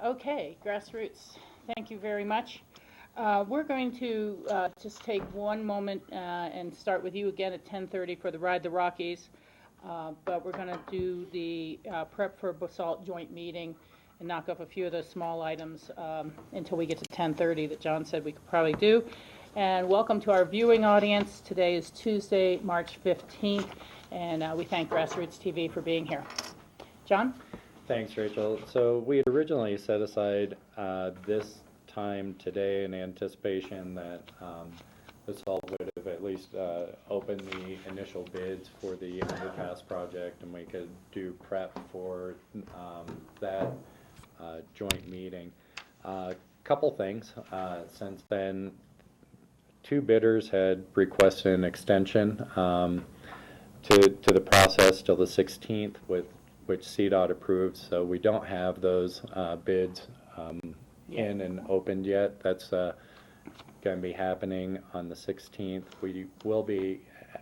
Okay, grassroots, thank you very much. We're going to just take one moment and start with you again at 10:30 for the Ride the Rockies. But we're going to do the prep for BOCC joint meeting and knock off a few of those small items until we get to 10:30 that John said we could probably do. And welcome to our viewing audience. Today is Tuesday, March 15th, and we thank Grassroots TV for being here. John? Thanks, Rachel. So we had originally set aside this time today in anticipation that BOCC would have at least opened the initial bids for the underpass project, and we could do prep for that joint meeting. Couple things. Since then, two bidders had requested an extension to the process till the 16th, with which CDOT approved, so we don't have those bids in and opened yet. That's going to be happening on the 16th. We will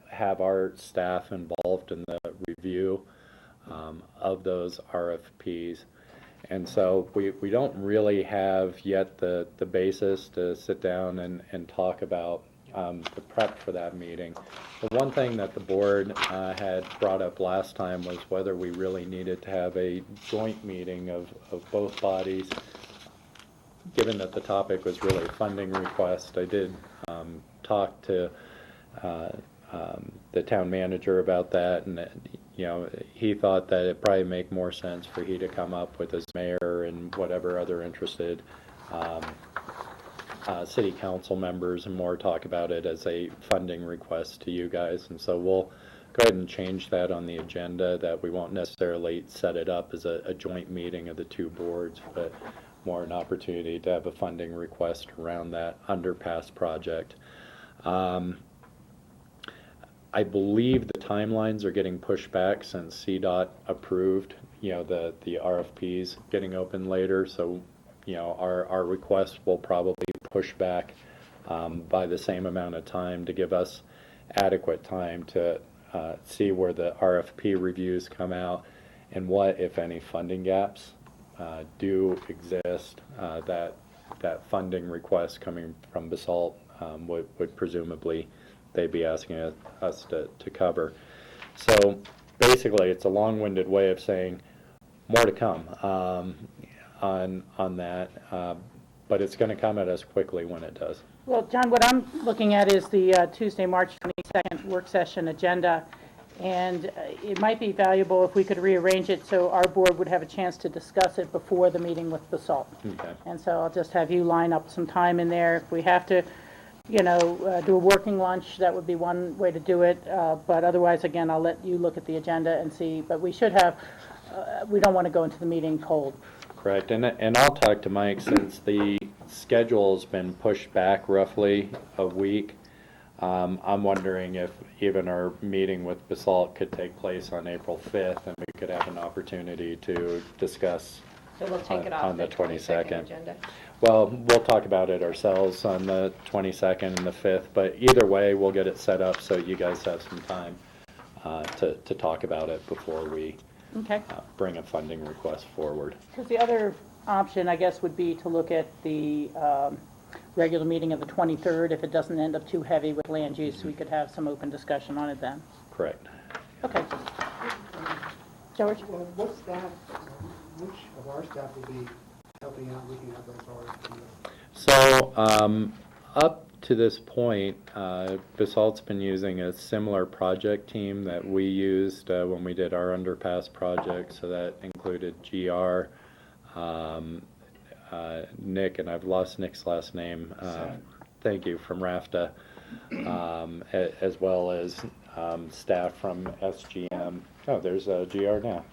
have our staff involved in the review of those RFPs, and so we don't really have yet the basis to sit down and talk about the prep for that meeting. The one thing that the board had brought up last time was whether we really needed to have a joint meeting of both bodies, given that the topic was really a funding request. I did talk to the town manager about that, and he thought that it'd probably make more sense for he to come up with his mayor and whatever other interested city council members and more talk about it as a funding request to you guys. And so we'll go ahead and change that on the agenda, that we won't necessarily set it up as a joint meeting of the two boards, but more an opportunity to have a funding request around that underpass project. I believe the timelines are getting pushed back since CDOT approved, the RFPs getting open later. So, our request will probably push back by the same amount of time to give us adequate time to see where the RFP reviews come out and what, if any, funding gaps do exist. That funding request coming from BOCC would presumably they'd be asking us to cover. So basically, it's a long-winded way of saying more to come on that, but it's going to come at us quickly when it does. Well, John, what I'm looking at is the Tuesday, March 22nd work session agenda, and it might be valuable if we could rearrange it so our board would have a chance to discuss it before the meeting with BOCC. Okay. And so I'll just have you line up some time in there. If we have to, do a working lunch, that would be one way to do it. But otherwise, again, I'll let you look at the agenda and see. But we should have, we don't want to go into the meeting cold. Correct, and I'll talk to Mike, since the schedule's been pushed back roughly a week. I'm wondering if even our meeting with BOCC could take place on April 5th, and we could have an opportunity to discuss So we'll take it off on the 22nd. agenda. Well, we'll talk about it ourselves on the 22nd and the 5th, but either way, we'll get it set up so you guys have some time to talk about it before we bring a funding request forward. Because the other option, I guess, would be to look at the regular meeting of the 23rd. If it doesn't end up too heavy with land use, we could have some open discussion on it then. Correct. Okay. George? Well, what staff, which of our staff will be helping out looking at those RFPs? So up to this point, BOCC's been using a similar project team that we used when we did our underpass project. So that included GR, Nick, and I've lost Nick's last name. Thank you, from RAFTA, as well as staff from SGM. Oh, there's GR now.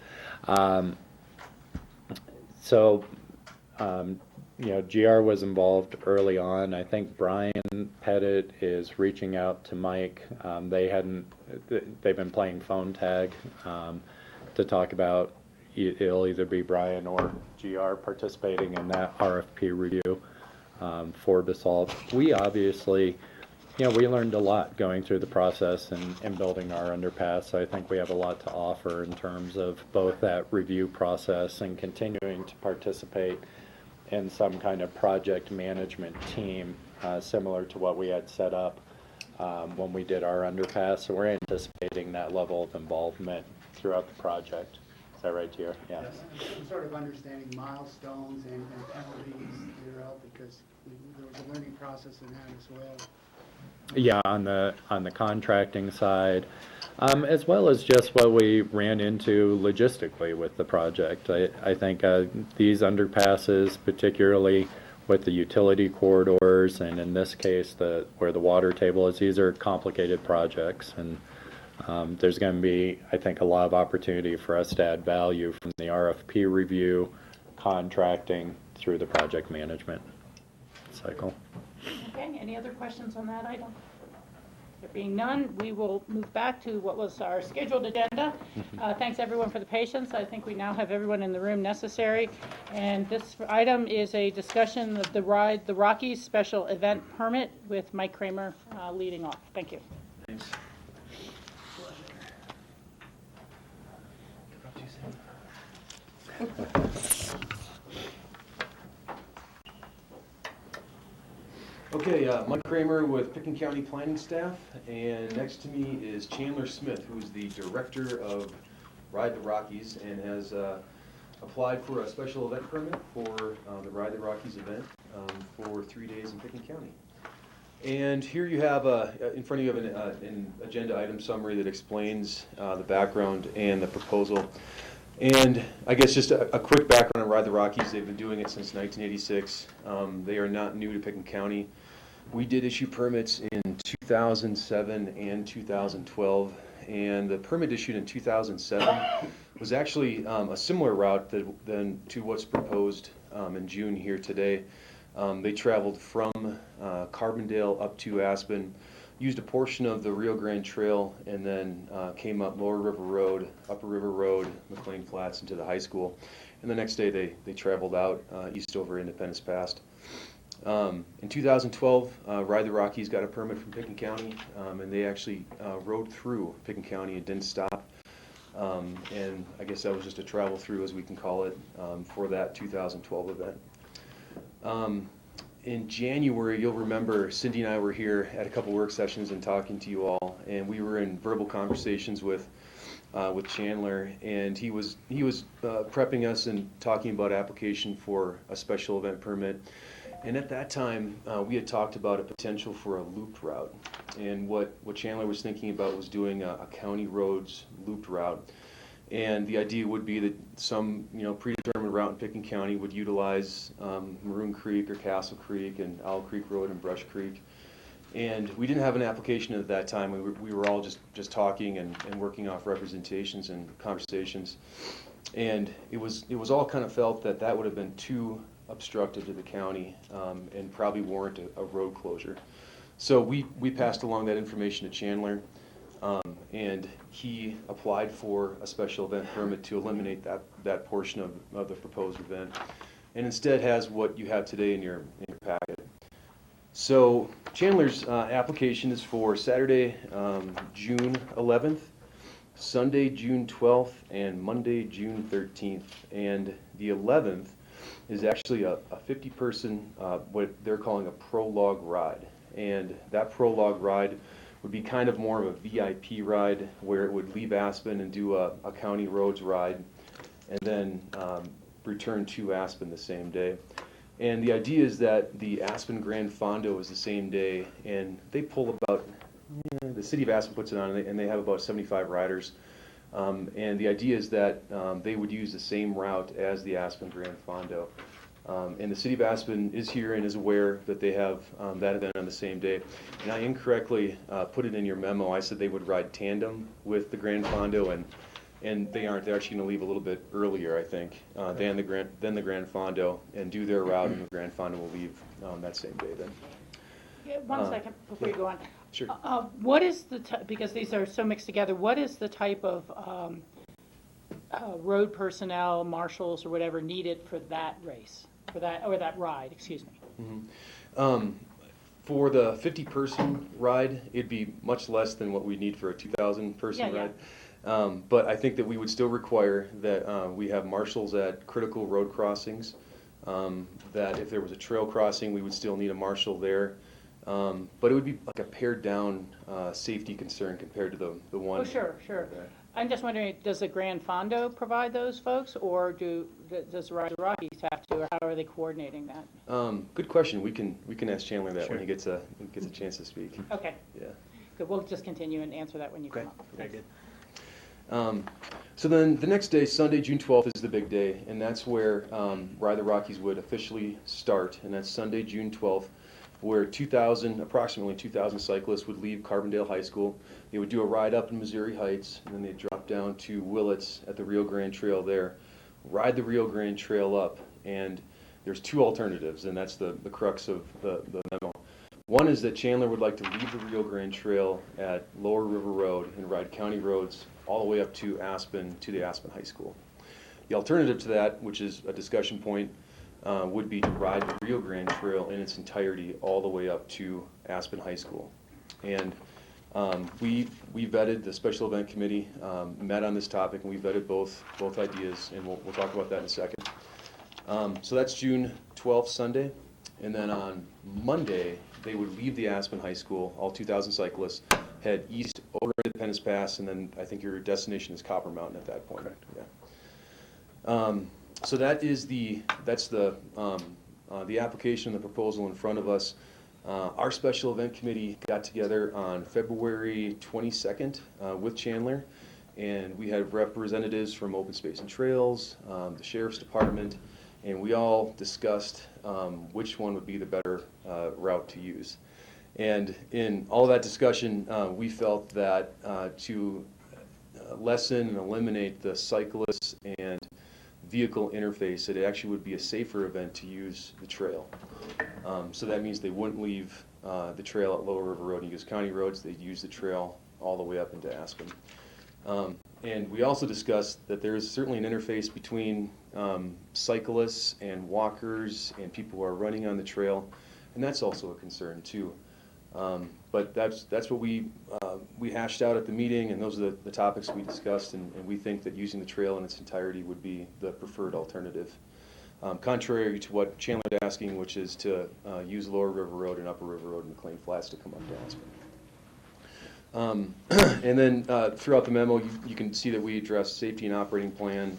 GR was involved early on. I think Brian Pettit is reaching out to Mike. They've been playing phone tag to talk about, it'll either be Brian or GR participating in that RFP review for BOCC. We obviously, we learned a lot going through the process and building our underpass. So I think we have a lot to offer in terms of both that review process and continuing to participate and some kind of project management team, similar to what we had set up when we did our underpass. So we're anticipating that level of involvement throughout the project. Is that right, Tier? Yeah. Yes, and sort of understanding milestones and penalties throughout, because there was a learning process in that as well. Yeah, on the contracting side, as well as just what we ran into logistically with the project. I think these underpasses, particularly with the utility corridors, and in this case, where the water table is, these are complicated projects, and there's going to be, I think, a lot of opportunity for us to add value from the RFP review, contracting, through the project management cycle. Okay, any other questions on that item? There being none, we will move back to what was our scheduled agenda. Thanks everyone for the patience. I think we now have everyone in the room necessary. And this item is a discussion of the Ride the Rockies special event permit with Mike Kramer leading off. Thank you. Thanks. Okay, Mike Kramer with Pitkin County Planning Staff, and next to me is Chandler Smith, who's the Director of Ride the Rockies and has applied for a special event permit for the Ride the Rockies event for 3 days in Pitkin County. And here you have, in front of you, an agenda item summary that explains the background and the proposal. And I guess just a quick background on Ride the Rockies. They've been doing it since 1986. They are not new to Pitkin County. We did issue permits in 2007 and 2012, and the permit issued in 2007 was actually a similar route than to what's proposed in June here today. They traveled from Carbondale up to Aspen, used a portion of the Rio Grande Trail, and then came up Lower River Road, Upper River Road, McLean Flats into the high school. And the next day they traveled out east over Independence Pass. In 2012, Ride the Rockies got a permit from Pitkin County, and they actually rode through Pitkin County and didn't stop. And I guess that was just a travel through, as we can call it, for that 2012 event. In January, you'll remember Cindy and I were here at a couple work sessions and talking to you all, and we were in verbal conversations with Chandler, and he was prepping us and talking about application for a special event permit. And at that time, we had talked about a potential for a looped route, and what Chandler was thinking about was doing a county roads looped route. And the idea would be that some predetermined route in Pitkin County would utilize Maroon Creek or Castle Creek and Owl Creek Road and Brush Creek. And we didn't have an application at that time. We were all just talking and working off representations and conversations. And it was all kind of felt that would have been too obstructive to the county and probably warrant a road closure. So we passed along that information to Chandler. And he applied for a special event permit to eliminate that portion of the proposed event, and instead has what you have today in your packet. So Chandler's application is for Saturday, June 11th, Sunday, June 12th, and Monday, June 13th. And the 11th is actually a 50-person, what they're calling a prologue ride. And that prologue ride would be kind of more of a VIP ride, where it would leave Aspen and do a county roads ride, and then return to Aspen the same day. And the idea is that the Aspen Grand Fondo is the same day, and they pull about, the city of Aspen puts it on, and they have about 75 riders. And the idea is that they would use the same route as the Aspen Grand Fondo. And the city of Aspen is here and is aware that they have that event on the same day. And I incorrectly put it in your memo. I said they would ride tandem with the Grand Fondo, and they aren't. They're actually going to leave a little bit earlier, I think, than the Grand Fondo, and do their route, and the Grand Fondo will leave that same day then. Yeah, one second before you go on. Sure. What is the because these are so mixed together, what is the type of road personnel, marshals, or whatever needed for that race? For that ride, excuse me. Mm-hmm. For the 50-person ride, it'd be much less than what we need for a 2,000-person ride. But I think that we would still require that we have marshals at critical road crossings, that if there was a trail crossing, we would still need a marshal there. But it would be like a pared down safety concern compared to the one. Oh, sure. there. I'm just wondering, does the Grand Fondo provide those folks, or does Ride the Rockies have to, or how are they coordinating that? Good question. We can ask Chandler that Sure. when he gets a chance to speak. Okay, Yeah. good, we'll just continue and answer that when you come up. Very good. So then the next day, Sunday, June 12th, is the big day, and that's where Ride the Rockies would officially start, and that's Sunday, June 12th, where approximately 2,000 cyclists would leave Carbondale High School. They would do a ride up in Missouri Heights, and then they'd drop down to Willits at the Rio Grande Trail there, ride the Rio Grande Trail up, and there's two alternatives, and that's the crux of the memo. One is that Chandler would like to leave the Rio Grande Trail at Lower River Road and ride county roads all the way up to Aspen, to the Aspen High School. The alternative to that, which is a discussion point, would be to ride the Rio Grande Trail in its entirety all the way up to Aspen High School. And we vetted, the special event committee met on this topic, and we vetted both ideas, and we'll talk about that in a second. So that's June 12th, Sunday, and then on Monday, they would leave the Aspen High School, all 2,000 cyclists, head east over Independence Pass, and then I think your destination is Copper Mountain at that point. Correct. Yeah. So that's the application, the proposal in front of us. Our special event committee got together on February 22nd with Chandler, and we had representatives from Open Space and Trails, the Sheriff's Department, and we all discussed which one would be the better route to use. And in all that discussion, we felt that to lessen and eliminate the cyclists and vehicle interface, it actually would be a safer event to use the trail. So that means they wouldn't leave the trail at Lower River Road and use county roads. They'd use the trail all the way up into Aspen. And we also discussed that there is certainly an interface between cyclists and walkers and people who are running on the trail, and that's also a concern too. But that's what we hashed out at the meeting, and those are the topics we discussed, and we think that using the trail in its entirety would be the preferred alternative. Contrary to what Chandler is asking, which is to use Lower River Road and Upper River Road and McLean Flats to come up to Aspen. And then throughout the memo, you can see that we addressed safety and operating plan.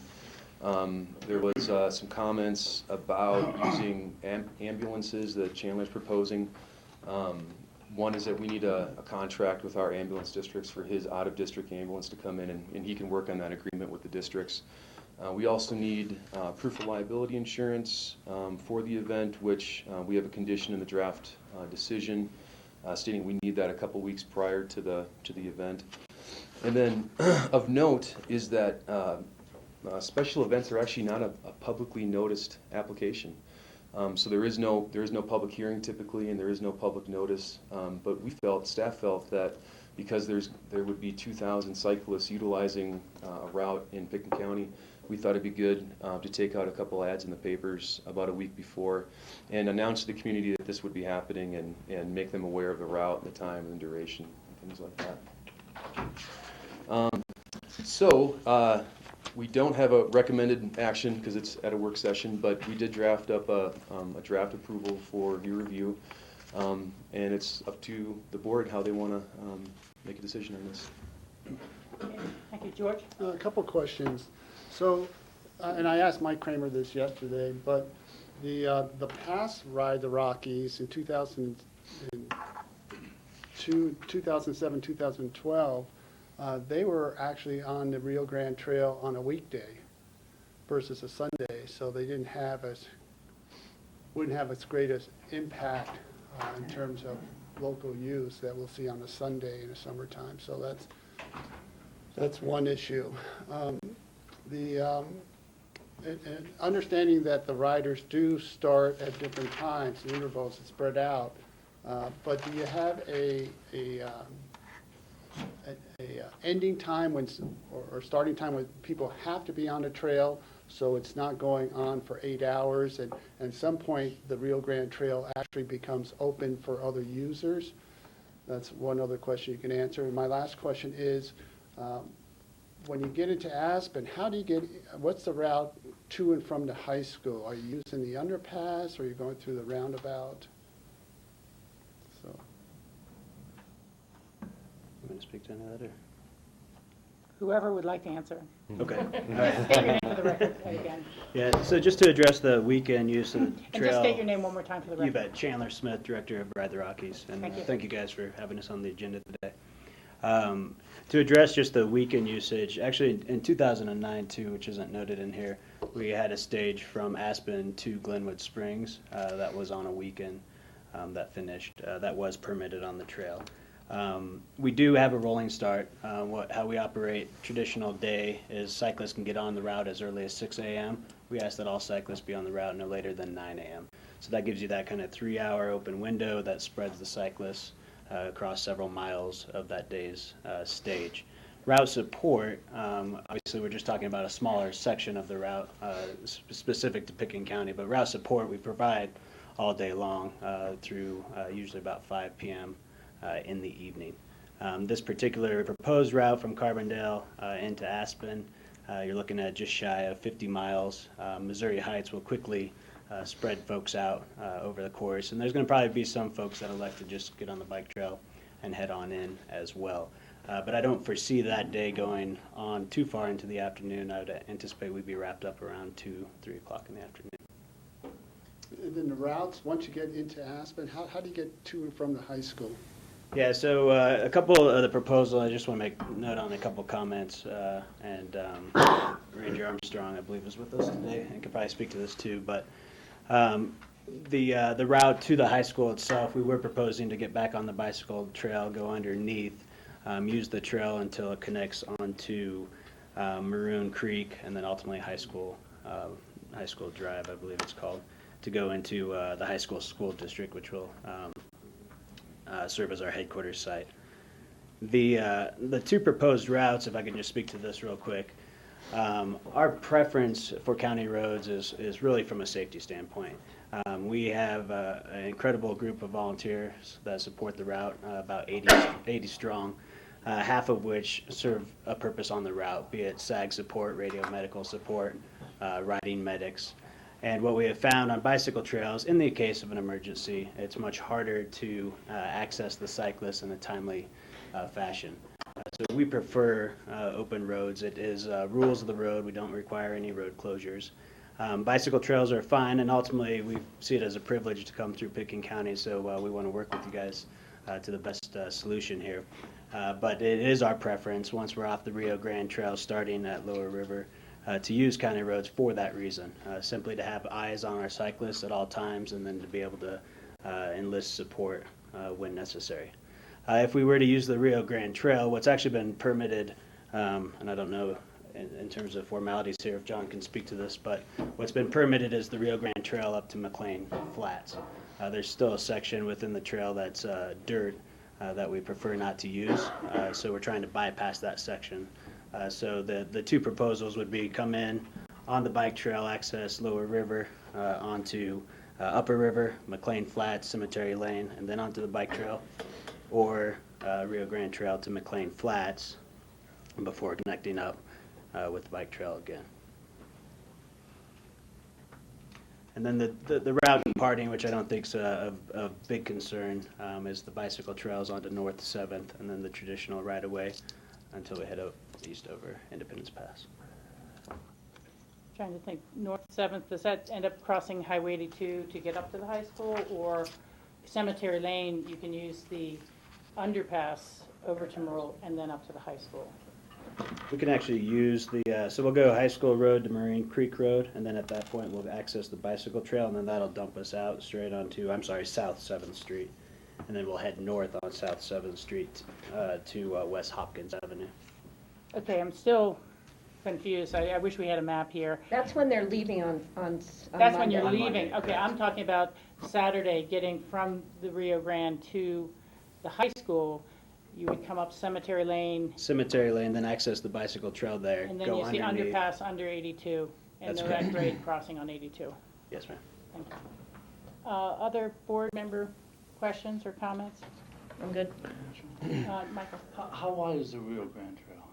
There was some comments about using ambulances that Chandler's proposing. One is that we need a contract with our ambulance districts for his out-of-district ambulance to come in, and he can work on that agreement with the districts. We also need proof of liability insurance for the event, which we have a condition in the draft decision stating we need that a couple weeks prior to the event. And then of note is that special events are actually not a publicly noticed application. So there is no public hearing typically, and there is no public notice. But staff felt that because there would be 2,000 cyclists utilizing a route in Pitkin County, we thought it'd be good to take out a couple ads in the papers about a week before and announce to the community that this would be happening and make them aware of the route and the time and the duration and things like that. We don't have a recommended action because it's at a work session, but we did draft up a draft approval for your review, and it's up to the board how they want to make a decision on this. Thank you, George. A couple questions. So, and I asked Mike Kramer this yesterday, but the past Ride the Rockies in 2007, 2012, they were actually on the Rio Grande Trail on a weekday versus a Sunday, so they wouldn't have as great as impact in terms of local use that we'll see on a Sunday in the summertime. So that's one issue. And understanding that the riders do start at different times, the intervals are spread out, but do you have a ending time or starting time when people have to be on the trail, so it's not going on for 8 hours, and at some point the Rio Grande Trail actually becomes open for other users? That's one other question you can answer. And my last question is, when you get into Aspen, what's the route to and from the high school? Are you using the underpass or are you going through the roundabout? So, I'm going to speak to any of that, or? Whoever would like to answer. Okay. All State right. your name for the record again. Yeah, so just to address the weekend use of the And trail. just state your name one more time for the record. You bet. Chandler Smith, Director of Ride the Rockies. And Thank you. thank you guys for having us on the agenda today. To address just the weekend usage, actually in 2009 too, which isn't noted in here, we had a stage from Aspen to Glenwood Springs that was on a weekend that finished. That was permitted on the trail. We do have a rolling start. How we operate traditional day is cyclists can get on the route as early as 6 a.m. We ask that all cyclists be on the route no later than 9 a.m. So that gives you that kind of 3-hour open window that spreads the cyclists across several miles of that day's stage. Route support, obviously we're just talking about a smaller section of the route specific to Pitkin County, but route support we provide all day long through usually about 5 p.m. In the evening. This particular proposed route from Carbondale into Aspen, you're looking at just shy of 50 miles. Missouri Heights will quickly spread folks out over the course, and there's going to probably be some folks that elect to just get on the bike trail and head on in as well. But I don't foresee that day going on too far into the afternoon. I would anticipate we'd be wrapped up around 2, 3 o'clock in the afternoon. and then the routes, once you get into Aspen, how do you get to and from the high school? Yeah, so a couple of the proposal, I just want to make note on a couple comments, and Ranger Armstrong, I believe, is with us today and could probably speak to this too, but the route to the high school itself, we were proposing to get back on the bicycle trail, go underneath, use the trail until it connects onto Maroon Creek, and then ultimately High School Drive, I believe it's called, to go into the high school district, which will serve as our headquarters site. The two proposed routes, if I can just speak to this real quick, our preference for county roads is really from a safety standpoint. We have an incredible group of volunteers that support the route, about 80 strong, half of which serve a purpose on the route, be it SAG support, radio medical support, riding medics. And what we have found on bicycle trails, in the case of an emergency, it's much harder to access the cyclists in a timely fashion. So we prefer open roads. It is rules of the road. We don't require any road closures. Bicycle trails are fine, and ultimately we see it as a privilege to come through Pitkin County, so we want to work with you guys to the best solution here. But it is our preference, once we're off the Rio Grande Trail starting at Lower River, to use county roads for that reason, simply to have eyes on our cyclists at all times and then to be able to enlist support when necessary. If we were to use the Rio Grande Trail, what's actually been permitted, and I don't know in terms of formalities here if John can speak to this, but what's been permitted is the Rio Grande Trail up to McLean Flats. There's still a section within the trail that's dirt that we prefer not to use, so we're trying to bypass that section. So the two proposals would be come in on the bike trail, access Lower River onto Upper River, McLean Flats, Cemetery Lane, and then onto the bike trail, or Rio Grande Trail to McLean Flats before connecting up with the bike trail again. And then the route departing, which I don't think is a big concern, is the bicycle trails onto North 7th, and then the traditional right-of-way until we head out east over Independence Pass. Trying to think, North 7th, does that end up crossing Highway 82 to get up to the high school, or Cemetery Lane, you can use the underpass over to Merle and then up to the high school? We can actually use so we'll go High School Road to Marine Creek Road, and then at that point we'll access the bicycle trail, and then that'll dump us out straight onto, South 7th Street. And then we'll head north on South 7th Street to West Hopkins Avenue. Okay, I'm still confused. I wish we had a map here. That's when they're leaving on That's when you're Monday. leaving. Okay, I'm talking about Saturday, getting from the Rio Grande to the high school. You would come up Cemetery Lane, Cemetery Lane, then access the bicycle trail there, and then go use the underneath. underpass under 82, and That's then correct. that grade crossing on 82. Yes, ma'am. Thank you. Other board member questions or comments? I'm good. Michael? How wide is the Rio Grande Trail?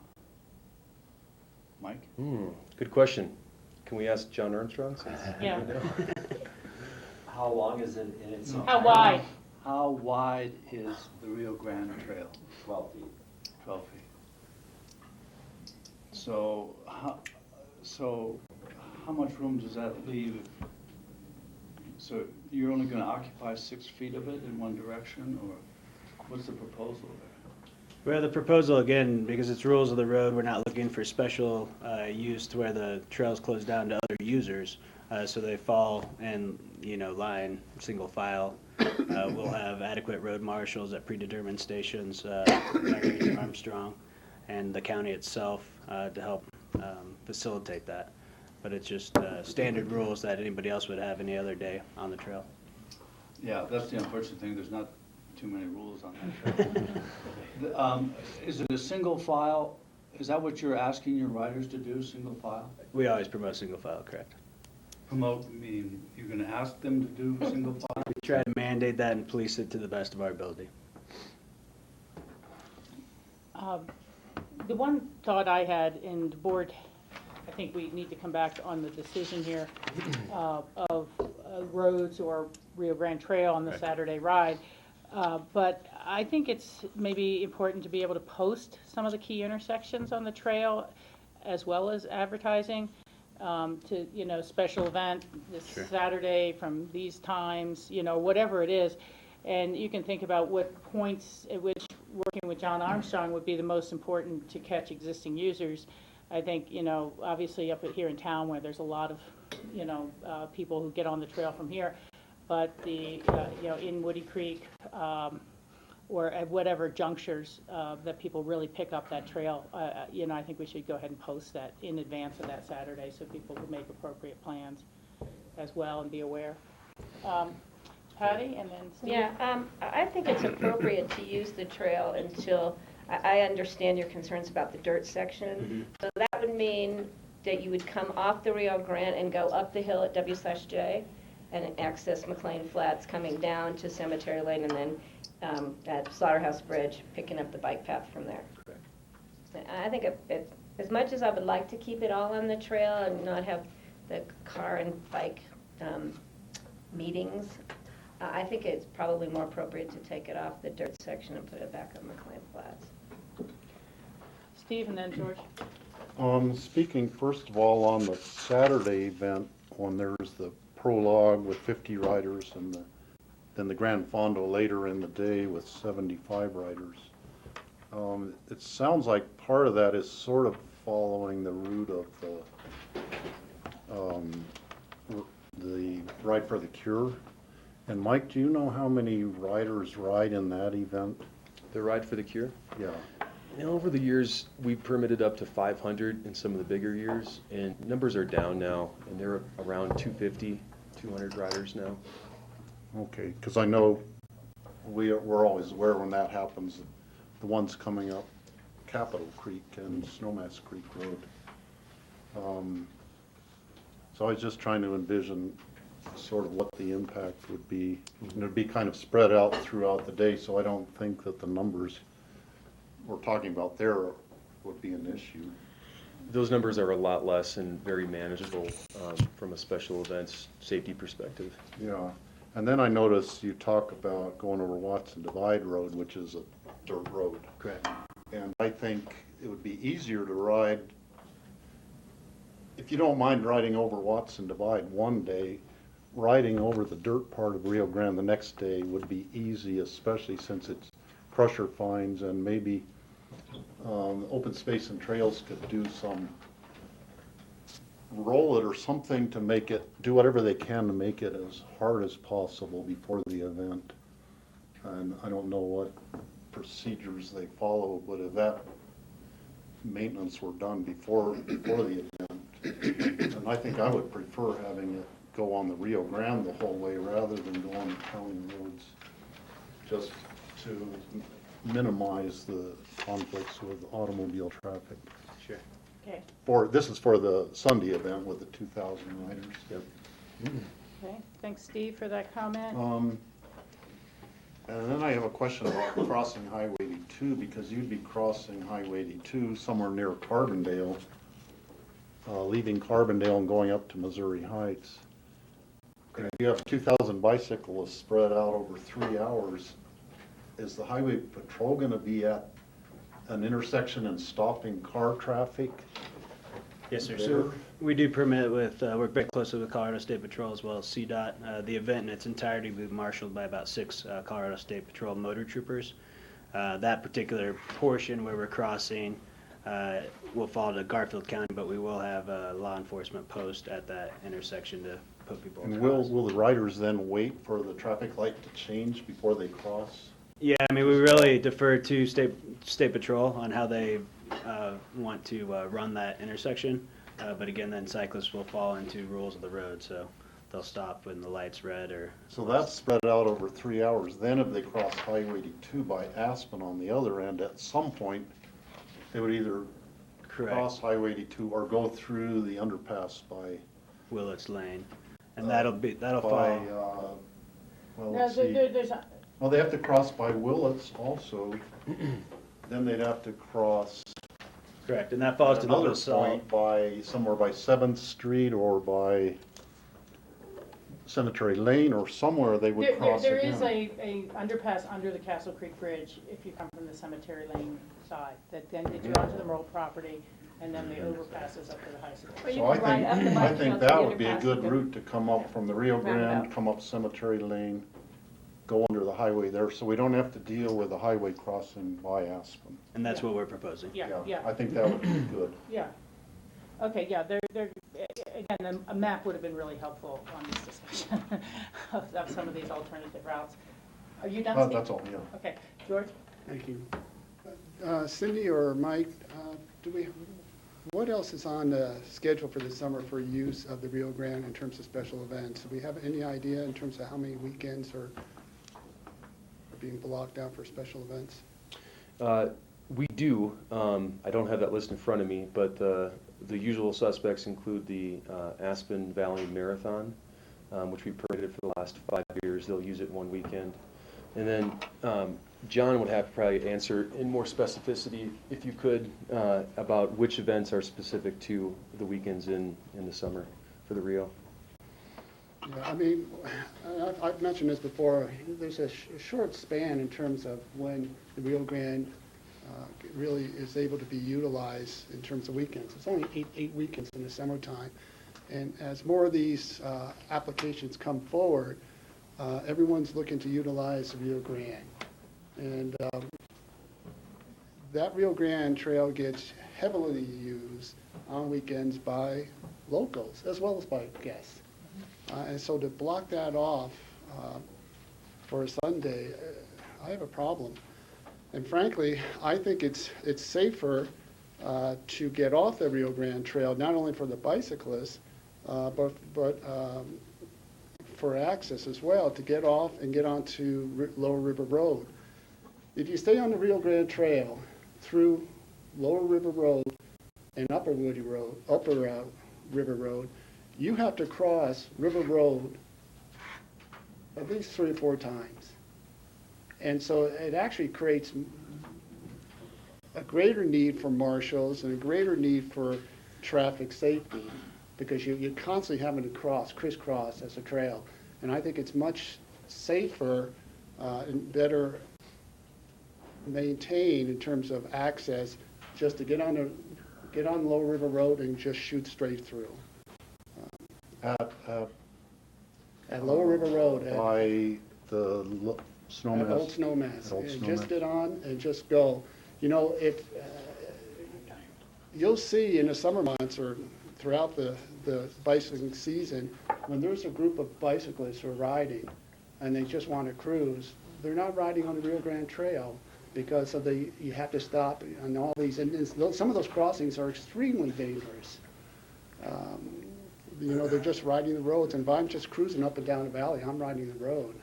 Mike? Good question. Can we ask John Armstrong? since- Yeah. How long is it in its? How wide? How wide is the Rio Grande Trail? 12 feet. 12 feet. So how much room does that leave? So you're only going to occupy 6 feet of it in one direction, or what's the proposal there? Well, the proposal, again, because it's rules of the road, we're not looking for special use to where the trail's closed down to other users. So they fall in, line, single file. We'll have adequate road marshals at predetermined stations, Mary Armstrong, and the county itself to help facilitate that. But it's just standard rules that anybody else would have any other day on the trail. Yeah, that's the unfortunate thing. There's not too many rules on that trail. Is it a single file? Is that what you're asking your riders to do, single file? We always promote single file, correct? Promote, meaning you're going to ask them to do single file? We try to mandate that and police it to the best of our ability. The one thought I had, and the board, I think we need to come back on the decision here of roads or Rio Grande Trail on the Right. Saturday ride. But I think it's maybe important to be able to post some of the key intersections on the trail as well as advertising to, special event this Sure. Saturday from these times, whatever it is. And you can think about what points at which working with John Armstrong would be the most important to catch existing users. I think, obviously up here in town where there's a lot of, people who get on the trail from here, but in Woody Creek, or at whatever junctures, that people really pick up that trail, I think we should go ahead and post that in advance of that Saturday so people can make appropriate plans as well and be aware. Patty, and then Steve? Yeah, I think it's appropriate to use the trail until, I understand your concerns about the dirt section. So that would mean that you would come off the Rio Grande and go up the hill at W/J and access McLean Flats, coming down to Cemetery Lane, and then at Slaughterhouse Bridge, picking up the bike path from there. I think as much as I would like to keep it all on the trail and not have the car and bike meetings, I think it's probably more appropriate to take it off the dirt section and put it back on McLean Flats. Steve, and then George. Speaking first of all on the Saturday event, when there's the prologue with 50 riders and then the Grand Fondo later in the day with 75 riders. It sounds like part of that is sort of following the route of the Ride for the Cure. And Mike, do you know how many riders ride in that event? The Ride for the Cure? Yeah. Over the years, we've permitted up to 500 in some of the bigger years, and numbers are down now, and they're around 250, 200 riders now. Okay, because I know we're always aware when that happens, the ones coming up Capitol Creek and Snowmass Creek Road. So I was just trying to envision sort of what the impact would be. And it'd be kind of spread out throughout the day, so I don't think that the numbers we're talking about there would be an issue. Those numbers are a lot less and very manageable from a special events safety perspective. Yeah, and then I noticed you talk about going over Watson Divide Road, which is a dirt road. Correct. And I think it would be easier to ride, if you don't mind riding over Watson Divide one day, riding over the dirt part of Rio Grande the next day would be easy, especially since it's crusher fines, and maybe Open Space and Trails could do some, roll it or something to make it, do whatever they can to make it as hard as possible before the event. And I don't know what procedures they follow, but if that maintenance were done before the event, and I think I would prefer having it go on the Rio Grande the whole way rather than go on the county roads, just to minimize the conflicts with automobile traffic. Sure. Okay, This is for the Sunday event with the 2,000 riders. Yep. okay. Thanks, Steve, for that comment. And then I have a question about crossing Highway 82, because you'd be crossing Highway 82 somewhere near Carbondale. leaving Carbondale and going up to Missouri Heights. And if you have 2,000 bicyclists spread out over 3 hours, is the highway patrol gonna be at an intersection and stopping car traffic? Yes, sir. there? So we do permit with, work very closely with Colorado State Patrol as well as CDOT. The event in its entirety will be marshaled by about 6 Colorado State Patrol motor troopers. That particular portion where we're crossing will fall to Garfield County, but we will have a law enforcement post at that intersection to put people And across. will the riders then wait for the traffic light to change before they cross? Yeah, I mean, we really defer to State Patrol on how they want to run that intersection. But again, then cyclists will fall into rules of the road, so they'll stop when the light's red or. So that's spread out over 3 hours. Then if they cross Highway 82 by Aspen on the other end, at some point, they would either Correct. cross Highway 82 or go through the underpass by, Willets Lane. And that'll by, fall. well, No, let's see. there's, Well, they have to cross by Willets also. Then they'd have to cross Correct, and that falls at to the another LaSalle. point by, somewhere by 7th Street or by Cemetery Lane or somewhere they would cross there again. is a underpass under the Castle Creek Bridge if you come from the Cemetery Lane side, that then gets you onto the Merle property, and then the overpass is up to the high school. Or you So I can ride up the think, bike I think trail to that the would be a underpass good and go- route to come up from the Rio Grande, Roundabout. come up Cemetery Lane, go under the highway there, so we don't have to deal with the highway crossing by Aspen. And that's what we're proposing. Yeah, I think that would be good. yeah. Okay, yeah, again, a map would have been really helpful on this discussion of some of these alternative routes. Are you done, Steve? That's all, yeah. Okay, George? Thank you. Cindy or Mike, what else is on the schedule for the summer for use of the Rio Grande in terms of special events? Do we have any idea in terms of how many weekends are being blocked out for special events? We do. I don't have that list in front of me, but the usual suspects include the Aspen Valley Marathon, which we permitted for the last 5 years. They'll use it one weekend. And then John would have to probably answer in more specificity, if you could, about which events are specific to the weekends in the summer for the Rio. Yeah, I mean, I've mentioned this before, there's a short span in terms of when the Rio Grande really is able to be utilized in terms of weekends. It's only eight weekends in the summertime. And as more of these applications come forward, everyone's looking to utilize the Rio Grande. And that Rio Grande Trail gets heavily used on weekends by locals as well as by guests. And so to block that off for a Sunday, I have a problem. And frankly, I think it's safer to get off the Rio Grande Trail, not only for the bicyclists, but for access as well, to get off and get onto Lower River Road. If you stay on the Rio Grande Trail through Lower River Road and Upper River Road, you have to cross River Road at least 3 or 4 times. And so it actually creates a greater need for marshals and a greater need for traffic safety, because you're constantly having to crisscross as a trail. And I think it's much safer and better maintained in terms of access just to get on Lower River Road and just shoot straight through. At Lower River Road. By the snowmass. At Old Snowmass. At Old And just Snowmass. get on and just go. You know, if you'll see in the summer months or throughout the bicycling season, when there's a group of bicyclists who are riding and they just want to cruise, they're not riding on the Rio Grande Trail because of you have to stop on all these, and some of those crossings are extremely dangerous. You know, they're just riding the roads, and if I'm just cruising up and down the valley, I'm riding the road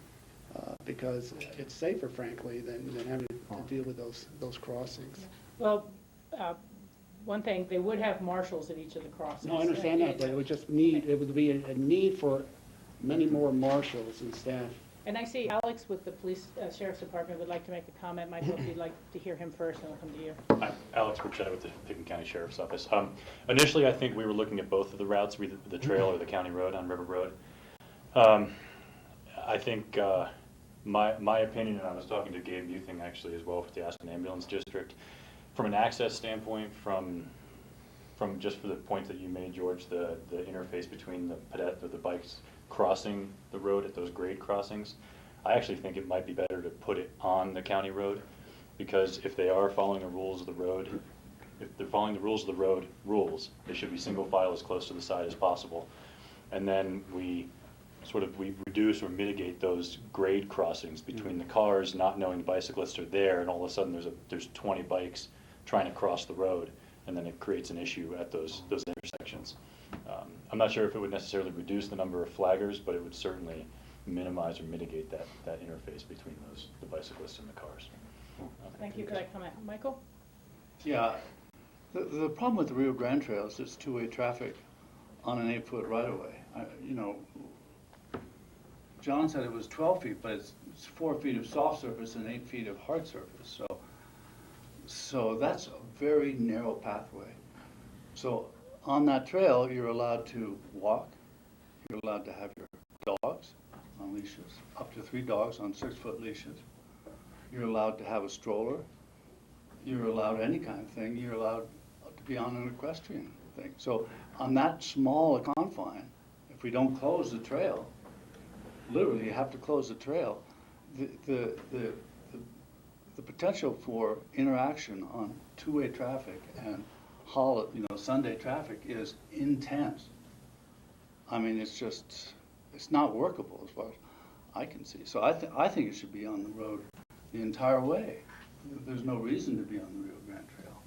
because it's safer, frankly, than having to deal with those crossings. Well, one thing, they would have marshals at each of the crossings. No, I understand that, but it would be a need for many more marshals and staff And I see Alex with the police, sheriff's department would like to make a comment. Michael, if you'd like to hear him first, and we'll come to you. Hi, Alex Burchetta with the Pitkin County Sheriff's Office. Initially, I think we were looking at both of the routes, either the trail or the county road on River Road. I think my opinion, and I was talking to Gabe Muthing actually as well for the Aspen Ambulance District, from an access standpoint, from just for the point that you made, George, the interface between the bikes crossing the road at those grade crossings, I actually think it might be better to put it on the county road, because if they are following the rules of the road, if they're following the rules of the road rules, they should be single file as close to the side as possible. And then we reduce or mitigate those grade crossings between the cars, not knowing the bicyclists are there, and all of a sudden there's 20 bikes trying to cross the road, and then it creates an issue at those intersections. I'm not sure if it would necessarily reduce the number of flaggers, but it would certainly minimize or mitigate that interface between the bicyclists and the cars. Thank you for that comment. Michael? Yeah, the problem with the Rio Grande Trail is it's two-way traffic on an 8-foot right-of-way. You know, John said it was 12 feet, but it's 4 feet of soft surface and 8 feet of hard surface. So that's a very narrow pathway. So on that trail, you're allowed to walk, you're allowed to have your dogs on leashes, up to 3 dogs on 6-foot leashes. You're allowed to have a stroller. You're allowed any kind of thing. You're allowed to be on an equestrian thing. So on that small a confine, if we don't close the trail, literally you have to close the trail, the potential for interaction on two-way traffic and Sunday traffic is intense. I mean, it's not workable as far as I can see. So I think it should be on the road the entire way. There's no reason to be on the Rio Grande Trail.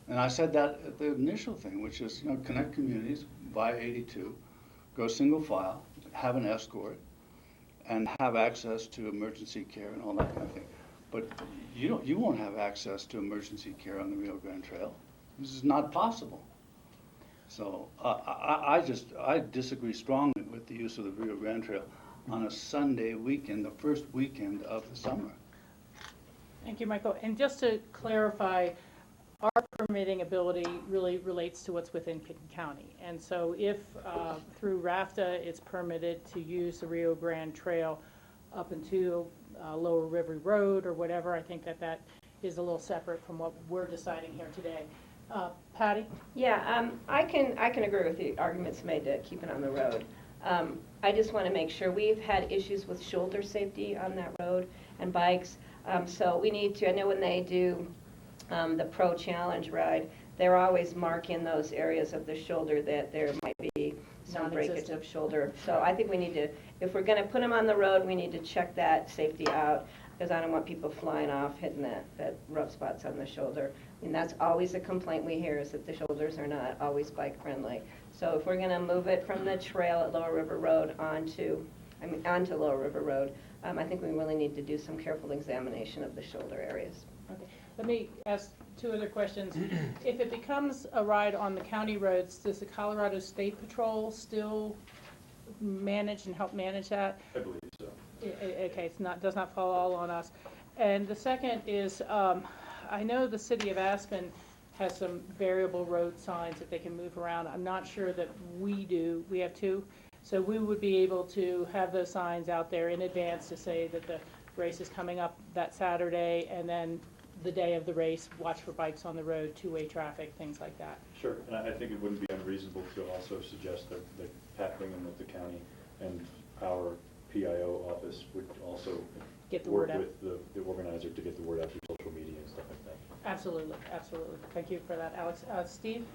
And I said that at the initial thing, which is, connect communities by 82, go single file, have an escort, and have access to emergency care and all that kind of thing. But you won't have access to emergency care on the Rio Grande Trail. This is not possible. So I disagree strongly with the use of the Rio Grande Trail on a Sunday weekend, the first weekend of the summer. Thank you, Michael. And just to clarify, our permitting ability really relates to what's within Pitkin County. And so if through RAFTA it's permitted to use the Rio Grande Trail up into Lower River Road or whatever, I think that is a little separate from what we're deciding here today. Patty? Yeah, I can agree with the arguments made to keep it on the road. I just want to make sure, we've had issues with shoulder safety on that road and bikes. So we need to, I know when they do the Pro Challenge ride, they're always marking those areas of the shoulder that there might be some breakage of shoulder. So I think we need to, if we're going to put them on the road, we need to check that safety out, because I don't want people flying off, hitting that rough spots on the shoulder. I mean, that's always a complaint we hear, is that the shoulders are not always bike friendly. So if we're going to move it from the trail at Lower River Road onto Lower River Road, I think we really need to do some careful examination of the shoulder areas. Okay. Let me ask 2 other questions. If it becomes a ride on the county roads, does the Colorado State Patrol still manage and help manage that? I believe so. Okay, does not fall all on us. And the second is, I know the city of Aspen has some variable road signs that they can move around. I'm not sure that we do. We have 2. So we would be able to have those signs out there in advance to say that the race is coming up that Saturday, and then the day of the race, watch for bikes on the road, two-way traffic, things like that. Sure, and I think it wouldn't be unreasonable to also suggest that Pat Bingham with the county and our PIO office would also Get the work word out. with the organizer to get the word out through social media and stuff like that. Absolutely, absolutely. Thank you for that, Alex. Steve?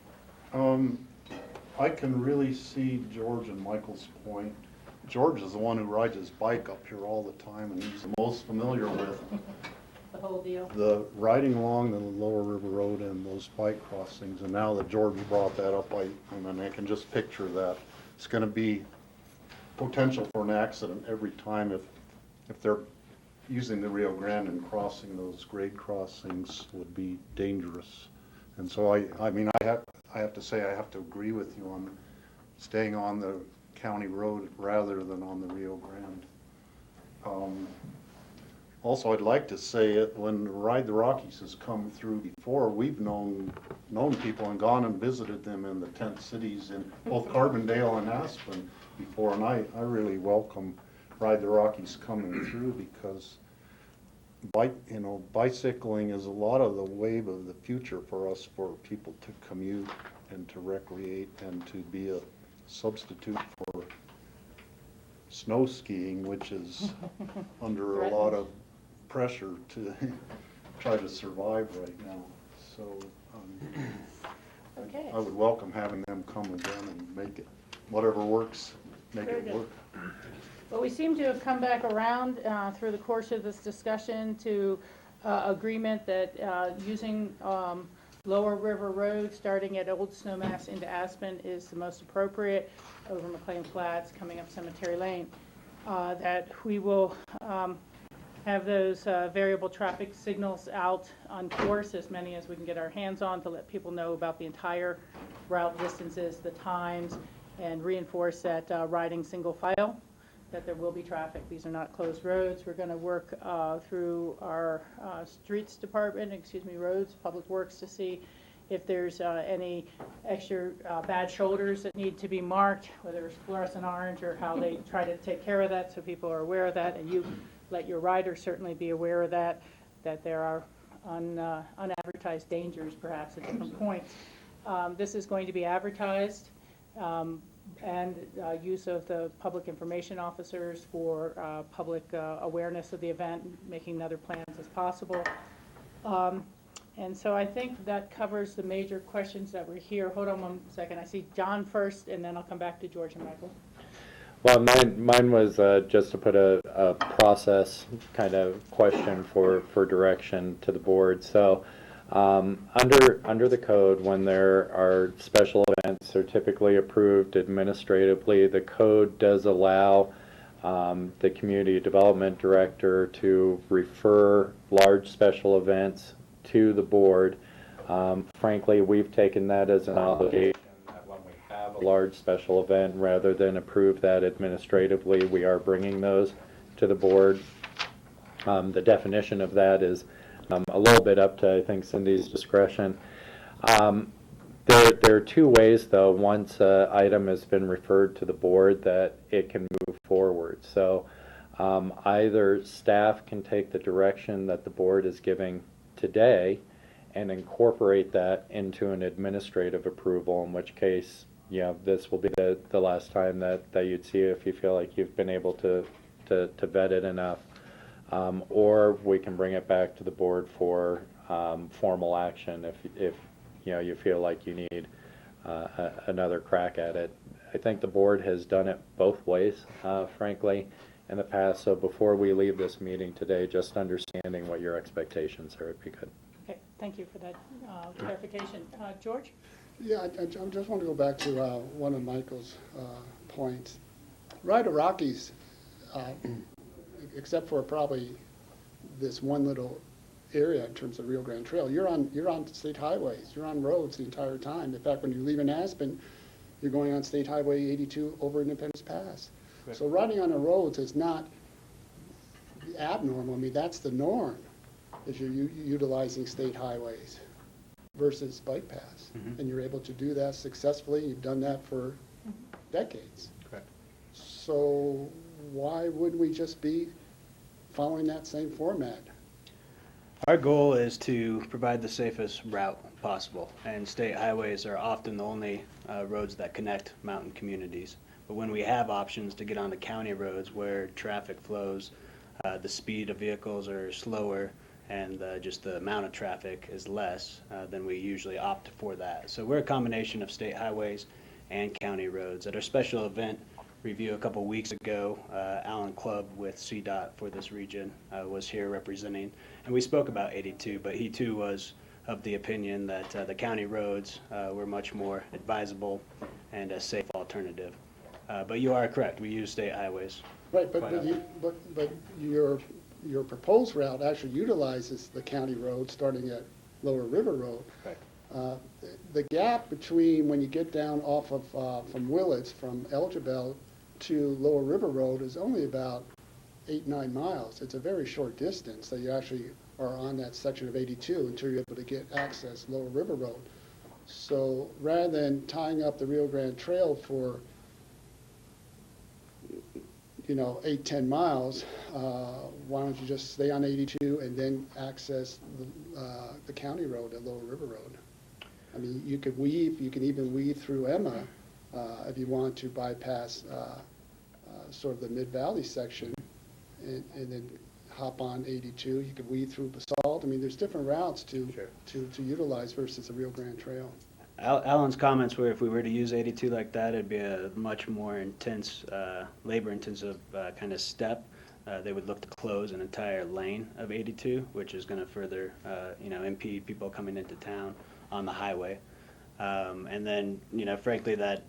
I can really see George and Michael's point. George is the one who rides his bike up here all the time, and he's the most familiar with The whole deal? the riding along the Lower River Road and those bike crossings. And now that George brought that up, I can just picture that. It's gonna be potential for an accident every time if they're using the Rio Grande and crossing those grade crossings would be dangerous. And so I have to say I have to agree with you on staying on the county road rather than on the Rio Grande. Also, I'd like to say it, when Ride the Rockies has come through before, we've known people and gone and visited them in the tent cities in both Carbondale and Aspen before, and I really welcome Ride the Rockies coming through because bicycling is a lot of the wave of the future for us, for people to commute and to recreate and to be a substitute for snow skiing, which is under a lot of pressure to try to survive right now. So Okay. I would welcome having them come again and make it, whatever works, make Very it good. work. Well, we seem to have come back around through the course of this discussion to agreement that using Lower River Road, starting at Old Snowmass into Aspen, is the most appropriate over McLean Flats, coming up Cemetery Lane. That we will have those variable traffic signals out on course, as many as we can get our hands on, to let people know about the entire route distances, the times, and reinforce that riding single file, that there will be traffic. These are not closed roads. We're going to work through our roads, public works, to see if there's any extra bad shoulders that need to be marked, whether it's fluorescent orange or how they try to take care of that, so people are aware of that, and you let your riders certainly be aware of that there are unadvertised dangers perhaps at different points. This is going to be advertised, and use of the public information officers for public awareness of the event, making other plans as possible. And so I think that covers the major questions that were here. Hold on one second. I see John first, and then I'll come back to George and Michael. Well, mine was just to put a process kind of question for direction to the board. So under the code, when there are special events, they're typically approved administratively. The code does allow the community development director to refer large special events to the board. Frankly, we've taken that as an obligation that when we have a large special event, rather than approve that administratively, we are bringing those to the board. The definition of that is a little bit up to, I think, Cindy's discretion. There are two ways, though, once an item has been referred to the board, that it can move forward. So either staff can take the direction that the board is giving today and incorporate that into an administrative approval, in which case, this will be the last time that you'd see it if you feel like you've been able to vet it enough. Or we can bring it back to the board for formal action if you feel like you need another crack at it. I think the board has done it both ways, frankly, in the past. So before we leave this meeting today, just understanding what your expectations are would be good. Okay, thank you for that clarification. George? Yeah, I just want to go back to one of Michael's points. Ride the Rockies, except for probably this one little area in terms of Rio Grande Trail, you're on state highways, you're on roads the entire time. In fact, when you leave in Aspen, you're going on State Highway 82 over Independence Pass. Correct. So riding on the roads is not abnormal. I mean, that's the norm, if you're utilizing state highways versus bike paths. Mm-hmm. And you're able to do that successfully. You've done that for decades. Correct. So why wouldn't we just be following that same format? Our goal is to provide the safest route possible, and state highways are often the only roads that connect mountain communities. But when we have options to get onto county roads where traffic flows, the speed of vehicles are slower, and just the amount of traffic is less, then we usually opt for that. So we're a combination of state highways and county roads. At our special event review a couple weeks ago, Alan Clubb with CDOT for this region was here representing, and we spoke about 82, but he too was of the opinion that the county roads were much more advisable and a safe alternative. But you are correct, we use state highways. Right, but your proposed route actually utilizes the county road starting at Lower River Road. Correct. The gap between when you get down off of from Willits, from Elgerbell to Lower River Road is only about 8, 9 miles. It's a very short distance that you actually are on that section of 82 until you're able to get access Lower River Road. So rather than tying up the Rio Grande Trail for 8, 10 miles, why don't you just stay on 82 and then access the county road at Lower River Road? I mean, you can even weave through Emma if you want to bypass sort of the Mid-Valley section and then hop on 82. You could weave through Basalt. I mean, there's different routes to utilize versus the Rio Grande Trail. Alan's comments were if we were to use 82 like that, it'd be a much more intense, labor-intensive kind of step. They would look to close an entire lane of 82, which is going to further, impede people coming into town on the highway. And then, frankly, that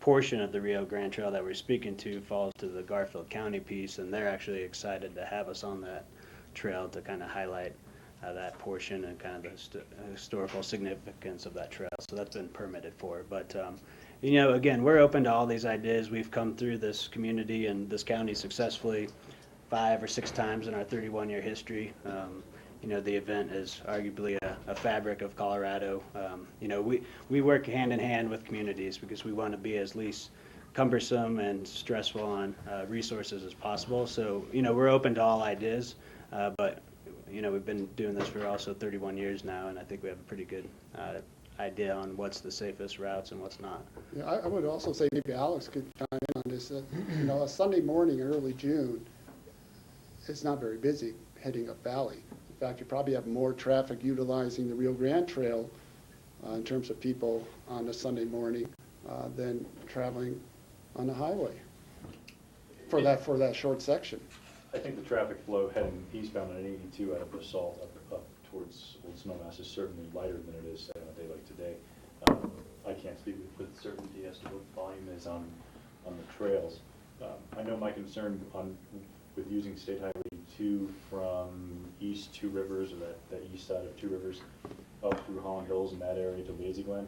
portion of the Rio Grande Trail that we're speaking to falls to the Garfield County piece, and they're actually excited to have us on that trail to kind of highlight that portion and kind of the historical significance of that trail. So that's been permitted for. But, again, we're open to all these ideas. We've come through this community and this county successfully 5 or 6 times in our 31-year history. The event is arguably a fabric of Colorado. We work hand in hand with communities because we want to be as least cumbersome and stressful on resources as possible. So, we're open to all ideas, but we've been doing this for also 31 years now, and I think we have a pretty good idea on what's the safest routes and what's not. Yeah, I would also say maybe Alex could chime in on this. A Sunday morning in early June, it's not very busy heading up Valley. In fact, you probably have more traffic utilizing the Rio Grande Trail in terms of people on a Sunday morning than traveling on the highway for that short section. I think the traffic flow heading eastbound on 82 out of Basalt up towards Old Snowmass is certainly lighter than it is, say, on a day like today. I can't speak with certainty as to what the volume is on the trails. I know my concern with using State Highway 2 from East Two Rivers, or that east side of Two Rivers, up through Holland Hills and that area to Lazy Glen,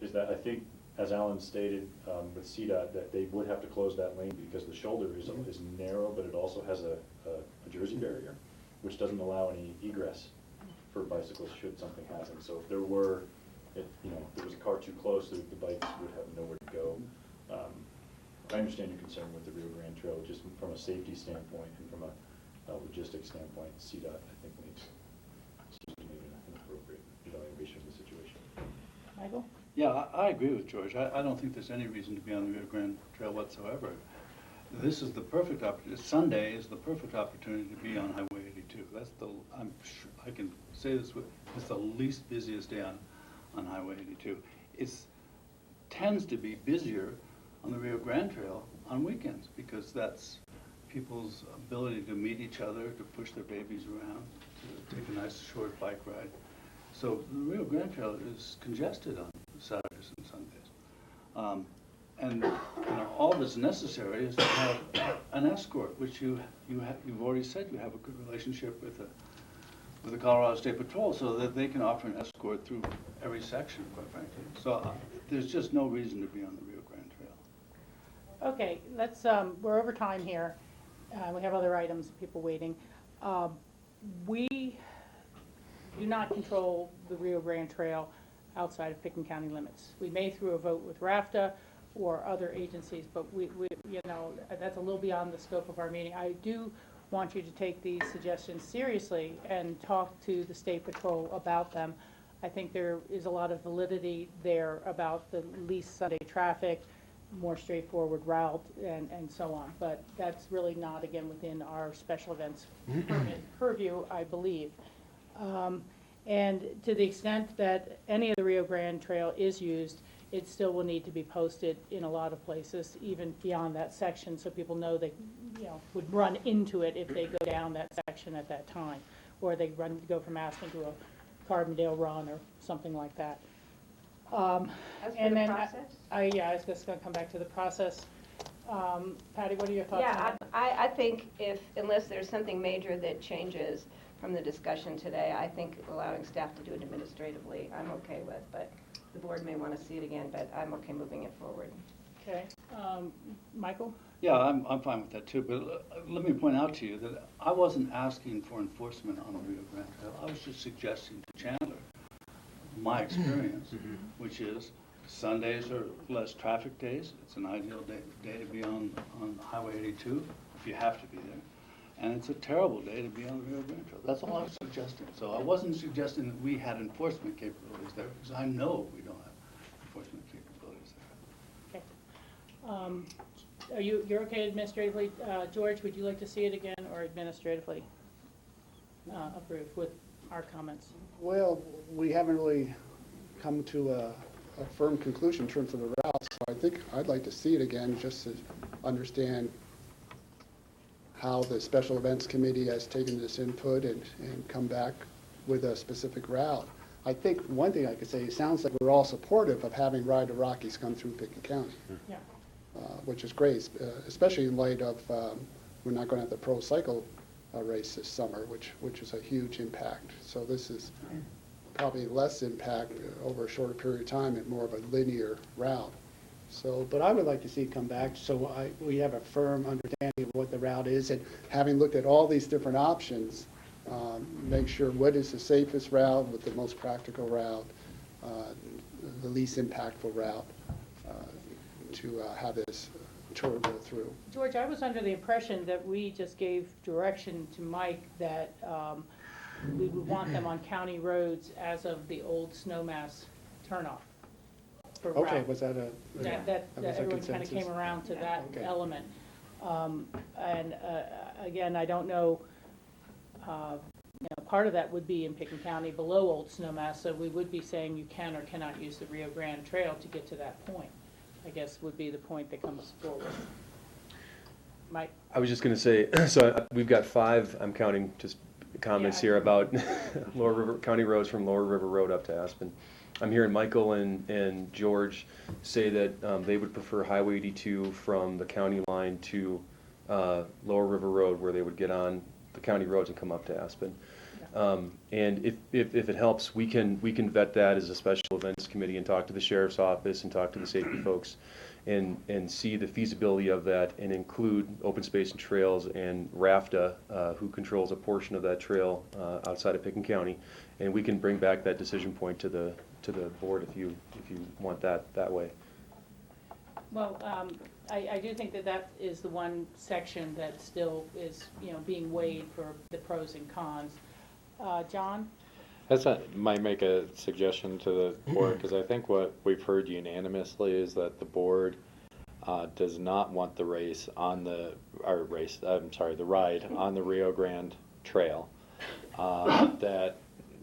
is that I think, as Alan stated with CDOT, that they would have to close that lane because the shoulder is narrow, but it also has a Jersey barrier, which doesn't allow any egress for bicycles should something happen. So if there was a car too close, the bikes would have nowhere to go. I understand your concern with the Rio Grande Trail, just from a safety standpoint and from a logistics standpoint. CDOT, I think, seems to make an appropriate evaluation of the situation. Michael? Yeah, I agree with George. I don't think there's any reason to be on the Rio Grande Trail whatsoever. This is the perfect opportunity. Sunday is the perfect opportunity to be on Highway 82. I'm sure I can say this it's the least busiest day on Highway 82. It tends to be busier on the Rio Grande Trail on weekends because that's people's ability to meet each other, to push their babies around, to take a nice short bike ride. So the Rio Grande Trail is congested on Saturdays and Sundays. And all that's necessary is to have an escort, which you've already said you have a good relationship with the Colorado State Patrol, so that they can offer an escort through every section, quite frankly. So there's just no reason to be on the Rio Grande Trail. Okay, we're over time here. We have other items, people waiting. We do not control the Rio Grande Trail outside of Pitkin County limits. We may through a vote with RAFTA or other agencies, but we that's a little beyond the scope of our meeting. I do want you to take these suggestions seriously and talk to the State Patrol about them. I think there is a lot of validity there about the least Sunday traffic, more straightforward route, and so on. But that's really not, again, within our special events purview, I believe. And to the extent that any of the Rio Grande Trail is used, it still will need to be posted in a lot of places, even beyond that section, so people know they, would run into it if they go down that section at that time, or they go from Aspen to a Carbondale run or something like that. As for and the then process? I was just going to come back to the process. Patty, what are your thoughts on Yeah, that? I think unless there's something major that changes from the discussion today, I think allowing staff to do it administratively, I'm okay with, but the board may want to see it again, but I'm okay moving it forward. Okay. Michael? Yeah, I'm fine with that too, but let me point out to you that I wasn't asking for enforcement on the Rio Grande Trail. I was just suggesting to Chandler my experience, which is Sundays are less traffic days. It's an ideal day to be on Highway 82 if you have to be there. And it's a terrible day to be on the Rio Grande Trail. That's all I was suggesting. So I wasn't suggesting that we had enforcement capabilities there, because I know we don't have enforcement capabilities there. Okay. You're okay administratively? George, would you like to see it again or administratively approved with our comments? Well, we haven't really come to a firm conclusion in terms of the routes, so I think I'd like to see it again just to understand how the Special Events Committee has taken this input and come back with a specific route. I think one thing I could say, it sounds like we're all supportive of having Ride the Rockies come through Pitkin County. Yeah. Which is great, especially in light of we're not going to have the pro cycle race this summer, which is a huge impact. So this is probably less impact over a shorter period of time and more of a linear route. So, but I would like to see it come back so we have a firm understanding of what the route is, and having looked at all these different options, make sure what is the safest route, with the most practical route, the least impactful route to have this tour go through. George, I was under the impression that we just gave direction to Mike that we would want them on county roads as of the old Snowmass turnoff. For Okay, route. was that a? That was a everyone kind of consensus? came around to that Okay. element. Again, I don't know, part of that would be in Pitkin County below Old Snowmass, so we would be saying you can or cannot use the Rio Grande Trail to get to that point, I guess would be the point that comes forward. Mike? I was just going to say, so we've got 5, I'm counting just comments Yeah. here about Lower River, county roads from Lower River Road up to Aspen. I'm hearing Michael and George say that they would prefer Highway 82 from the county line to Lower River Road, where they would get on the county roads and come up to Aspen. And if it helps, we can vet that as a special events committee and talk to the sheriff's office and talk to the safety folks and see the feasibility of that and include Open Space and Trails and RAFTA, who controls a portion of that trail outside of Pitkin County, and we can bring back that decision point to the board if you want that way. Well, I do think that is the one section that still is, being weighed for the pros and cons. John? Might make a suggestion to the board, because I think what we've heard unanimously is that the board does not want the ride on the Rio Grande Trail. That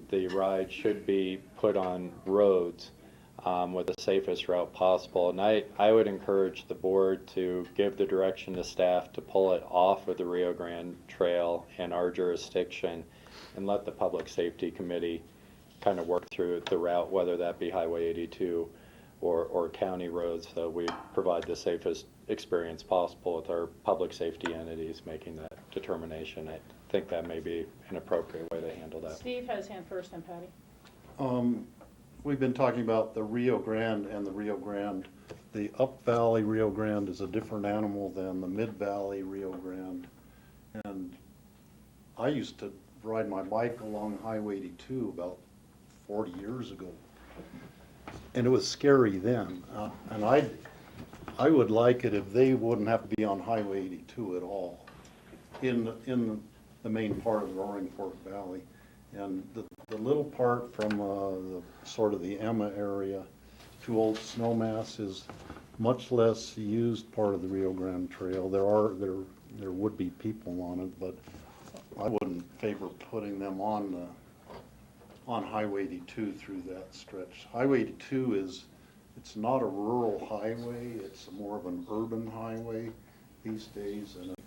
the ride should be put on roads with the safest route possible. And I would encourage the board to give the direction to staff to pull it off of the Rio Grande Trail in our jurisdiction and let the Public Safety Committee kind of work through the route, whether that be Highway 82 or county roads, so we provide the safest experience possible with our public safety entities making that determination. I think that may be an appropriate way to handle that. Steve has hand first, and Patty. We've been talking about the Rio Grande and the Rio Grande. The Up Valley Rio Grande is a different animal than the Mid Valley Rio Grande. And I used to ride my bike along Highway 82 about 40 years ago. And it was scary then. And I would like it if they wouldn't have to be on Highway 82 at all in the main part of the Roaring Fork Valley. And the little part from the sort of the Emma area to Old Snowmass is much less used part of the Rio Grande Trail. There would be people on it, but I wouldn't favor putting them on Highway 82 through that stretch. Highway 82 it's not a rural highway, it's more of an urban highway these days, and it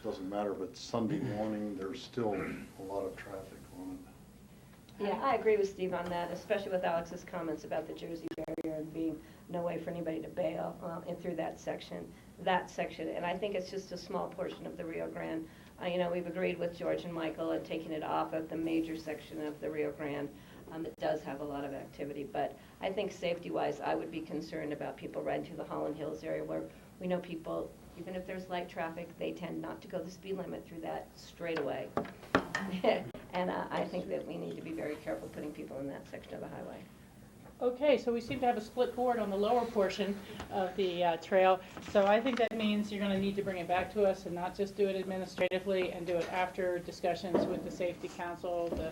doesn't matter if it's Sunday morning, there's still a lot of traffic on it. Yeah, I agree with Steve on that, especially with Alex's comments about the Jersey barrier and being no way for anybody to bail in through that section. And I think it's just a small portion of the Rio Grande. We've agreed with George and Michael at taking it off of the major section of the Rio Grande. It does have a lot of activity, but I think safety-wise, I would be concerned about people riding through the Holland Hills area where we know people Even if there's light traffic, they tend not to go the speed limit through that straightaway. And I think that we need to be very careful putting people in that section of the highway. Okay, so we seem to have a split board on the lower portion of the trail. So I think that means you're going to need to bring it back to us and not just do it administratively and do it after discussions with the Safety Council, the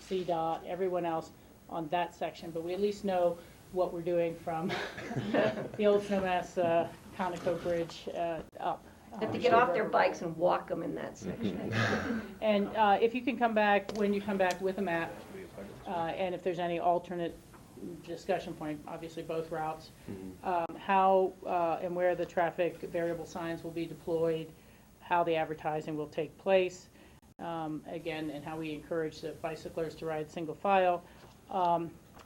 CDOT, everyone else on that section. But we at least know what we're doing from the old Snowmass Conoco Bridge up. They have to get off their bikes and walk them in that section. And if you can come back, when you come back with a map, and if there's any alternate discussion point, obviously both routes, how and where the traffic variable signs will be deployed, how the advertising will take place, again, and how we encourage the bicyclers to ride single file,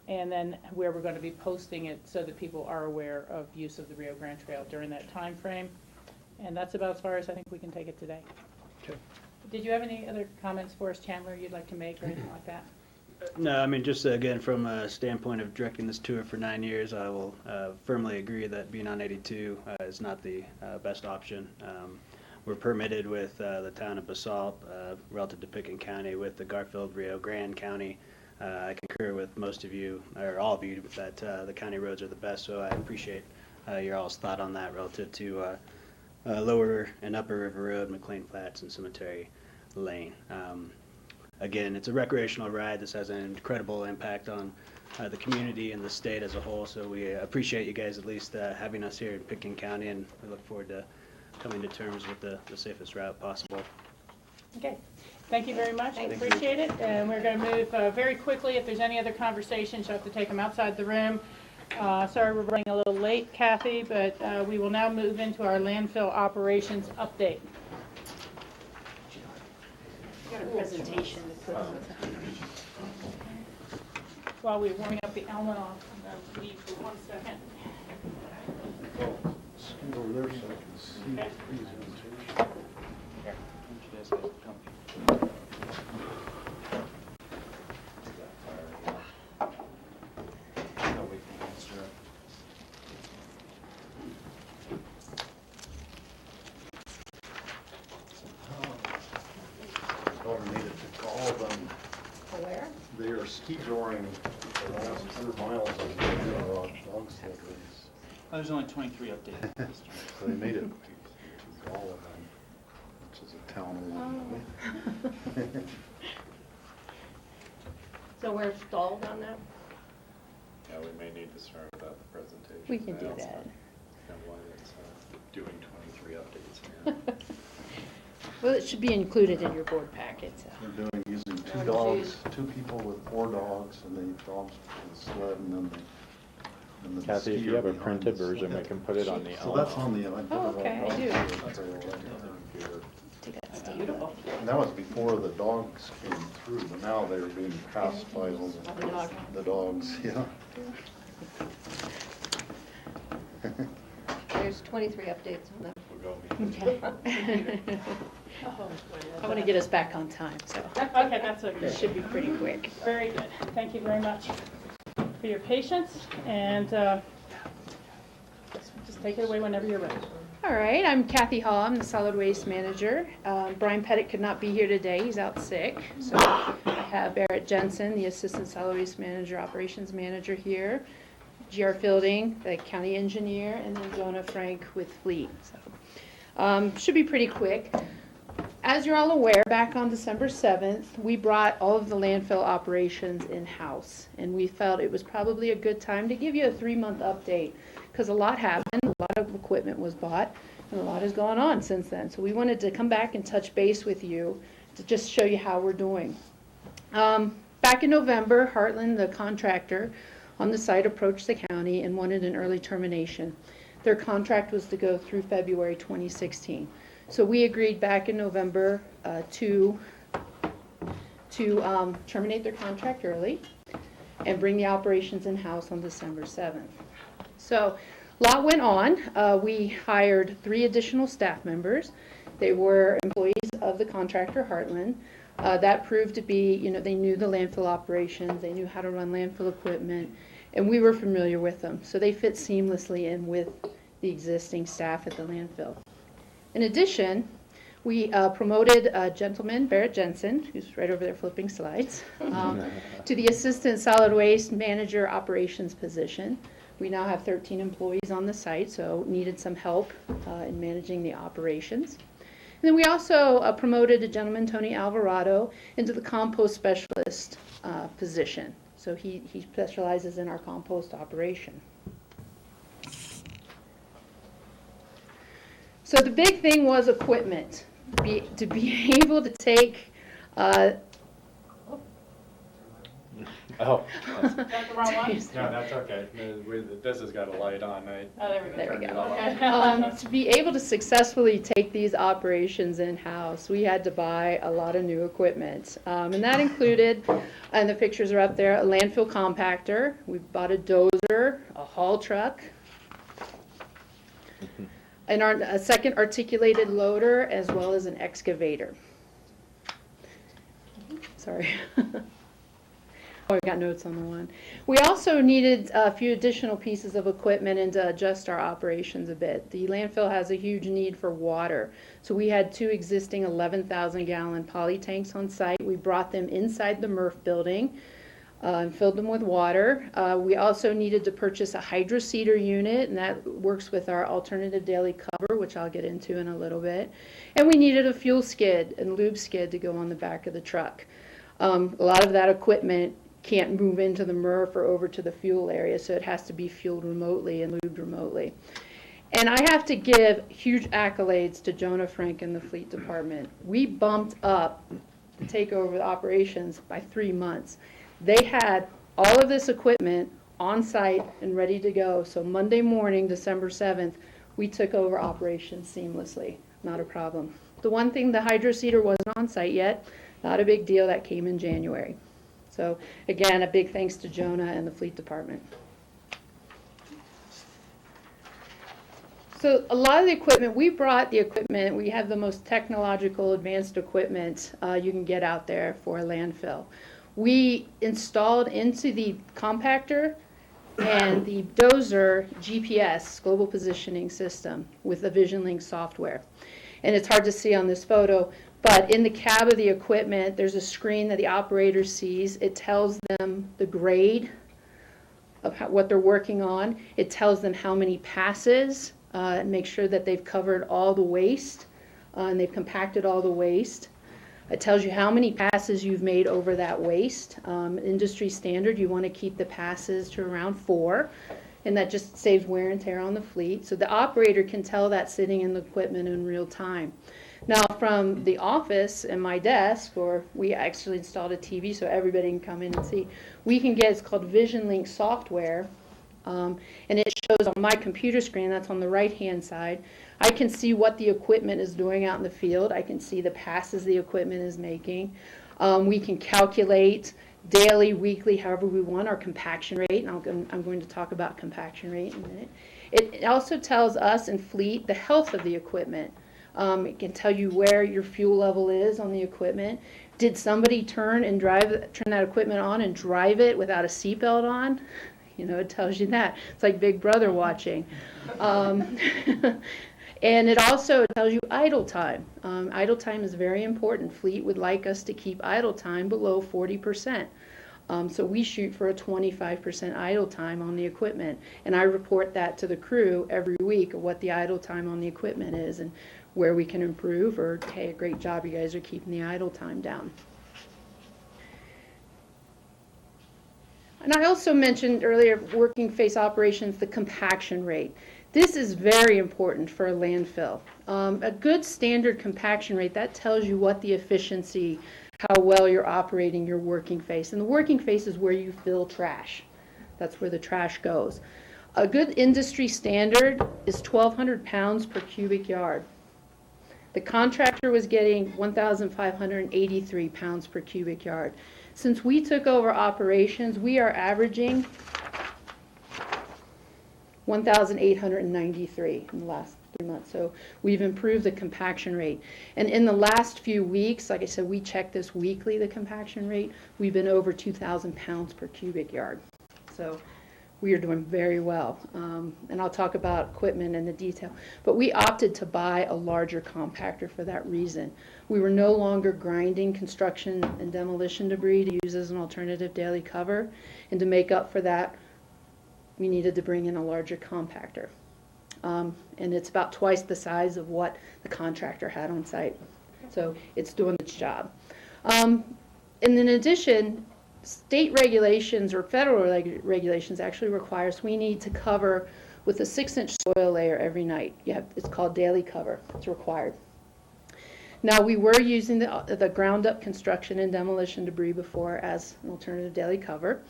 and then where we're going to be posting it so that people are aware of use of the Rio Grande Trail during that time frame. And that's about as far as I think we can take it today. Okay. Did you have any other comments for us, Chandler, you'd like to make or anything like that? No, I mean, just again, from a standpoint of directing this tour for 9 years, I will firmly agree that being on 82 is not the best option. We're permitted with the town of Basalt, relative to Pitkin County, with the Garfield, Rio Grande County. I concur with most of you, or all of you, that the county roads are the best, so I appreciate your all's thought on that relative to Lower and Upper River Road, McLean Flats, and Cemetery Lane. Again, it's a recreational ride. This has an incredible impact on the community and the state as a whole, so we appreciate you guys at least having us here in Pitkin County, and we look forward to coming to terms with the safest route possible. Okay, thank you very much, appreciate it, and we're going to move very quickly. If there's any other conversations, you have to take them outside the room. Sorry we're running a little late, Kathy, but we will now move into our landfill operations update. Got a presentation to put on. While we're warming up the Allen off, I'm going to leave for 1 second. Scoot over there so I can see the presentation. Daughter needed to call them. Where? They are ski touring the last 100 miles of the dog sled race. Oh, there's only 23 updates. So they made it to all of them, which is a town. So we're stalled on that? Yeah, we may need to start without the presentation. We can do I also that. have one that's doing 23 updates here. Well, it should be included in your board packet, so. They're doing, using 2 dogs, 2 people with 4 dogs, and they dogs with the sled, and then the Kathy, if you skier have a behind printed the version, we sled. can put it on the So that's on the, I put Oh, it okay, I on do. the- Beautiful. And that was before the dogs came through, but now they're being passed by all the dogs, yeah. There's 23 updates on that. I want to get us back on time, so Okay, that's okay. it should be pretty quick. Very good. Thank you very much for your patience, and just take it away whenever you're ready. All right, I'm Kathy Hall, I'm the solid waste manager. Brian Pettit could not be here today, he's out sick. So I have Barrett Jensen, the assistant solid waste manager, operations manager here. G.R. Fielding, the county engineer, and then Jonah Frank with Fleet. So, should be pretty quick. As you're all aware, back on December 7th, we brought all of the landfill operations in-house. And we felt it was probably a good time to give you a 3-month update, because a lot happened, a lot of equipment was bought, and a lot has gone on since then. So we wanted to come back and touch base with you to just show you how we're doing. Back in November, Heartland, the contractor on the site, approached the county and wanted an early termination. Their contract was to go through February 2016. So we agreed back in November to terminate their contract early and bring the operations in-house on December 7th. So a lot went on. We hired 3 additional staff members. They were employees of the contractor, Heartland. That proved to be, they knew the landfill operations, they knew how to run landfill equipment, and we were familiar with them. So they fit seamlessly in with the existing staff at the landfill. In addition, we promoted a gentleman, Barrett Jensen, who's right over there flipping slides, to the Assistant Solid Waste Manager Operations position. We now have 13 employees on the site, so needed some help in managing the operations. And then we also promoted a gentleman, Tony Alvarado, into the compost specialist position. So he specializes in our compost operation. So the big thing was equipment. To be able to take Oh. Is that the wrong one? No, that's okay. This has got a light on. Oh, there we go. There we go. Okay. To be able to successfully take these operations in-house, we had to buy a lot of new equipment. And that included, and the pictures are up there, a landfill compactor. We bought a dozer, a haul truck, and a second articulated loader, as well as an excavator. Sorry. Oh, I got notes on the one. We also needed a few additional pieces of equipment and to adjust our operations a bit. The landfill has a huge need for water. So we had 2 existing 11,000-gallon poly tanks on site. We brought them inside the MRF building and filled them with water. We also needed to purchase a hydroseeder unit, and that works with our alternative daily cover, which I'll get into in a little bit. And we needed a fuel skid and lube skid to go on the back of the truck. A lot of that equipment can't move into the MRF or over to the fuel area, so it has to be fueled remotely and lubed remotely. And I have to give huge accolades to Jonah Frank and the fleet department. We bumped up to take over the operations by 3 months. They had all of this equipment on site and ready to go, so Monday morning, December 7th, we took over operations seamlessly. Not a problem. The one thing, the hydroseeder wasn't on site yet. Not a big deal. That came in January. So again, a big thanks to Jonah and the fleet department. So a lot of the equipment, we brought the equipment, we have the most technological advanced equipment you can get out there for a landfill. We installed into the compactor and the dozer GPS, global positioning system, with the VisionLink software. And it's hard to see on this photo, but in the cab of the equipment, there's a screen that the operator sees. It tells them the grade of what they're working on. It tells them how many passes, and make sure that they've covered all the waste, and they've compacted all the waste. It tells you how many passes you've made over that waste. Industry standard, you want to keep the passes to around 4, and that just saves wear and tear on the fleet. So the operator can tell that sitting in the equipment in real time. Now, from the office and my desk, or we actually installed a TV so everybody can come in and see, we can get, it's called VisionLink software, and it shows on my computer screen, that's on the right-hand side, I can see what the equipment is doing out in the field. I can see the passes the equipment is making. We can calculate daily, weekly, however we want, our compaction rate, and I'm going to talk about compaction rate in a minute. It also tells us in fleet the health of the equipment. It can tell you where your fuel level is on the equipment. Did somebody turn that equipment on and drive it without a seatbelt on? You know, it tells you that. It's like Big Brother watching. And it also tells you idle time. Idle time is very important. Fleet would like us to keep idle time below 40%. So we shoot for a 25% idle time on the equipment. And I report that to the crew every week of what the idle time on the equipment is and where we can improve, or, hey, a great job, you guys are keeping the idle time down. And I also mentioned earlier, working face operations, the compaction rate. This is very important for a landfill. A good standard compaction rate, that tells you what the efficiency, how well you're operating your working face. And the working face is where you fill trash. That's where the trash goes. A good industry standard is 1,200 pounds per cubic yard. The contractor was getting 1,583 pounds per cubic yard. Since we took over operations, we are averaging 1,893 in the last 3 months. So we've improved the compaction rate. And in the last few weeks, like I said, we check this weekly, the compaction rate, we've been over 2,000 pounds per cubic yard. So we are doing very well. And I'll talk about equipment and the detail. But we opted to buy a larger compactor for that reason. We were no longer grinding construction and demolition debris to use as an alternative daily cover. And to make up for that, we needed to bring in a larger compactor. And it's about twice the size of what the contractor had on site. So it's doing its job. And in addition, state regulations or federal regulations actually requires we need to cover with a 6-inch soil layer every night. It's called daily cover. It's required. Now, we were using the ground-up construction and demolition debris before as an alternative daily cover.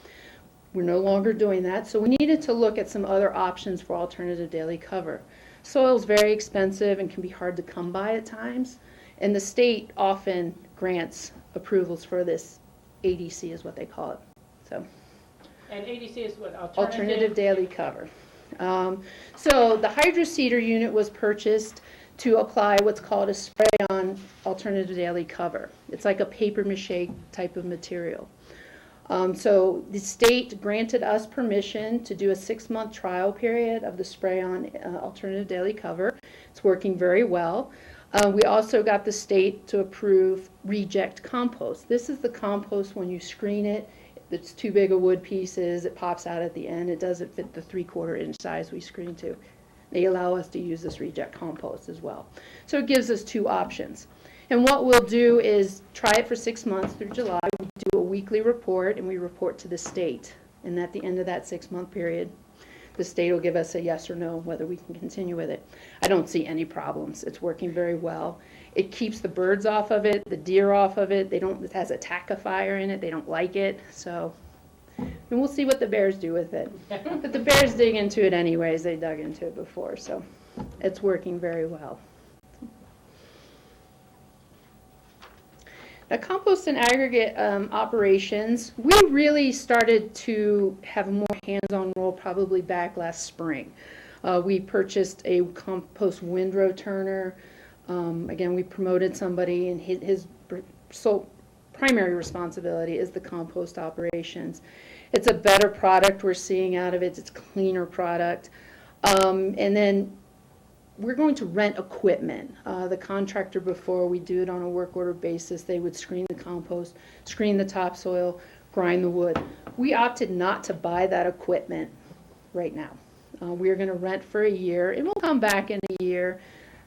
We're no longer doing that, so we needed to look at some other options for alternative daily cover. Soil is very expensive and can be hard to come by at times, and the state often grants approvals for this. ADC is what they call it. So, And ADC is what, alternative daily cover. So the hydroseeder unit was purchased to apply what's called a spray-on alternative daily cover. It's like a paper mache type of material. So the state granted us permission to do a 6-month trial period of the spray-on alternative daily cover. It's working very well. We also got the state to approve reject compost. This is the compost when you screen it. It's too big of wood pieces. It pops out at the end. It doesn't fit the 3/4 inch size we screen to. They allow us to use this reject compost as well. So it gives us 2 options. And what we'll do is try it for 6 months through July. We do a weekly report, and we report to the state. And at the end of that 6-month period, the state will give us a yes or no whether we can continue with it. I don't see any problems. It's working very well. It keeps the birds off of it, the deer off of it. It has a tackifier in it. They don't like it. So, and we'll see what the bears do with it. But the bears dig into it anyways. They dug into it before. So it's working very well. Now, compost and aggregate operations, we really started to have a more hands-on role probably back last spring. We purchased a compost windrow turner. Again, we promoted somebody, and his sole primary responsibility is the compost operations. It's a better product we're seeing out of it. It's a cleaner product. And then we're going to rent equipment. The contractor, before we do it on a work order basis, they would screen the compost, screen the topsoil, grind the wood. We opted not to buy that equipment right now. We're going to rent for a year, and we'll come back in a year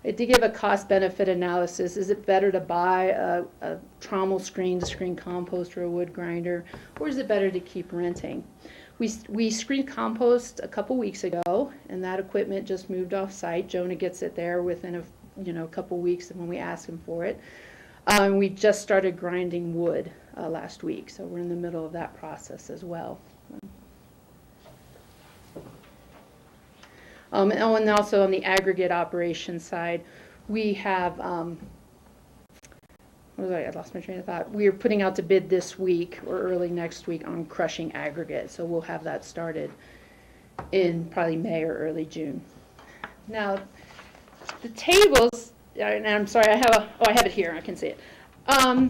to give a cost-benefit analysis. Is it better to buy a trommel screen to screen compost or a wood grinder, or is it better to keep renting? We screened compost a couple weeks ago, and that equipment just moved off site. Jonah gets it there within a couple weeks when we ask him for it. We just started grinding wood last week, so we're in the middle of that process as well. And also on the aggregate operation side, we have, I lost my train of thought. We are putting out to bid this week or early next week on crushing aggregate, so we'll have that started in probably May or early June. Now, the tables, and I'm sorry, I have it here, I can see it.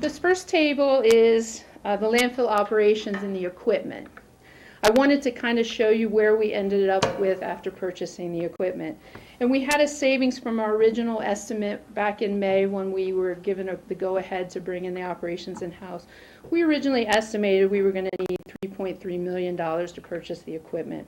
This first table is the landfill operations and the equipment. I wanted to kind of show you where we ended up with after purchasing the equipment. And we had a savings from our original estimate back in May when we were given the go-ahead to bring in the operations in-house. We originally estimated we were going to need $3.3 million to purchase the equipment.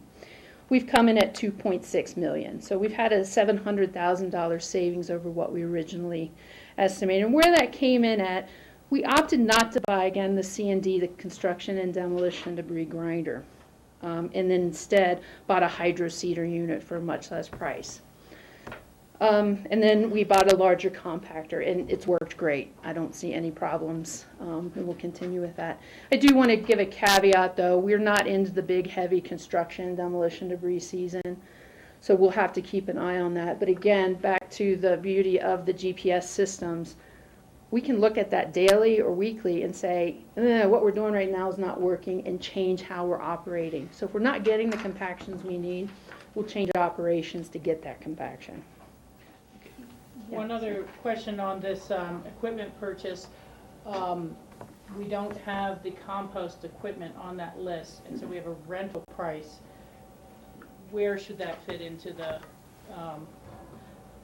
We've come in at $2.6 million. So we've had a $700,000 savings over what we originally estimated. And where that came in at, we opted not to buy, again, the C&D, the construction and demolition debris grinder. And then instead bought a hydroseeder unit for a much less price. And then we bought a larger compactor, and it's worked great. I don't see any problems, and we'll continue with that. I do want to give a caveat, though. We're not into the big, heavy construction and demolition debris season, so we'll have to keep an eye on that. But again, back to the beauty of the GPS systems, we can look at that daily or weekly and say, what we're doing right now is not working, and change how we're operating. So if we're not getting the compactions we need, we'll change our operations to get that compaction. One other question on this equipment purchase. We don't have the compost equipment on that list, and so we have a rental price. where should that fit into the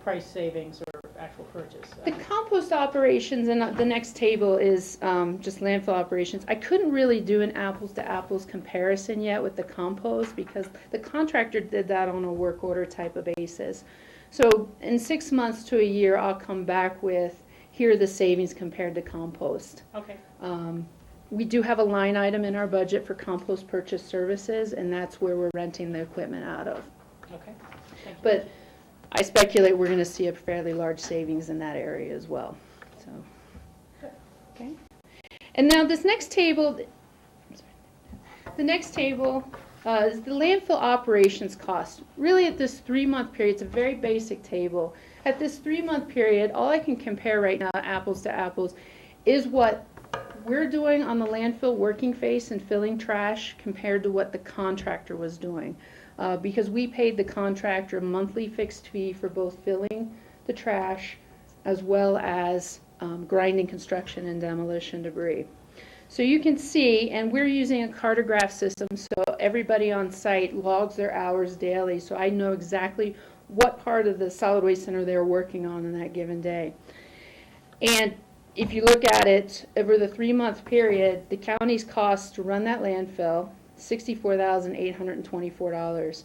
price savings or actual purchase? The compost operations, and the next table is just landfill operations. I couldn't really do an apples to apples comparison yet with the compost because the contractor did that on a work order type of basis. So in 6 months to a year, I'll come back with, here are the savings compared to compost. Okay. We do have a line item in our budget for compost purchase services, and that's where we're renting the equipment out of. Okay. Thank you. But I speculate we're going to see a fairly large savings in that area as well. So, okay. And now this next table, is the landfill operations cost. Really at this 3-month period, it's a very basic table. At this 3-month period, all I can compare right now, apples to apples, is what we're doing on the landfill working face and filling trash compared to what the contractor was doing. Because we paid the contractor a monthly fixed fee for both filling the trash as well as grinding construction and demolition debris. So you can see, and we're using a cartograph system, so everybody on site logs their hours daily, so I know exactly what part of the solid waste center they're working on that given day. And if you look at it over the 3-month period, the county's cost to run that landfill, $64,824.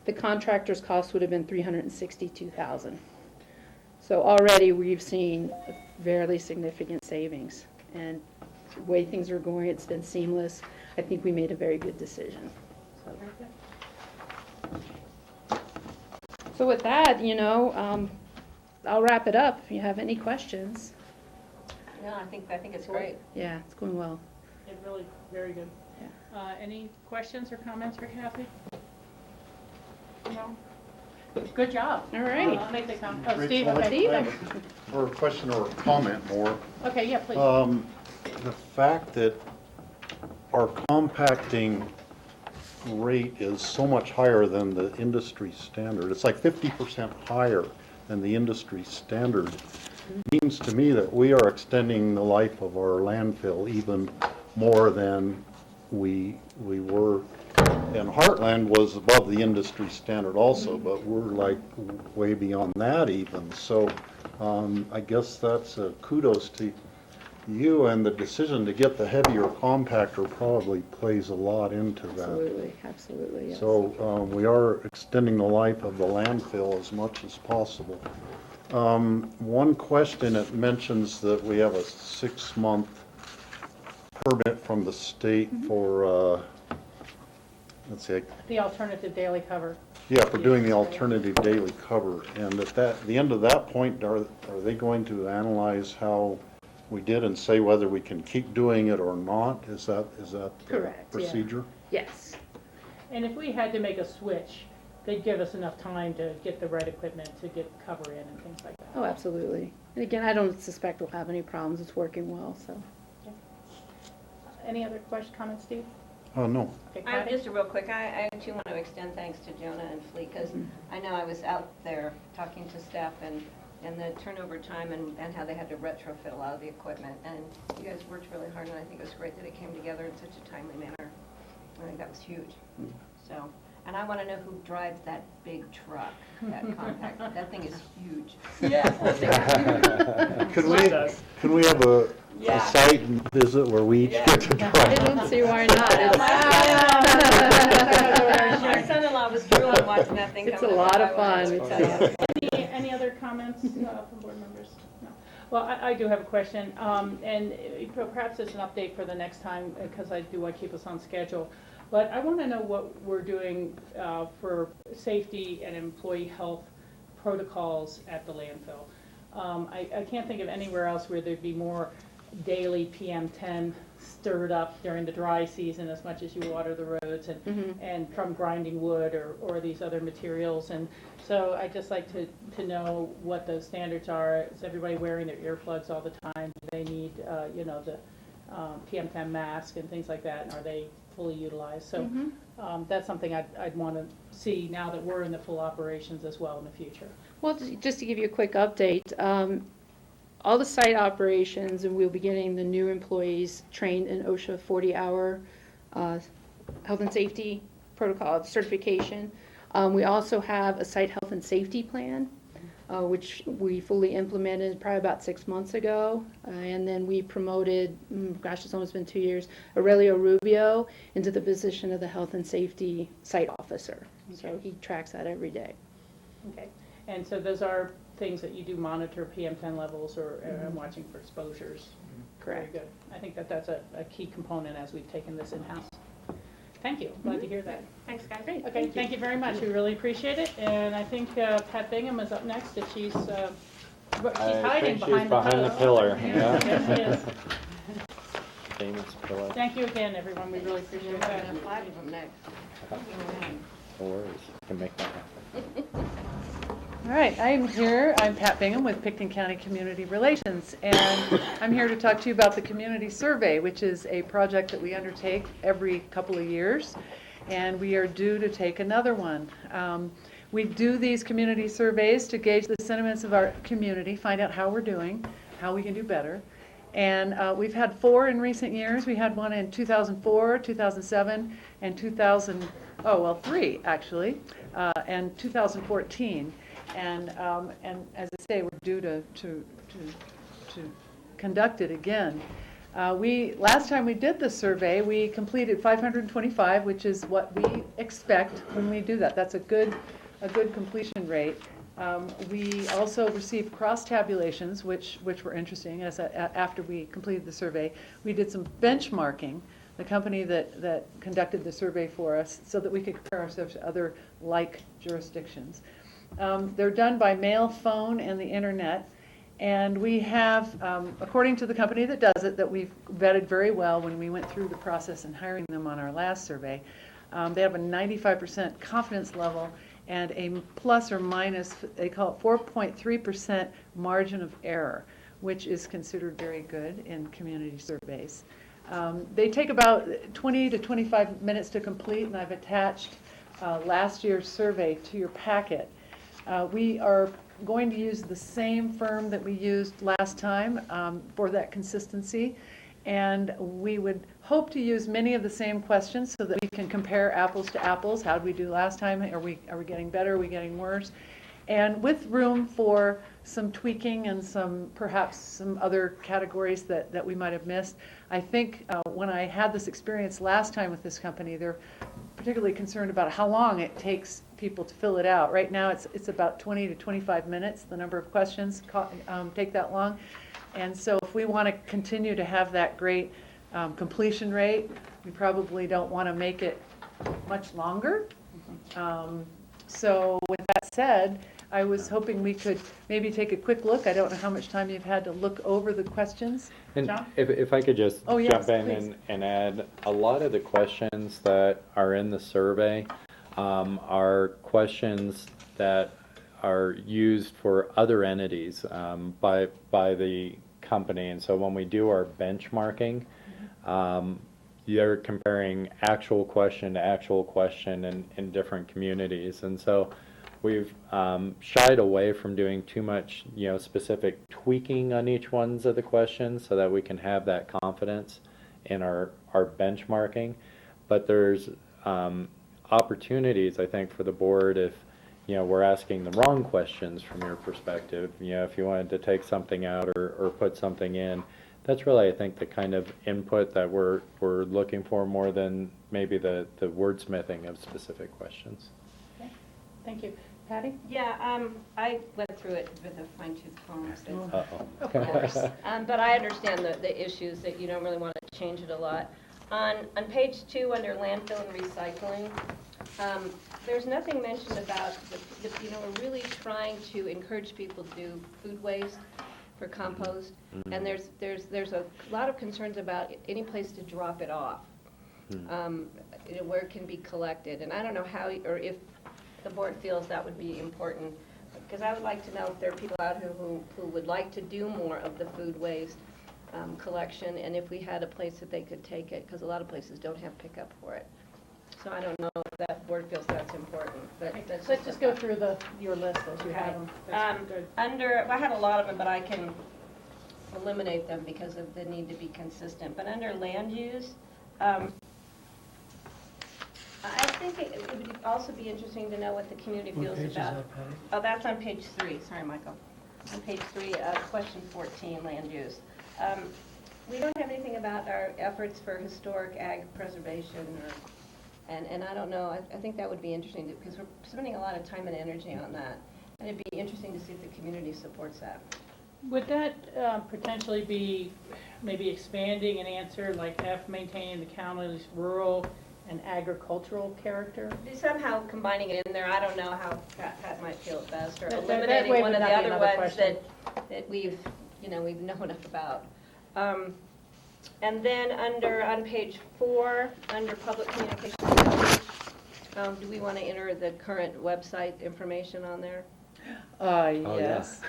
The contractor's cost would have been $362,000. So already we've seen a fairly significant savings. And the way things are going, it's been seamless. I think we made a very good decision. So with that, I'll wrap it up if you have any questions. No, I think it's great. Yeah, it's going well. It really, very good. Yeah. Any questions or comments for Kathy? No? Good job. All right. I'll make the comment. Oh, Rachel, Steve, I okay. have or a question or a comment more. Okay, yeah, please. The fact that our compacting rate is so much higher than the industry standard, it's like 50% higher than the industry standard, means to me that we are extending the life of our landfill even more than we were. And Heartland was above the industry standard also, but we're like way beyond that even. So I guess that's a kudos to you, and the decision to get the heavier compactor probably plays a lot into that. Absolutely, absolutely, yes. So we are extending the life of the landfill as much as possible. One question, it mentions that we have a 6-month permit from the state for, let's see. The alternative daily cover. Yeah, for doing the alternative daily cover. And at the end of that point, are they going to analyze how we did and say whether we can keep doing it or not? Is that Correct, the procedure? Yeah. Yes. And if we had to make a switch, they'd give us enough time to get the right equipment to get cover in and things like that. Oh, absolutely. And again, I don't suspect we'll have any problems. It's working well, so. Any other questions, comments, Steve? Oh, no. Okay, I, Patty? just real quick, I too want to extend thanks to Jonah and Fleet, because I know I was out there talking to staff and the turnover time and how they had to retrofit a lot of the equipment. And you guys worked really hard, and I think it was great that it came together in such a timely manner. I think that was huge. So, and I want to know who drives that big truck, that compact. That thing is huge. Yeah. Can we have a Yeah. site visit where we each get to I drive? don't see why not. My son-in-law was drooling watching that thing. It's a coming lot up of the highway, fun, I it's tell you. Any other comments from board members? No. Well, I do have a question, and perhaps it's an update for the next time, because I do want to keep us on schedule. But I want to know what we're doing for safety and employee health protocols at the landfill. I can't think of anywhere else where there'd be more daily PM10 stirred up during the dry season as much as you water the roads and from grinding wood or these other materials. And so I'd just like to know what those standards are. Is everybody wearing their earplugs all the time? Do they need, the PM10 mask and things like that? And are they fully utilized? So that's something I'd want to see now that we're in the full operations as well in the future. Well, just to give you a quick update, all the site operations, and we'll be getting the new employees trained in OSHA 40-hour health and safety protocol certification. We also have a site health and safety plan, which we fully implemented probably about 6 months ago. And then we promoted, gosh, it's almost been 2 years, Aurelio Rubio into the position of the health and safety site officer. So he tracks that every day. Okay, and so those are things that you do monitor PM10 levels or watching for exposures? Correct. Very good. I think that that's a key component as we've taken this in-house. Thank you, glad to hear that. Thanks, guys. Great, okay, thank you very much, we really appreciate it. And I think Pat Bingham is up next, if she's hiding behind the pillar. Yeah, there she is. Famous pillar. Thank you again, everyone, we really appreciate that. Five of them next. No worries, can make that happen. All right, I'm Pat Bingham with Pitkin County Community Relations, and I'm here to talk to you about the community survey, which is a project that we undertake every couple of years, and we are due to take another one. We do these community surveys to gauge the sentiments of our community, find out how we're doing, how we can do better. And we've had 4 in recent years. We had one in 2004, 2007, and 3 actually, and 2014. And as I say, we're due to conduct it again. Last time we did the survey, we completed 525, which is what we expect when we do that. That's a good completion rate. We also received cross tabulations, which were interesting. After we completed the survey, we did some benchmarking. The company that conducted the survey for us, so that we could compare ourselves to other like jurisdictions. They're done by mail, phone, and the internet. And we have, according to the company that does it, that we've vetted very well when we went through the process in hiring them on our last survey, they have a 95% confidence level and a plus or minus, they call it 4.3% margin of error, which is considered very good in community surveys. They take about 20 to 25 minutes to complete, and I've attached last year's survey to your packet. We are going to use the same firm that we used last time for that consistency, and we would hope to use many of the same questions so that we can compare apples to apples. How did we do last time? Are we getting better? Are we getting worse? And with room for some tweaking and perhaps some other categories that we might have missed. I think when I had this experience last time with this company, they're particularly concerned about how long it takes people to fill it out. Right now it's about 20 to 25 minutes. The number of questions take that long. And so if we want to continue to have that great completion rate, we probably don't want to make it much longer. So with that said, I was hoping we could maybe take a quick look. I don't know how much time you've had to look over the questions. And John? if I could just Oh, yes, jump in please. and add, a lot of the questions that are in the survey are questions that are used for other entities by the company. And so when we do our benchmarking, you're comparing actual question to actual question in different communities. And so we've shied away from doing too much, specific tweaking on each ones of the questions so that we can have that confidence in our benchmarking. But there's opportunities, I think, for the board if, we're asking the wrong questions from your perspective. If you wanted to take something out or put something in, that's really, I think, the kind of input that we're looking for more than maybe the wordsmithing of specific questions. Okay. Thank you. Patty? Yeah, I went through it with a fine-tooth comb, so, Uh-oh. of course. But I understand the issues that you don't really want to change it a lot. On page 2, under landfill and recycling, there's nothing mentioned about, we're really trying to encourage people to do food waste for compost, and there's a lot of concerns about any place to drop it off, where it can be collected, and I don't know how, or if the board feels that would be important, because I would like to know if there are people out here who would like to do more of the food waste collection, and if we had a place that they could take it, because a lot of places don't have pickup for it. So I don't know if that board feels that's important, but that's Let's just go through your list as you have them. That's good. I have a lot of them, but I can eliminate them because of the need to be consistent. But under land use, I think it would also be interesting to know what the community feels about. Oh, that's on page 3, sorry, Michael. On page 3, question 14, land use. We don't have anything about our efforts for historic ag preservation, and I don't know, I think that would be interesting, because we're spending a lot of time and energy on that, and it'd be interesting to see if the community supports that. Would that potentially be maybe expanding an answer like F, maintaining the county's rural and agricultural character? Somehow combining it in there, I don't know how Pat might feel best, or That eliminating way one would of the not be other another ones question. that we've known enough about. And then on page 4, under public communications, do we want to enter the current website information on there? Yes.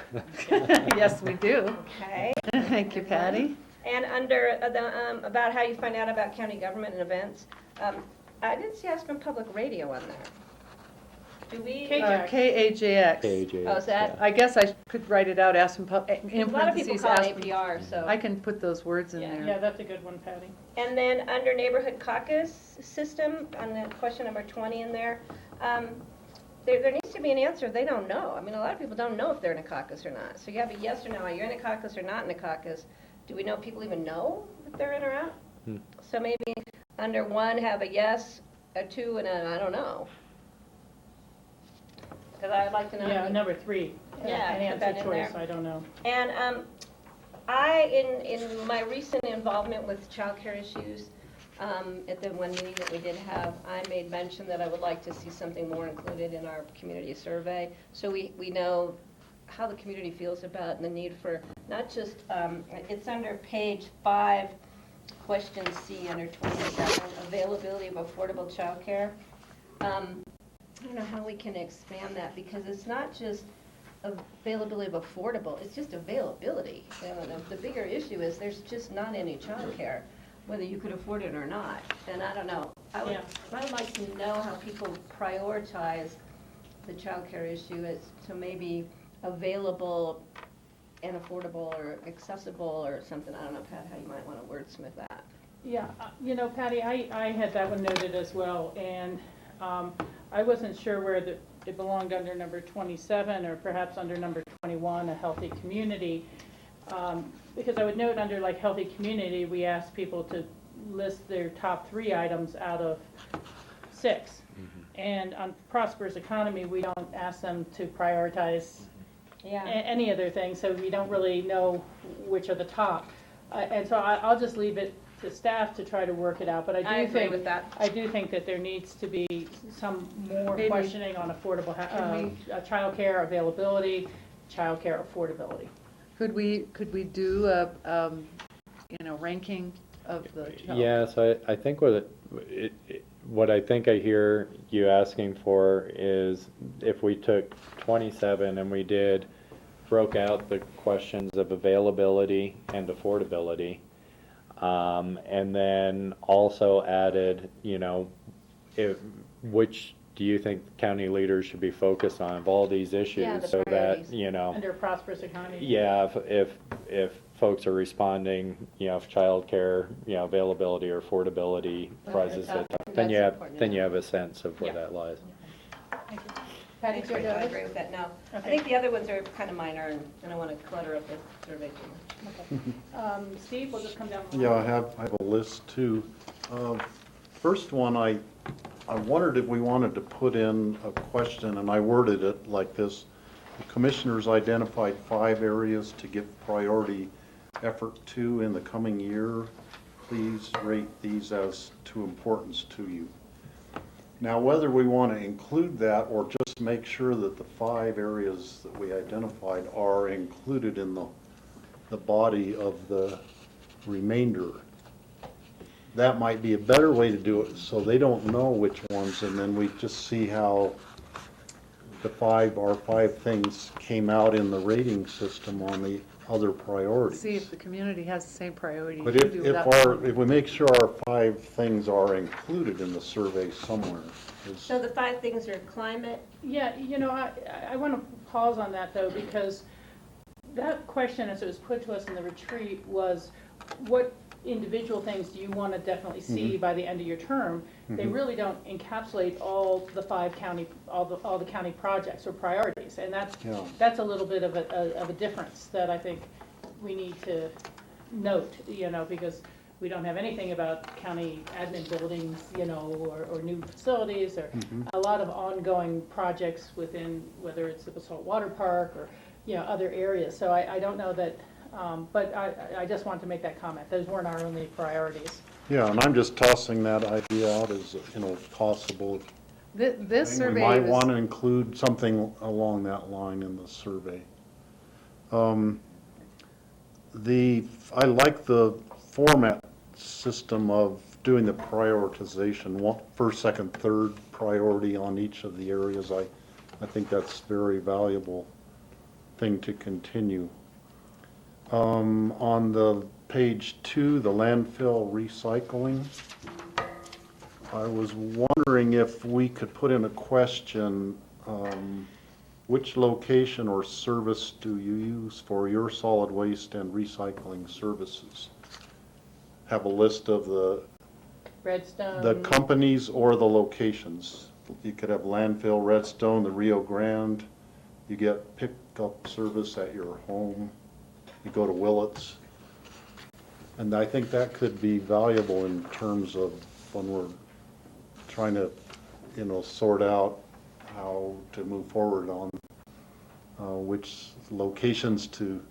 Yes, we do. Okay. Thank you, Patty. And under about how you find out about county government and events, I didn't see Aspen Public Radio on there. Do we? KAJX. Oh, is that? I guess I could write it out, Aspen in A lot of people parentheses, call it Aspen. APR, so. I can put those words in there. Yeah, that's a good one, Patty. And then under neighborhood caucus system, on the question number 20 in there, there needs to be an answer. They don't know. I mean, a lot of people don't know if they're in a caucus or not. So you have a yes or no. Are you in a caucus or not in a caucus? Do we know if people even know if they're in or out? So maybe under 1 have a yes, a 2, and a I don't know. Because I'd like to know. Yeah, number 3. Yeah, An put that answer in choice, there. I don't know. And in my recent involvement with child care issues, at the one meeting that we did have, I made mention that I would like to see something more included in our community survey, so we know how the community feels about the need for not just, it's under page 5, question C under 27, availability of affordable child care. I don't know how we can expand that, because it's not just availability of affordable, it's just availability. The bigger issue is there's just not any child care, whether you could afford it or not. And I don't know, I would like to know how people prioritize the child care issue as to maybe available and affordable or accessible or something. I don't know, Pat, how you might want to wordsmith that. Yeah, Patty, I had that one noted as well, and I wasn't sure where it belonged under number 27 or perhaps under number 21, a healthy community, because I would note under like healthy community, we asked people to list their top 3 items out of 6. And on prosperous economy, we don't ask them to prioritize any other thing, so we don't really know which are the top. And so I'll just leave it to staff to try to work it out, but I do think that there needs to be some more questioning on affordable child care availability, child care affordability. Could we do a ranking of the child? Yeah, so I think what I think I hear you asking for is if we took 27 and we broke out the questions of availability and affordability, and then also added, which do you think county leaders should be focused on of all these issues, so that, Under a prosperous economy. Yeah, if folks are responding, if childcare, availability or affordability rises at top, then you have a sense of where that lies. Thank you. I agree with that now. I think the other ones are kind of minor, and I don't want to clutter up the survey too much. Steve, we'll just come down. Yeah, I have a list too. First one, I wondered if we wanted to put in a question, and I worded it like this. The commissioners identified 5 areas to give priority effort to in the coming year. Please rate these as to importance to you. Now, whether we want to include that or just make sure that the 5 areas that we identified are included in the body of the remainder, that might be a better way to do it, so they don't know which ones, and then we just see how our 5 things came out in the rating system on the other priorities. See if the community has the same priority. But if we make sure our 5 things are included in the survey somewhere. So the 5 things are climate. Yeah, I want to pause on that though, because that question as it was put to us in the retreat was what individual things do you want to definitely see by the end of your term, they really don't encapsulate all the all the county projects or priorities. And that's a little bit of a difference that I think we need to note, because we don't have anything about county admin buildings, or new facilities, or a lot of ongoing projects within, whether it's the Basalt Water Park or, other areas. So I don't know that, but I just want to make that comment. Those weren't our only priorities. Yeah, and I'm just tossing that idea out as, possible. This We survey might was. want to include something along that line in the survey. I like the format system of doing the prioritization, first, second, third priority on each of the areas. I think that's a very valuable thing to continue. On the page 2, the landfill recycling, I was wondering if we could put in a question, which location or service do you use for your solid waste and recycling services? Have a list of the Redstone. companies or the locations. You could have landfill, Redstone, the Rio Grande. You get pickup service at your home. You go to Willits. And I think that could be valuable in terms of when we're trying to, sort out how to move forward on which locations to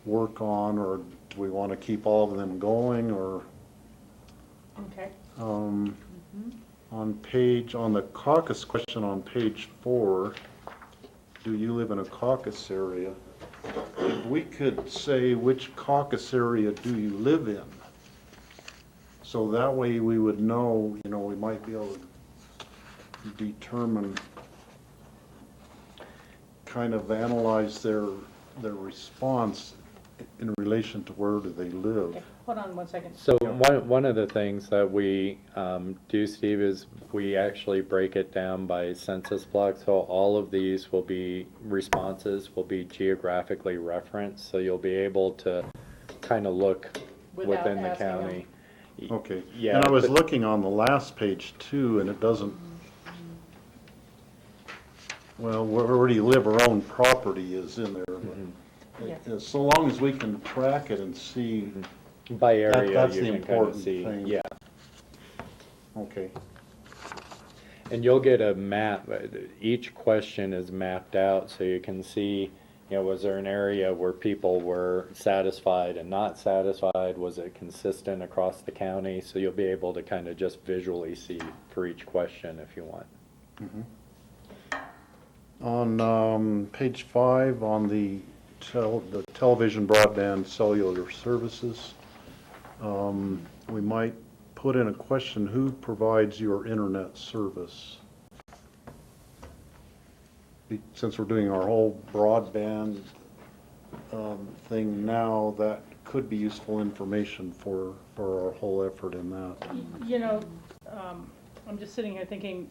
work on, or do we want to keep all of them going, or Okay. on the caucus question on page 4, do you live in a caucus area? If we could say which caucus area do you live in, so that way we would know, we might be able to determine, kind of analyze their response in relation to where do they live. Okay. Hold on one second. So one of the things that we do, Steve, is we actually break it down by census block. So all of these will be responses will be geographically referenced. So you'll be able to kind of look Without within the asking county. Okay. Yeah. And I was but- looking on the last page too, and it doesn't, well, where do you live, our own property is in there. But so long as we can track it and see. By area, That's you the can kind of important see. thing. Yeah. Okay. And you'll get a map. Each question is mapped out, so you can see, was there an area where people were satisfied and not satisfied? Was it consistent across the county? So you'll be able to kind of just visually see for each question if you want. On page 5, on the television broadband cellular services, we might put in a question, who provides your internet service? Since we're doing our whole broadband thing now, that could be useful information for our whole effort in that. I'm just sitting here thinking,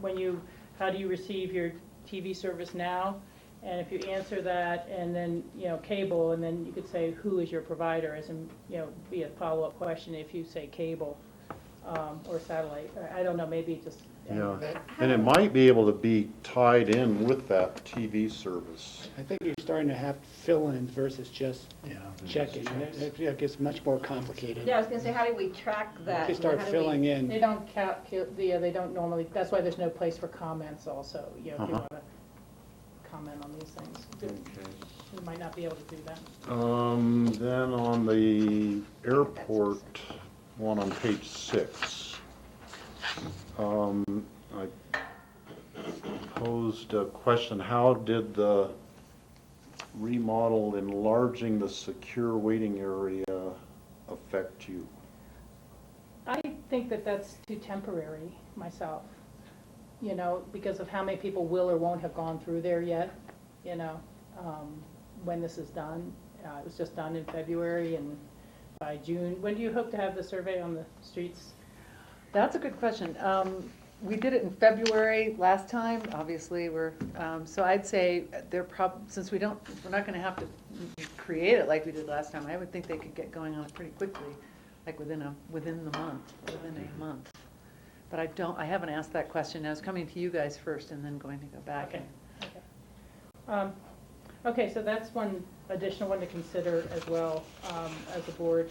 how do you receive your TV service now? And if you answer that, and then, cable, and then you could say, who is your provider, as in, be a follow-up question if you say cable, or satellite. I don't know, maybe just. Yeah, and it might be able to be tied in with that TV service. I think you're starting to have fill-ins versus just checking. It gets much more complicated. Yeah, I was gonna say, how do we track that? You start How do filling we- in. They don't they don't normally, that's why there's no place for comments also, if you want to comment on these things. You might not be able to do that. Then on the airport one on page 6, I posed a question, how did the remodel enlarging the secure waiting area affect you? I think that that's too temporary myself, because of how many people will or won't have gone through there yet, when this is done. It was just done in February, and by June, when do you hope to have the survey on the streets? That's a good question. We did it in February last time, obviously, so I'd say since we're not gonna have to create it like we did last time, I would think they could get going on it pretty quickly. like within the month, within a month. But I haven't asked that question. I was coming to you guys first and then going to go back. Okay. Okay, so that's one additional one to consider as well, as a board.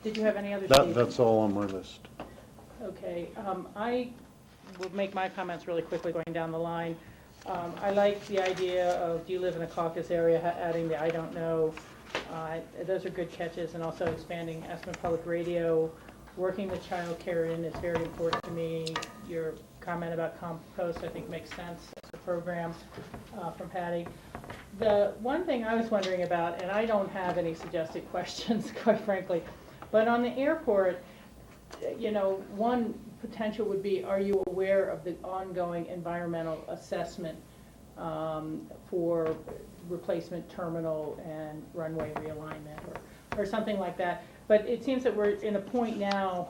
Did you have any other? That's all on my list. Okay, I will make my comments really quickly going down the line. I like the idea of, do you live in a caucus area, adding the I don't know. Those are good catches, and also expanding Aspen Public Radio, working the child care in is very important to me. Your comment about compost, I think, makes sense as a program from Patty. The one thing I was wondering about, and I don't have any suggested questions, quite frankly, but on the airport, you know, one potential would be, are you aware of the ongoing environmental assessment for replacement terminal and runway realignment or something like that? But it seems that we're in a point now,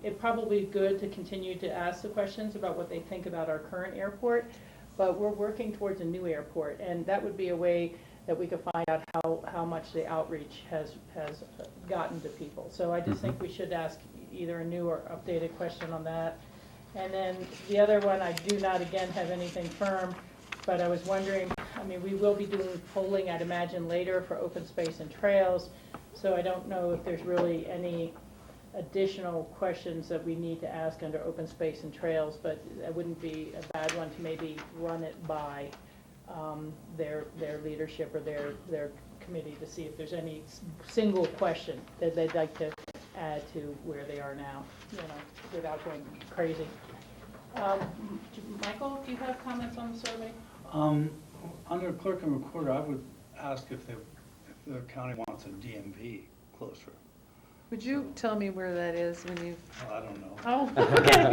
it probably is good to continue to ask the questions about what they think about our current airport, but we're working towards a new airport, and that would be a way that we could find out how much the outreach has gotten to people. So I just think we should ask either a new or updated question on that. And then the other one, I do not, again, have anything firm, but I was wondering, I mean, we will be doing polling, I'd imagine, later for open space and trails, so I don't know if there's really any additional questions that we need to ask under open space and trails, but it wouldn't be a bad one to maybe run it by their leadership or their committee to see if there's any single question that they'd like to add to where they are now, you know, without going crazy. Michael, do you have comments on the survey? Under clerk and recorder, I would ask if the county wants a DMV closer. Would you tell me where that is when you? I don't know. Oh, okay.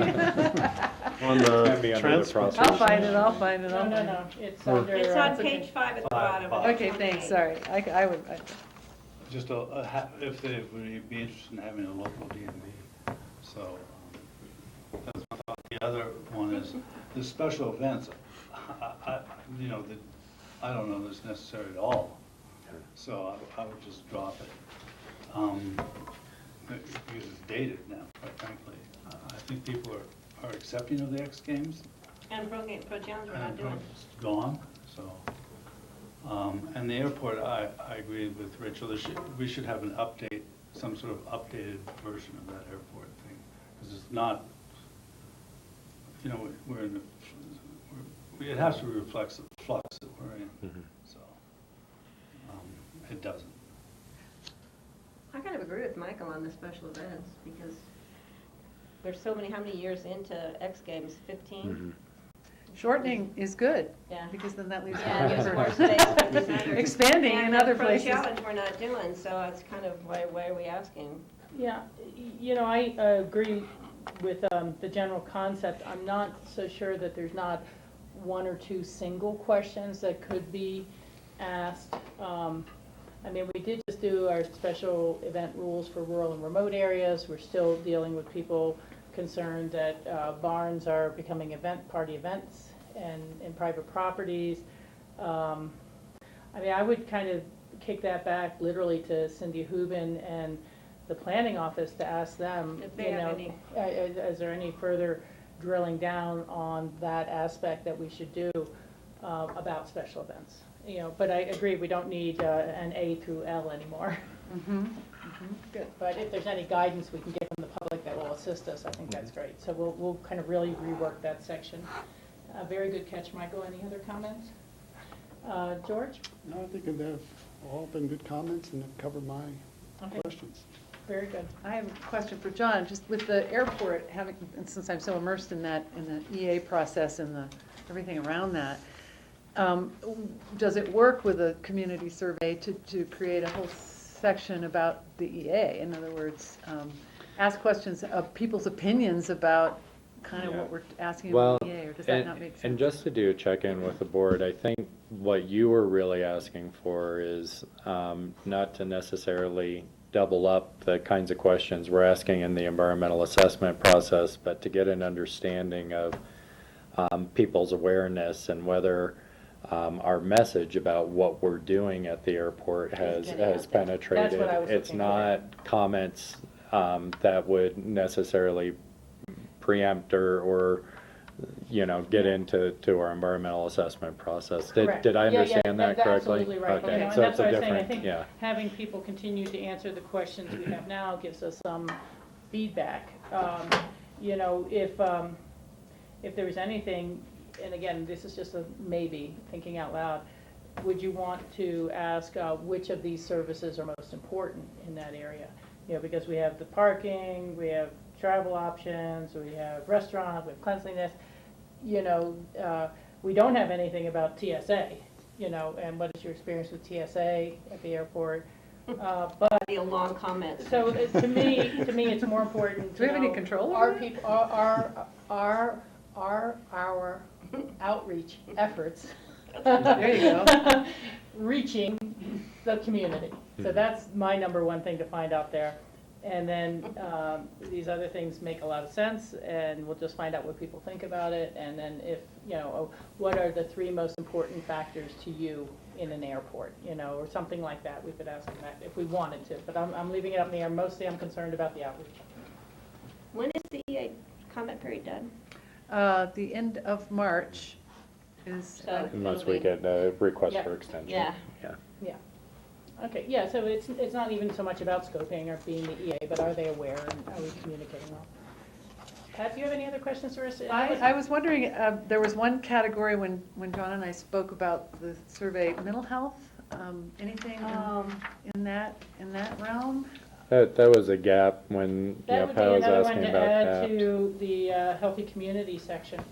On the transfer. I'll find it. No. It's under. It's on page 5 at the bottom. Okay, thanks, sorry. I would. Just if they would be interested in having a local DMV. So that's one thought. The other one is the special events. You know, I don't know this necessary at all. So I would just drop it. Because it's dated now, quite frankly. I think people are accepting of the X Games. And Pro Challenge we're not doing. It's gone, so. And the airport, I agree with Rachel, we should have an update, some sort of updated version of that airport thing. Because it's not, you know, it has to reflect the flux that we're in, so. It doesn't. I kind of agree with Michael on the special events because there's so many, how many years into X Games? 15? Shortening is good. Yeah. Because then that leaves Gives room more for space for these others. expanding in other Pro places. Challenge we're not doing, so it's kind of why are we asking? Yeah, you know, I agree with the general concept. I'm not so sure that there's not one or two single questions that could be asked. I mean, we did just do our special event rules for rural and remote areas. We're still dealing with people concerned that barns are becoming party events and in private properties. I mean, I would kind of kick that back literally to Cindy Hubin and the planning office to ask them, If they have any. Is there any further drilling down on that aspect that we should do about special events? You know, but I agree, we don't need an A through L anymore. Good, but if there's any guidance we can get from the public that will assist us, I think that's great. So we'll kind of really rework that section. Very good catch, Michael. Any other comments? George? No, I think they've all been good comments and have covered my questions. Very good. I have a question for John, just with the airport, and since I'm so immersed in that, in the EA process and everything around that, does it work with a community survey to create a whole section about the EA? In other words, ask questions of people's opinions about kind of what we're asking about the EA, or does that not make sense? And just to do a check-in with the board, I think what you were really asking for is not to necessarily double up the kinds of questions we're asking in the environmental assessment process, but to get an understanding of people's awareness and whether our message about what we're doing at the airport has penetrated. That's what I was It's looking not comments that would necessarily preempt or get into our environmental assessment process. Correct. Did I Yeah, understand that that's correctly? absolutely right. Okay, And so that's it's a what I was saying. I different, think yeah. having people continue to answer the questions we have now gives us some feedback. If there was anything, and again, this is just a maybe, thinking out loud, would you want to ask which of these services are most important in that area? Because we have the parking, we have travel options, we have restaurants, we have cleanliness. We don't have anything about TSA, and what is your experience with TSA at the airport? But Be a long comment. so to me, it's more important. Do we have any know, control Are over it? people are our outreach efforts? There you go. Reaching the community. So that's my number one thing to find out there. And then these other things make a lot of sense, and we'll just find out what people think about it. And then if, what are the 3 most important factors to you in an airport, or something like that. We could ask them that if we wanted to. But I'm leaving it up in the air. Mostly I'm concerned about the outreach. When is the comment period done? The end of March is, So- Unless we get a request Yeah. for extension. Yeah. Yeah. Yeah. Okay, yeah, so it's not even so much about scoping or being the EA, but are they aware and are we communicating well? Pat, do you have any other questions for us? I was wondering, there was one category when John and I spoke about the survey, mental health, anything in that realm? That was a gap when, That would be Pat was another one asking to about add that. to the healthy community section.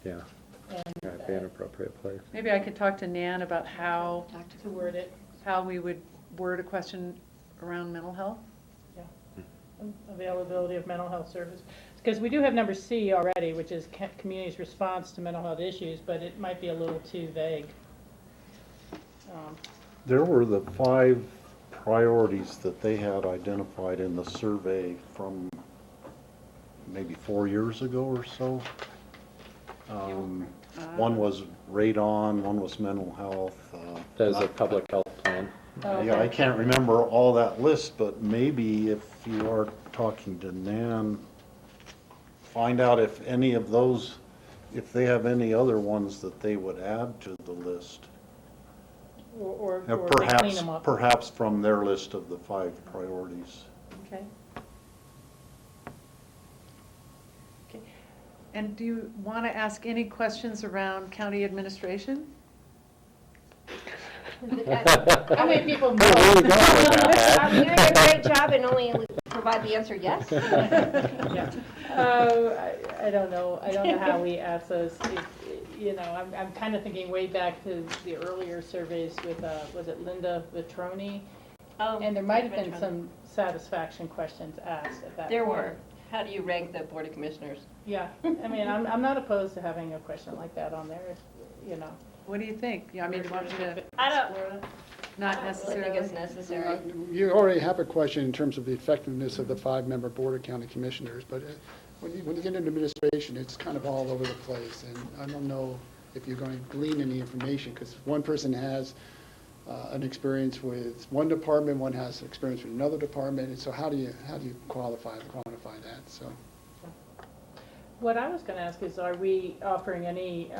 Yeah, And that'd be an appropriate place. Maybe I could talk to Nan about how to word it, we would word a question around mental health. availability of mental health service. Because we do have number C already, which is community's response to mental health issues, but it might be a little too vague. There were the 5 priorities that they had identified in the survey from maybe 4 years ago or so. One was radon, one was mental health. There's a public health plan. Yeah, I can't remember all that list, but maybe if you are talking to Nan, find out if any of those, if they have any other ones that they would add to the list. Or Now, they clean them up. Perhaps from their list of the 5 priorities. Okay. Okay. And do you want to ask any questions around county administration? How many people know? Are we doing a great job and only provide the answer yes? Yeah. I don't know. I don't know how we ask those. I'm kind of thinking way back to the earlier surveys with, was it Linda Vitroni? Oh, And there might have been Vitroni. some satisfaction questions asked at that point. There were. How do you rank the Board of Commissioners? Yeah. I mean, I'm not opposed to having a question like that on there, What do you think? Yeah, I mean, do you want me to I don't- explore it? Not I don't really necessarily. think it's necessary. You already have a question in terms of the effectiveness of the 5-member Board of County Commissioners, but when you get into administration, it's kind of all over the place, and I don't know if you're going to glean any information, because one person has an experience with one department, one has experience with another department, and so how do you quantify that? So. What I was going to ask is, are we offering any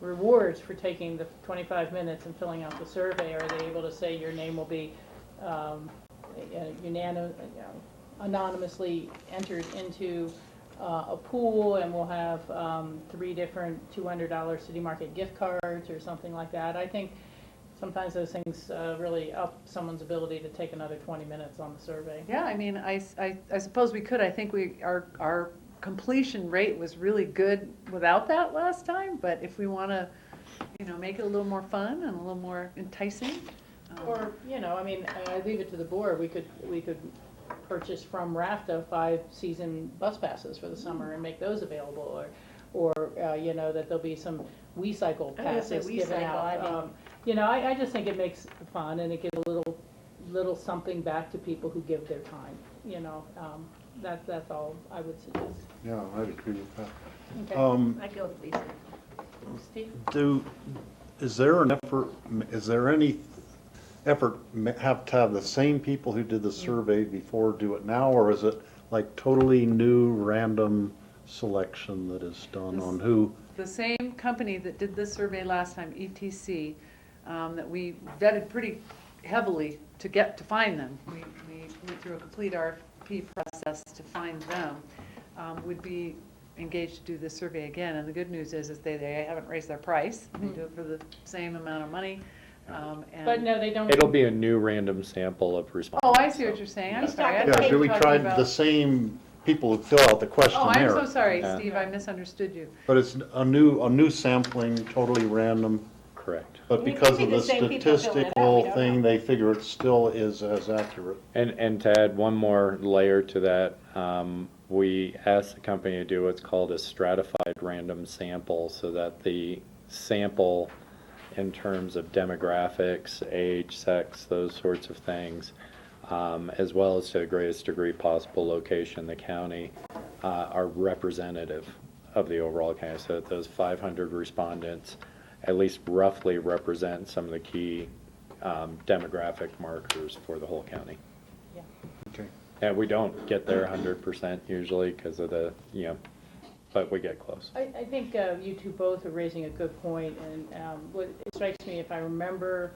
rewards for taking the 25 minutes and filling out the survey? Are they able to say your name will be anonymously entered into a pool, and we'll have 3 different $200 City Market gift cards or something like that? I think sometimes those things really up someone's ability to take another 20 minutes on the survey. Yeah, I mean, I suppose we could. I think our completion rate was really good without that last time, but if we want to, make it a little more fun and a little more enticing. Or, I mean, I leave it to the board. We could purchase from RAFTA 5 season bus passes for the summer and make those available, or that there'll be some WeCycle passes given out. I just think it makes it fun, and it gives a little something back to people who give their time. That's all I would suggest. Yeah, I'd agree with that. Okay. I go with Lisa. Steve? Is there an effort, is there any effort have to have the same people who did the survey before do it now, or is it like totally new random selection that is done on who? The same company that did this survey last time, ETC, that we vetted pretty heavily to find them. We went through a complete RFP process to find them, would be engaged to do this survey again. And the good news is they haven't raised their price. They do it for the same amount of money. But no, they don't. It'll be a new random sample of responses. Oh, I see what you're saying. I'm sorry. I Yeah, thought you so were we talking tried about- the same people who fill out the Oh, questionnaire. I'm so sorry, Yeah. Steve, I misunderstood you. But it's a new sampling, totally random. Correct. But It because could be of the the same people filling it out, we statistical don't thing, know. they figure it still is as accurate. And to add one more layer to that, we asked the company to do what's called a stratified random sample, so that the sample in terms of demographics, age, sex, those sorts of things, as well as to the greatest degree possible location in the county, are representative of the overall county, so that those 500 respondents at least roughly represent some of the key demographic markers for the whole county. Yeah. Okay. And we don't get there 100% usually because of the, but we get close. I think you two both are raising a good point, and what it strikes me, if I remember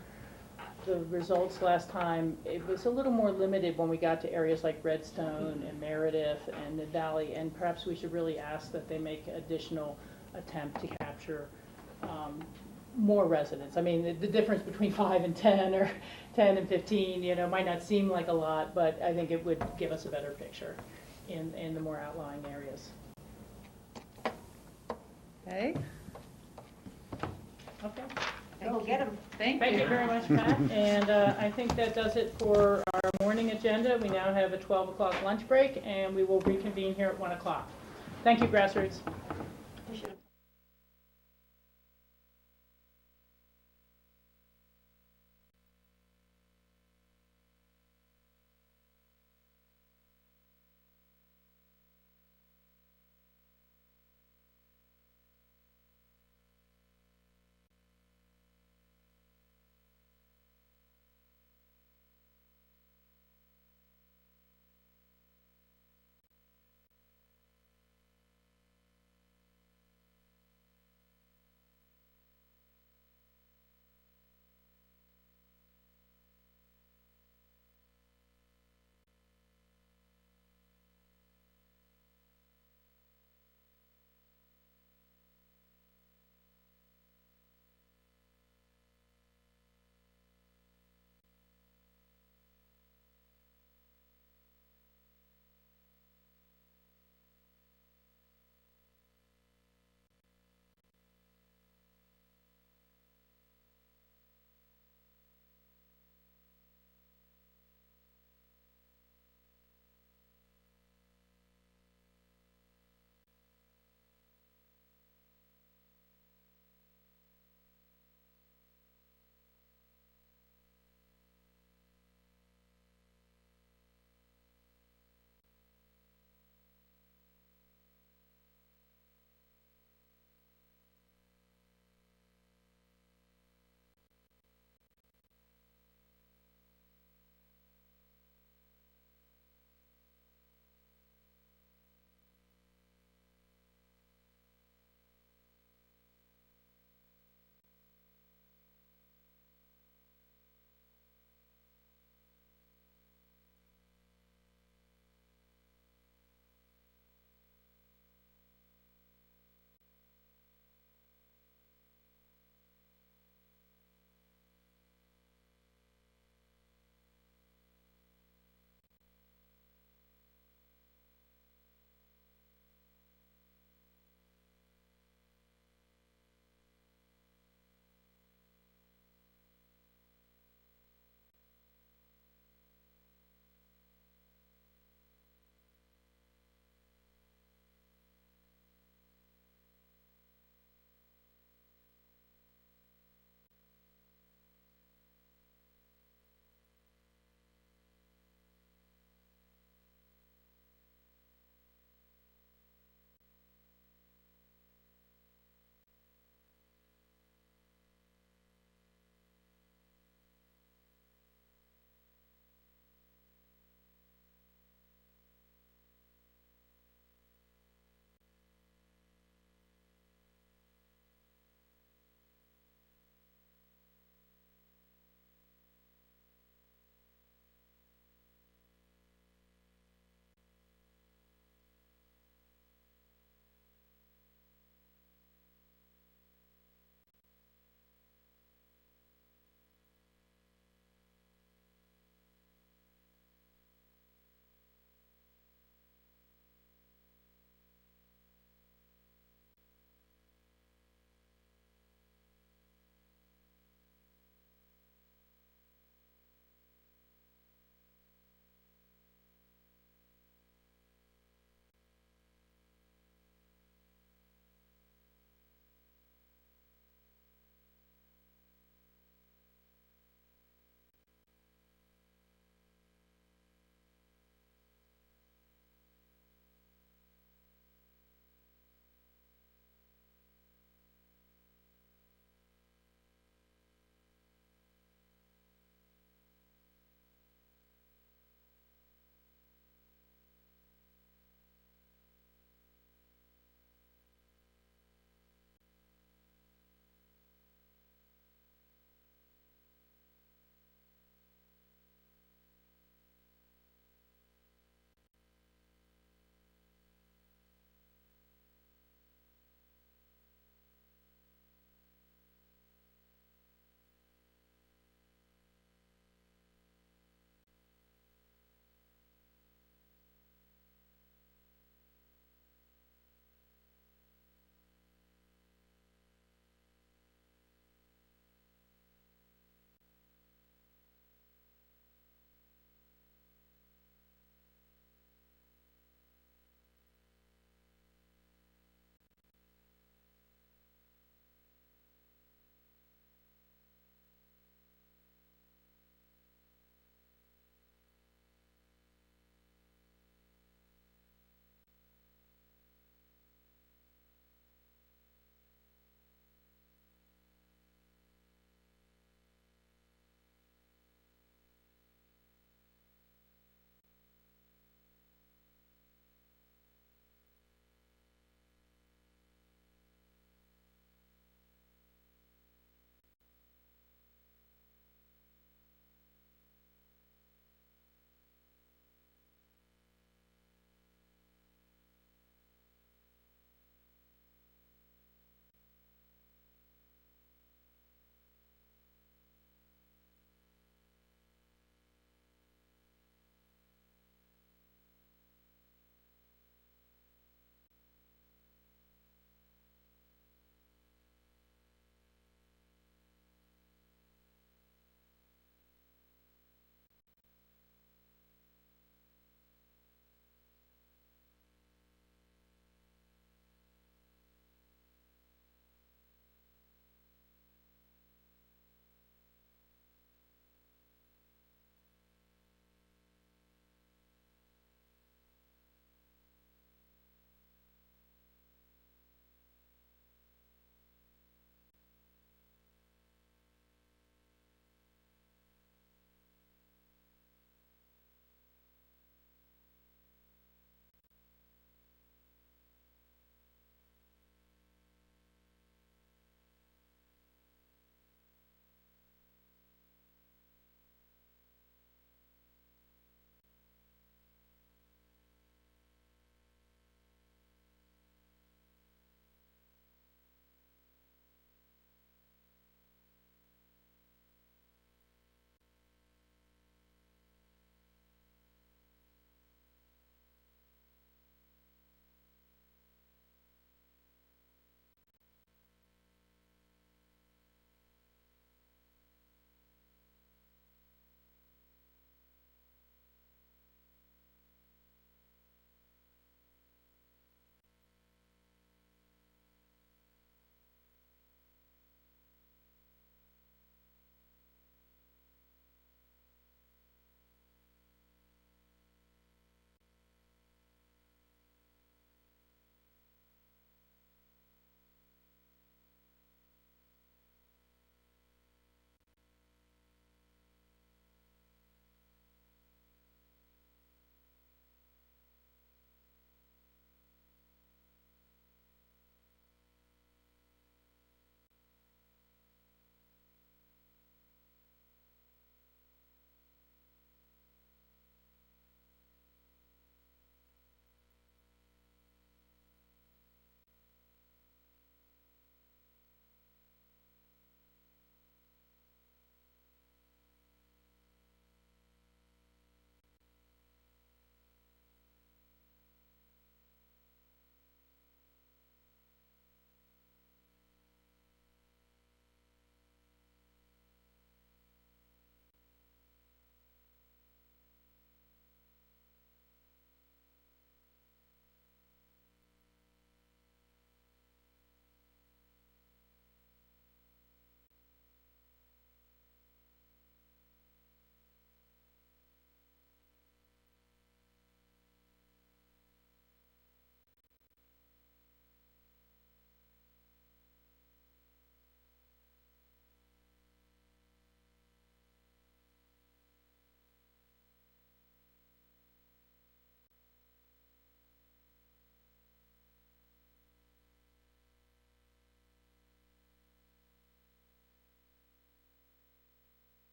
the results last time, it was a little more limited when we got to areas like Redstone and Meredith and the Valley, and perhaps we should really ask that they make additional attempt to capture more residents. I mean, the difference between 5 and 10 or 10 and 15, might not seem like a lot, but I think it would give us a better picture in the more outlying areas. Okay? Okay. Go get them. Thank Thank you you. very much, Pat. And I think that does it for our morning agenda. We now have a 12 o'clock lunch break, and we will reconvene here at 1 o'clock. Thank you, Grassroots. You should have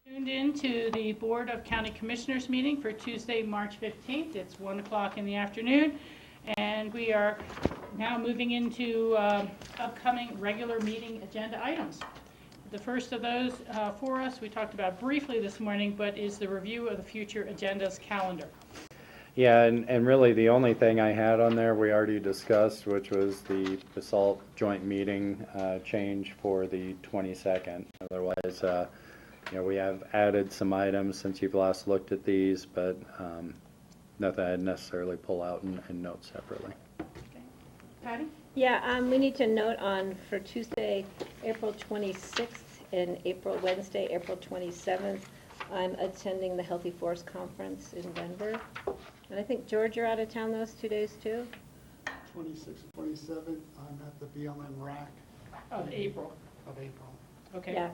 Tuned in to the Board of County Commissioners meeting for Tuesday, March 15th. It's 1 o'clock in the afternoon, and we are now moving into upcoming regular meeting agenda items. The first of those for us, we talked about briefly this morning, but is the review of the future agendas calendar. Yeah, and really the only thing I had on there we already discussed, which was the BOCC joint meeting change for the 22nd. Otherwise, we have added some items since you've last looked at these, but nothing I'd necessarily pull out and note separately. Okay. Patty? Yeah, we need to note on for Tuesday, April 26th and Wednesday, April 27th, I'm attending the Healthy Forest Conference in Denver. And I think, George, you're out of town those 2 days too? 26 and 27, I'm at the BLM RAC. Of April. Of April. Okay. Yeah,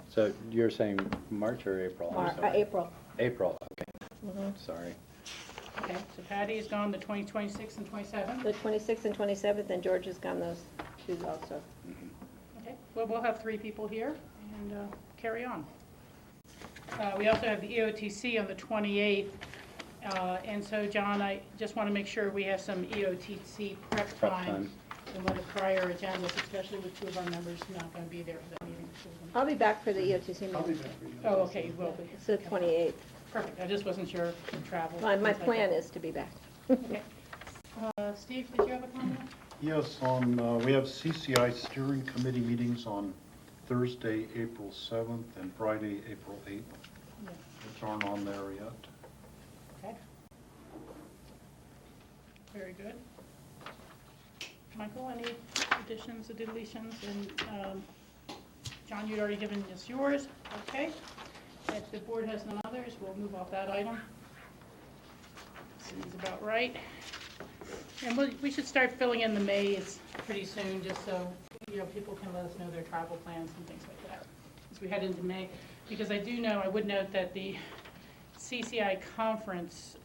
So you're saying March or April? I'm sorry. April. April, okay. Mhm. Sorry. Okay, so Patty is gone the 26th and 27th. The 26th and 27th, and George has gone those two also. Okay, well, we'll have 3 people here and carry on. We also have the EOTC on the 28th. And so, John, I just want to make sure we have some EOTC prep time in one of the prior agendas, especially with 2 of our members not going to be there for that meeting. I'll be back for the EOTC meeting. I'll be back for you. Oh, okay, you will be. It's the 28th. Perfect, I just wasn't sure of travel. My things like plan that. is to be back. Okay. Steve, did you have a comment? Yes, we have CCI steering committee meetings on Thursday, April 7th, and Friday, April 8th, Yeah. which aren't on there yet. Okay. Very good. Michael, any additions or deletions? And John, you'd already given us yours. Okay. If the board has none others, we'll move off that item. Seems about right. And we should start filling in the maze pretty soon, just so people can let us know their travel plans and things like that as we head into May. Because I do know, I would note that the CCI conference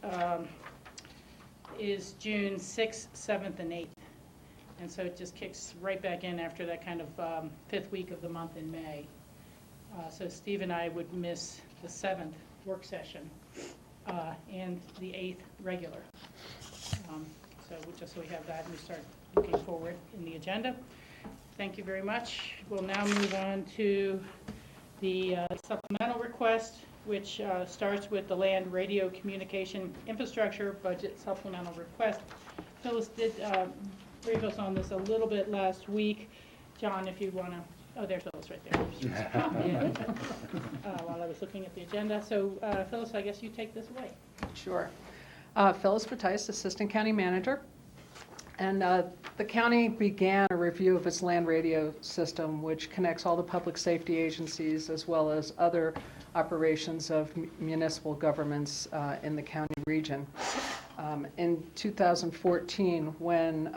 is June 6th, 7th, and 8th. And so it just kicks right back in after that kind of 5th week of the month in May. So Steve and I would miss the 7th work session and the 8th regular. So just so we have that and we start looking forward in the agenda. Thank you very much. We'll now move on to the supplemental request, which starts with the Land Radio Communication Infrastructure Budget Supplemental Request. Phyllis did brief us on this a little bit last week. John, if you want to, oh, there's Phyllis right there. While I was looking at the agenda. So Phyllis, I guess you take this away. Sure. Phyllis Batice, Assistant County Manager. And the county began a review of its land radio system, which connects all the public safety agencies as well as other operations of municipal governments in the county region. In 2014, when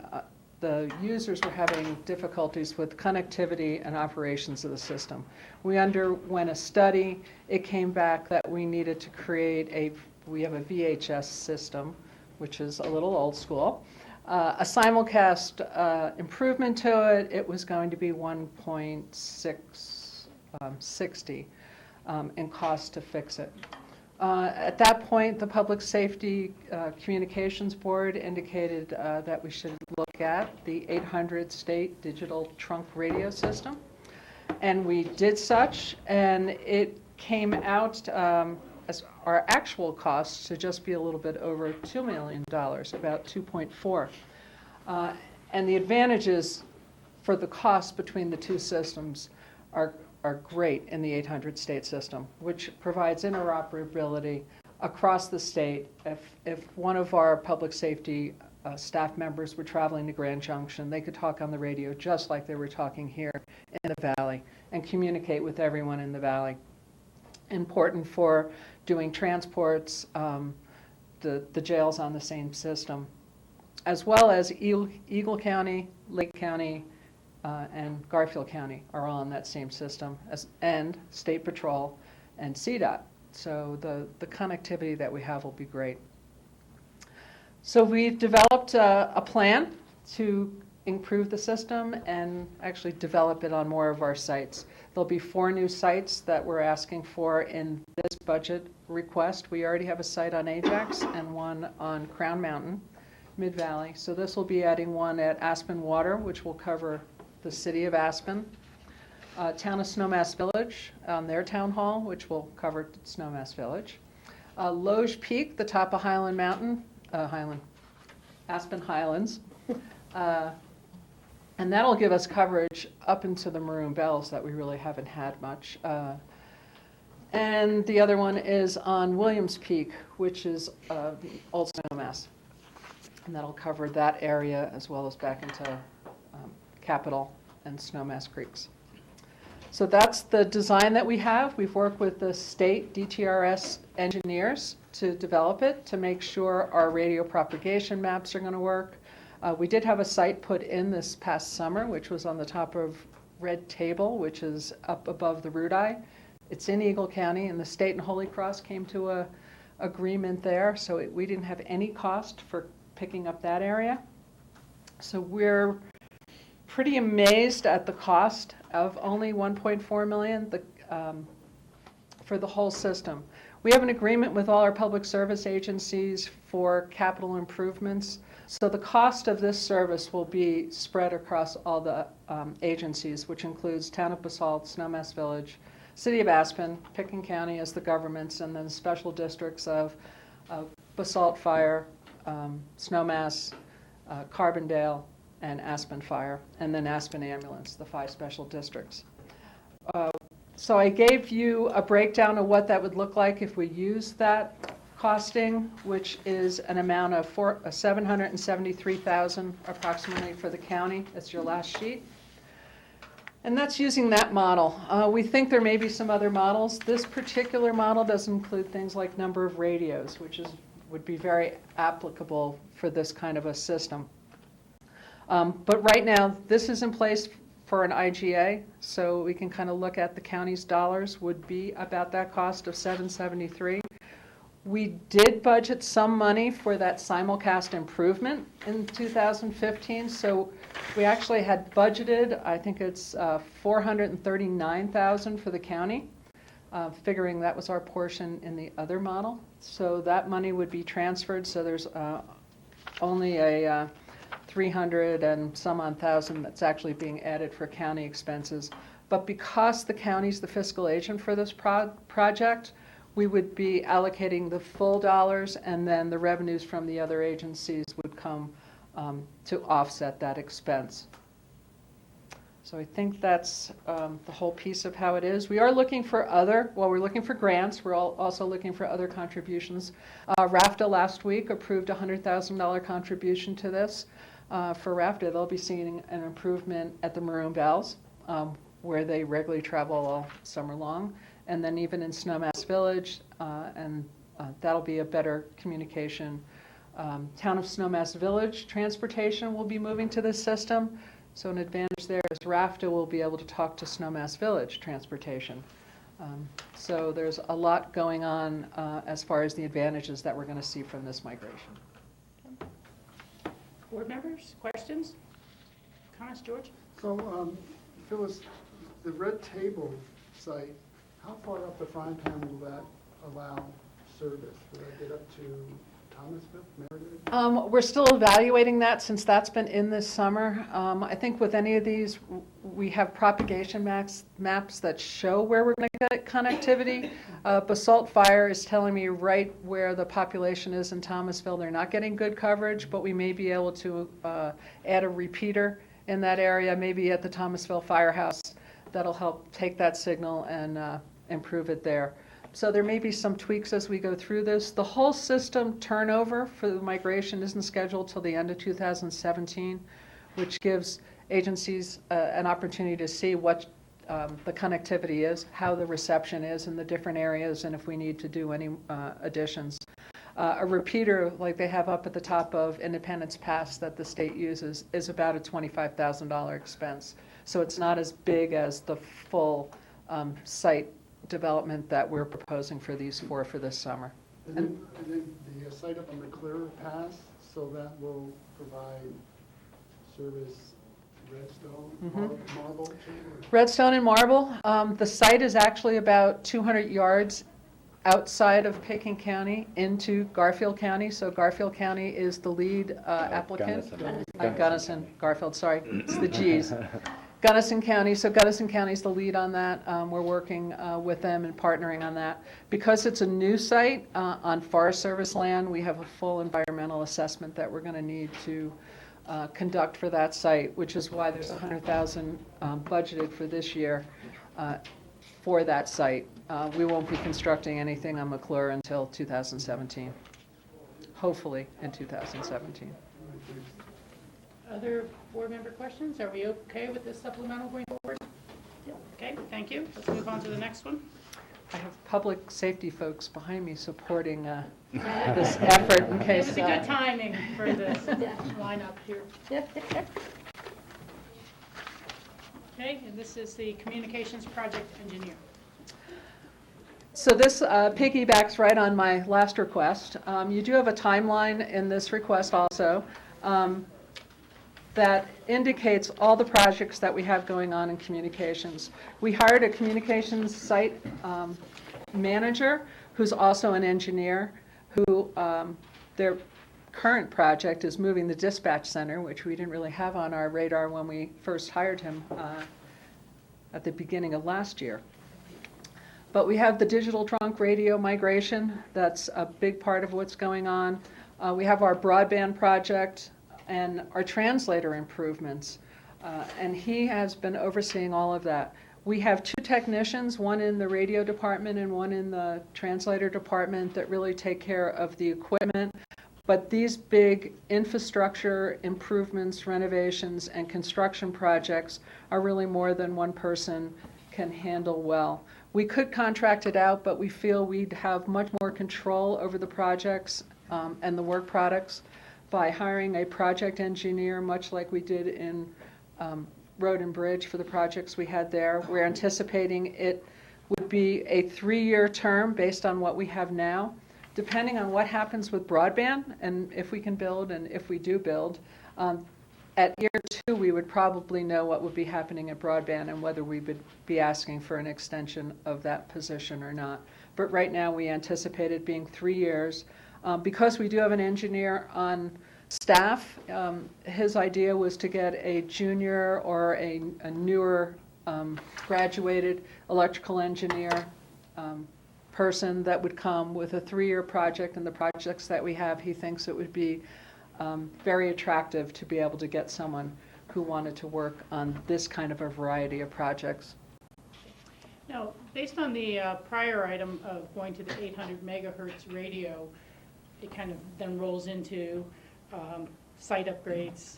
the users were having difficulties with connectivity and operations of the system, we underwent a study. It came back that we needed to create we have a VHS system, which is a little old school. A simulcast improvement to it, it was going to be 1.660 in cost to fix it. At that point, the Public Safety Communications Board indicated that we should look at the 800 state digital trunk radio system. And we did such, and it came out as our actual costs to just be a little bit over $2 million, about 2.4. And the advantages for the cost between the two systems are great in the 800 state system, which provides interoperability across the state. If one of our public safety staff members were traveling to Grand Junction, they could talk on the radio just like they were talking here in the valley and communicate with everyone in the valley. Important for doing transports, the jails on the same system, as well as Eagle County, Lake County, and Garfield County are all on that same system, and State Patrol and CDOT. So the connectivity that we have will be great. So we've developed a plan to improve the system and actually develop it on more of our sites. There'll be 4 new sites that we're asking for in this budget request. We already have a site on Ajax and one on Crown Mountain, Mid-Valley. So this will be adding one at Aspen Water, which will cover the city of Aspen. Town of Snowmass Village on their town hall, which will cover Snowmass Village. Loge Peak, the top of Highland Mountain, Aspen Highlands. And that'll give us coverage up into the Maroon Bells that we really haven't had much. And the other one is on Williams Peak, which is the Old Snowmass. And that'll cover that area as well as back into Capitol and Snowmass Creeks. So that's the design that we have. We've worked with the state DTRS engineers to develop it, to make sure our radio propagation maps are going to work. We did have a site put in this past summer, which was on the top of Red Table, which is up above the Root Eye. It's in Eagle County, and the state and Holy Cross came to a agreement there, so we didn't have any cost for picking up that area. So we're pretty amazed at the cost of only $1.4 million for the whole system. We have an agreement with all our public service agencies for capital improvements. So the cost of this service will be spread across all the agencies, which includes Town of Basalt, Snowmass Village, City of Aspen, Pitkin County as the governments, and then special districts of Basalt Fire, Snowmass, Carbondale, and Aspen Fire, and then Aspen Ambulance, the 5 special districts. So I gave you a breakdown of what that would look like if we use that costing, which is an amount of $773,000 approximately for the county. That's your last sheet. And that's using that model. We think there may be some other models. This particular model does include things like number of radios, which would be very applicable for this kind of a system. But right now, this is in place for an IGA, so we can kind of look at the county's dollars would be about that cost of $773,000. We did budget some money for that simulcast improvement in 2015, so we actually had budgeted, I think it's $439,000 for the county, figuring that was our portion in the other model. So that money would be transferred, so there's only a 300 and some odd thousand that's actually being added for county expenses. But because the county's the fiscal agent for this project, we would be allocating the full dollars, and then the revenues from the other agencies would come to offset that expense. So I think that's the whole piece of how it is. We are looking for we're looking for grants. We're also looking for other contributions. RAFTA last week approved a $100,000 contribution to this. For RAFTA, they'll be seeing an improvement at the Maroon Bells, where they regularly travel all summer long, and then even in Snowmass Village, and that'll be a better communication. Town of Snowmass Village transportation will be moving to this system, so an advantage there is RAFTA will be able to talk to Snowmass Village transportation. So there's a lot going on as far as the advantages that we're going to see from this migration. Board members, questions, comments, George? So, Phyllis, the Red Table site, how far up the frying pan will that allow service? Will that get up to Thomasville, Meredith? We're still evaluating that since that's been in this summer. I think with any of these, we have propagation maps that show where we're going to get connectivity. Basalt Fire is telling me right where the population is in Thomasville. They're not getting good coverage, but we may be able to add a repeater in that area, maybe at the Thomasville Firehouse. That'll help take that signal and improve it there. So there may be some tweaks as we go through this. The whole system turnover for the migration isn't scheduled till the end of 2017, which gives agencies an opportunity to see what the connectivity is, how the reception is in the different areas, and if we need to do any additions. A repeater like they have up at the top of Independence Pass that the state uses is about a $25,000 expense. So it's not as big as the full site development that we're proposing for these 4 for this summer. And then the site up on the Clear Pass, so that will provide service Redstone, marble chamber? Redstone and marble. The site is actually about 200 yards outside of Pitkin County into Garfield County. So Garfield County is the lead applicant. Gunnison, Garfield, sorry, it's the G's. Gunnison County, so Gunnison County is the lead on that. We're working with them and partnering on that. Because it's a new site on Forest Service land, we have a full environmental assessment that we're going to need to conduct for that site, which is why there's $100,000 budgeted for this year for that site. We won't be constructing anything on McClure until 2017, hopefully in 2017. Other board member questions? Are we okay with this supplemental going forward? Okay, thank you. Let's move on to the next one. I have public safety folks behind me supporting this effort in It case. was a good timing for this lineup here. Okay, and this is the communications project engineer. So this piggybacks right on my last request. You do have a timeline in this request also that indicates all the projects that we have going on in communications. We hired a communications site manager who's also an engineer who their current project is moving the dispatch center, which we didn't really have on our radar when we first hired him at the beginning of last year. But we have the digital trunk radio migration. That's a big part of what's going on. We have our broadband project and our translator improvements. And he has been overseeing all of that. We have two technicians, one in the radio department and one in the translator department, that really take care of the equipment. But these big infrastructure improvements, renovations, and construction projects are really more than one person can handle well. We could contract it out, but we feel we'd have much more control over the projects and the work products by hiring a project engineer, much like we did in Road and Bridge for the projects we had there. We're anticipating it would be a 3-year term based on what we have now. Depending on what happens with broadband and if we can build and if we do build, at year 2 we would probably know what would be happening at broadband and whether we would be asking for an extension of that position or not. But right now we anticipate it being 3 years. Because we do have an engineer on staff, his idea was to get a junior or a newer graduated electrical engineer person that would come with a 3-year project, and the projects that we have, he thinks it would be very attractive to be able to get someone who wanted to work on this kind of a variety of projects. Now, based on the prior item of going to the 800 megahertz radio, it kind of then rolls into site upgrades.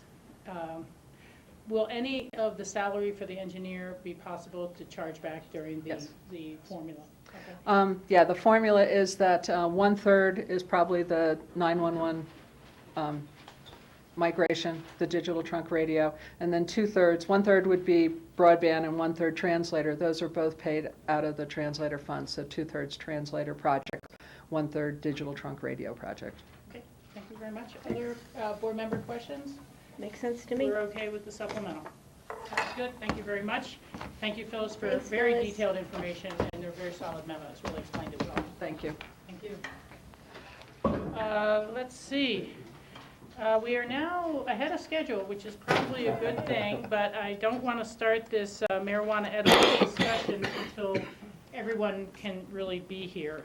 Will any of the salary for the engineer be possible to charge back during the formula? Okay. Yeah, the formula is that 1/3 is probably the 911 migration, the digital trunk radio, and then 2/3, 1/3 would be broadband and 1/3 translator. Those are both paid out of the translator fund, so 2/3 translator project, 1/3 digital trunk radio project. Okay, thank you very much. Other board member questions? Makes sense to me. We're okay with the supplemental. That's good, thank you very much. Thank you, Phyllis, for Thanks, very Phyllis. detailed information, and they're very solid memos, really explained it well. Thank you. Thank you. Let's see. We are now ahead of schedule, which is probably a good thing, but I don't want to start this marijuana edibles discussion until everyone can really be here.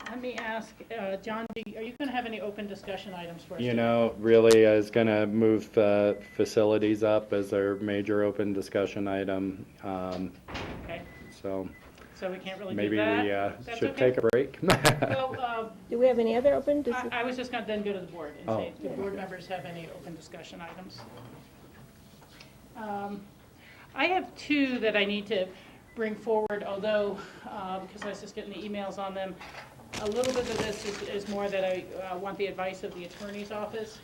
Let me ask, John, are you going to have any open discussion items for us? You know, really, I was going to move facilities up as our major open discussion item. Okay. So we can't really do maybe that? we That's should okay? take a break. Well, Do we have any other open? I was just going to then go to the board and say, Oh. do board members have any open discussion items? I have two that I need to bring forward, although, because I was just getting the emails on them, a little bit of this is more that I want the advice of the attorney's office.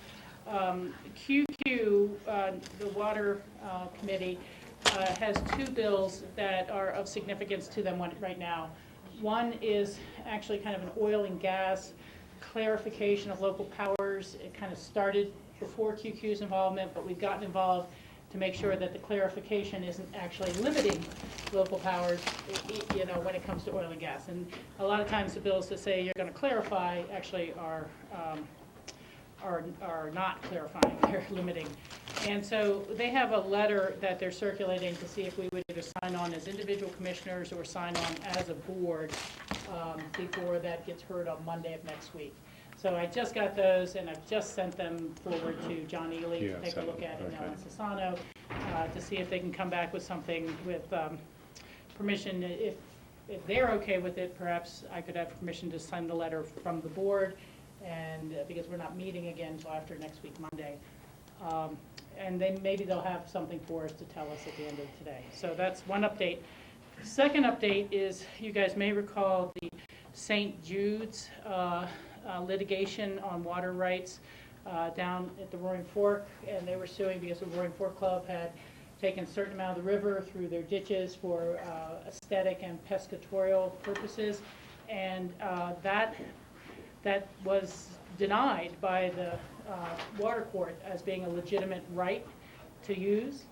QQ, the Water Committee, has two bills that are of significance to them right now. One is actually kind of an oil and gas clarification of local powers. It kind of started before QQ's involvement, but we've gotten involved to make sure that the clarification isn't actually limiting local powers, when it comes to oil and gas. And a lot of times the bills that say you're going to clarify actually are not clarifying, they're limiting. And so they have a letter that they're circulating to see if we would either sign on as individual commissioners or sign on as a board before that gets heard on Monday of next week. So I just got those, and I've just sent them forward to John Ely to take a look at it, and Ellen Sassano, to see if they can come back with something with permission. If they're okay with it, perhaps I could have permission to send the letter from the board, and because we're not meeting again until after next week, Monday. And then maybe they'll have something for us to tell us at the end of today. So that's one update. Second update is, you guys may recall the St. Jude's litigation on water rights down at the Roaring Fork, and they were suing because the Roaring Fork Club had taken a certain amount of the river through their ditches for aesthetic and pescatorial purposes, and that was denied by the water court as being a legitimate right to use.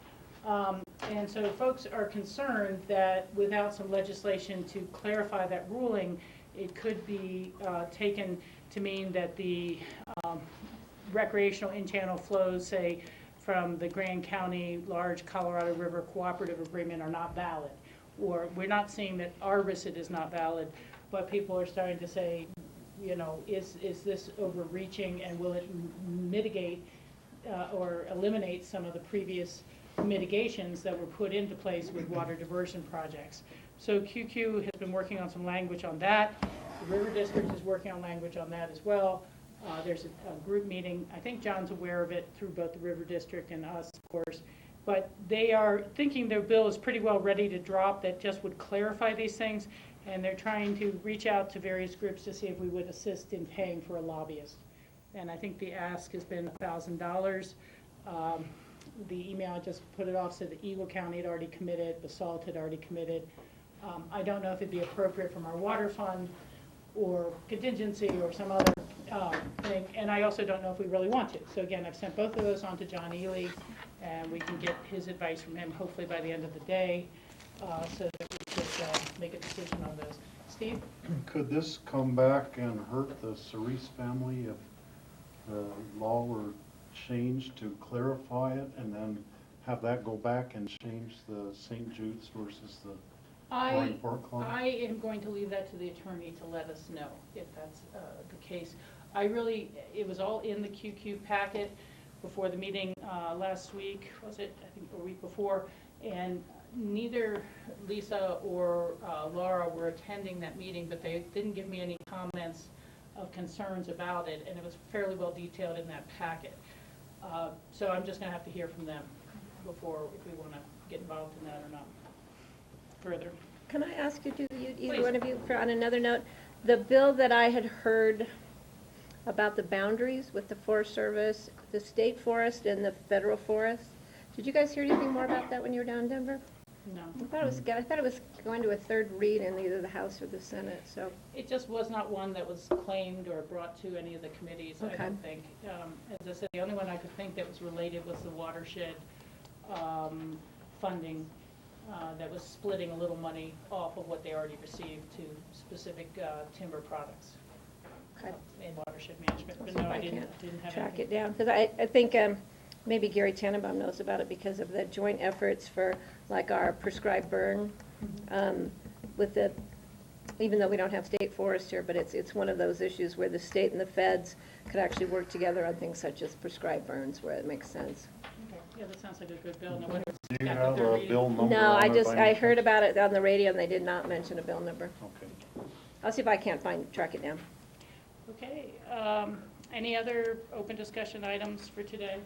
And so folks are concerned that without some legislation to clarify that ruling, it could be taken to mean that the recreational in-channel flows, say, from the Grand County Large Colorado River Cooperative Agreement are not valid. Or we're not seeing that our RISD is not valid, but people are starting to say, is this overreaching, and will it mitigate or eliminate some of the previous mitigations that were put into place with water diversion projects. So QQ has been working on some language on that. The River District is working on language on that as well. There's a group meeting. I think John's aware of it through both the River District and us, of course. But they are thinking their bill is pretty well ready to drop that just would clarify these things. And they're trying to reach out to various groups to see if we would assist in paying for a lobbyist. And I think the ask has been $1,000. The email, I just put it off, said that Eagle County had already committed, BOCC had already committed. I don't know if it'd be appropriate from our water fund or contingency or some other thing, and I also don't know if we really want to. So again, I've sent both of those on to John Ely, and we can get his advice from him hopefully by the end of the day, so that we could make a decision on those. Steve? Could this come back and hurt the Cerise family if the law were changed to clarify it, and then have that go back and change the St. Jude's versus the Roaring Fork Club? I am going to leave that to the attorney to let us know if that's the case. It was all in the QQ packet before the meeting last week, was it? I think a week before, and neither Lisa or Laura were attending that meeting, but they didn't give me any comments of concerns about it, and it was fairly well detailed in that packet. So I'm just going to have to hear from them before, if we want to get involved in that or not further. Can I ask you, either Please. one of you, on another note, the bill that I had heard about the boundaries with the Forest Service, the state forest and the federal forest, did you guys hear anything more about that when you were down in Denver? No. I thought it was going to a third read in either the House or the Senate, so. It just was not one that was claimed or brought to any of the committees, I Okay. don't think. As I said, the only one I could think that was related was the watershed funding that was splitting a little money off of what they already received to specific timber products in watershed management. But no, I didn't have track anything. it down, because I think maybe Gary Tannenbaum knows about it because of the joint efforts for like our prescribed burn with the, even though we don't have state forest here, but it's one of those issues where the state and the feds could actually work together on things such as prescribed burns where it makes sense. Okay. Yeah, that sounds like a good bill. Now, whether it's Do you got the have third a reading- bill number No, on I it just, by I any heard chance? about it on the radio and they did not mention a bill number. Okay. I'll see if I can't track it down. Okay, any other open discussion items for today?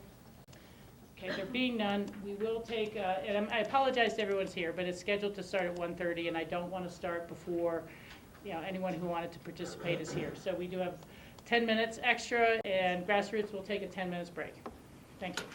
Okay, there being none, we will take, and I apologize to everyone's here, but it's scheduled to start at 1:30, and I don't want to start before, anyone who wanted to participate is here. So we do have 10 minutes extra, and Grassroots will take a 10 minutes break. Thank you.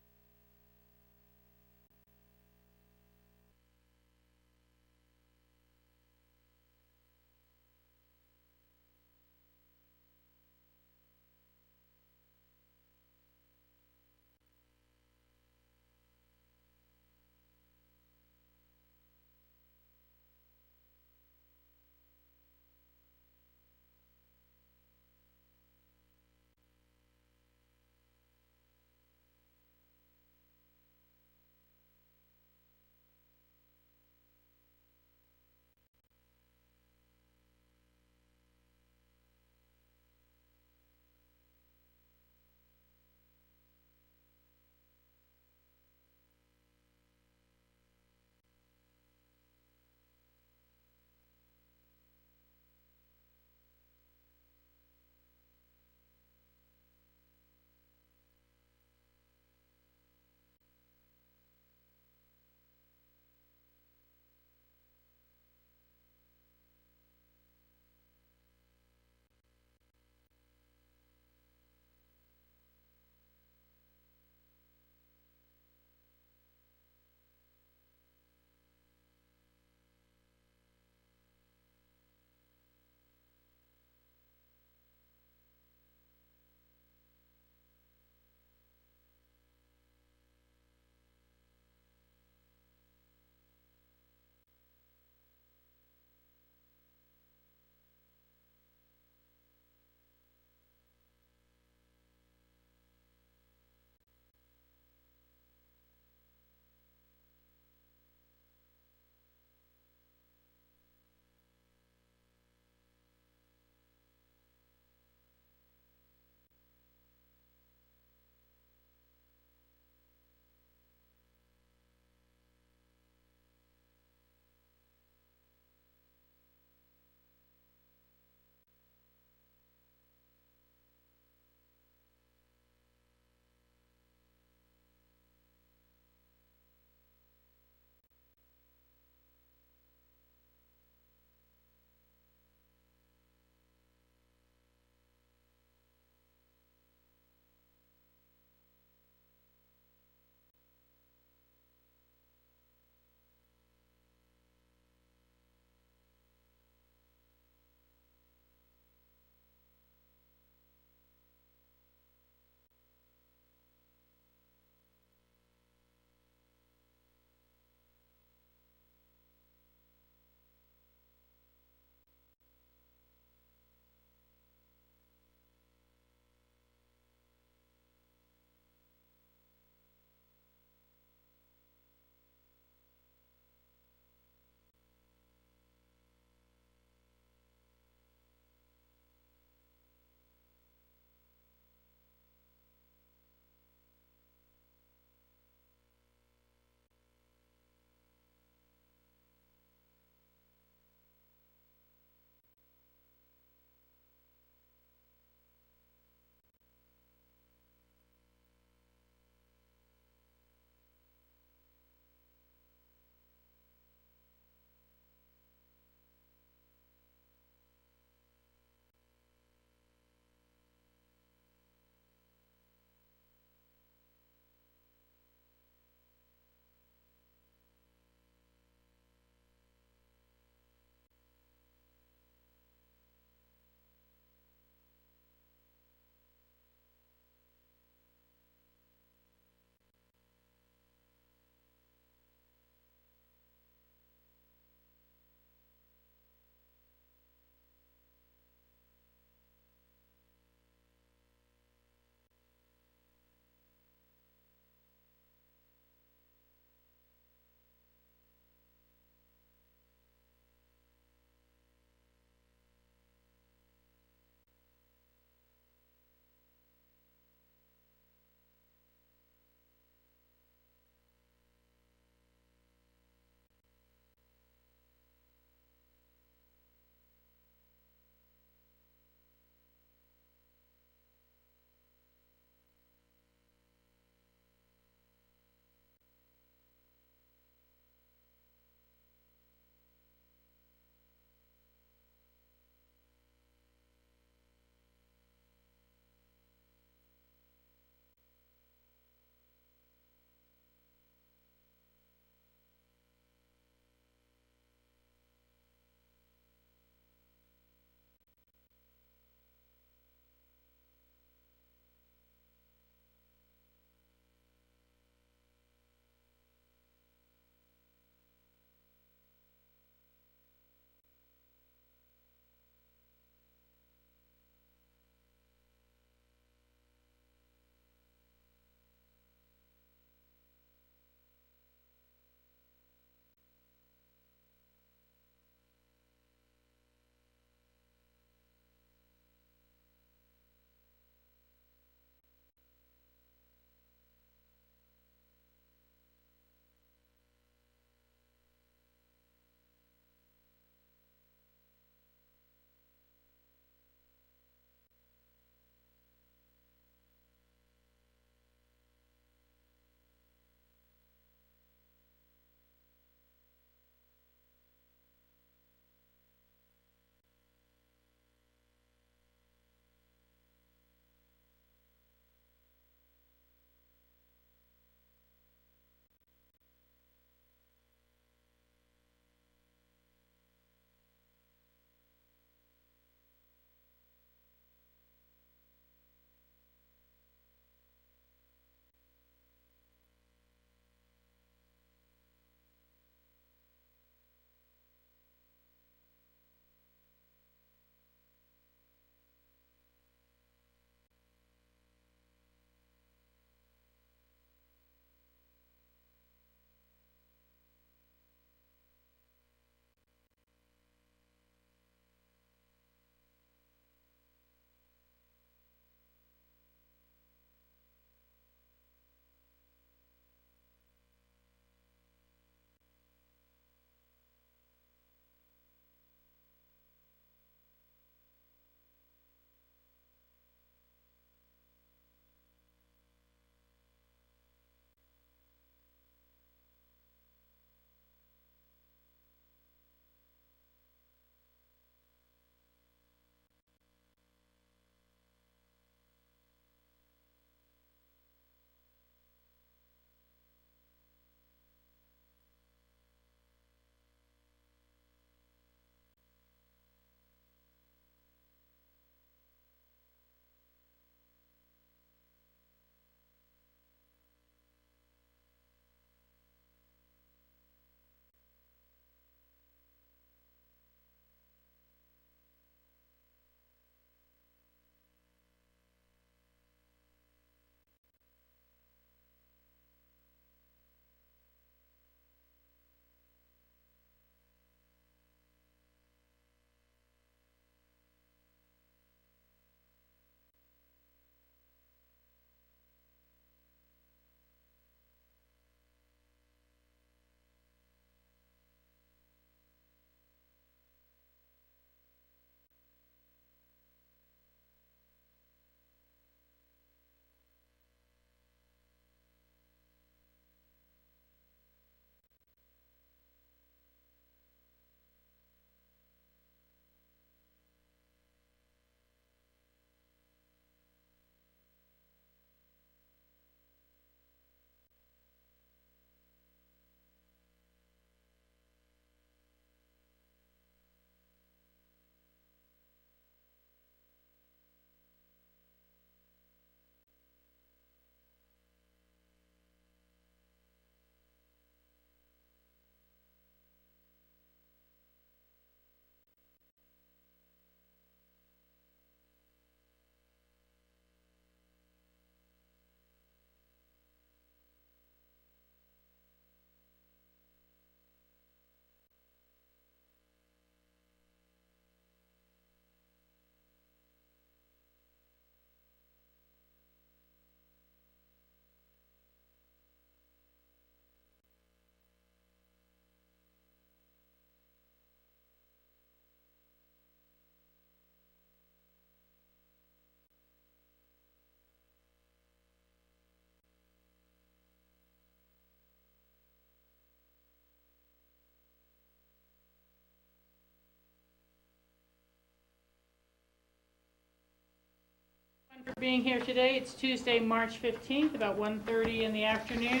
For being here today. It's Tuesday, March 15th, about 1:30 in the afternoon.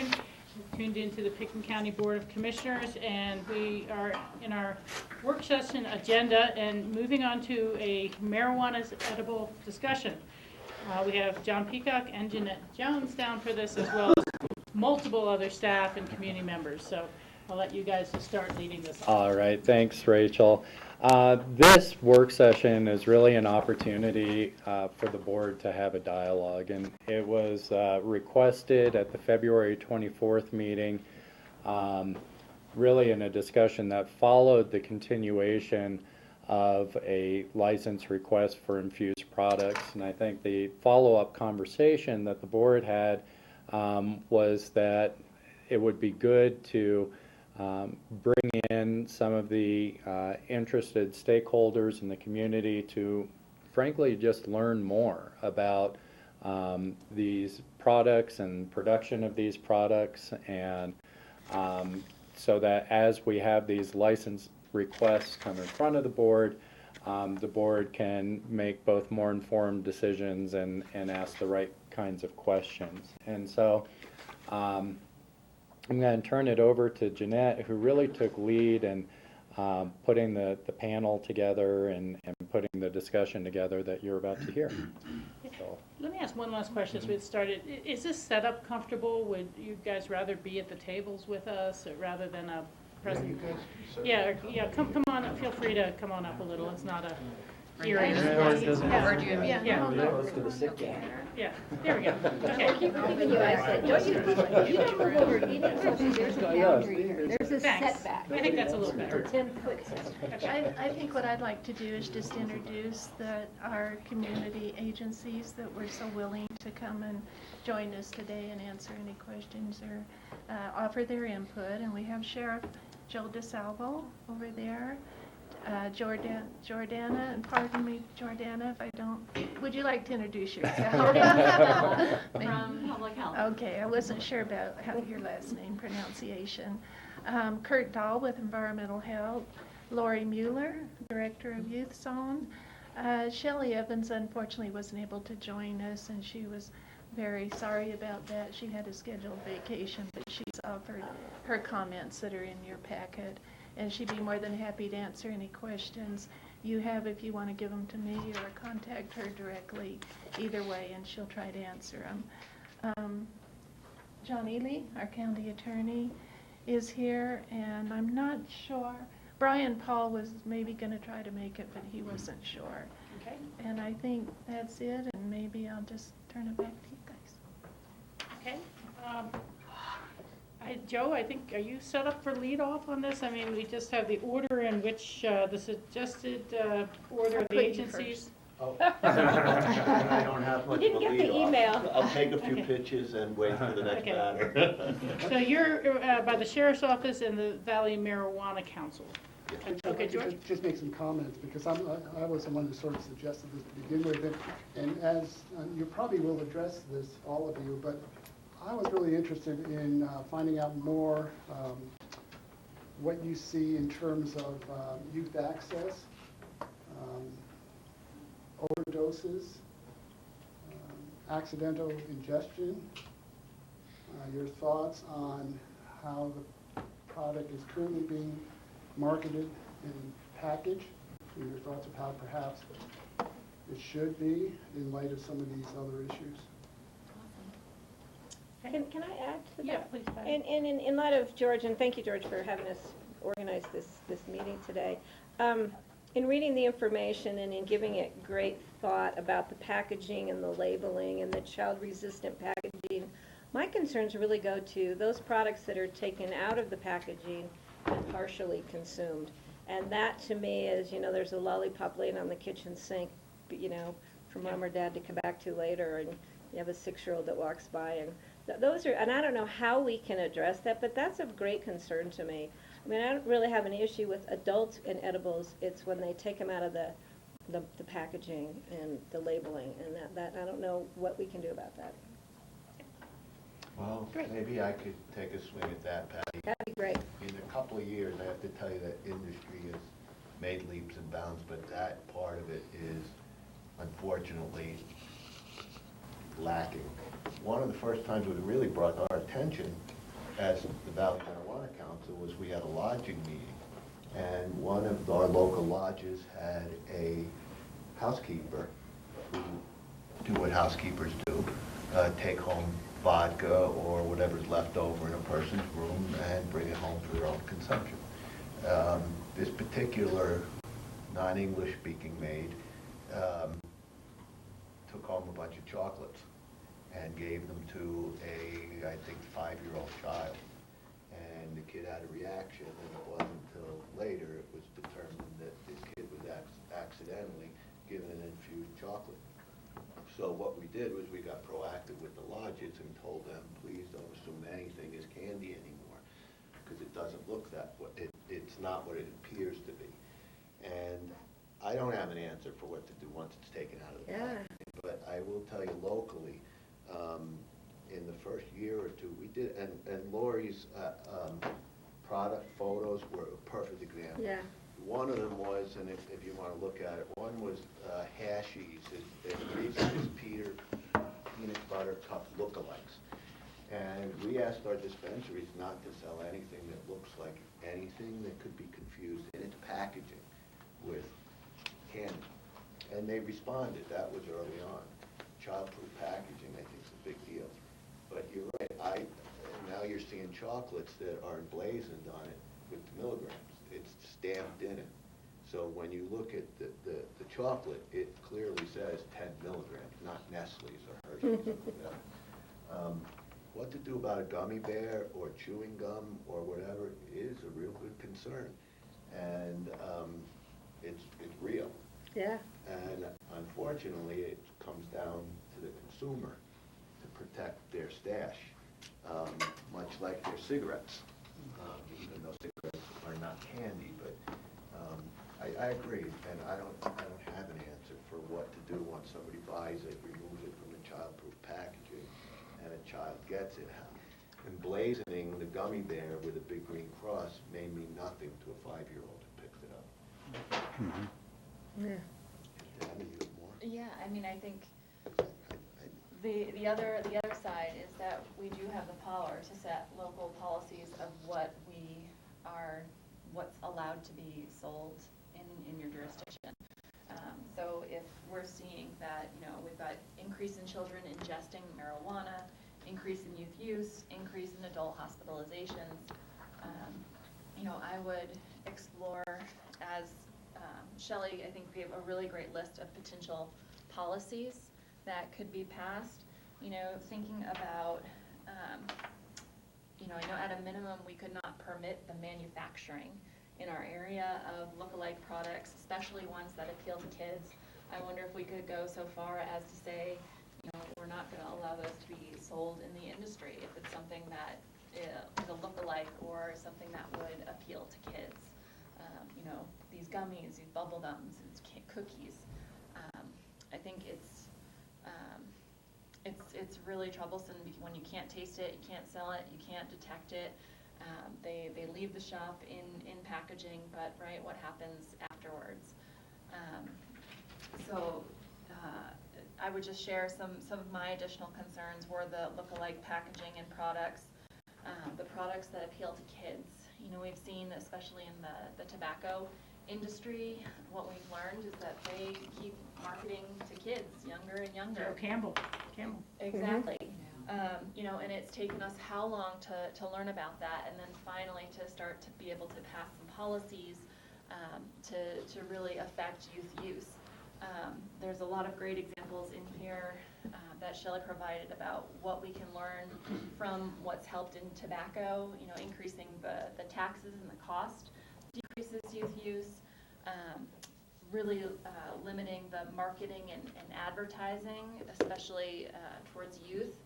We've tuned into the Pitkin County Board of Commissioners, and we are in our work session agenda and moving on to a marijuana edible discussion. We have John Peacock and Jeanette Jones down for this, as well as multiple other staff and community members. So I'll let you guys just start leading this. All right, thanks, Rachel. This work session is really an opportunity for the board to have a dialogue, and it was requested at the February 24th meeting, really in a discussion that followed the continuation of a license request for infused products. And I think the follow-up conversation that the board had was that it would be good to bring in some of the interested stakeholders in the community to, frankly, just learn more about these products and production of these products, and so that as we have these license requests come in front of the board can make both more informed decisions and ask the right kinds of questions. And so I'm going to turn it over to Jeanette, who really took lead in putting the panel together and putting the discussion together that you're about to hear. So. Let me ask one last question as we get started. Is this setup comfortable? Would you guys rather be at the tables with us rather than a present? Yeah, come on up. Feel free to come on up a little. It's not a hearing. Let's Yeah, do the sit down. yeah, there we go. Okay. Keep you eyes. Don't you don't move over. You need to, there's a boundary here. There's a Thanks. setback. I think that's a little better. 10-foot setback. I think what I'd like to do is just introduce our community agencies that were so willing to come and join us today and answer any questions or offer their input. And we have Sheriff Joe DeSalvo over there, Jordana, and pardon me, Jordana, if I don't, would you like to introduce yourself? From Public Health. Okay, I wasn't sure about how your last name pronunciation. Kurt Dahl with Environmental Health, Lori Mueller, Director of Youth Zone. Shelley Evans unfortunately wasn't able to join us, and she was very sorry about that. She had a scheduled vacation, but she's offered her comments that are in your packet, and she'd be more than happy to answer any questions you have if you want to give them to me or contact her directly. Either way, and she'll try to answer them. John Ely, our county attorney, is here, and I'm not sure. Brian Paul was maybe going to try to make it, but he wasn't sure. Okay. And I think that's it, and maybe I'll just turn it back to you guys. Okay. Joe, I think, are you set up for lead off on this? I mean, we just have the order in which the suggested order of the agencies. Oh. I don't have much You didn't of a get the lead off. email. I'll take a few pitches and wait for the next Okay. batter. So you're by the Sheriff's Office and the Valley Marijuana Council. Okay, George? Just make some comments, because I was the one who sort of suggested this to begin with, and as you probably will address this, all of you, but I was really interested in finding out more what you see in terms of youth access, overdoses, accidental ingestion, your thoughts on how the product is currently being marketed and packaged, and your thoughts of how perhaps it should be in light of some of these other issues. Can I add to that? Yeah, please. And in light of George, and thank you, George, for having us organize this meeting today. In reading the information and in giving it great thought about the packaging and the labeling and the child-resistant packaging, my concerns really go to those products that are taken out of the packaging and partially consumed. And that, to me, is, there's a lollipop laying on the kitchen sink, for mom or dad to come back to later, and you have a 6-year-old that walks by, and those are, and I don't know how we can address that, but that's of great concern to me. I mean, I don't really have an issue with adults and edibles. It's when they take them out of the packaging and the labeling, and that I don't know what we can do about that. Well, maybe I could take a swing at that, Patty. That'd be great. In a couple of years, I have to tell you that industry has made leaps and bounds, but that part of it is, unfortunately, lacking. One of the first times it really brought to our attention as the Valley Marijuana Council was we had a lodging meeting, and one of our local lodges had a housekeeper who do what housekeepers do, take home vodka or whatever's left over in a person's room and bring it home for their own consumption. This particular non-English speaking maid took home a bunch of chocolates and gave them to a, I think, 5-year-old child. And the kid had a reaction, and it wasn't until later it was determined that this kid was accidentally given an infused chocolate. So what we did was we got proactive with the lodges and told them, please don't assume anything is candy anymore, because it doesn't look that way. It's not what it appears to be. And I don't have an answer for what to do once it's taken out of the packaging, but I will tell you locally, in the first year or two, we did, and Lori's product photos were a perfect example. Yeah. One of them was, and if you want to look at it, one was hashies, his Peter peanut butter cup lookalikes. And we asked our dispensaries not to sell anything that looks like anything that could be confused in its packaging with candy. And they responded. That was early on. Child-proof packaging, I think, is a big deal. But you're right. Now you're seeing chocolates that are emblazoned on it with the milligrams. It's stamped in it. So when you look at the chocolate, it clearly says 10 milligrams, not Nestle's or Hershey's. What to do about a gummy bear or chewing gum or whatever is a real good concern. And it's real. Yeah. And unfortunately, it comes down to the consumer to protect their stash, much like their cigarettes, even though cigarettes are not candy. But I agree, and I don't have an answer for what to do once somebody buys it, removes it from the childproof packaging, and a child gets it. Emblazoning the gummy bear with a big green cross may mean nothing to a 5-year-old who picks it up. Yeah. Danny, you have more? Yeah, I mean, I think the other side is that we do have the power to set local policies of what's allowed to be sold in your jurisdiction. So if we're seeing that, we've got increase in children ingesting marijuana, increase in youth use, increase in adult hospitalizations, I would explore, as Shelley, I think, gave a really great list of potential policies that could be passed. Thinking about, I know at a minimum we could not permit the manufacturing in our area of lookalike products, especially ones that appeal to kids. I wonder if we could go so far as to say, we're not going to allow those to be sold in the industry if it's something that is a lookalike or something that would appeal to kids. These gummies, these bubble gums, these cookies. I think it's really troublesome when you can't taste it, you can't sell it, you can't detect it. They leave the shop in packaging, but what happens afterwards? I would just share some of my additional concerns were the lookalike packaging and products, the products that appeal to kids. We've seen, especially in the tobacco industry, what we've learned is that they keep marketing to kids younger and younger. Oh, Campbell. Exactly. And it's taken us how long to learn about that, and then finally to start to be able to pass some policies to really affect youth use. There's a lot of great examples in here that Shelley provided about what we can learn from what's helped in tobacco, increasing the taxes and the cost, decreases youth use, really limiting the marketing and advertising, especially towards youth.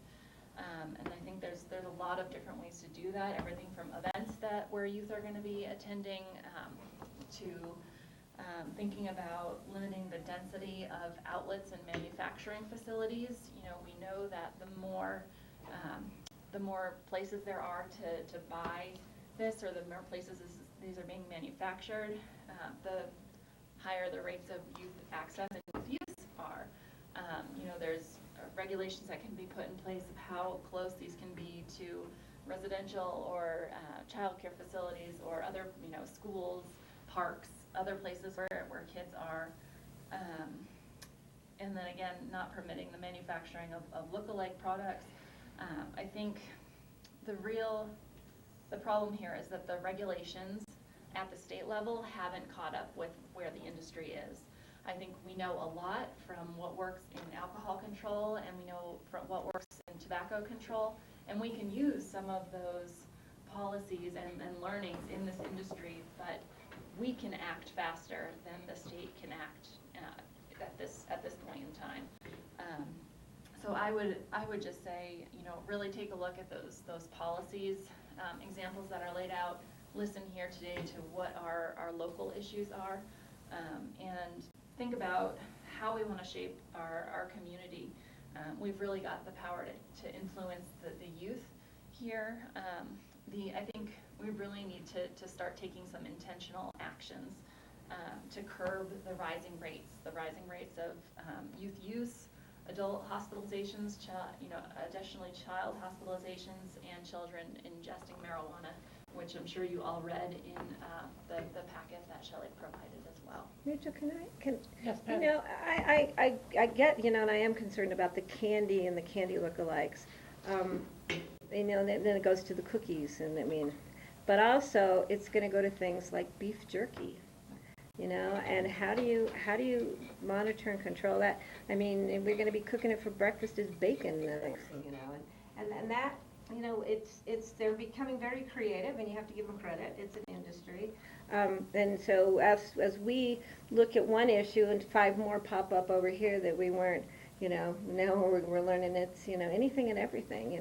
And I think there's a lot of different ways to do that, everything from events where youth are going to be attending to thinking about limiting the density of outlets and manufacturing facilities. We know that the more places there are to buy this, or the more places these are being manufactured, the higher the rates of youth access and youth use are. There's regulations that can be put in place of how close these can be to residential or childcare facilities or other, schools, parks, other places where kids are. And then again, not permitting the manufacturing of look-alike products. I think the problem here is that the regulations at the state level haven't caught up with where the industry is. I think we know a lot from what works in alcohol control, and we know from what works in tobacco control, and we can use some of those policies and learnings in this industry, but we can act faster than the state can act at this point in time. So I would just say, really take a look at those policies, examples that are laid out. Listen here today to what our local issues are, and think about how we want to shape our community. We've really got the power to influence the youth here. I think we really need to start taking some intentional actions to curb the rising rates of youth use, adult hospitalizations, additionally child hospitalizations, and children ingesting marijuana, which I'm sure you all read in the packet that Shelley provided as well. Rachel, Yes, Patty. I get, and I am concerned about the candy and the candy lookalikes. Then it goes to the cookies, but also it's going to go to things like beef jerky. And how do you monitor and control that? We're going to be cooking it for breakfast as bacon the next thing, and that, they're becoming very creative, and you have to give them credit. It's an industry, and so as we look at one issue and 5 more pop up over here that we weren't, now we're learning it's anything and everything,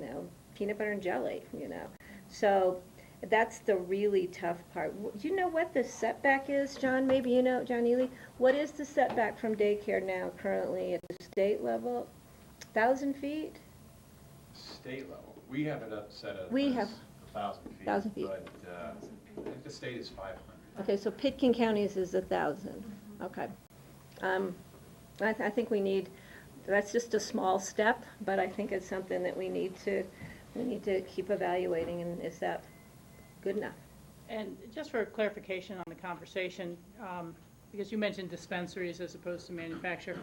peanut butter and jelly, so. That's the really tough part. Do you know what the setback is, John? Maybe you know, John Ely? What is the setback from daycare now currently at the state level? 1,000 feet? State level. We have it set at 1,000 feet. 1,000 feet. But I think the state is 500. Okay, so Pitkin County's is 1,000. Okay. I think that's just a small step, but I think it's something that we need to keep evaluating, and is that good enough? And just for clarification on the conversation, because you mentioned dispensaries as opposed to manufacturer,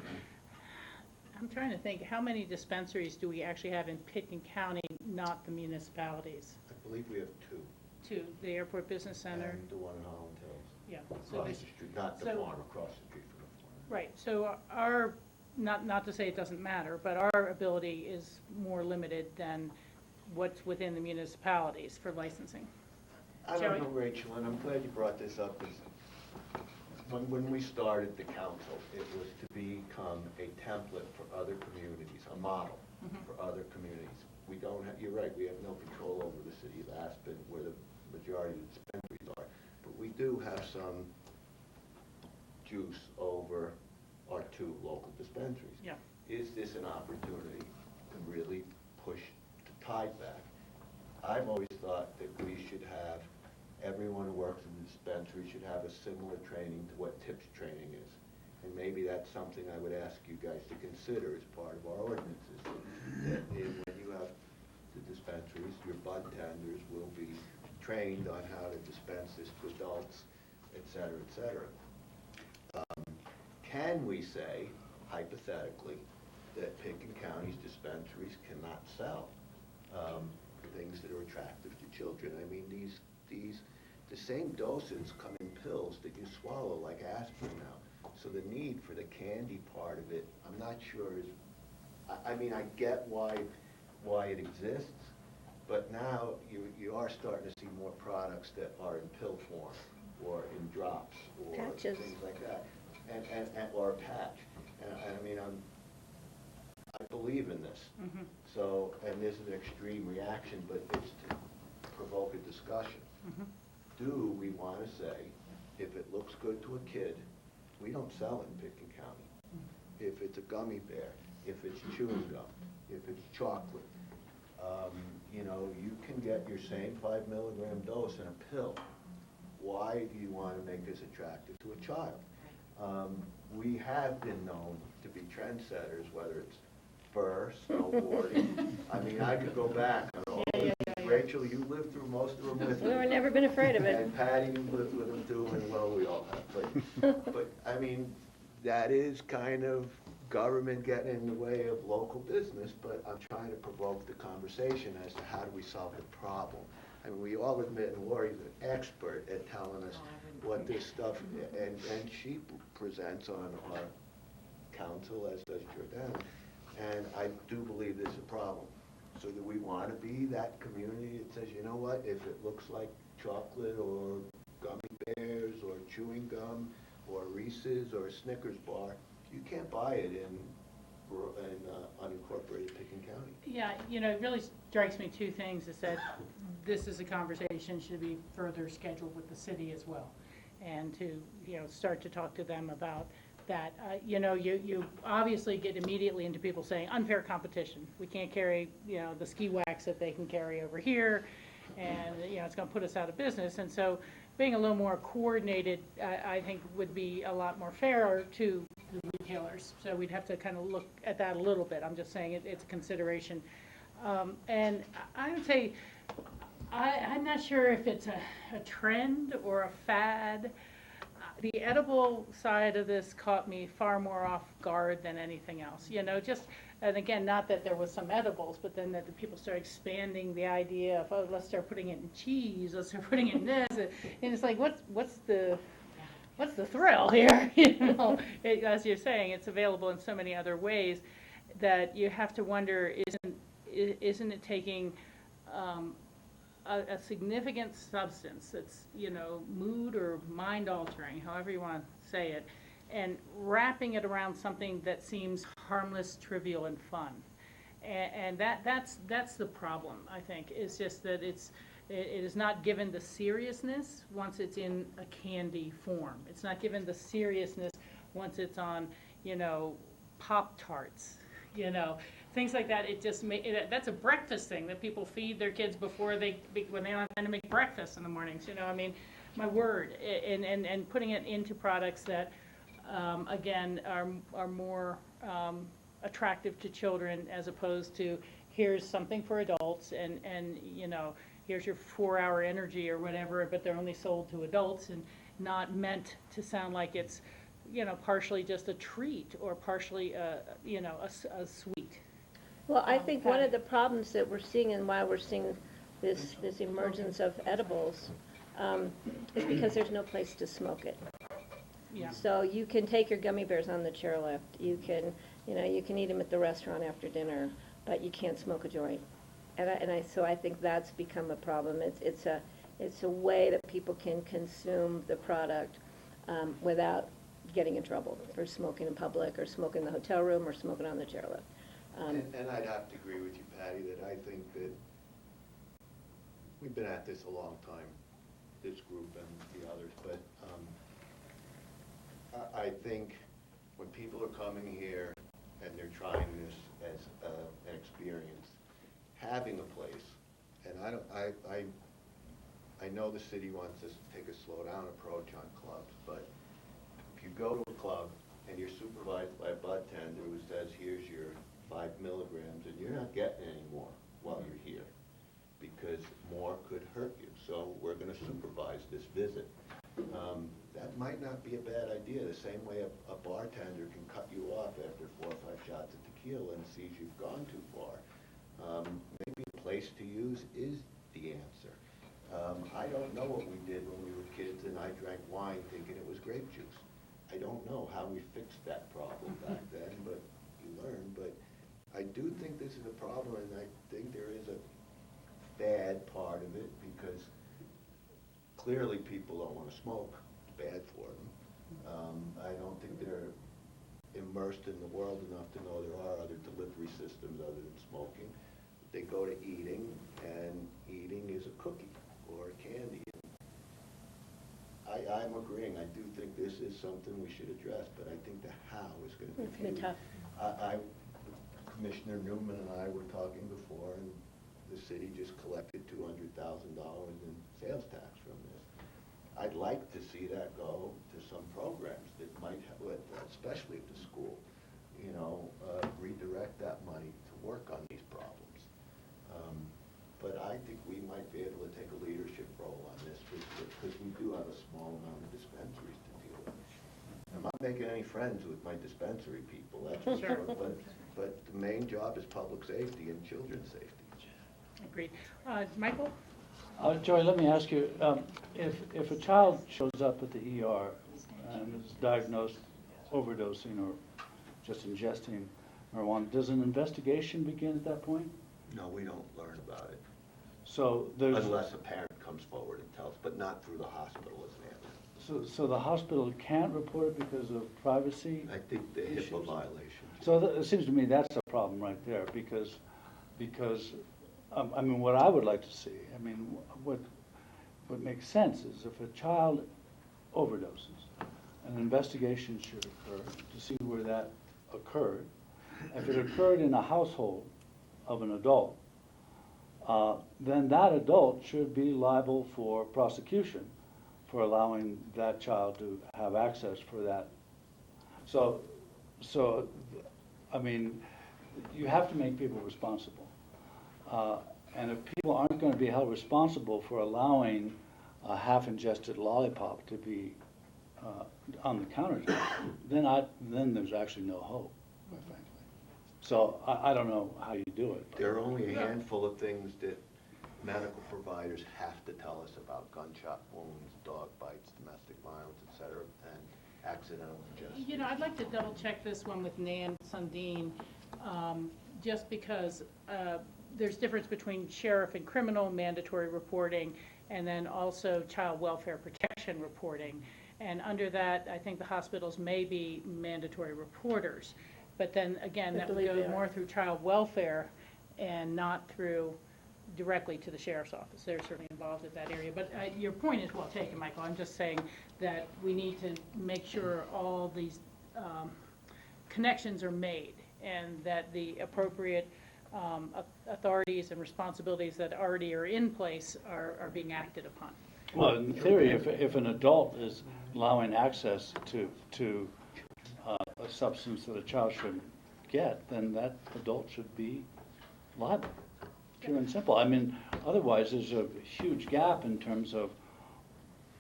I'm trying to think, how many dispensaries do we actually have in Pitkin County, not the municipalities? I believe we have 2. 2, the Airport Business Center. And the one in Holland Hills. Yeah. Across the street, not the farm, across the street from the farm. Right, so not to say it doesn't matter, but our ability is more limited than what's within the municipalities for licensing. I don't know, Rachel, and I'm glad you brought this up, because when we started the council, it was to become a template for other communities, a model for other communities. We don't have, you're right, we have no control over the city of Aspen, where the majority of the dispensaries are, but we do have some juice over our 2 local dispensaries. Yeah. Is this an opportunity to really push the tide back? I've always thought that we should have, everyone who works in the dispensary should have a similar training to what TIPS training is. And maybe that's something I would ask you guys to consider as part of our ordinances. That when you have the dispensaries, your bud tenders will be trained on how to dispense this to adults, et cetera, et cetera. Can we say, hypothetically, that Pitkin County's dispensaries cannot sell things that are attractive to children? The same doses come in pills that you swallow like aspirin now. So the need for the candy part of it, I'm not sure is, I get why it exists, but now you are starting to see more products that are in pill form or in drops or Patches. things like that, or a patch. I believe in this. So, and this is an extreme reaction, but it's to provoke a discussion. Do we want to say, if it looks good to a kid, we don't sell in Pitkin County. If it's a gummy bear, if it's chewing gum, if it's chocolate, you can get your same 5 milligram dose in a pill. Why do you want to make this attractive to a child? We have been known to be trendsetters, whether it's fur, snowboarding. I mean, I could go back on all of these. Rachel, you lived through most of them with me. We've never been afraid of it. And Patty, you lived with them too, and well, we all have. But, I mean, that is kind of government getting in the way of local business, but I'm trying to provoke the conversation as to how do we solve the problem. I mean, we all admit, and Lori's an expert at telling us what this stuff, and she presents on our council, as does Jordan, and I do believe there's a problem. So do we want to be that community that says, you know what, if it looks like chocolate or gummy bears or chewing gum or Reese's or a Snickers bar, you can't buy it in unincorporated Pitkin County. Yeah, it really strikes me two things, is that this is a conversation should be further scheduled with the city as well. And to, start to talk to them about that. You obviously get immediately into people saying unfair competition. We can't carry, the ski wax that they can carry over here, and, it's gonna put us out of business. And so being a little more coordinated, I think would be a lot more fair to the retailers. So we'd have to kind of look at that a little bit. I'm just saying it's a consideration. And I would say, I'm not sure if it's a trend or a fad. The edible side of this caught me far more off guard than anything else. And again, not that there was some edibles, but then that the people started expanding the idea of, oh, let's start putting it in cheese, let's start putting it in this, and it's like, what's the thrill here? As you're saying, it's available in so many other ways that you have to wonder, isn't it taking a significant substance that's, mood or mind altering, however you want to say it, and wrapping it around something that seems harmless, trivial, and fun. And that's the problem, I think, is just that it is not given the seriousness once it's in a candy form. It's not given the seriousness once it's on, Pop-Tarts, things like that. It just that's a breakfast thing that people feed their kids when they don't have time to make breakfast in the mornings. I mean, my word, and putting it into products that again are more attractive to children, as opposed to here's something for adults, and here's your 4-hour energy or whatever, but they're only sold to adults and not meant to sound like it's partially just a treat or partially a sweet. Well, I think one of the problems that we're seeing, and why we're seeing this emergence of edibles, is because there's no place to smoke it. Yeah. So you can take your gummy bears on the chairlift. You can eat them at the restaurant after dinner, but you can't smoke a joint. So I think that's become a problem. It's a way that people can consume the product without getting in trouble for smoking in public, or smoking in the hotel room, or smoking on the chairlift. And I'd have to agree with you, Patty, that I think that we've been at this a long time, this group and the others, but I think when people are coming here and they're trying this as an experience, having a place, and I know the city wants us to take a slow down approach on clubs, but if you go to a club and you're supervised by a bud tender who says, here's your 5 milligrams, and you're not getting any more while you're here, because more could hurt you. So we're going to supervise this visit. That might not be a bad idea. The same way a bartender can cut you off after 4 or 5 shots of tequila and sees you've gone too far. Maybe a place to use is the answer. I don't know what we did when we were kids and I drank wine thinking it was grape juice. I don't know how we fixed that problem back then, but you learn. But I do think this is a problem, and I think there is a bad part of it, because clearly people don't want to smoke. It's bad for them. I don't think they're immersed in the world enough to know there are other delivery systems other than smoking. They go to eating, and eating is a cookie or a candy. I'm agreeing. I do think this is something we should address, but I think the how is going to be It's been tough. Commissioner Newman and I were talking before, and the city just collected $200,000 in sales tax from this. I'd like to see that go to some programs that might help, especially at the school. you know, redirect that money to work on these problems. But I think we might be able to take a leadership role on this because we do have a small amount of dispensaries to deal with. I'm not making any friends with my dispensary people, that's for sure, but the main job is public safety and children's safety. Agreed. Michael? Joy, let me ask you, if a child shows up at the ER and is diagnosed overdosing or just ingesting marijuana, does an investigation begin at that point? No, we don't learn about it. So there's... Unless a parent comes forward and tells, but not through the hospital as an answer. So the hospital can't report it because of privacy? I think the HIPAA violation. So it seems to me that's a problem right there because I mean, what I would like to see, I mean, what makes sense is if a child overdoses, an investigation should occur to see where that occurred. If it occurred in a household of an adult, then that adult should be liable for prosecution for allowing that child to have access for that. So, I mean, you have to make people responsible. And if people aren't going to be held responsible for allowing a half-ingested lollipop to be on the countertop, then there's actually no hope, quite frankly. So I don't know how you do it. There are only a handful of things that medical providers have to tell us about: gunshot wounds, dog bites, domestic violence, etc., and accidental ingestion. You know, I'd like to double check this one with Nan Sundin, just because there's difference between sheriff and criminal mandatory reporting, and then also child welfare protection reporting. And under that, I think the hospitals may be mandatory reporters. But then again, that would go more through child welfare and not through directly to the sheriff's office. They're certainly involved in that area. But your point is well taken, Michael. I'm just saying that we need to make sure all these connections are made and that the appropriate authorities and responsibilities that already are in place are being acted upon. Well, in theory, if an adult is allowing access to a substance that a child shouldn't get, then that adult should be liable, pure and simple. I mean, otherwise there's a huge gap in terms of,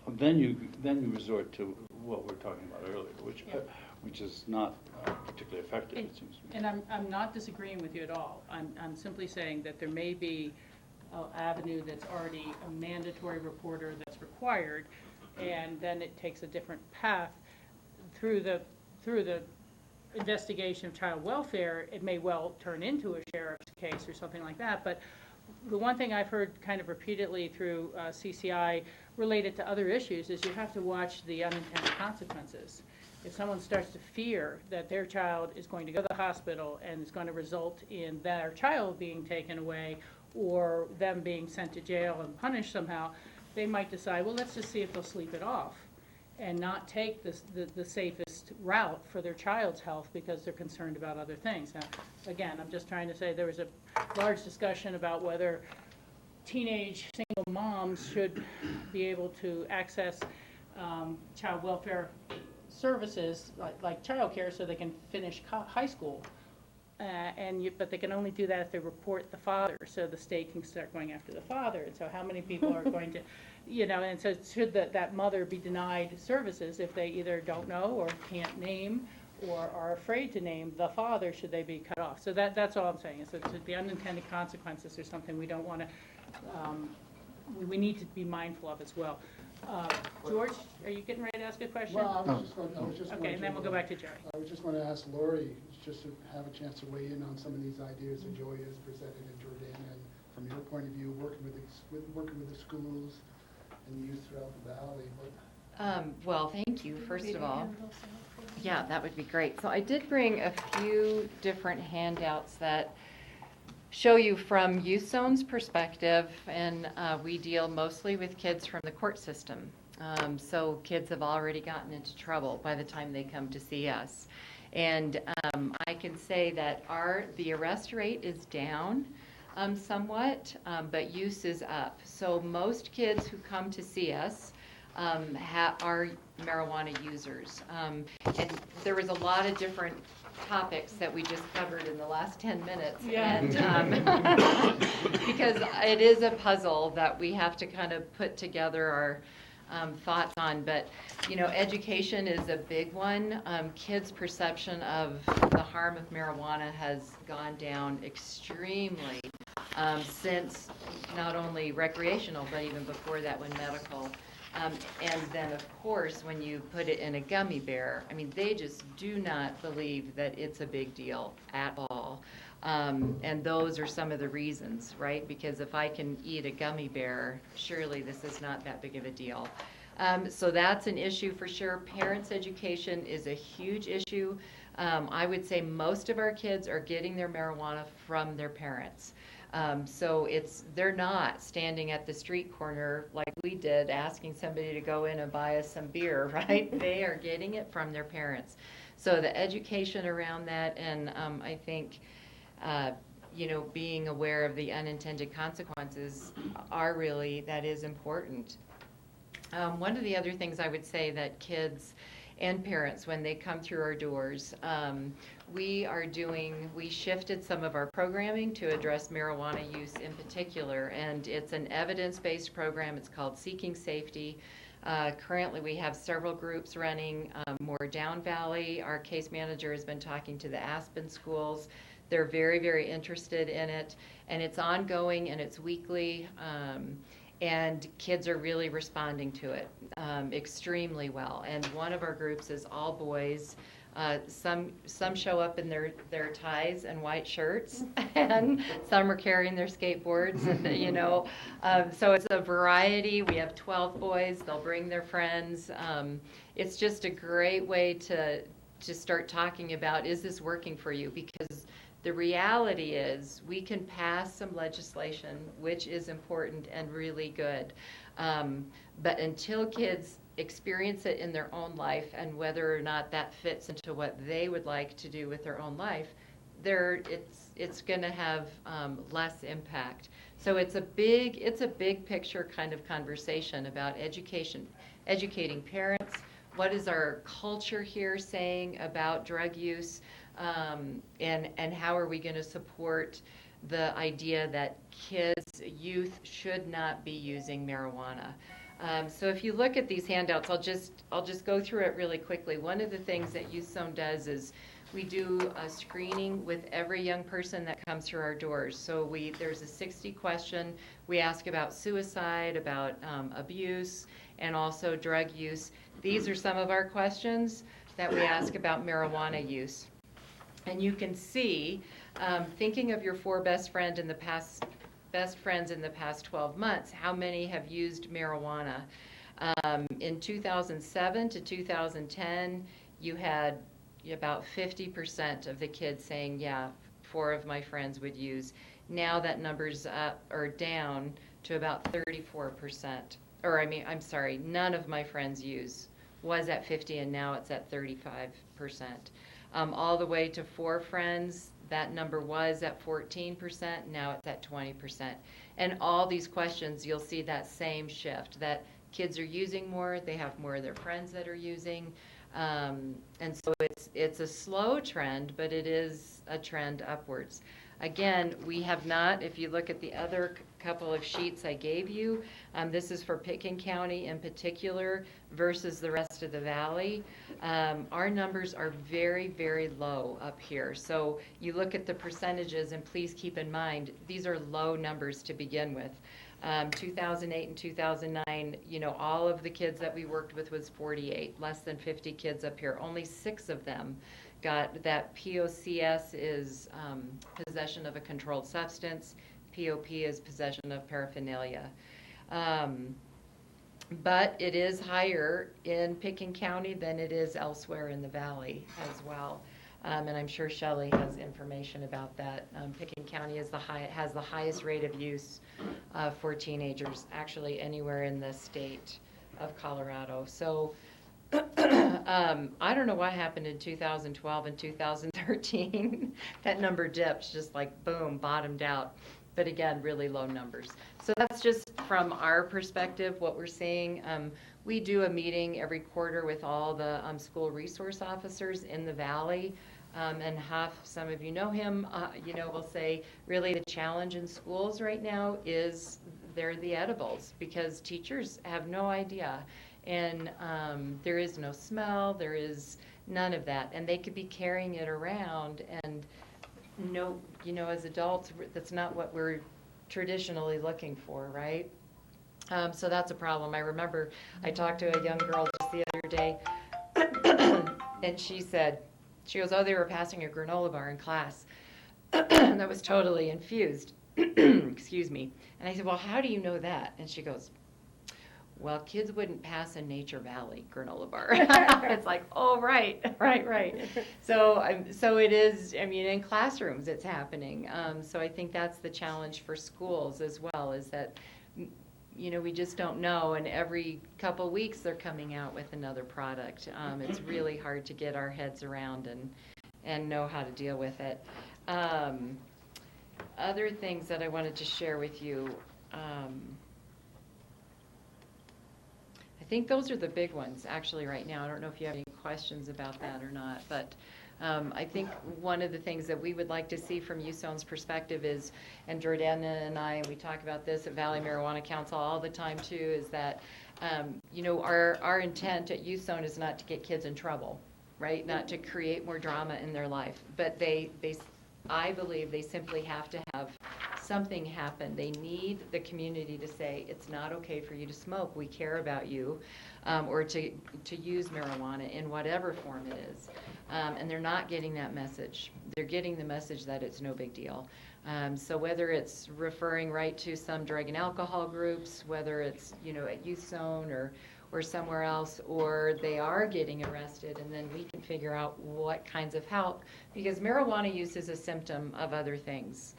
then you resort to what we're talking about earlier, which is not particularly effective, it seems to me. And I'm not disagreeing with you at all. I'm simply saying that there may be an avenue that's already a mandatory reporter that's required, and then it takes a different path through the investigation of child welfare. It may well turn into a sheriff's case or something like that, but the one thing I've heard kind of repeatedly through CCI related to other issues is you have to watch the unintended consequences. If someone starts to fear that their child is going to go to the hospital and it's going to result in their child being taken away or them being sent to jail and punished somehow, they might decide, well, let's just see if they'll sleep it off and not take the safest route for their child's health because they're concerned about other things. Now, again, I'm just trying to say there was a large discussion about whether teenage single moms should be able to access child welfare services like childcare so they can finish high school. But they can only do that if they report the father, so the state can start going after the father. And so how many people are going to, and so should that mother be denied services if they either don't know or can't name or are afraid to name the father? Should they be cut off? So that's all I'm saying, is that the unintended consequences are something we don't want to, we need to be mindful of as well. George, are you getting ready to ask a question? Well, I was just going okay, and then we'll go back to Jerry. I was just going to ask Lori just to have a chance to weigh in on some of these ideas that Joy has presented in Jordan, and from your point of view, working with the schools and the youth throughout the valley. Well, thank you, first of all. Yeah, that would be great. So I did bring a few different handouts that show you from Youth Zone's perspective, and we deal mostly with kids from the court system. So kids have already gotten into trouble by the time they come to see us. And I can say that the arrest rate is down somewhat, but use is up. So most kids who come to see us are marijuana users. And there was a lot of different topics that we just covered in the last 10 minutes. Yeah. And, because it is a puzzle that we have to kind of put together our thoughts on. But, you know, education is a big one. Kids' perception of the harm of marijuana has gone down extremely since not only recreational, but even before that when medical. And then, of course, when you put it in a gummy bear, I mean, they just do not believe that it's a big deal at all. And those are some of the reasons, right? Because if I can eat a gummy bear, surely this is not that big of a deal. So that's an issue for sure. Parents' education is a huge issue. I would say most of our kids are getting their marijuana from their parents. So they're not standing at the street corner like we did, asking somebody to go in and buy us some beer, right? They are getting it from their parents. So the education around that, and I think, you know, being aware of the unintended consequences that is important. One of the other things I would say that kids and parents, when they come through our doors, we shifted some of our programming to address marijuana use in particular, and it's an evidence-based program. It's called Seeking Safety. Currently, we have several groups running more down valley. Our case manager has been talking to the Aspen schools. They're very, very interested in it, and it's ongoing and it's weekly. And kids are really responding to it extremely well. And one of our groups is all boys. Some show up in their ties and white shirts, and some are carrying their skateboards. And, you know, so it's a variety. We have 12 boys. They'll bring their friends. It's just a great way to start talking about, is this working for you? Because the reality is we can pass some legislation, which is important and really good. But until kids experience it in their own life and whether or not that fits into what they would like to do with their own life, it's going to have less impact. So it's a big picture kind of conversation about educating parents. What is our culture here saying about drug use? And how are we going to support the idea that youth should not be using marijuana? So if you look at these handouts, I'll just go through it really quickly. One of the things that Youth Zone does is we do a screening with every young person that comes through our doors. So there's a 60 question. We ask about suicide, about abuse, and also drug use. These are some of our questions that we ask about marijuana use. And you can see, thinking of your 4 best friends in the past 12 months, how many have used marijuana. In 2007 to 2010, you had about 50% of the kids saying, yeah, 4 of my friends would use. Now that number's up or down to about 34%. Or I'm sorry, none of my friends use. Was at 50 and now it's at 35%. All the way to 4 friends, that number was at 14%, now it's at 20%. And all these questions, you'll see that same shift, that kids are using more, they have more of their friends that are using. And so it's a slow trend, but it is a trend upwards. Again, we have not, if you look at the other couple of sheets I gave you, this is for Pitkin County in particular versus the rest of the valley. Our numbers are very, very low up here. So you look at the percentages, and please keep in mind, these are low numbers to begin with. 2008 and 2009, all of the kids that we worked with was 48, less than 50 kids up here. Only 6 of them got that. POCS is possession of a controlled substance. POP is possession of paraphernalia. But it is higher in Pitkin County than it is elsewhere in the valley as well. And I'm sure Shelley has information about that. Pitkin County has the highest rate of use for teenagers, actually anywhere in the state of Colorado. So I don't know what happened in 2012 and 2013. That number dipped, just like boom, bottomed out. But again, really low numbers. So that's just from our perspective what we're seeing. We do a meeting every quarter with all the school resource officers in the valley. And Huff, some of you know him, will say really the challenge in schools right now is they're the edibles because teachers have no idea. And there is no smell, there is none of that. And they could be carrying it around and as adults, that's not what we're traditionally looking for, right? So that's a problem. I remember I talked to a young girl just the other day, and she goes, oh, they were passing a granola bar in class that was totally infused. Excuse me. And I said, well, how do you know that? And she goes, well, kids wouldn't pass a Nature Valley granola bar. It's like, oh, right. So it is, in classrooms it's happening. So I think that's the challenge for schools as well, is that, we just don't know, and every couple weeks they're coming out with another product. It's really hard to get our heads around and know how to deal with it. Other things that I wanted to share with you, I think those are the big ones actually right now. I don't know if you have any questions about that or not, but I think one of the things that we would like to see from USON's perspective is, and Jordana and we talk about this at Valley Marijuana Council all the time too, is that our intent at USON is not to get kids in trouble, right? Not to create more drama in their life, but I believe they simply have to have something happen. They need the community to say, it's not okay for you to smoke, we care about you, or to use marijuana in whatever form it is. And they're not getting that message. They're getting the message that it's no big deal. So whether it's referring right to some drug and alcohol groups, whether it's, at Youth Zone or somewhere else, or they are getting arrested, and then we can figure out what kinds of help, because marijuana use is a symptom of other things.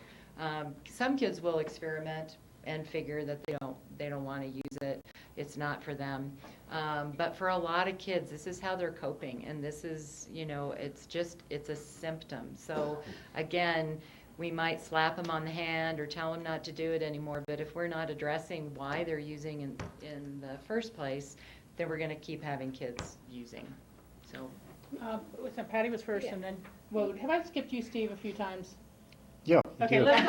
Some kids will experiment and figure that they don't want to use it. It's not for them. But for a lot of kids, this is how they're coping, and this is, it's a symptom. So again, we might slap them on the hand or tell them not to do it anymore, but if we're not addressing why they're using in the first place, then we're going to keep having kids using. So, Patty was first, and then, have I skipped you, Steve, a few times? Yeah. Okay, let's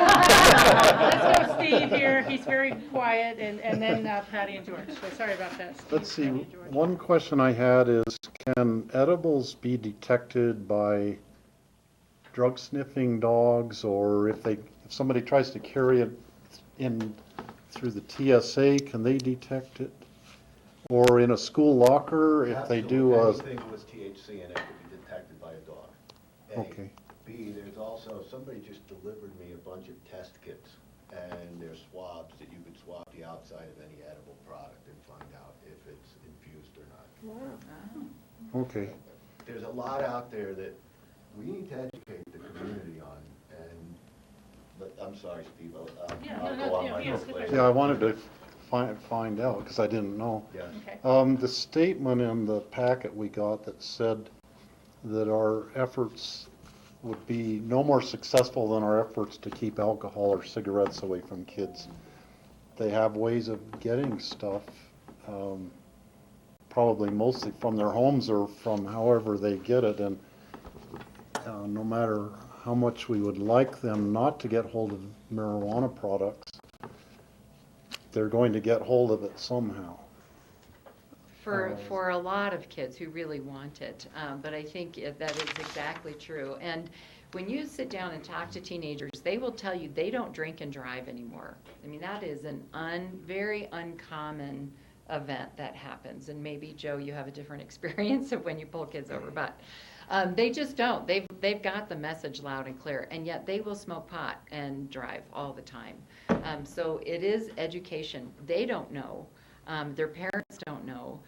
go Steve here. He's very quiet, and then Patty and George. So sorry about that. Steve, Let's see, Patty, and George. one question I had is, can edibles be detected by drug sniffing dogs, or if somebody tries to carry it in through the TSA, can they detect it? Or in a school locker, if they do Anything with THC in it could be detected by a dog. A. Okay. B, there's also, somebody just delivered me a bunch of test kits, and there's swabs that you could swab the outside of any edible product and find out if it's infused or not. Wow. Okay. There's a lot out there that we need to educate the community on, but I'm sorry, Steve, I'll go on my first place. Yeah, I wanted to find out, because I didn't know. Yes. Okay. The statement in the packet we got that said that our efforts would be no more successful than our efforts to keep alcohol or cigarettes away from kids. They have ways of getting stuff, probably mostly from their homes or from however they get it, and no matter how much we would like them not to get hold of marijuana products, they're going to get hold of it somehow. For a lot of kids who really want it, but I think that is exactly true. And when you sit down and talk to teenagers, they will tell you they don't drink and drive anymore. I mean, that is an very uncommon event that happens. And maybe, Joe, you have a different experience of when you pull kids over, but they just don't. They've got the message loud and clear, and yet they will smoke pot and drive all the time. So it is education. They don't know. Their parents don't know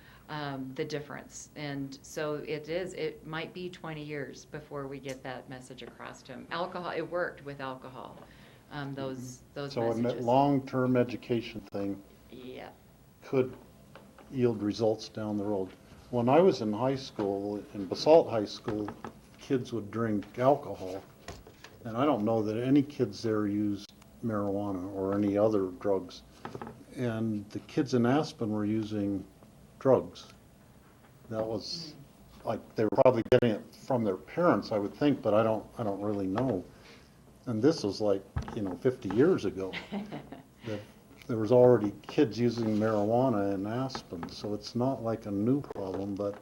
the difference. And so it might be 20 years before we get that message across to them. Alcohol, it worked with alcohol, those So messages. a long-term education thing Yeah. could yield results down the road. When I was in high school, in Basalt High School, kids would drink alcohol, and I don't know that any kids there used marijuana or any other drugs. And the kids in Aspen were using drugs. That was like, they were probably getting it from their parents, I would think, but I don't really know. And this was like, 50 years ago. There was already kids using marijuana in Aspen, so it's not like a new problem, but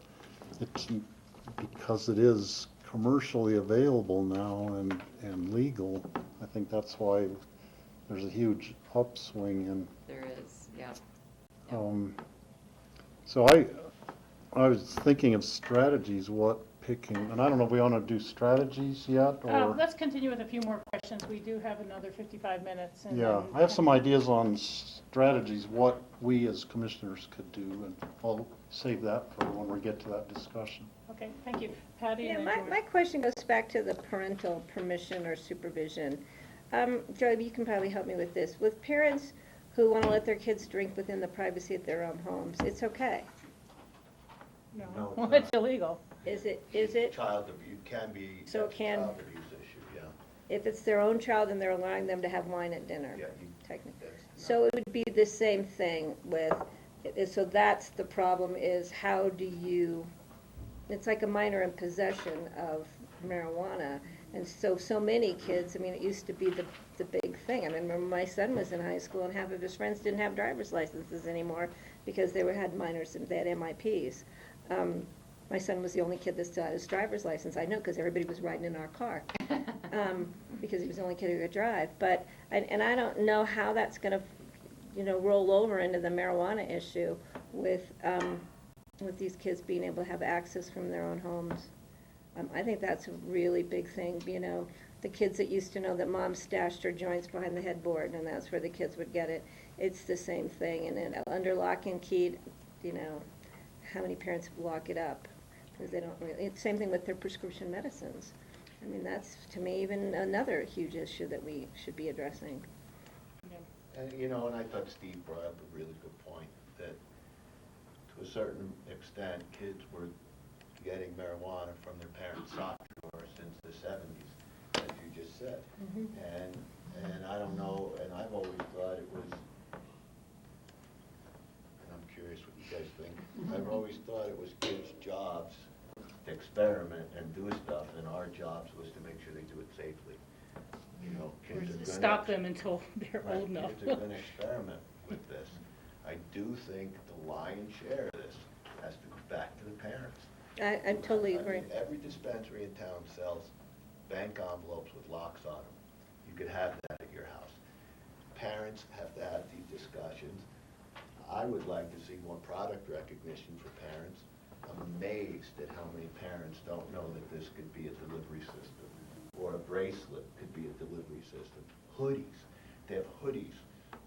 it's because it is commercially available now and legal. I think that's why there's a huge upswing in. There is, yeah. So I was thinking of strategies, what picking, and I don't know if we want to do strategies yet, or? Let's continue with a few more questions. We do have another 55 minutes. And Yeah, then, I have some ideas on strategies, what we as commissioners could do, and I'll save that for when we get to that discussion. Okay, thank you. Patty Yeah, and then my George. question goes back to the parental permission or supervision. Joe, you can probably help me with this. With parents who want to let their kids drink within the privacy of their own homes, it's okay. No, No, it's illegal. Is it? Child abuse can be. So it can- Child abuse issue, yeah. If it's their own child and they're allowing them to have wine at dinner, Yeah, technically. that's So it would be the same thing with, so that's the problem is how do you, it's like a minor in possession of marijuana. And so many kids, I mean, it used to be the big thing. I mean, remember my son was in high school and half of his friends didn't have driver's licenses anymore because they had minors, they had MIPs. My son was the only kid that still had his driver's license. I know because everybody was riding in our car because he was the only kid who could drive. But and I don't know how that's going to, roll over into the marijuana issue with these kids being able to have access from their own homes. I think that's a really big thing. The kids that used to know that mom stashed her joints behind the headboard, and that's where the kids would get it. It's the same thing. And then under lock and key, how many parents lock it up? Because they don't really, it's the same thing with their prescription medicines. I mean, that's, to me, even another huge issue that we should be addressing. And, and I thought Steve brought up a really good point, that to a certain extent, kids were getting marijuana from their parents' sock drawer since the 70s, as you just said. And I don't know, and I've always thought it was, and I'm curious what you guys think, I've always thought it was kids' jobs to experiment and do stuff, and our jobs was to make sure they do it safely. Kids are gonna Stop them until they're old enough. Kids are gonna experiment with this. I do think the lion's share of this has to go back to the parents. I totally agree. mean, every dispensary in town sells bank envelopes with locks on them. You could have that at your house. Parents have to have these discussions. I would like to see more product recognition for parents. I'm amazed at how many parents don't know that this could be a delivery system, or a bracelet could be a delivery system. Hoodies. They have hoodies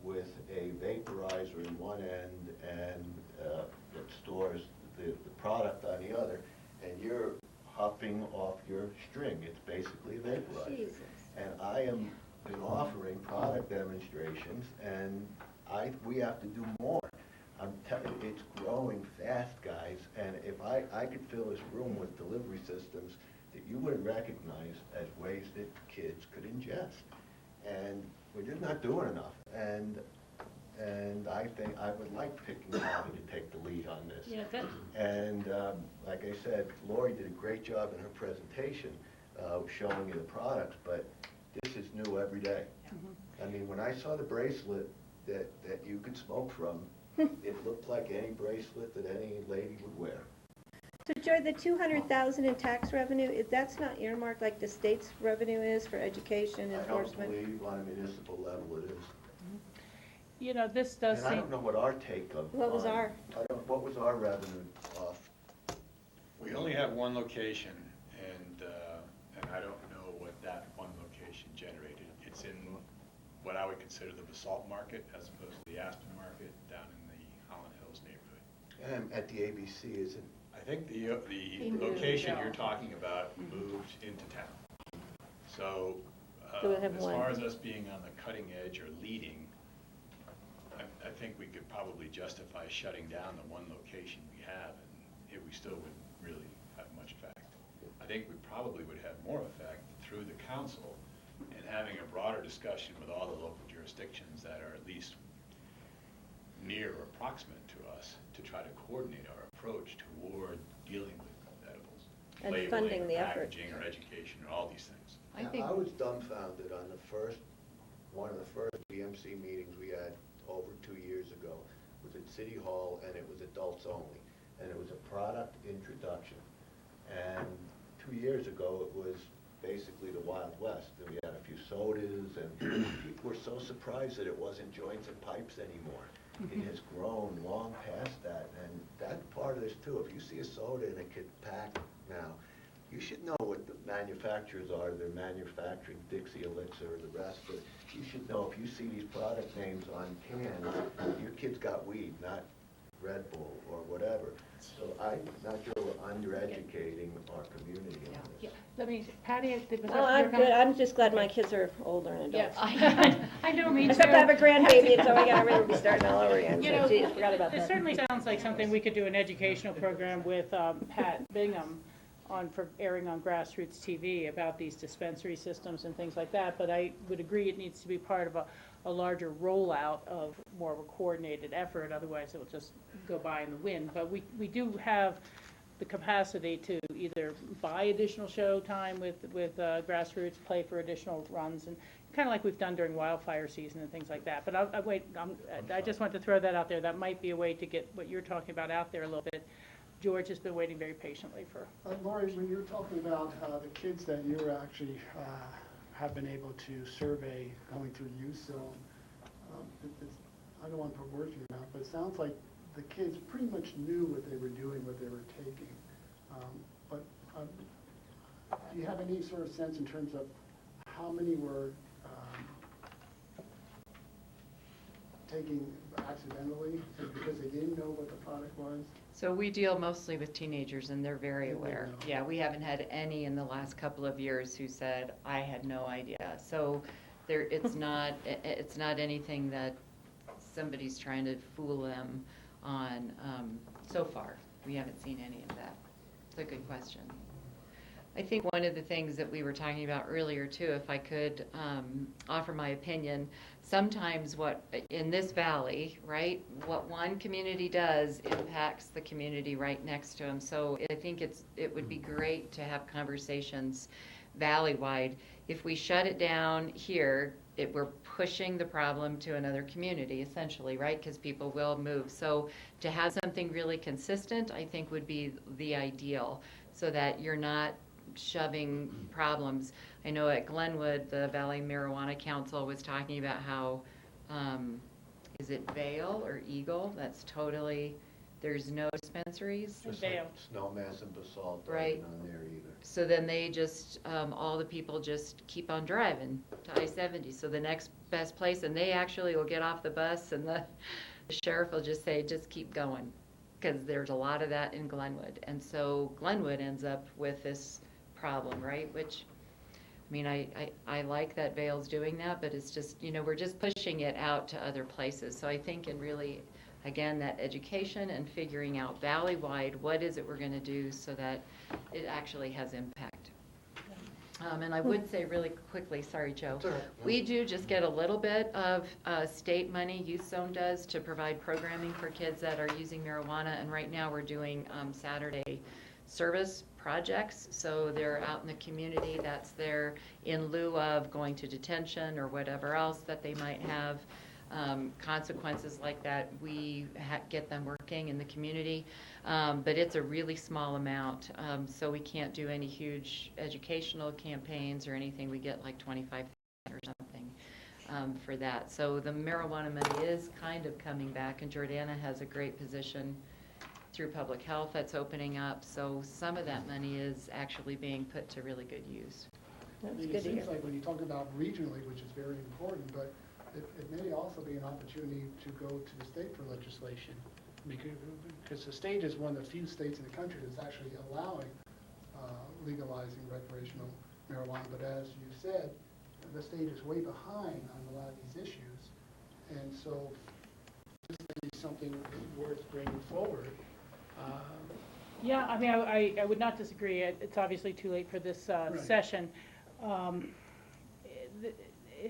with a vaporizer in one end and that stores the product on the other, and you're huffing off your string. It's basically a vaporizer. Jesus. And I am been offering product demonstrations, and we have to do more. I'm telling you, it's growing fast, guys, and if I could fill this room with delivery systems that you wouldn't recognize as ways that kids could ingest. And we're just not doing enough. And I think I would like Pitkin County to take the lead on this. Yeah, And like I said, Lori did a great job in her presentation showing you the products, but this is new every day. I mean, when I saw the bracelet that you could smoke from, it looked like any bracelet that any lady would wear. So Joy, the 200,000 in tax revenue, that's not earmarked like the state's revenue is for education enforcement? I don't believe on a municipal level it is. This does And I seem, don't know what our take of. What was our? What was our revenue off? We only have one location, and I don't know what that one location generated. It's in what I would consider the basalt market as opposed to the Aspen market down in the Holland Hills neighborhood. At the ABC, isn't? I think the location you're talking about moved into town. So So we'll have as one. far as us being on the cutting edge or leading, I think we could probably justify shutting down the one location we have, and we still wouldn't really have much effect. I think we probably would have more effect through the council and having a broader discussion with all the local jurisdictions that are at least near or proximate to us to try to coordinate our approach toward dealing with edibles. And labeling funding or the effort. packaging or education or all these things. I was dumbfounded on one of the first BMC meetings we had over 2 years ago. It was at City Hall, and it was adults only, and it was a product introduction. And 2 years ago, it was basically the Wild West, and we had a few sodas, and people were so surprised that it wasn't joints and pipes anymore. It has grown long past that, and that's part of this too. If you see a soda in a kid pack now, you should know what the manufacturers are. They're manufacturing Dixie Elixir or the rest, but you should know if you see these product names on cans, your kid's got weed, not Red Bull or whatever. So I'm not sure we're undereducating our community on this. Yeah. Let me, Patty, was that Oh, I'm your good. comment? I'm just glad my kids are older and adults. Yes. I know, me too. Except I have a grandbaby, and so I gotta really be starting all over again. You So, know, gee, I forgot about it that. certainly sounds like something we could do an educational program with Pat Bingham for airing on Grassroots TV about these dispensary systems and things like that. But I would agree it needs to be part of a larger rollout of more of a coordinated effort. Otherwise, it will just go by in the wind. But we do have the capacity to either buy additional show time with Grassroots, play for additional runs, and kind of like we've done during wildfire season and things like that. But I just want to throw that out there. That might be a way to get what you're talking about out there a little bit. George has been waiting very patiently for. Lori, when you're talking about the kids that you're actually have been able to survey going through youth zone, I don't want to put words in your mouth, but it sounds like the kids pretty much knew what they were doing, what they were taking. But do you have any sort of sense in terms of how many were taking accidentally because they didn't know what the product was? So we deal mostly with teenagers, and they're very aware. Yeah, we haven't had any in the last couple of years who said, I had no idea. So it's not anything that somebody's trying to fool them on. So far, we haven't seen any of that. It's a good question. I think one of the things that we were talking about earlier too, if I could offer my opinion, sometimes in this valley, right, what one community does impacts the community right next to them. So I think it would be great to have conversations valley-wide. If we shut it down here, we're pushing the problem to another community essentially, right, because people will move. So to have something really consistent, I think would be the ideal, so that you're not shoving problems. I know at Glenwood, the Valley Marijuana Council was talking about how, is it Vale or Eagle? That's totally, there's no dispensaries. Just like Snowmass and Basalt Right. aren't on there either. So then they just, all the people just keep on driving to I-70. So the next best place, and they actually will get off the bus and the sheriff will just say, just keep going. Because there's a lot of that in Glenwood. And so Glenwood ends up with this problem, right? Which, I mean, I like that Vale's doing that, but it's just, we're just pushing it out to other places. So I think in really, again, that education and figuring out valley-wide, what is it we're going to do so that it actually has impact. And I would say really quickly, sorry, Joe, we do just get a little bit of state money, Youth Zone does, to provide programming for kids that are using marijuana. And right now we're doing Saturday service projects. So they're out in the community. That's there in lieu of going to detention or whatever else that they might have. Consequences like that, we get them working in the community, but it's a really small amount, so we can't do any huge educational campaigns or anything. We get like $25,000 or something for that. So the marijuana money is kind of coming back, and Jordana has a great position through public health that's opening up, so some of that money is actually being put to really good use. It seems like when you talk about regionally, which is very important, but it may also be an opportunity to go to the state for legislation, because the state is one of the few states in the country that's actually allowing legalizing recreational marijuana. But as you said, the state is way behind on a lot of these issues, and so this may be something worth bringing forward. Yeah, I mean, I would not disagree. It's obviously too late for this session.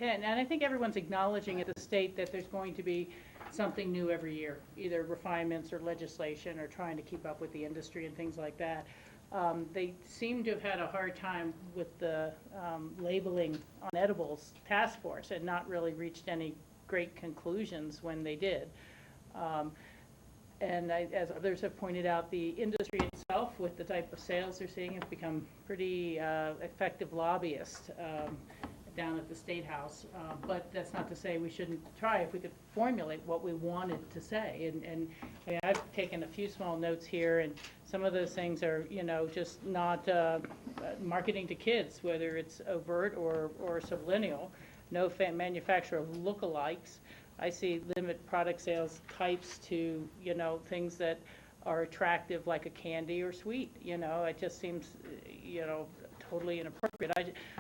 And I think everyone's acknowledging at the state that there's going to be something new every year, either refinements or legislation or trying to keep up with the industry and things like that. They seem to have had a hard time with the labeling on edibles task force and not really reached any great conclusions when they did. And as others have pointed out, the industry itself, with the type of sales they're seeing, has become pretty effective lobbyists down at the State House. But that's not to say we shouldn't try if we could formulate what we wanted to say. And I mean, I've taken a few small notes here, and some of those things are, you know, just not marketing to kids, whether it's overt or subliminal. No manufacturer of lookalikes. I see limit product sales types to, you know, things that are attractive like a candy or sweet. You know, it just seems, you know, totally inappropriate.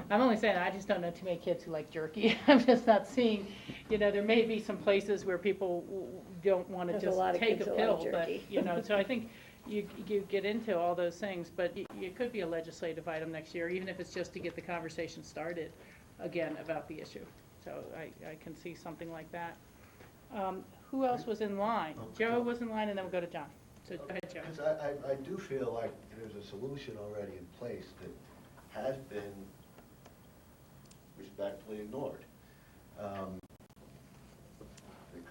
I'm only saying I just don't know too many kids who like jerky. I'm just not seeing, you know, there may be some places where people don't want to just take a pill, but, you know, so I think you get into all those things, but it could be a legislative item next year, even if it's just to get the conversation started again about the issue. So I can see something like that. Who else was in line? Joe was in line, and then we'll go to John. So go ahead, Joe. Because I do feel like there's a solution already in place that has been respectfully ignored. The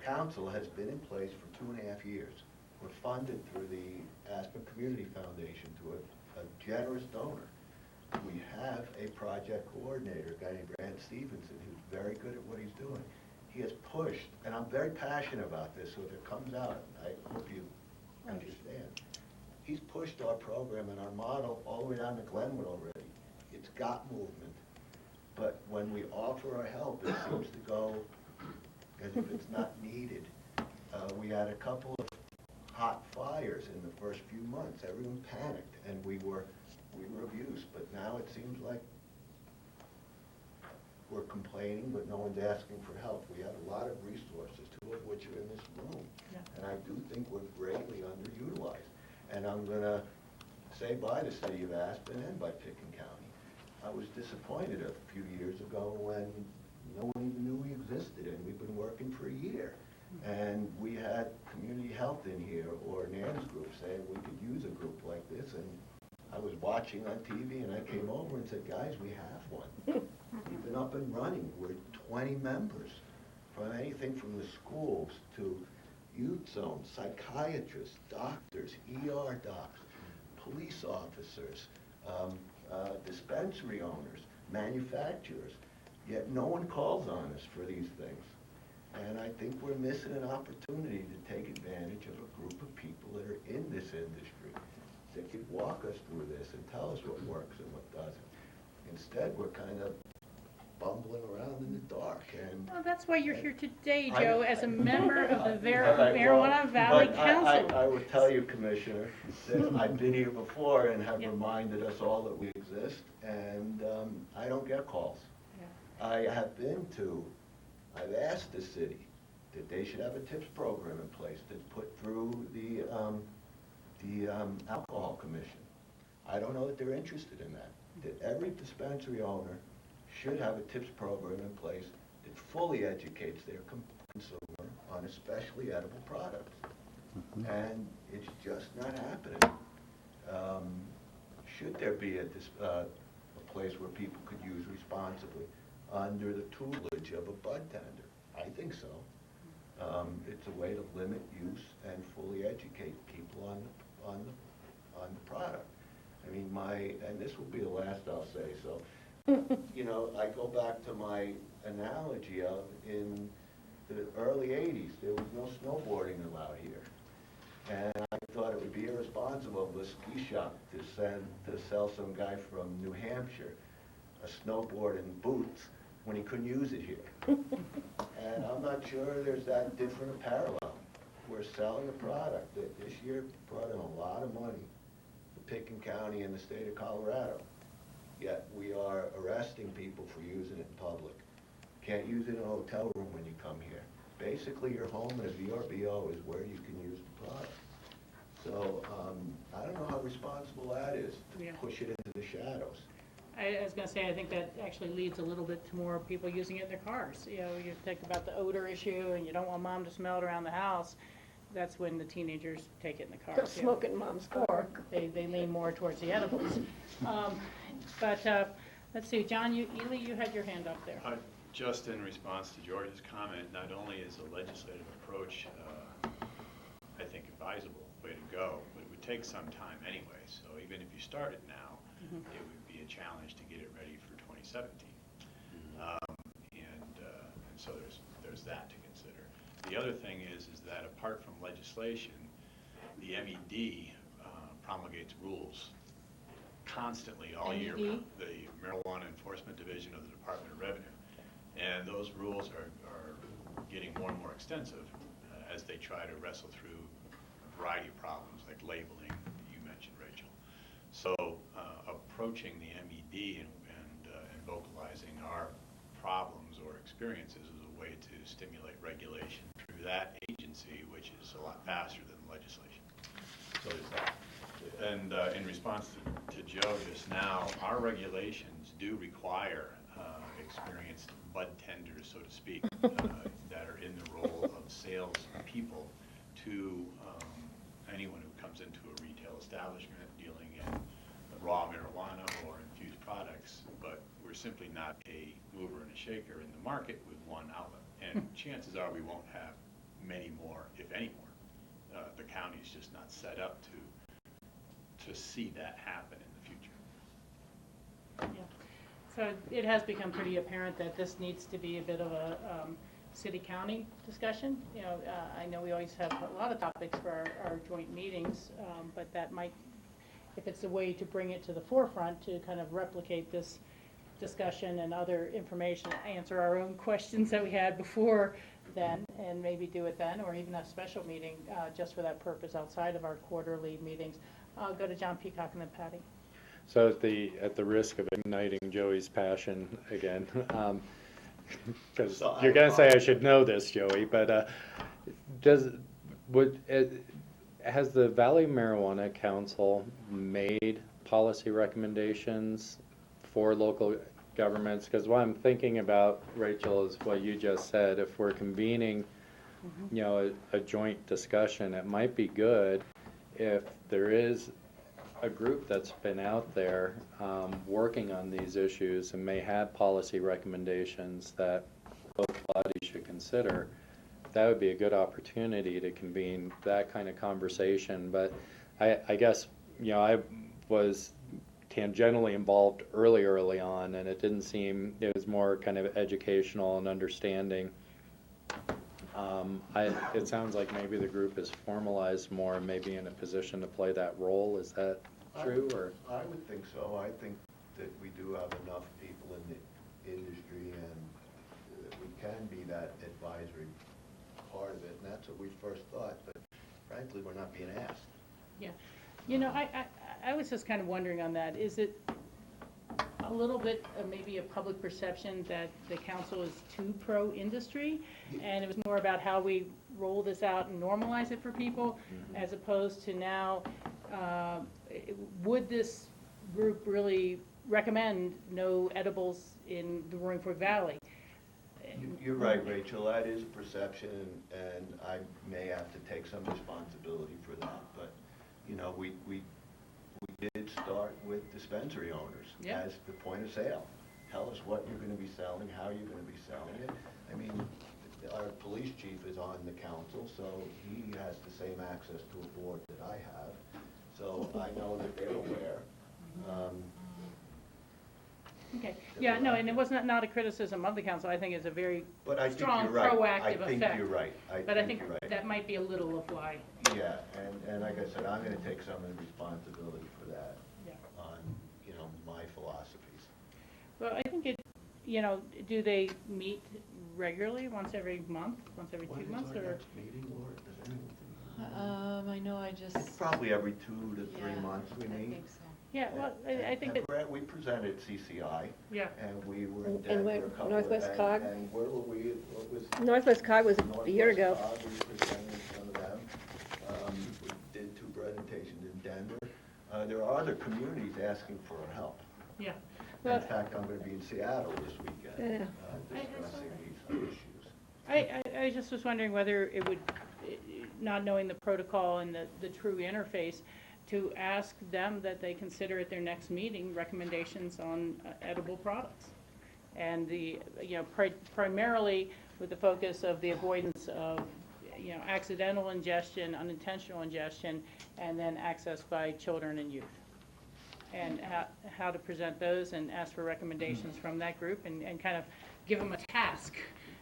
council has been in place for 2.5 years. We're funded through the Aspen Community Foundation to a generous donor. We have a project coordinator, a guy named Brad Stevenson, who's very good at what he's doing. He has pushed, and I'm very passionate about this, so if it comes out, I hope you understand. He's pushed our program and our model all the way down to Glenwood already. It's got movement, but when we offer our help, it seems to go as if it's not needed. We had a couple of hot fires in the first few months. Everyone panicked, and we were abused, but now it seems like we're complaining, but no one's asking for help. We have a lot of resources, 2 of which are in this room, and I do think we're greatly underutilized. And I'm going to say by the city of Aspen and by Pitkin County, I was disappointed a few years ago when no one even knew we existed, and we've been working for a year. And we had community health in here, or Nan's group, saying we could use a group like this, and I was watching on TV, and I came over and said, guys, we have one. We've been up and running. We're 20 members, from anything from the schools to youth zones, psychiatrists, doctors, ER docs, police officers, dispensary owners, manufacturers. Yet no one calls on us for these things. And I think we're missing an opportunity to take advantage of a group of people that are in this industry that could walk us through this and tell us what works and what doesn't. Instead, we're kind of bumbling around in the dark. And well, that's why you're here today, Joe, as a member of the Marijuana Valley Council. I would tell you, Commissioner, that I've been here before and have reminded us all that we exist, and I don't get calls. I have been to, I've asked the city that they should have a tips program in place that's put through the Alcohol Commission. I don't know that they're interested in that. That every dispensary owner should have a tips program in place that fully educates their consumer on especially edible products. And it's just not happening. Should there be a place where people could use responsibly under the tutelage of a bud tender? I think so. It's a way to limit use and fully educate people on the product. I mean, and this will be the last I'll say, so, you know, I go back to my analogy of in the early 80s, there was no snowboarding allowed here. And I thought it would be irresponsible of a ski shop to sell some guy from New Hampshire a snowboard and boots when he couldn't use it here. And I'm not sure there's that different a parallel. We're selling a product that this year brought in a lot of money to Pitkin County and the state of Colorado. Yet we are arresting people for using it in public. Can't use it in a hotel room when you come here. Basically, your home at a VRBO is where you can use the product. So I don't know how responsible that is to push it into the shadows. I was going to say, I think that actually leads a little bit to more people using it in their cars. You know, you think about the odor issue, and you don't want mom to smell it around the house. that's when the teenagers take it in the car. Go too. smoking mom's car. Or they lean more towards the edibles. But let's see, John, Ely, you had your hand up there. Just in response to George's comment, not only is the legislative approach, I think, advisable way to go, but it would take some time anyway. So even if you started now, it would be a challenge to get it ready for 2017. And so there's that to consider. The other thing is that apart from legislation, the MED promulgates rules constantly all year round, the Marijuana Enforcement Division of the Department of Revenue. And those rules are getting more and more extensive as they try to wrestle through a variety of problems like labeling that you mentioned, Rachel. So approaching the MED and vocalizing our problems or experiences is a way to stimulate regulation through that agency, which is a lot faster than legislation. So there's that. And in response to Joe just now, our regulations do require experienced bud tenders, so to speak, that are in the role of sales people to anyone who comes into a retail establishment dealing in raw marijuana or infused products. But we're simply not a mover and a shaker in the market with one outlet. And chances are we won't have many more, if any more. The county's just not set up to see that happen in the future. Yeah. So it has become pretty apparent that this needs to be a bit of a city-county discussion. You know, I know we always have a lot of topics for our joint meetings, but that might, if it's a way to bring it to the forefront to kind of replicate this discussion and other information, answer our own questions that we had before then, and maybe do it then, or even a special meeting just for that purpose outside of our quarterly meetings. I'll go to John Peacock and then Patty. So at the risk of igniting Joey's passion again, because you're going to say I should know this, Joey, but has the Valley Marijuana Council made policy recommendations for local governments? Because what I'm thinking about, Rachel, is what you just said. If we're convening, you know, a joint discussion, it might be good if there is a group that's been out there working on these issues and may have policy recommendations that both bodies should consider. That would be a good opportunity to convene that kind of conversation. But I guess, you know, I was tangentially involved early on, and it didn't seem, it was more kind of educational and understanding. It sounds like maybe the group is formalized more and maybe in a position to play that role. Is that true? Or I would think so. I think that we do have enough people in the industry and that we can be that advisory part of it, and that's what we first thought, but frankly, we're not being asked. Yeah. You know, I was just kind of wondering on that. Is it a little bit of maybe a public perception that the council is too pro-industry, and it was more about how we roll this out and normalize it for people, as opposed to now, would this group really recommend no edibles in the Roaring Fork Valley? You're right, Rachel, that is a perception, and I may have to take some responsibility for that, but, you know, we did start with dispensary owners as the point of sale. Tell us what you're going to be selling, how you're going to be selling it. I mean, our police chief is on the council, so he has the same access to a board that I have. So I know that they're aware. Okay. Yeah, no, and it was not a criticism of the council. I think it's a very strong, right. proactive effect. I think you're right. But I think that might be a little of why. Yeah, and like I said, I'm going to take some of the responsibility for that on, you know, my philosophies. Well, I think it, you know, do they meet regularly, once every month, once every 2 months, or? When is our next meeting, Laura? Does anyone think? I know It's probably every 2 to 3 months we meet. I think so. Yeah, well, I think that. We presented CCI. Yeah. And we were in And Denver a couple Northwest of, Cog? and where were we? What was? Northwest Cog was a year ago. Northwest Cog, we presented some of them. We did 2 presentations in Denver. There are other communities asking for our help. Yeah. In fact, I'm going to be in Seattle this weekend discussing these issues. I just was wondering whether it would, not knowing the protocol and the true interface, to ask them that they consider at their next meeting recommendations on edible products. And primarily with the focus of the avoidance of, accidental ingestion, unintentional ingestion, and then access by children and youth. And how to present those and ask for recommendations from that group and kind of give them a task,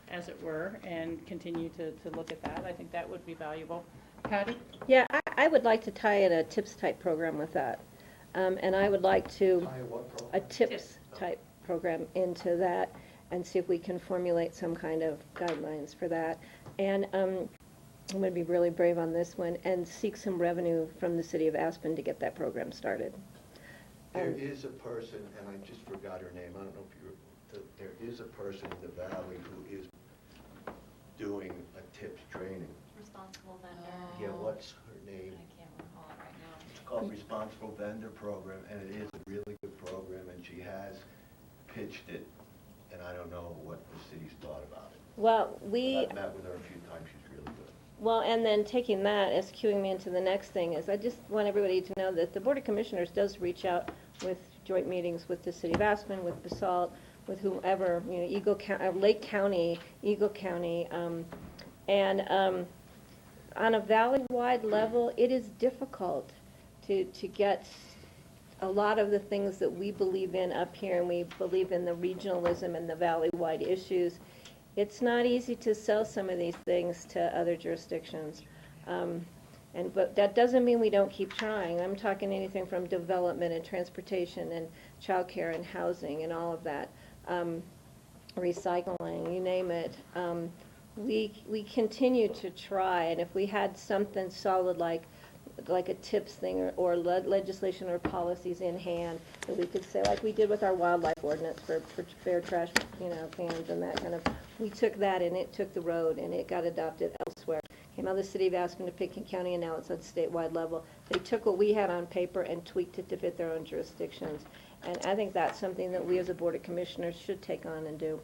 as it were, and continue to look at that. I think that would be valuable. Patty? Yeah, I would like to tie in a tips type program with that. And I would like to, a tips type program into that and see if we can formulate some kind of guidelines for that. And I'm going to be really brave on this one and seek some revenue from the city of Aspen to get that program started. There is a person, and I just forgot her name, I don't know if there is a person in the valley who is doing a tips training. Responsible vendor. Yeah, what's her name? I can't recall it right now. It's called Responsible Vendor Program, and it is a really good program, and she has pitched it, and I don't know what the city's thought about it. Well, I've met with her a few times, she's really good. Well, and then taking that as cueing me into the next thing is I just want everybody to know that the Board of Commissioners does reach out with joint meetings with the City of Aspen, with BOCC, with whomever, Lake County, Eagle County, and on a valley-wide level, it is difficult to get a lot of the things that we believe in up here, and we believe in the regionalism and the valley-wide issues. It's not easy to sell some of these things to other jurisdictions. But that doesn't mean we don't keep trying. I'm talking anything from development and transportation and childcare and housing and all of that, recycling, you name it. We continue to try, and if we had something solid like a tips thing or legislation or policies in hand that we could say, like we did with our wildlife ordinance for fair trash, cans and that kind of, we took that and it took the road and it got adopted elsewhere. Came out of the city of Aspen to Pitkin County, and now it's on statewide level. They took what we had on paper and tweaked it to fit their own jurisdictions. And I think that's something that we as a Board of Commissioners should take on and do.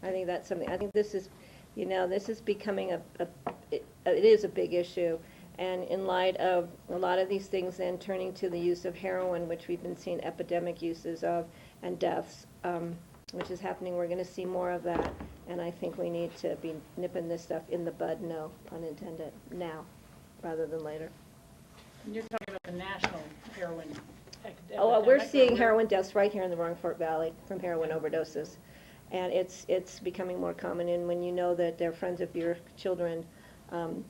I think that's something, I think this is, this is becoming it is a big issue. And in light of a lot of these things then turning to the use of heroin, which we've been seeing epidemic uses of, and deaths, which is happening, we're going to see more of that. And I think we need to be nipping this stuff in the bud, no pun intended, now, rather than later. You're talking about the national heroin epidemic. Oh, we're seeing heroin deaths right here in the Wrongford Valley from heroin overdoses. And it's becoming more common, and when you know that they're friends of your children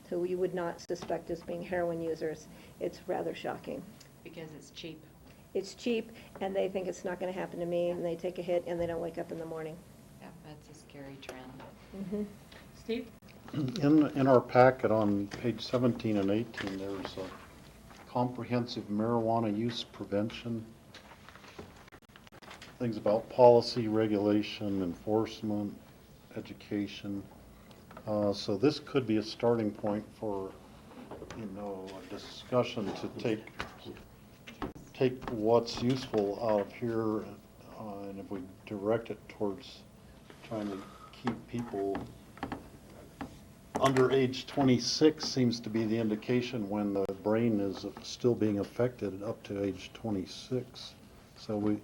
who you would not suspect as being heroin users, it's rather shocking. Because it's cheap. It's cheap, and they think it's not going to happen to me, and they take a hit, and they don't wake up in the morning. Yeah, that's a scary trend. Mm-hmm. Steve? In our packet on page 17 and 18, there's a comprehensive marijuana use prevention. Things about policy, regulation, enforcement, education. So this could be a starting point for, a discussion to take what's useful out of here, and if we direct it towards trying to keep people under age 26 seems to be the indication when the brain is still being affected up to age 26. So we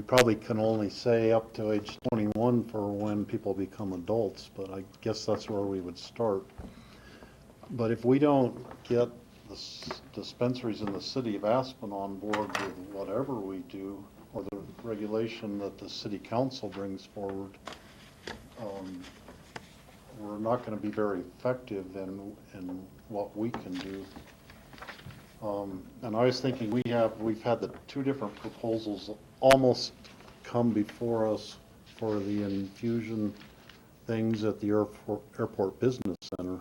probably can only say up to age 21 for when people become adults, but I guess that's where we would start. But if we don't get the dispensaries in the city of Aspen on board with whatever we do, or the regulation that the city council brings forward, we're not going to be very effective in what we can do. And I was thinking we've had the two different proposals almost come before us for the infusion things at the airport business center.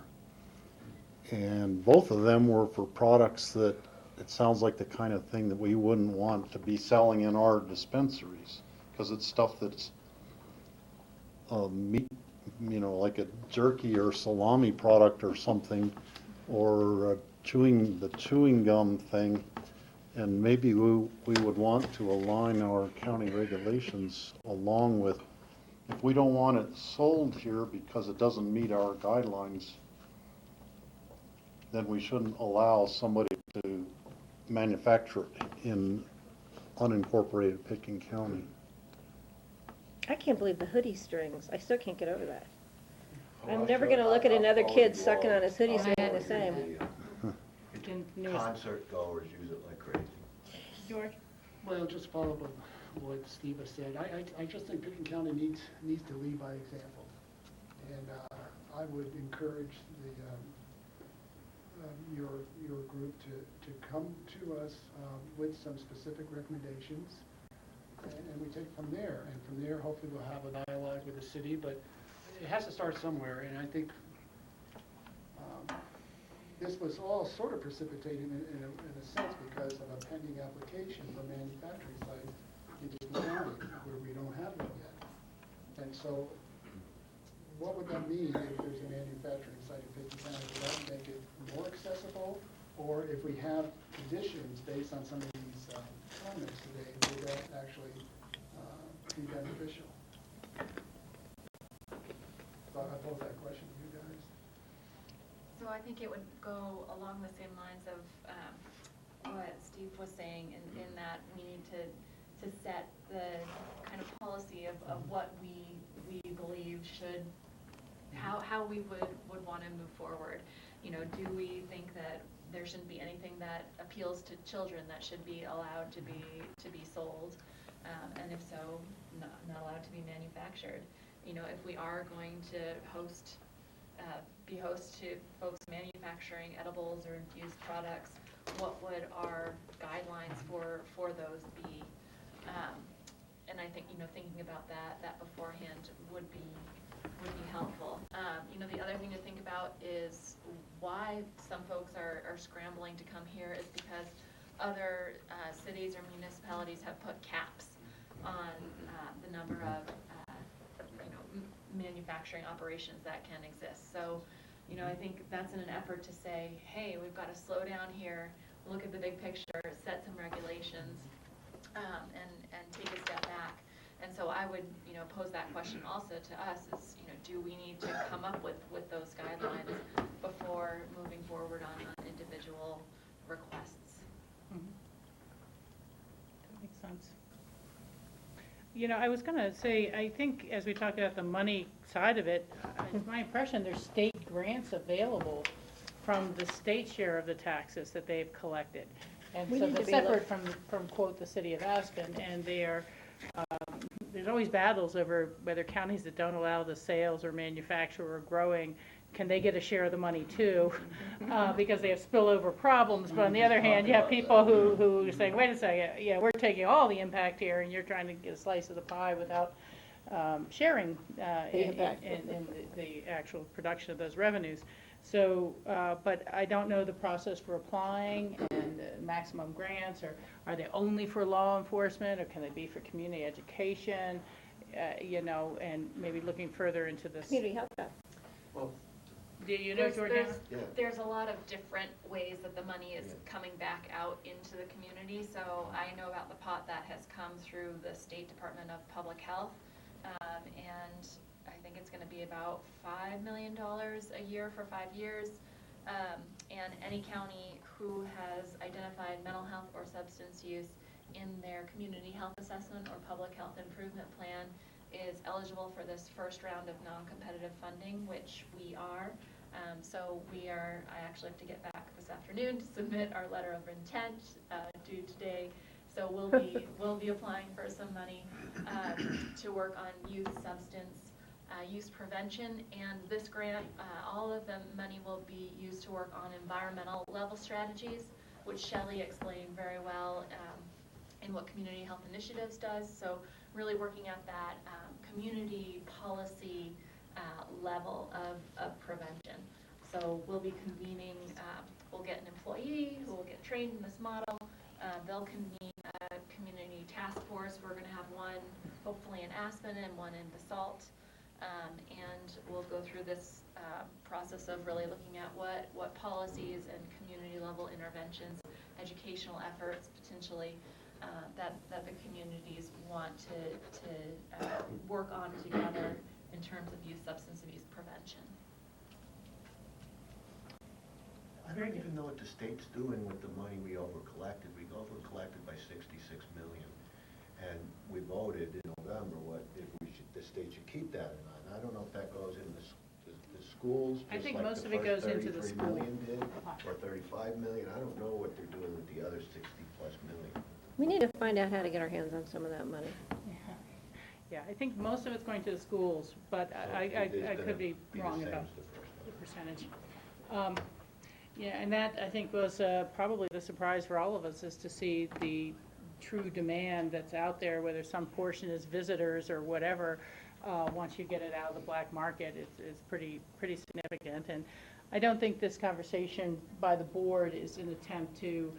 And both of them were for products that it sounds like the kind of thing that we wouldn't want to be selling in our dispensaries, because it's stuff that's meat, like a jerky or salami product or something, or the chewing gum thing. And maybe we would want to align our county regulations along with if we don't want it sold here because it doesn't meet our guidelines, then we shouldn't allow somebody to manufacture it in unincorporated Pitkin County. I can't believe the hoodie strings. I still can't get over that. I'm never gonna look at another kid sucking on his hoodie string the same. Concert goers use it like crazy. George? Well, just follow up on what Steve has said. I just think Pitkin County needs to lead by example. And I would encourage your group to come to us with some specific recommendations, and we take it from there. And from there, hopefully we'll have a dialogue with the city, but it has to start somewhere. And I think this was all sort of precipitated in a sense because of a pending application for manufacturing site in Pitkin County, where we don't have one yet. And so, what would that mean if there's a manufacturing site in Pitkin County? Would that make it more accessible? Or if we have conditions based on some of these comments today, would that actually be beneficial? So I pose that question to you guys. So I think it would go along the same lines of what Steve was saying in that we need to set the kind of policy of what we believe should, how we would want to move forward. You know, do we think that there shouldn't be anything that appeals to children that should be allowed to be sold? And if so, not allowed to be manufactured. You know, if we are going to be host to folks manufacturing edibles or infused products, what would our guidelines for those be? And I think, you know, thinking about that beforehand would be helpful. You know, the other thing to think about is why some folks are scrambling to come here is because other cities or municipalities have put caps on the number of manufacturing operations that can exist. So, you know, I think that's in an effort to say, hey, we've got to slow down here, look at the big picture, set some regulations, and take a step back. And so I would, you know, pose that question also to us is, you know, do we need to come up with those guidelines before moving forward on individual requests? Mm-hmm. That makes sense. You know, I was going to say, I think as we talked about the money side of it, it's my impression there's state grants available from the state share of the taxes that they've collected. And so they're separate from quote, the city of Aspen, and they are, there's always battles over whether counties that don't allow the sales or manufacture or growing, can they get a share of the money too? Because they have spillover problems. But on the other hand, you have people who are saying, wait a second, yeah, we're taking all the impact here, and you're trying to get a slice of the pie without sharing in the actual production of those revenues. So, but I don't know the process for applying and maximum grants, or are they only for law enforcement, or can they be for community education, you know, and maybe looking further into this. Community health stuff. Well, do you know, Georgia? There's a lot of different ways that the money is coming back out into the community. So I know about the pot that has come through the State Department of Public Health, and I think it's going to be about $5 million a year for 5 years. And any county who has identified mental health or substance use in their community health assessment or public health improvement plan is eligible for this first round of non-competitive funding, which we are. So I actually have to get back this afternoon to submit our letter of intent due today. So we'll be applying for some money to work on youth substance use prevention, and this grant, all of the money will be used to work on environmental level strategies, which Shelley explained very well in what Community Health Initiatives does. So really working at that community policy level of prevention. So we'll be convening, we'll get an employee who will get trained in this model. They'll convene a community task force. We're going to have one hopefully in Aspen and one in Basalt. And we'll go through this process of really looking at what policies and community level interventions, educational efforts potentially that the communities want to work on together in terms of substance abuse prevention. I don't even know what the state's doing with the money we over-collected. We over-collected by 66 million. And we voted in November if the state should keep that or not. And I don't know if that goes in the schools, I just think like most the of it first goes into the 33 school. million did, or 35 million. I don't know what they're doing with the other 60+ million. We need to find out how to get our hands on some of that money. Yeah, I think most of it's going to the schools, but I could be wrong about the percentage. Yeah, and that, I think, was probably the surprise for all of us, is to see the true demand that's out there, whether some portion is visitors or whatever. Once you get it out of the black market, it's pretty significant. And I don't think this conversation by the board is an attempt to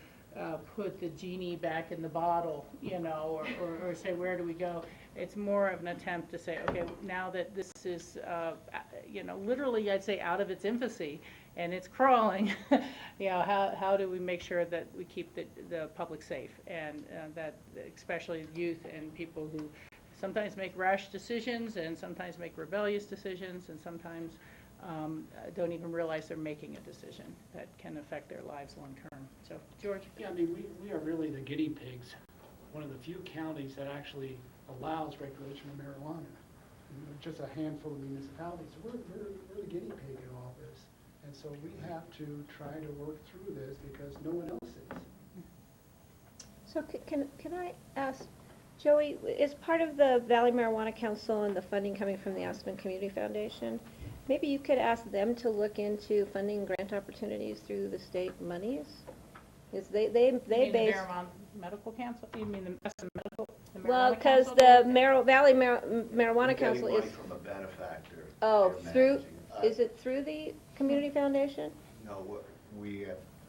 put the genie back in the bottle, or say, where do we go? It's more of an attempt to say, okay, now that this is, literally, I'd say, out of its infancy, and it's crawling, how do we make sure that we keep the public safe, and that especially youth and people who sometimes make rash decisions and sometimes make rebellious decisions and sometimes don't even realize they're making a decision that can affect their lives long term. So, George? Yeah, I mean, we are really the guinea pigs, one of the few counties that actually allows recreational marijuana. Just a handful of municipalities. So we're the guinea pig in all this. And so we have to try to work through this because no one else is. So can I ask, Joey, is part of the Valley Marijuana Council and the funding coming from the Aspen Community Foundation? Maybe you could ask them to look into funding grant opportunities through the state monies? Is they You mean base. the Marymount Medical Council? You mean the Aspen Medical? The Well, Marijuana because Council? the Valley Marijuana Council Getting is. money from a benefactor. Oh, they're through, managing. is it through the community foundation? No,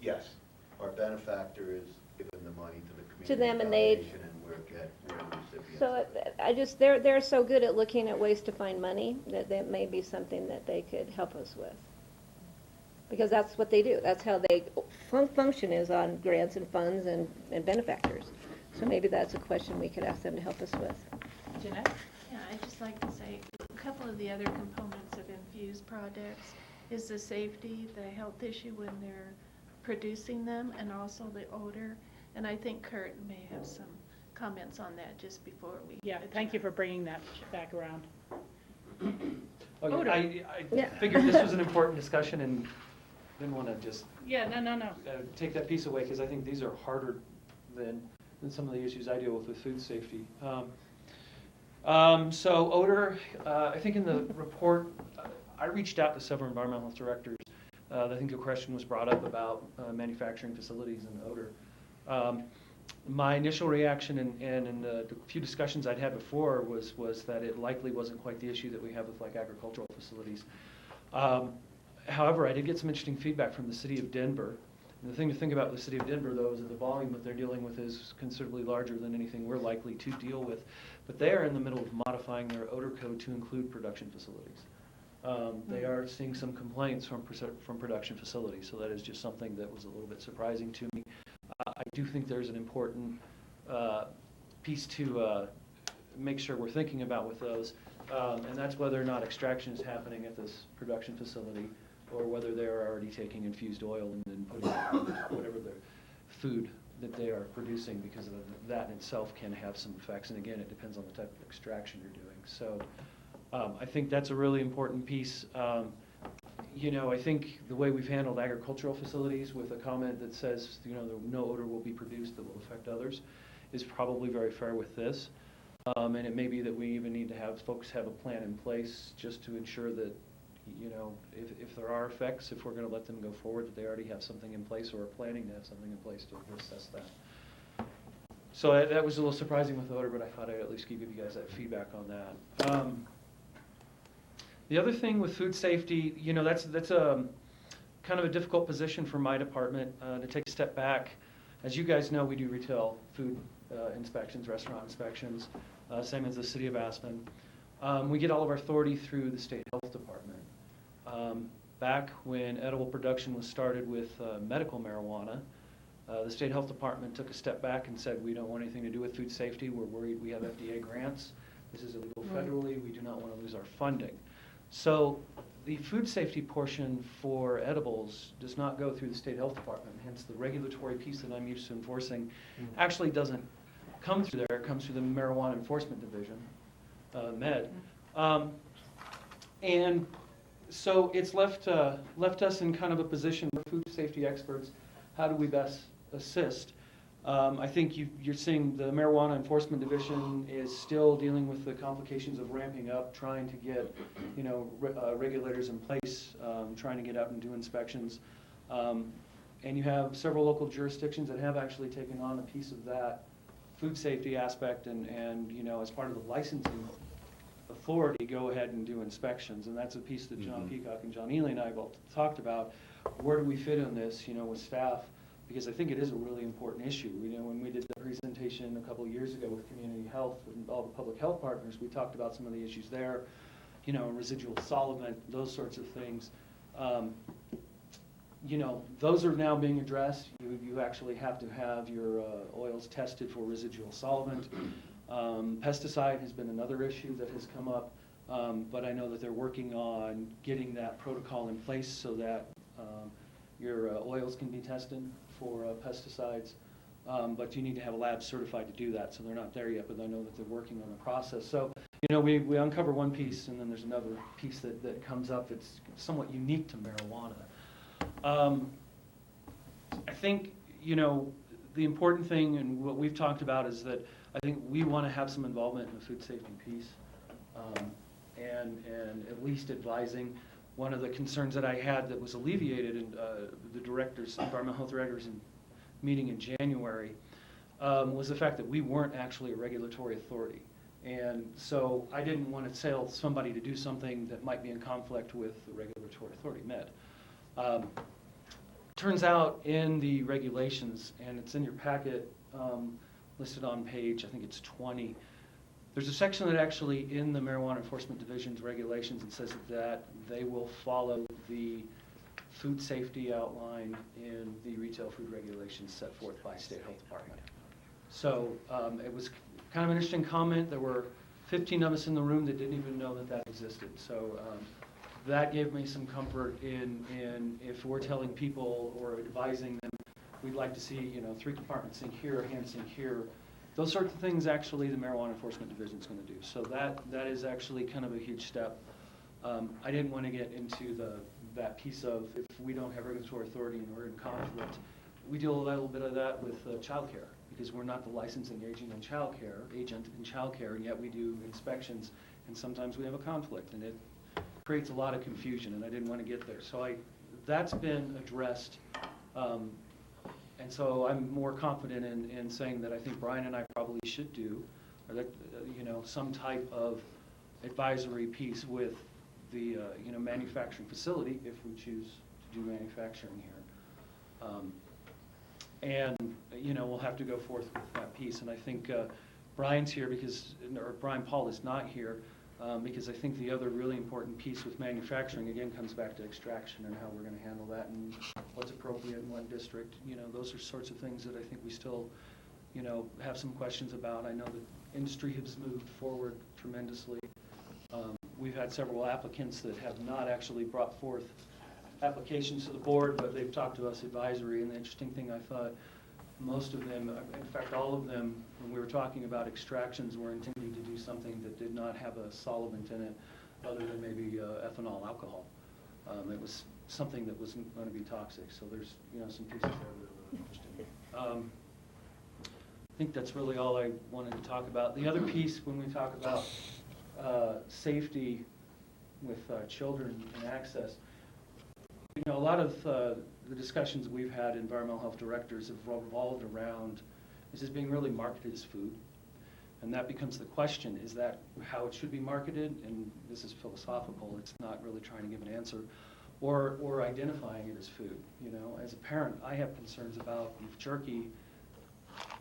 yes, our benefactor is giving the money to the community To them, and they- foundation, and we're recipients. So I just, they're so good at looking at ways to find money that may be something that they could help us with. Because that's what they do. That's how they function, is on grants and funds and benefactors. So maybe that's a question we could ask them to help us with. Jeanette? Yeah, I'd just like to say, a couple of the other components of infused products is the safety, the health issue when they're producing them, and also the odor. And I think Kurt may have some comments on that just before we. Yeah, thank you for bringing that back around. Okay, I Yeah. figured this was an important discussion and didn't want to just Yeah, no. take that piece away, because I think these are harder than some of the issues I deal with food safety. So odor, I think in the report, I reached out to several environmental health directors. I think a question was brought up about manufacturing facilities and odor. My initial reaction and in the few discussions I'd had before was that it likely wasn't quite the issue that we have with like agricultural facilities. However, I did get some interesting feedback from the city of Denver. And the thing to think about with the city of Denver, though, is that the volume that they're dealing with is considerably larger than anything we're likely to deal with. But they are in the middle of modifying their odor code to include production facilities. They are seeing some complaints from production facilities, so that is just something that was a little bit surprising to me. I do think there's an important piece to make sure we're thinking about with those, and that's whether or not extraction is happening at this production facility, or whether they're already taking infused oil and then putting it in whatever the food that they are producing, because that in itself can have some effects. And again, it depends on the type of extraction you're doing. So I think that's a really important piece. I think the way we've handled agricultural facilities with a comment that says, no odor will be produced that will affect others is probably very fair with this. And it may be that we even need to have folks have a plan in place just to ensure that, if there are effects, if we're going to let them go forward, that they already have something in place or are planning to have something in place to assess that. So that was a little surprising with odor, but I thought I'd at least give you guys that feedback on that. The other thing with food safety, that's a kind of a difficult position for my department to take a step back. As you guys know, we do retail food inspections, restaurant inspections, same as the city of Aspen. We get all of our authority through the state health department. Back when edible production was started with medical marijuana, The state health department took a step back and said, we don't want anything to do with food safety. We're worried we have FDA grants. This is illegal federally. We do not want to lose our funding. So the food safety portion for edibles does not go through the state health department. Hence, the regulatory piece that I'm used to enforcing actually doesn't come through there. It comes through the Marijuana Enforcement Division, MED. And so it's left us in kind of a position where food safety experts, how do we best assist? I think you're seeing the Marijuana Enforcement Division is still dealing with the complications of ramping up, trying to get, regulators in place, trying to get out and do inspections. And you have several local jurisdictions that have actually taken on a piece of that food safety aspect and as part of the licensing authority, go ahead and do inspections. And that's a piece that John Peacock and John Ely and I both talked about. Where do we fit in this, with staff? Because I think it is a really important issue. When we did the presentation a couple of years ago with community health and all the public health partners, we talked about some of the issues there, residual solvent, those sorts of things. Those are now being addressed. You actually have to have your oils tested for residual solvent. Pesticide has been another issue that has come up, but I know that they're working on getting that protocol in place so that your oils can be tested for pesticides, but you need to have a lab certified to do that, so they're not there yet, but I know that they're working on the process. So, we uncover one piece, and then there's another piece that comes up that's somewhat unique to marijuana. I think, the important thing, and what we've talked about, is that I think we want to have some involvement in the food safety piece, and at least advising. One of the concerns that I had that was alleviated in the environmental health directors meeting in January, was the fact that we weren't actually a regulatory authority. And so I didn't want to tell somebody to do something that might be in conflict with the regulatory authority, MED. Turns out in the regulations, and it's in your packet, listed on page, I think it's 20, there's a section that actually in the Marijuana Enforcement Division's regulations, it says that they will follow the food safety outline in the retail food regulations set forth by State Health Department. So it was kind of an interesting comment. There were 15 of us in the room that didn't even know that existed. So that gave me some comfort in if we're telling people or advising them, we'd like to see 3 compartment sink here, a hand sink here. Those sorts of things actually the Marijuana Enforcement Division is going to do. So that is actually kind of a huge step. I didn't want to get into that piece of if we don't have regulatory authority and we're in conflict. We deal a little bit of that with childcare because we're not the licensing agent in childcare, and yet we do inspections, and sometimes we have a conflict, and it creates a lot of confusion, and I didn't want to get there. So that's been addressed. And so I'm more confident in saying that I think Brian and I probably should do, or that, some type of advisory piece with the, manufacturing facility if we choose to do manufacturing here. And, we'll have to go forth with that piece. And I think Brian's here Brian Paul is not here because I think the other really important piece with manufacturing, again, comes back to extraction and how we're going to handle that and what's appropriate in one district. Those are sorts of things that I think we still, have some questions about. I know that industry has moved forward tremendously. We've had several applicants that have not actually brought forth applications to the board, but they've talked to us advisory. And the interesting thing, I thought most of them, in fact all of them, when we were talking about extractions, were intending to do something that did not have a solvent in it other than maybe ethanol alcohol. It was something that wasn't going to be toxic. So there's some pieces there that are really interesting. I think that's really all I wanted to talk about. The other piece, when we talk about safety with children and access, a lot of the discussions we've had, environmental health directors, have revolved around, is this being really marketed as food? And that becomes the question, is that how it should be marketed? And this is philosophical, it's not really trying to give an answer. Or identifying it as food. As a parent, I have concerns about beef jerky,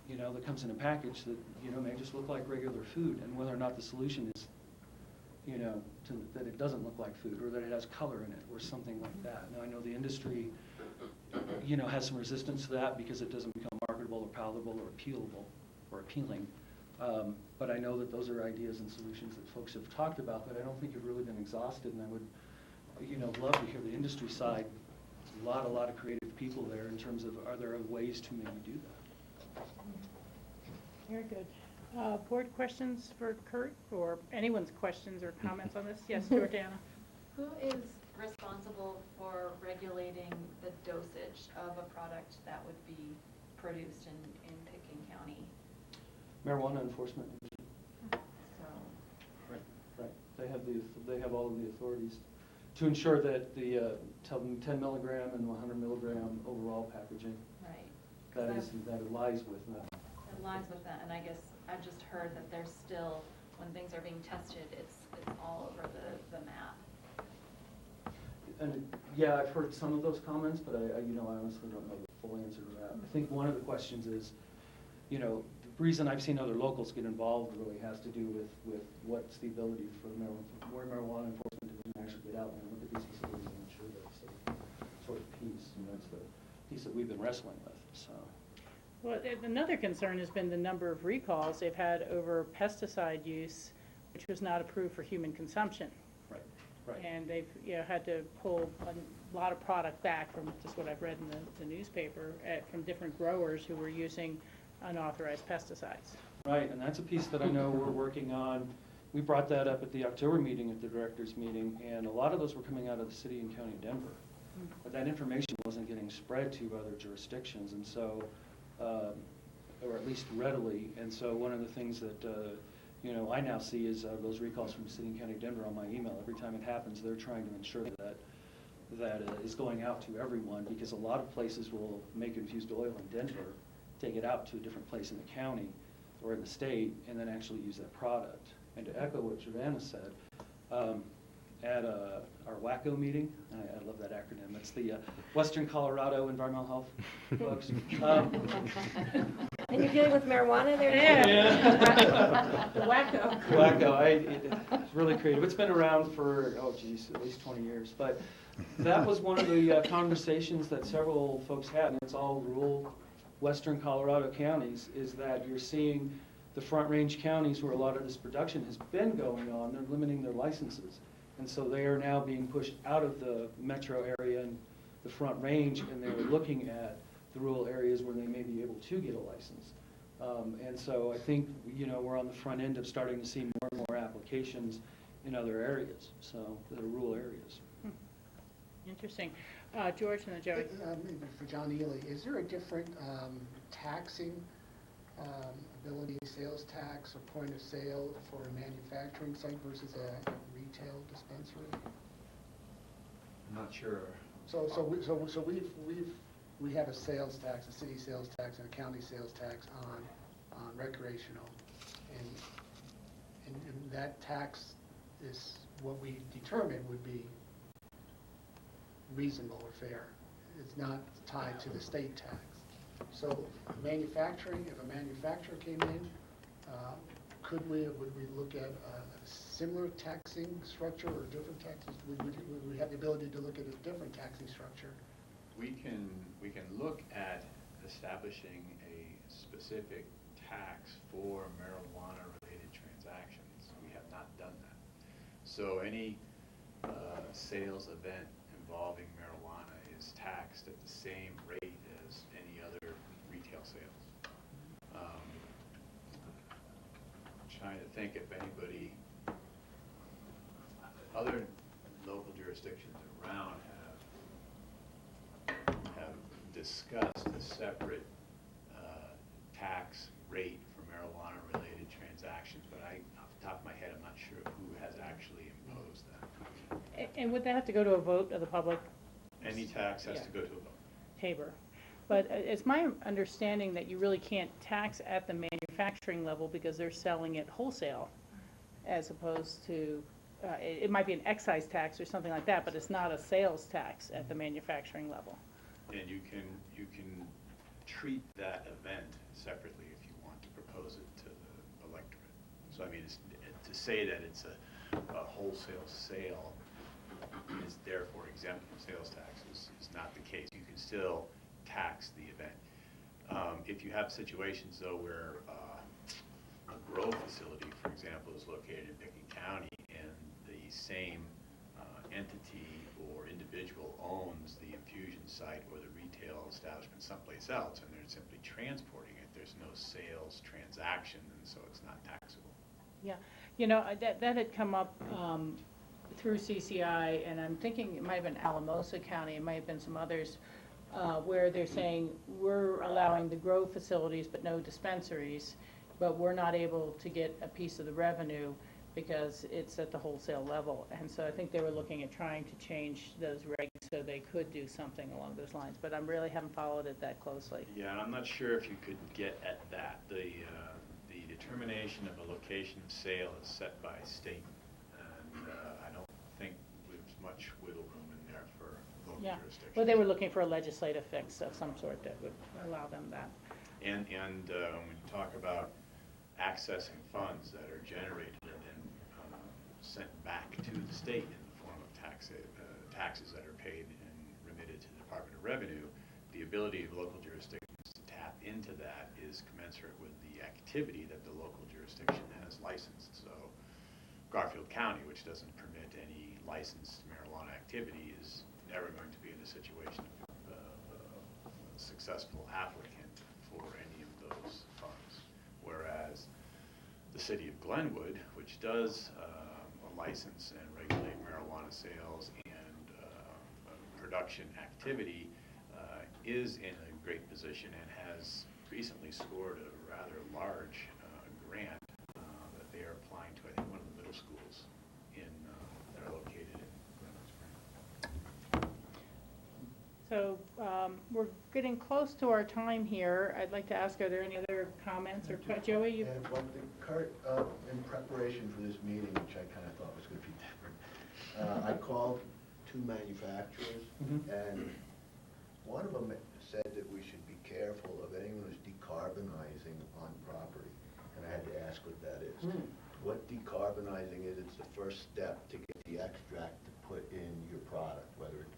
that comes in a package that, may just look like regular food, and whether or not the solution is, that it doesn't look like food, or that it has color in it, or something like that. Now, I know the industry, has some resistance to that because it doesn't become marketable or palatable or appealable or appealing. But I know that those are ideas and solutions that folks have talked about, but I don't think have really been exhausted, and I would, love to hear the industry side. There's a lot of creative people there in terms of, are there other ways to maybe do that? Very good. Board questions for Kurt, or anyone's questions or comments on this? Yes, Jordana. Who is responsible for regulating the dosage of a product that would be produced in Pitkin County? Marijuana Enforcement Division. So, Right. They have all of the authorities to ensure that the 10 milligram and 100 milligram overall packaging. right. That lies with that. It lies with that, and I guess I've just heard that there's still, when things are being tested, it's all over the map. And yeah, I've heard some of those comments, but I honestly don't know the full answer to that. I think one of the questions is, the reason I've seen other locals get involved really has to do with what's the ability for where marijuana enforcement division actually get out and look at these facilities and ensure that it's a sort of piece, and that's the piece that we've been wrestling with, so. Well, another concern has been the number of recalls they've had over pesticide use, which was not approved for human consumption. Right. And they've had to pull a lot of product back from just what I've read in the newspaper from different growers who were using unauthorized pesticides. Right, and that's a piece that I know we're working on. We brought that up at the October meeting, at the directors meeting, and a lot of those were coming out of the city and county of Denver. But that information wasn't getting spread to other jurisdictions, and so, or at least readily. And so one of the things that I now see is those recalls from the city and county of Denver on my email. Every time it happens, they're trying to ensure that is going out to everyone, because a lot of places will make infused oil in Denver, take it out to a different place in the county or in the state, and then actually use that product. And to echo what Jordana said, at our WACO meeting, I love that acronym, it's the Western Colorado Environmental Health folks. And you're dealing with marijuana there? Yeah. The WACO. WACO, it's really creative. It's been around for, at least 20 years. But that was one of the conversations that several folks had, and it's all rural Western Colorado counties, is that you're seeing the Front Range counties where a lot of this production has been going on, they're limiting their licenses. And so they are now being pushed out of the metro area and the Front Range, and they're looking at the rural areas where they may be able to get a license. And so I think, we're on the front end of starting to see more and more applications in other areas, so that are rural areas. Interesting. George and then Joey. Maybe for John Ely, is there a different taxing ability, sales tax or point of sale for a manufacturing site versus a retail dispensary? I'm not sure. So we have a sales tax, a city sales tax and a county sales tax on recreational, and that tax is what we determine would be reasonable or fair. It's not tied to the state tax. So manufacturing, if a manufacturer came in, would we look at a similar taxing structure or different taxes? Would we have the ability to look at a different taxing structure? We can look at establishing a specific tax for marijuana-related transactions. We have not done that. So any sales event involving marijuana is taxed at the same rate as any other retail sales. I'm trying to think if anybody, other local jurisdictions around have discussed a separate tax rate for marijuana-related transactions, but off the top of my head, I'm not sure who has actually imposed that. And would that have to go to a vote of the public? Any tax has to go to a vote. Tabor. But it's my understanding that you really can't tax at the manufacturing level because they're selling it wholesale, as opposed to, it might be an excise tax or something like that, but it's not a sales tax at the manufacturing level. And you can treat that event separately if you want to propose it to the electorate. So I mean, to say that it's a wholesale sale is therefore exempt from sales tax is not the case. You can still tax the event. If you have situations, though, where a grow facility, for example, is located in Pitkin County, and the same entity or individual owns the infusion site or the retail establishment someplace else, and they're simply transporting it, there's no sales transaction, and so it's not taxable. Yeah, you know, that had come up through CCI, and I'm thinking it might have been Alamosa County, it might have been some others, where they're saying we're allowing the grow facilities but no dispensaries, but we're not able to get a piece of the revenue because it's at the wholesale level. And so I think they were looking at trying to change those regs so they could do something along those lines, but I really haven't followed it that closely. Yeah, and I'm not sure if you could get at that. The determination of a location of sale is set by state, and I don't think there's much wiggle room in there for local jurisdictions. Well, they were looking for a legislative fix of some sort that would allow them that. And when you talk about accessing funds that are generated and then sent back to the state in the form of taxes that are paid and remitted to the Department of Revenue, the ability of local jurisdictions to tap into that is commensurate with the activity that the local jurisdiction has licensed. So Garfield County, which doesn't permit any licensed marijuana activity, is never going to be in the situation of a successful applicant for any of those funds. Whereas the city of Glenwood, which does license and regulate marijuana sales and production activity, is in a great position and has recently scored a rather large grant that they are applying to, I think, one of the middle schools that are located in Glenwood Springs. So we're getting close to our time here. I'd like to ask, are there any other comments or questions? Joey, you? And one thing, Kurt, in preparation for this meeting, which I kind of thought was going to be different, I called two manufacturers, and one of them said that we should be careful of anyone who's decarbonizing on property, and I had to ask what that is. What decarbonizing is, it's the first step to get the extract to put in your product, whether it's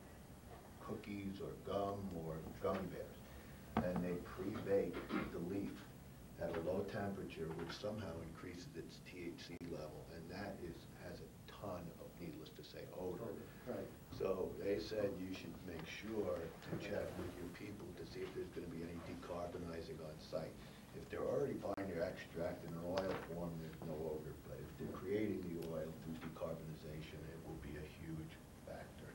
cookies or gum or gummy bears, and they pre-bake the leaf at a low temperature, which somehow increases its THC level, and that has a ton of, needless to say, odor. Right. So they said you should make sure to check with your people to see if there's going to be any decarbonizing on site. If they're already buying their extract in an oil form, there's no odor, but if they're creating the oil through decarbonization, it will be a huge factor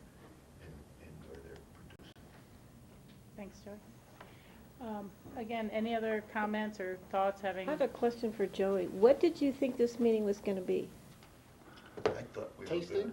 in where they're producing. Thanks, Joey. Again, any other comments or thoughts having? I have a question for Joey. What did you think this meeting was going to be? I thought we Tasting?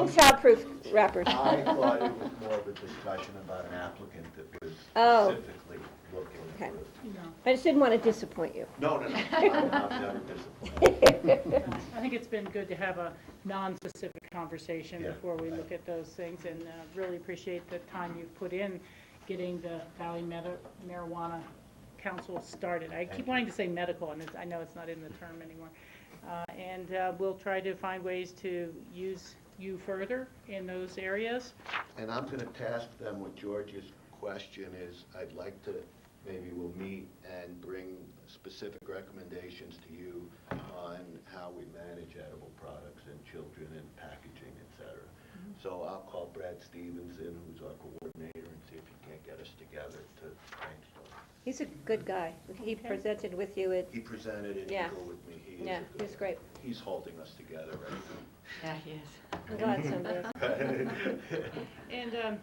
Soundproof wrappers. I thought it was more of a discussion about an applicant that was Oh. specifically looking Okay. for. I just didn't want to disappoint you. No. I'm never disappointed. I think it's been good to have a non-specific conversation before we look at those things, and really appreciate the time you've put in getting the Valley Marijuana Council started. I keep wanting to say medical, and I know it's not in the term anymore. And we'll try to find ways to use you further in those areas. And I'm going to task them with George's question is, I'd like to, maybe we'll meet and bring specific recommendations to you on how we manage edible products and children and packaging, et cetera. So I'll call Brad Stevenson, who's our coordinator, and see if he can't get us together to brainstorm. He's a good guy. He presented with you at... He presented and Yeah. he go with me. He is Yeah, a good he's guy. great. He's holding us together right now. Yeah, he is. I'm glad somebody. And,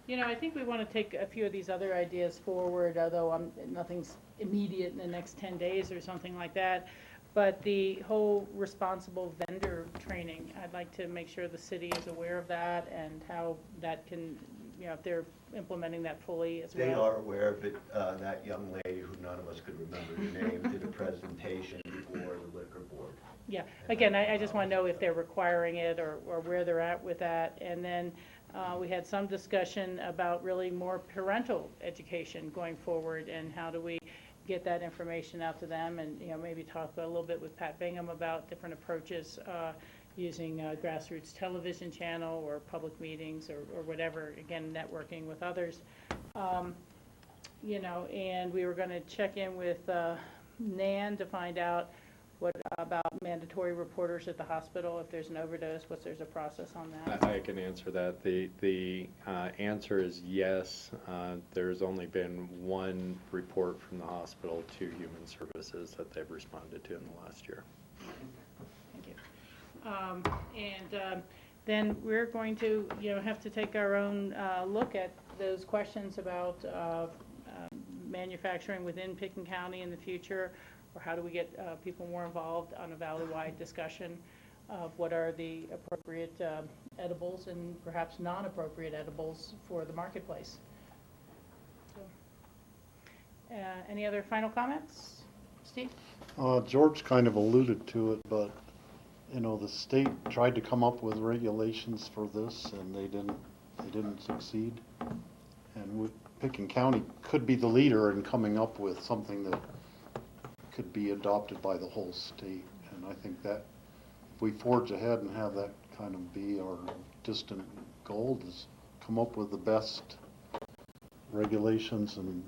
you know, I think we want to take a few of these other ideas forward, although nothing's immediate in the next 10 days or something like that. But the whole responsible vendor training, I'd like to make sure the city is aware of that and how that can, you know, if they're implementing that fully as well. They are aware of it. That young lady, who none of us could remember her name, did a presentation before the liquor board. Yeah, again, I just want to know if they're requiring it or where they're at with that. And then we had some discussion about really more parental education going forward, and how do we get that information out to them, and, maybe talk a little bit with Pat Bingham about different approaches, using a grassroots television channel or public meetings or whatever, again, networking with others. And we were gonna check in with Nan to find out what about mandatory reporters at the hospital. If there's an overdose, there's a process on that? I can answer that. The answer is yes. There's only been one report from the hospital to Human Services that they've responded to in the last year. Thank you. Then we're going to, have to take our own look at those questions about manufacturing within Pitkin County in the future, or how do we get people more involved on a valley-wide discussion of what are the appropriate edibles and perhaps non-appropriate edibles for the marketplace. So, any other final comments? Steve? George kind of alluded to it, but, the state tried to come up with regulations for this, and they didn't succeed. And Pitkin County could be the leader in coming up with something that could be adopted by the whole state. And I think that if we forge ahead and have that kind of be our distant goal, is come up with the best regulations and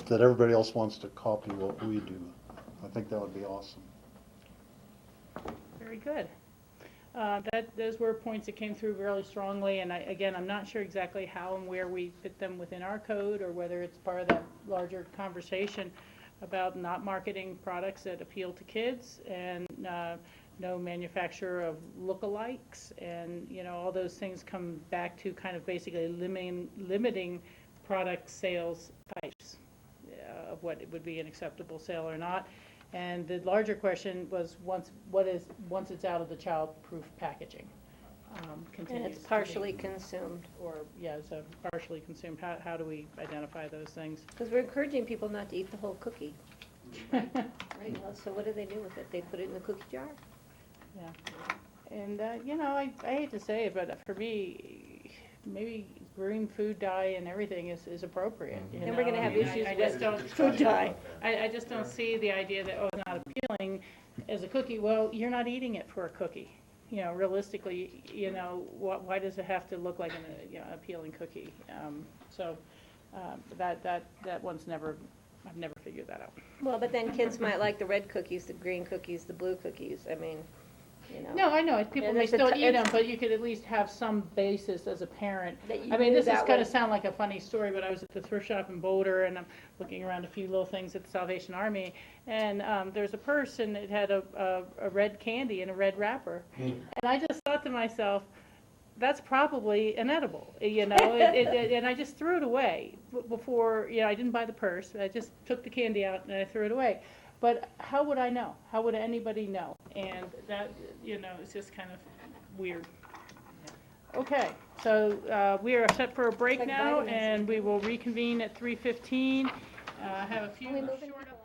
that everybody else wants to copy what we do. I think that would be awesome. Very good. Those were points that came through really strongly, and I'm not sure exactly how and where we fit them within our code, or whether it's part of that larger conversation about not marketing products that appeal to kids, and no manufacturer of lookalikes, and all those things come back to kind of basically limiting product sales types of what it would be an acceptable sale or not. And the larger question was once it's out of the child-proof packaging, and it's partially consumed. Or, so partially consumed. How do we identify those things? Because we're encouraging people not to eat the whole cookie. Right. Well, so what do they do with it? They put it in the cookie jar? Yeah. And, I hate to say it, but for me, maybe green food dye and everything is appropriate. And we're going to have issues with food dye. I just don't see the idea that, it's not appealing as a cookie. Well, you're not eating it for a cookie. Realistically, why does it have to look like an appealing cookie? That one's I've never figured that out. Well, but then kids might like the red cookies, the green cookies, the blue cookies. I mean, No, I know. People may still eat them, but you could at least have some basis as a parent. This is going to sound like a funny story, but I was at the thrift shop in Boulder, and I'm looking around a few little things at the Salvation Army, and there's a purse, and it had a red candy in a red wrapper. And I just thought to myself, that's probably an edible, and I just threw it away before, I didn't buy the purse. I just took the candy out, and I threw it away. But how would I know? How would anybody know? And that, it's just kind of weird. Okay, so we are set for a break now, and we will reconvene at 3:15. Have a few short updates.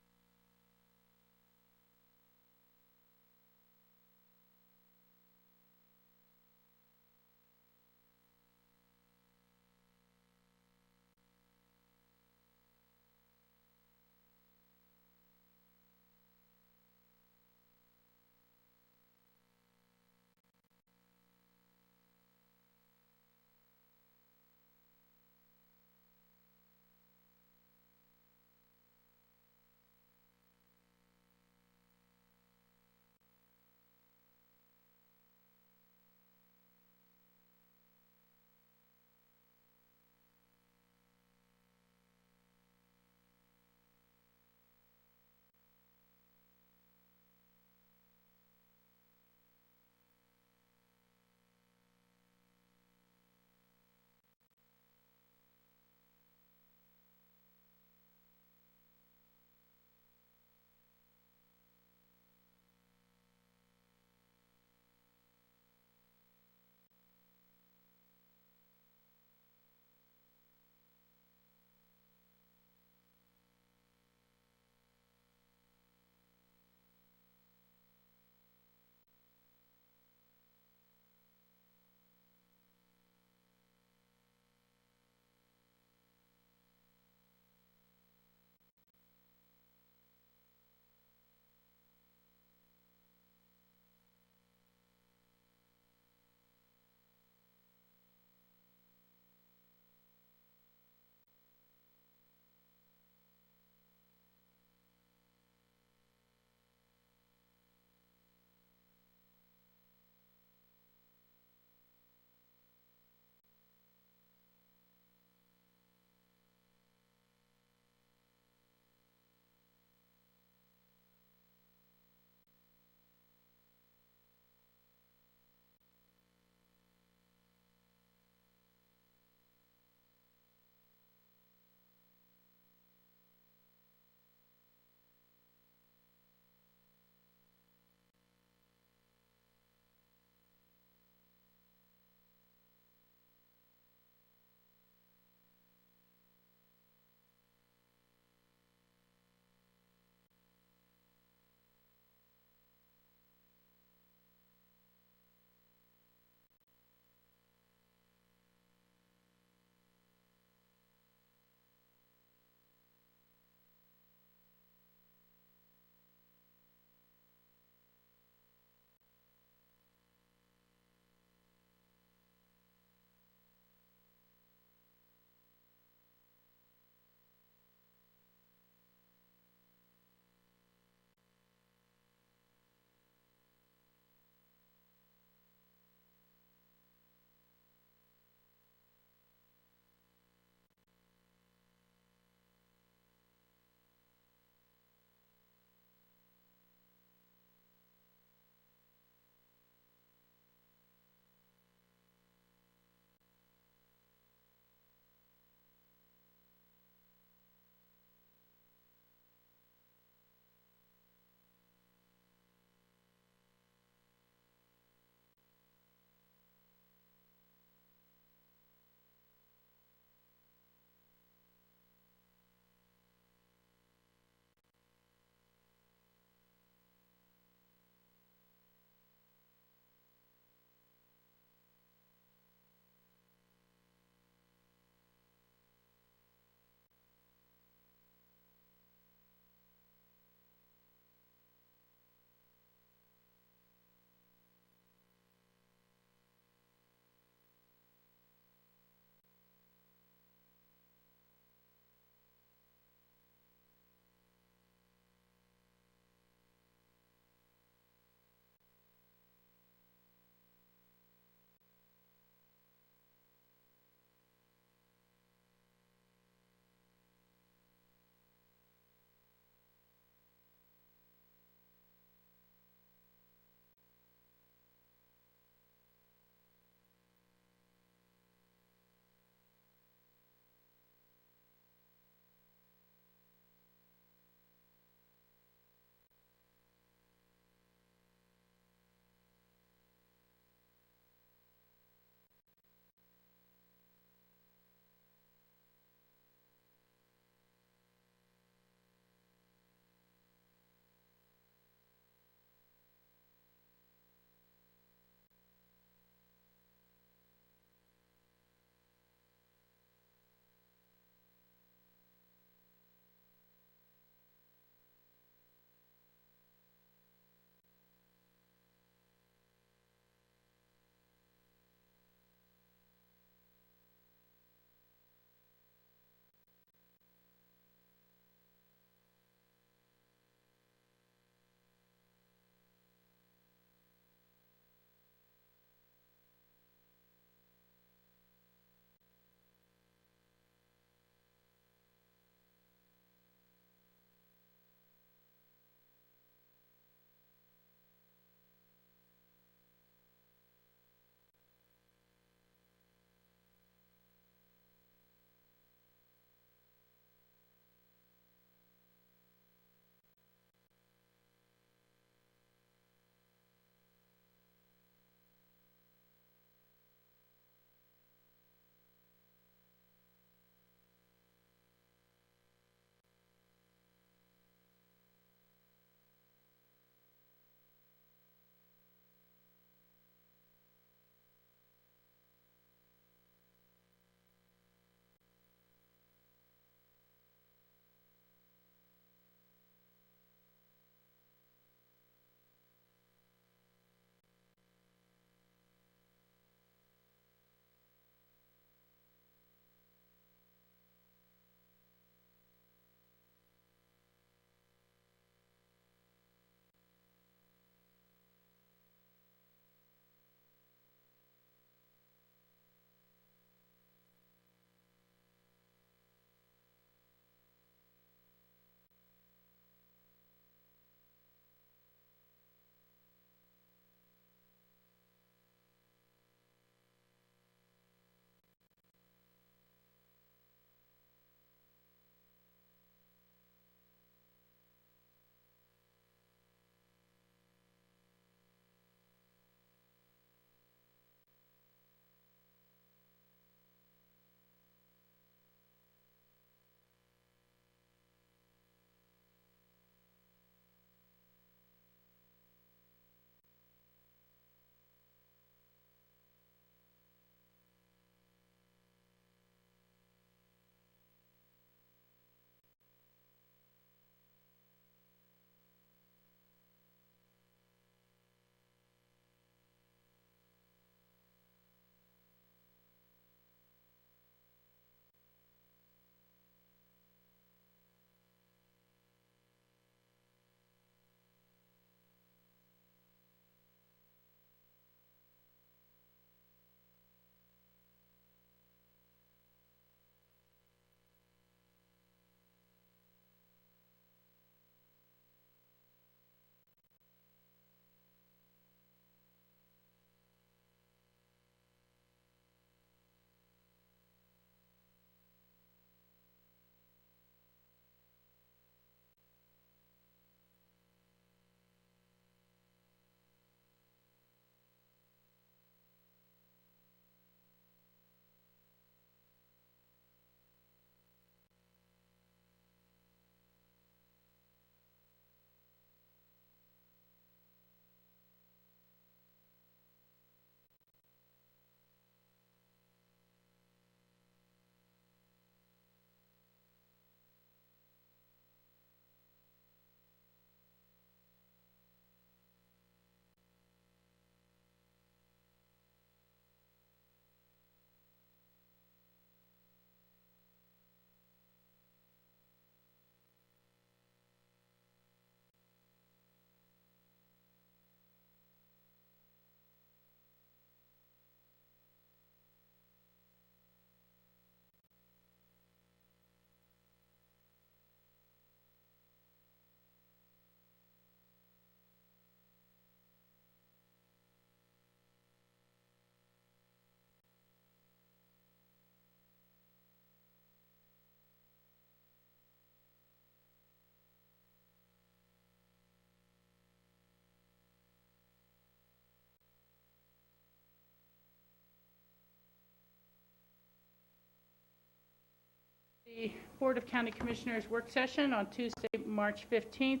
The Board of County Commissioners work session on Tuesday, March 15th.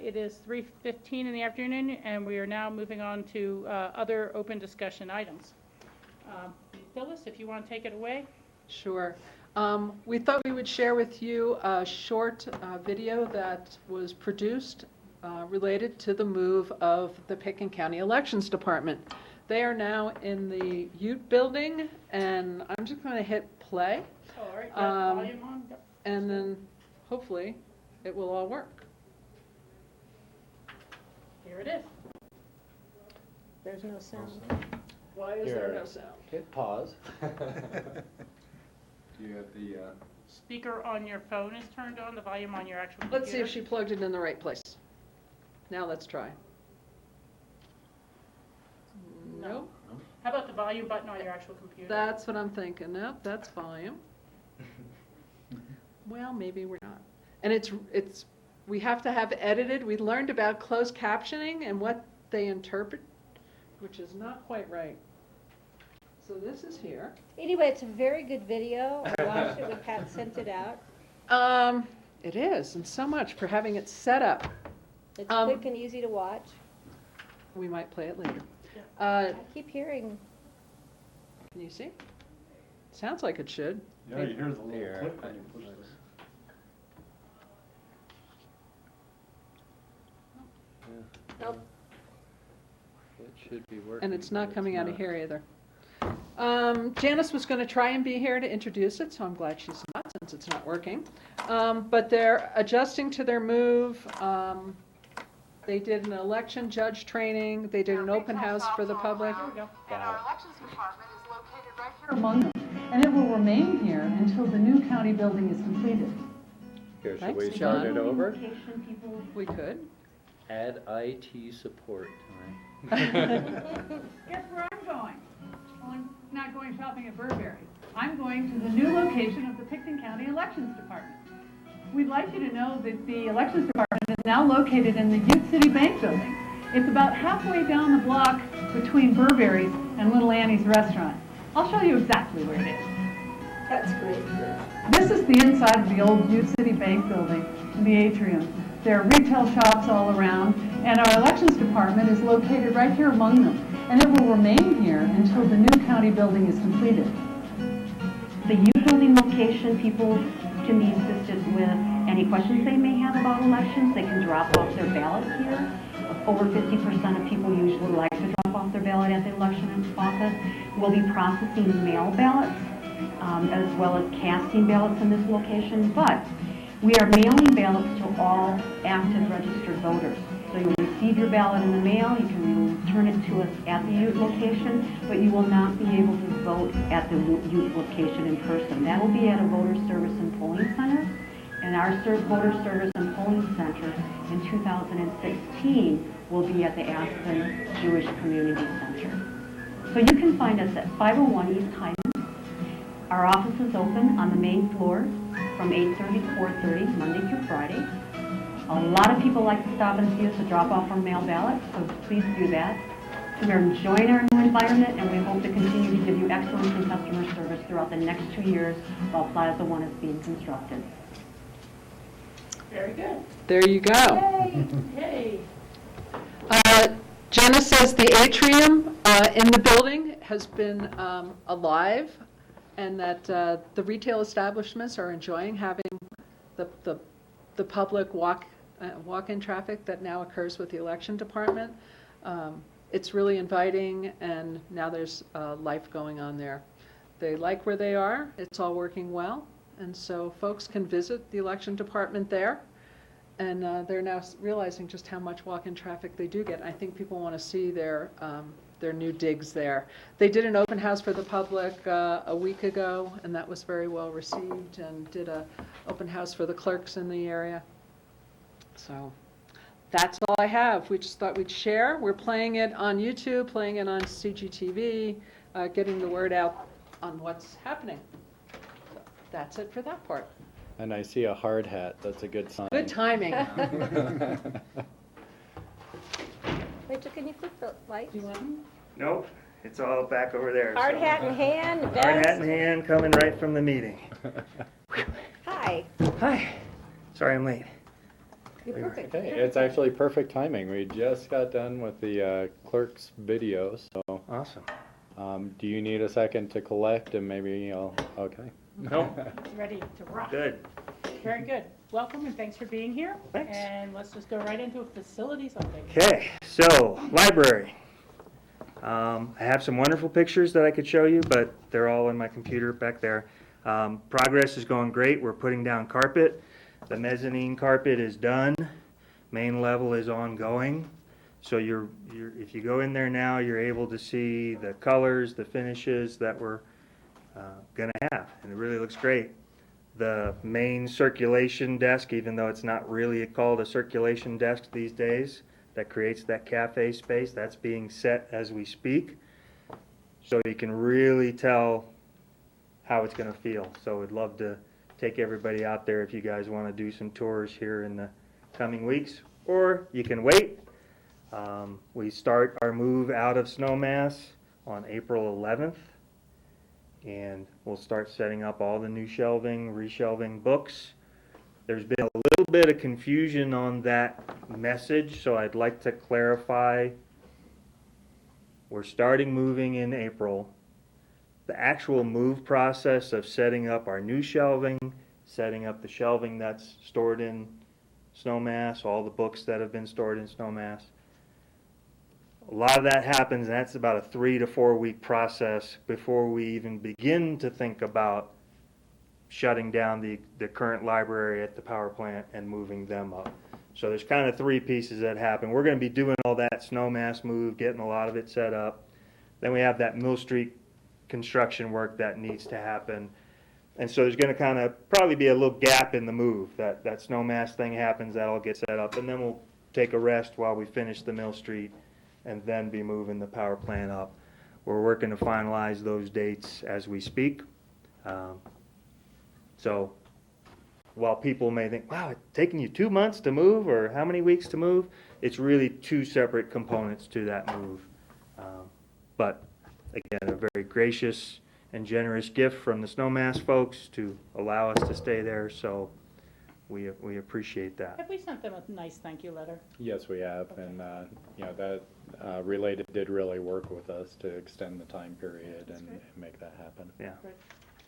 It is 3:15 in the afternoon, and we are now moving on to other open discussion items. Phyllis, if you want to take it away. Sure. We thought we would share with you a short video that was produced related to the move of the Pitkin County Elections Department. They are now in the Ute building, and I'm just going to hit play. Oh, all right, yeah, volume on. Yep. And then hopefully it will all work. Here it is. There's no sound. Why is there no sound? Hit pause. You have the Speaker on your phone is turned on, the volume on your actual computer. Let's see if she plugged it in the right place. Now let's try. Nope. How about the volume button on your actual computer? That's what I'm thinking. Nope, that's volume. Well, maybe we're not. And it's we have to have edited. We learned about closed captioning and what they interpret, which is not quite right. So this is here. Anyway, it's a very good video. I watched it when Pat sent it out. It is, and so much for having it set up. It's quick and easy to watch. We might play it later. I keep hearing. Can you see? Sounds like it should. Yeah, you hear the little click when you push this. Nope. It should be working. And it's not but coming out of not. here either. Janice was going to try and be here to introduce it, so I'm glad she's not, since it's not working. But they're adjusting to their move. They did an election judge training. They did an open house for the public. And our elections department is located right here among them. And it will remain here until the new county building is completed. Here, should Thanks, we John. start it over? We could. Add IT support. Guess where I'm going? Well, I'm not going shopping at Burberry. I'm going to the new location of the Pitkin County Elections Department. We'd like you to know that the Elections Department is now located in the Ute City Bank Building. It's about halfway down the block between Burberry's and Little Annie's restaurant. I'll show you exactly where it is. That's great. This is the inside of the old Ute City Bank Building, the atrium. There are retail shops all around, and our elections department is located right here among them. And it will remain here until the new county building is completed. The Ute building location, people can be assisted with any questions they may have about elections. They can drop off their ballots here. Over 50% of people usually like to drop off their ballot at the election office. We'll be processing mail ballots as well as casting ballots in this location, but we are mailing ballots to all active registered voters. So you'll receive your ballot in the mail, you can return it to us at the Ute location, but you will not be able to vote at the Ute location in person. That will be at a voter service and polling center. And our voter service and polling center in 2016 will be at the Aspen Jewish Community Center. So you can find us at 501 East Hyman. Our office is open on the main floor from 8:30 to 4:30, Monday through Friday. A lot of people like to stop and see us to drop off our mail ballots, so please do that. We're enjoying our new environment, and we hope to continue to give you excellence in customer service throughout the next 2 years while Plaza One is being constructed. Very good. There you go. Yay. Jenna says the atrium in the building has been alive, and that the retail establishments are enjoying having the public walk-in traffic that now occurs with the election department. It's really inviting, and now there's life going on there. They like where they are. It's all working well, and so folks can visit the election department there. And they're now realizing just how much walk-in traffic they do get. I think people want to see their new digs there. They did an open house for the public a week ago, and that was very well received, and did a open house for the clerks in the area. So that's all I have. We just thought we'd share. We're playing it on YouTube, playing it on CGTV, getting the word out on what's happening. So that's it for that part. And I see a hard hat. That's a good sign. Good timing. Rachel, can you flip the lights? Nope, it's all back over there. Hard so. hat in hand, Hard hat in hand, coming right from the meeting. Hi. Hi. Sorry I'm late. You're perfect. Okay, it's actually perfect timing. We just got done with the clerk's video, so. Awesome. Do you need a second to collect and maybe okay. No. Ready to rock. Good. Very good. Welcome and thanks for being here. Thanks. And let's just go right into facilities update. Okay, so library. I have some wonderful pictures that I could show you, but they're all in my computer back there. Progress is going great. We're putting down carpet. The mezzanine carpet is done. Main level is ongoing. So if you go in there now, you're able to see the colors, the finishes that we're going to have, and it really looks great. The main circulation desk, even though it's not really called a circulation desk these days, that creates that cafe space, that's being set as we speak. So you can really tell how it's going to feel. So we'd love to take everybody out there if you guys want to do some tours here in the coming weeks, or you can wait. We start our move out of Snowmass on April 11th, and we'll start setting up all the new shelving, reshelving books. There's been a little bit of confusion on that message, so I'd like to clarify. We're starting moving in April. The actual move process of setting up our new shelving, setting up the shelving that's stored in Snowmass, all the books that have been stored in Snowmass, a lot of that happens, and that's about a 3 to 4 week process before we even begin to think about shutting down the current library at the power plant and moving them up. So there's kind of 3 pieces that happen. We're going to be doing all that Snowmass move, getting a lot of it set up. Then we have that Mill Street construction work that needs to happen. And so there's going to kind of probably be a little gap in the move. That Snowmass thing happens, that'll get set up, and then we'll take a rest while we finish the Mill Street and then be moving the power plant up. We're working to finalize those dates as we speak. So while people may think, wow, it's taking you 2 months to move or how many weeks to move, it's really 2 separate components to that move. But again, a very gracious and generous gift from the Snowmass folks to allow us to stay there, so we appreciate that. Have we sent them a nice thank you letter? Yes, we have, and that Related did really work with us to extend the time period and make that happen. Yeah.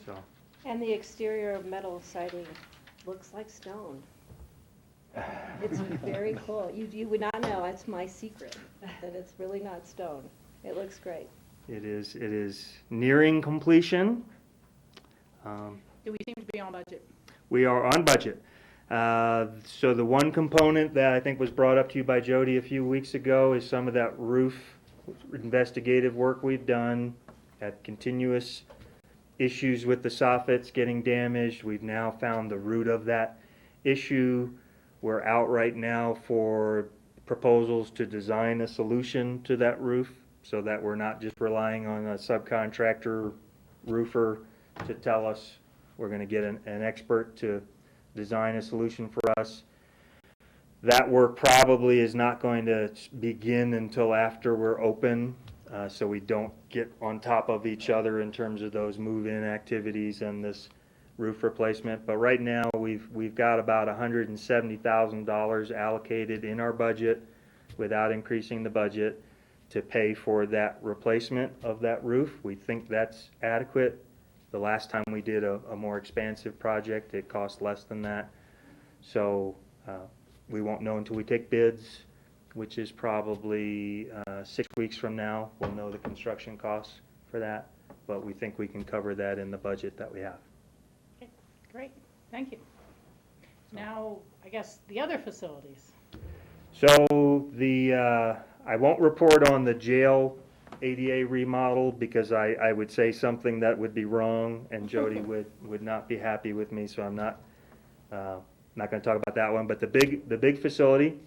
So. And the exterior metal siding looks like stone. It's very cool. You would not know, it's my secret, that it's really not stone. It looks great. It is nearing completion. Do we seem to be on budget? We are on budget. So the one component that I think was brought up to you by Jody a few weeks ago is some of that roof investigative work we've done, had continuous issues with the soffits getting damaged. We've now found the root of that issue. We're out right now for proposals to design a solution to that roof so that we're not just relying on a subcontractor roofer to tell us. We're going to get an expert to design a solution for us. That work probably is not going to begin until after we're open, so we don't get on top of each other in terms of those move-in activities and this roof replacement. But right now we've got about $170,000 allocated in our budget without increasing the budget to pay for that replacement of that roof. We think that's adequate. The last time we did a more expansive project, it cost less than that. So we won't know until we take bids, which is probably 6 weeks from now. We'll know the construction costs for that, but we think we can cover that in the budget that we have. Okay, great, thank you. Now, I guess the other facilities. So I won't report on the jail ADA remodel because I would say something that would be wrong and Jody would not be happy with me, so I'm not going to talk about that one. But the big facility,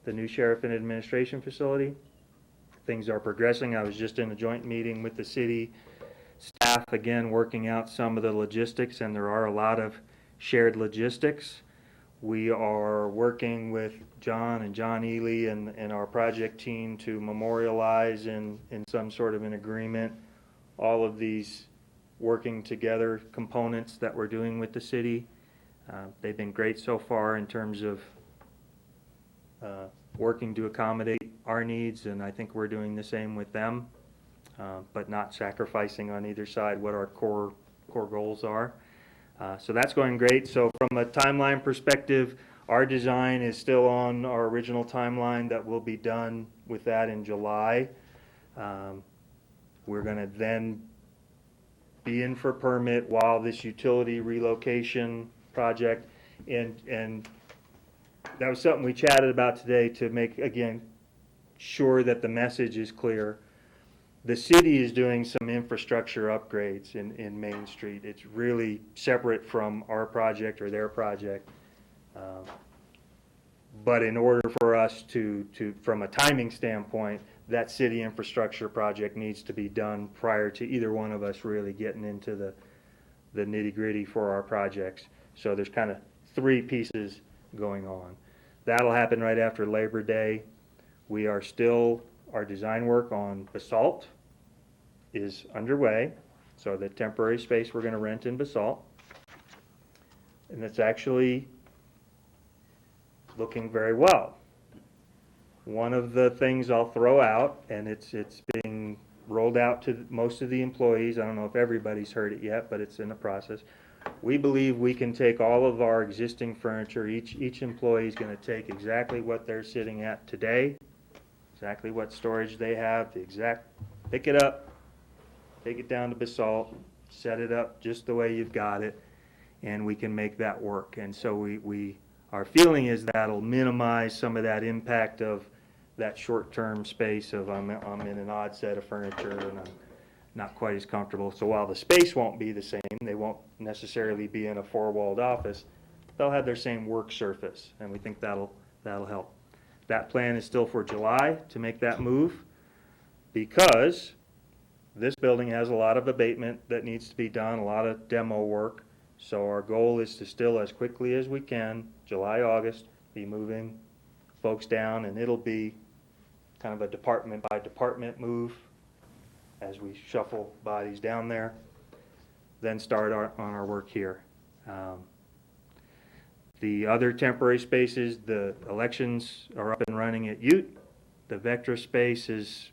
the new sheriff and administration facility, things are progressing. I was just in a joint meeting with the city staff, again, working out some of the logistics, and there are a lot of shared logistics. We are working with John and John Ely and our project team to memorialize in some sort of an agreement all of these working together components that we're doing with the city. They've been great so far in terms of working to accommodate our needs, and I think we're doing the same with them, but not sacrificing on either side what our core goals are. So that's going great. So from a timeline perspective, our design is still on our original timeline that will be done with that in July. We're going to then be in for permit while this utility relocation project, and that was something we chatted about today to make, again, sure that the message is clear. The city is doing some infrastructure upgrades in Main Street. It's really separate from our project or their project. But in order for us to, from a timing standpoint, that city infrastructure project needs to be done prior to either one of us really getting into the nitty-gritty for our projects. So there's kind of three pieces going on. That'll happen right after Labor Day. We are still, our design work on Basalt is underway. So the temporary space we're going to rent in Basalt. And it's actually looking very well. One of the things I'll throw out, and it's being rolled out to most of the employees, I don't know if everybody's heard it yet, but it's in the process. We believe we can take all of our existing furniture, each employee is going to take exactly what they're sitting at today, exactly what storage they have, pick it up, take it down to Basalt, set it up just the way you've got it, and we can make that work. And so our feeling is that'll minimize some of that impact of that short-term space of I'm in an odd set of furniture and I'm not quite as comfortable. So while the space won't be the same, they won't necessarily be in a four-walled office, they'll have their same work surface, and we think that'll help. That plan is still for July to make that move, because this building has a lot of abatement that needs to be done, a lot of demo work. So our goal is to still, as quickly as we can, July, August, be moving folks down, and it'll be kind of a department by department move as we shuffle bodies down there, then start on our work here. The other temporary spaces, the elections are up and running at Ute. The Vectra space is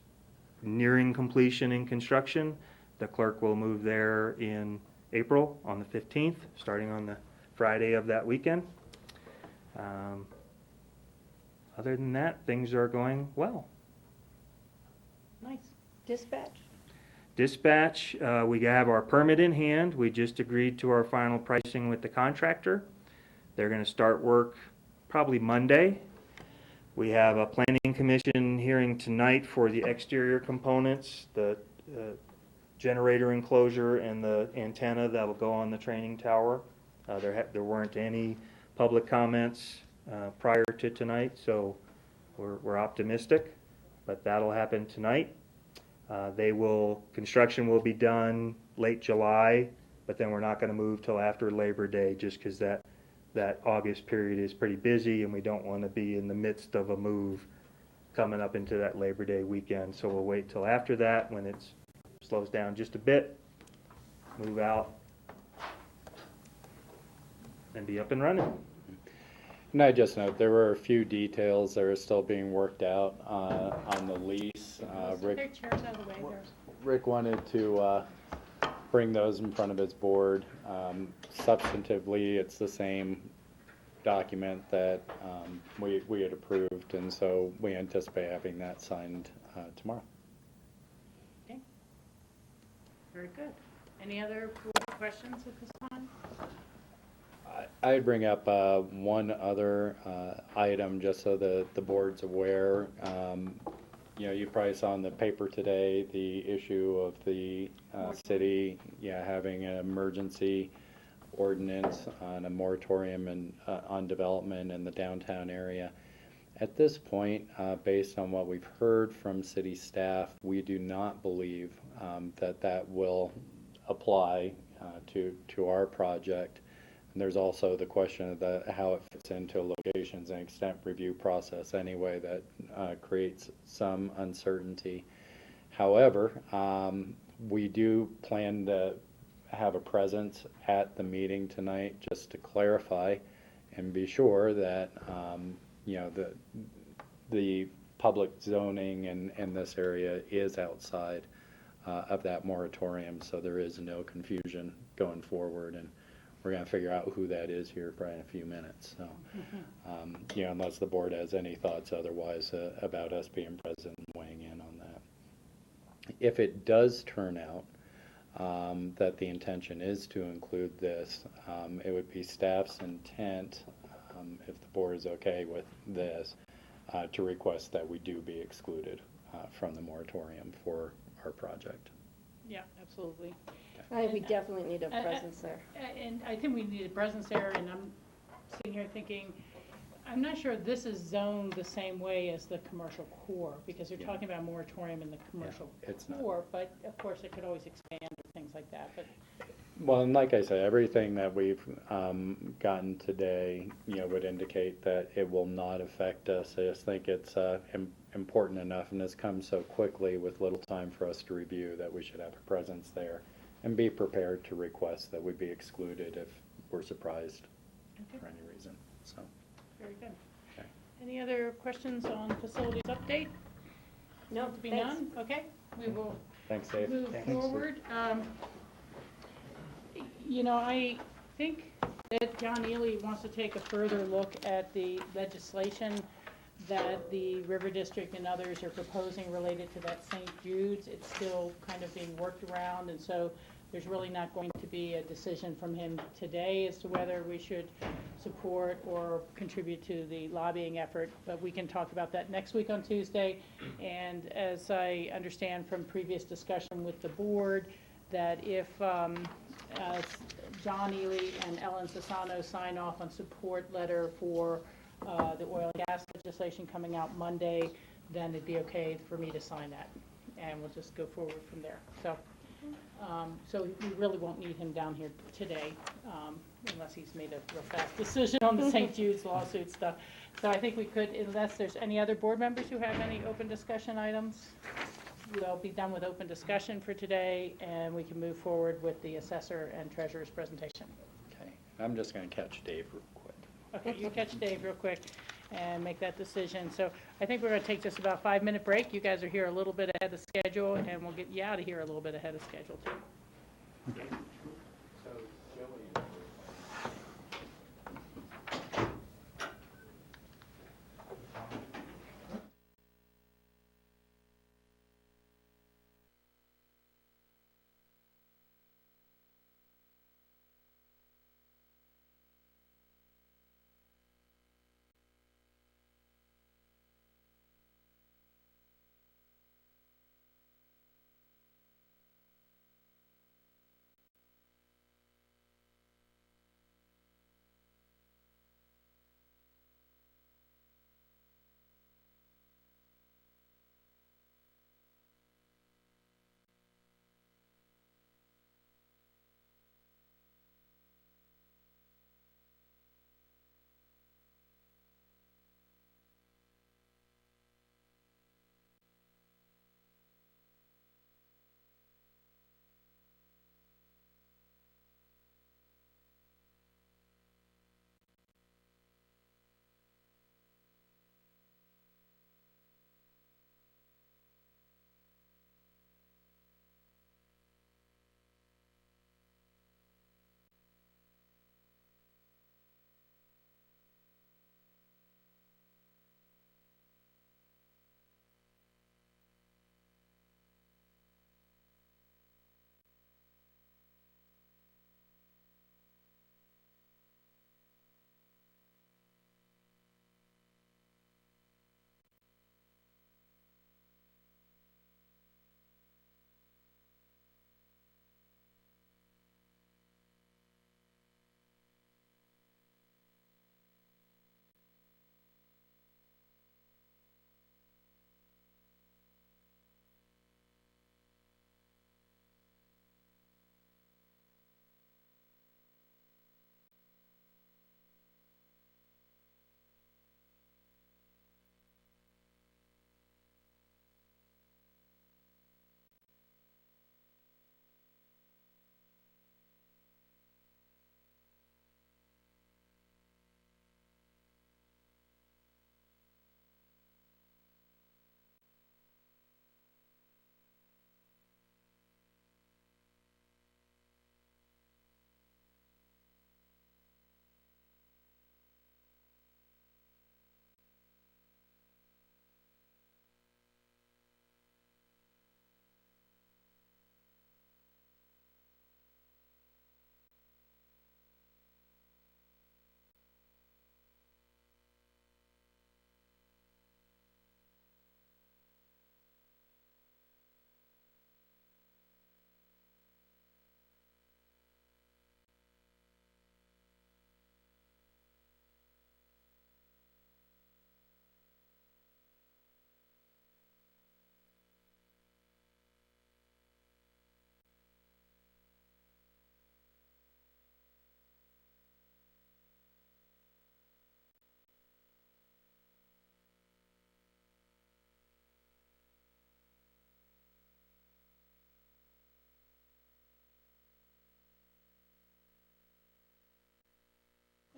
nearing completion in construction. The clerk will move there in April on the 15th, starting on the Friday of that weekend. Other than that, things are going well. Nice. Dispatch? Dispatch, we have our permit in hand. We just agreed to our final pricing with the contractor. They're going to start work probably Monday. We have a planning commission hearing tonight for the exterior components, the generator enclosure and the antenna that'll go on the training tower. There weren't any public comments prior to tonight, so we're optimistic, but that'll happen tonight. Construction will be done late July, but then we're not going to move till after Labor Day, just because that August period is pretty busy, and we don't want to be in the midst of a move coming up into that Labor Day weekend. So we'll wait till after that, when it slows down just a bit, move out, and be up and running. And I just note, there were a few details that are still being worked out on the lease. Rick wanted to bring those in front of his board. Substantively, it's the same document that we had approved, and so we anticipate having that signed tomorrow. Okay. Very good. Any other questions at this time? I'd bring up one other item, just so the board's aware. You probably saw in the paper today the issue of the city having an emergency ordinance on a moratorium on development in the downtown area. At this point, based on what we've heard from city staff, we do not believe that will apply to our project. And there's also the question of how it fits into locations and extent review process anyway, that creates some uncertainty. However, we do plan to have a presence at the meeting tonight, just to clarify and be sure that, you know, the public zoning in this area is outside of that moratorium, so there is no confusion going forward. And we're going to figure out who that is here probably in a few minutes. So, you know, unless the board has any thoughts otherwise about us being present and weighing in on that. If it does turn out that the intention is to include this, it would be staff's intent, if the board is okay with this, to request that we do be excluded from the moratorium for our project. Yeah, absolutely. We definitely need a presence there. And I think we need a presence there, and I'm sitting here thinking, I'm not sure this is zoned the same way as the commercial core, because they're talking about a moratorium in the commercial core, but of course it could always expand or things like that, but. Well, and like I said, everything that we've gotten today, you know, would indicate that it will not affect us. I just think it's important enough, and this comes so quickly with little time for us to review, that we should have a presence there and be prepared to request that we be excluded if we're surprised for any reason. So. Very good. Okay. Any other questions on facilities update? No, To be thanks. none? Okay, we will Thanks, Dave. move Thanks. forward. You know, I think that John Ely wants to take a further look at the legislation that the River District and others are proposing related to that St. Jude's. It's still kind of being worked around, and so there's really not going to be a decision from him today as to whether we should support or contribute to the lobbying effort, but we can talk about that next week on Tuesday. And as I understand from previous discussion with the board, that if John Ely and Ellen Sassano sign off on support letter for the oil and gas legislation coming out Monday, then it'd be okay for me to sign that, and we'll just go forward from there. So. So we really won't need him down here today, unless he's made a real fast decision on the St. Jude's lawsuit stuff. So I think we could, unless there's any other board members who have any open discussion items, we'll be done with open discussion for today, and we can move forward with the assessor and treasurer's presentation. Okay. I'm just going to catch Dave real quick. Okay, you catch Dave real quick and make that decision. So I think we're going to take just about a 5-minute break. You guys are here a little bit ahead of schedule, and we'll get you out of here a little bit ahead of schedule too.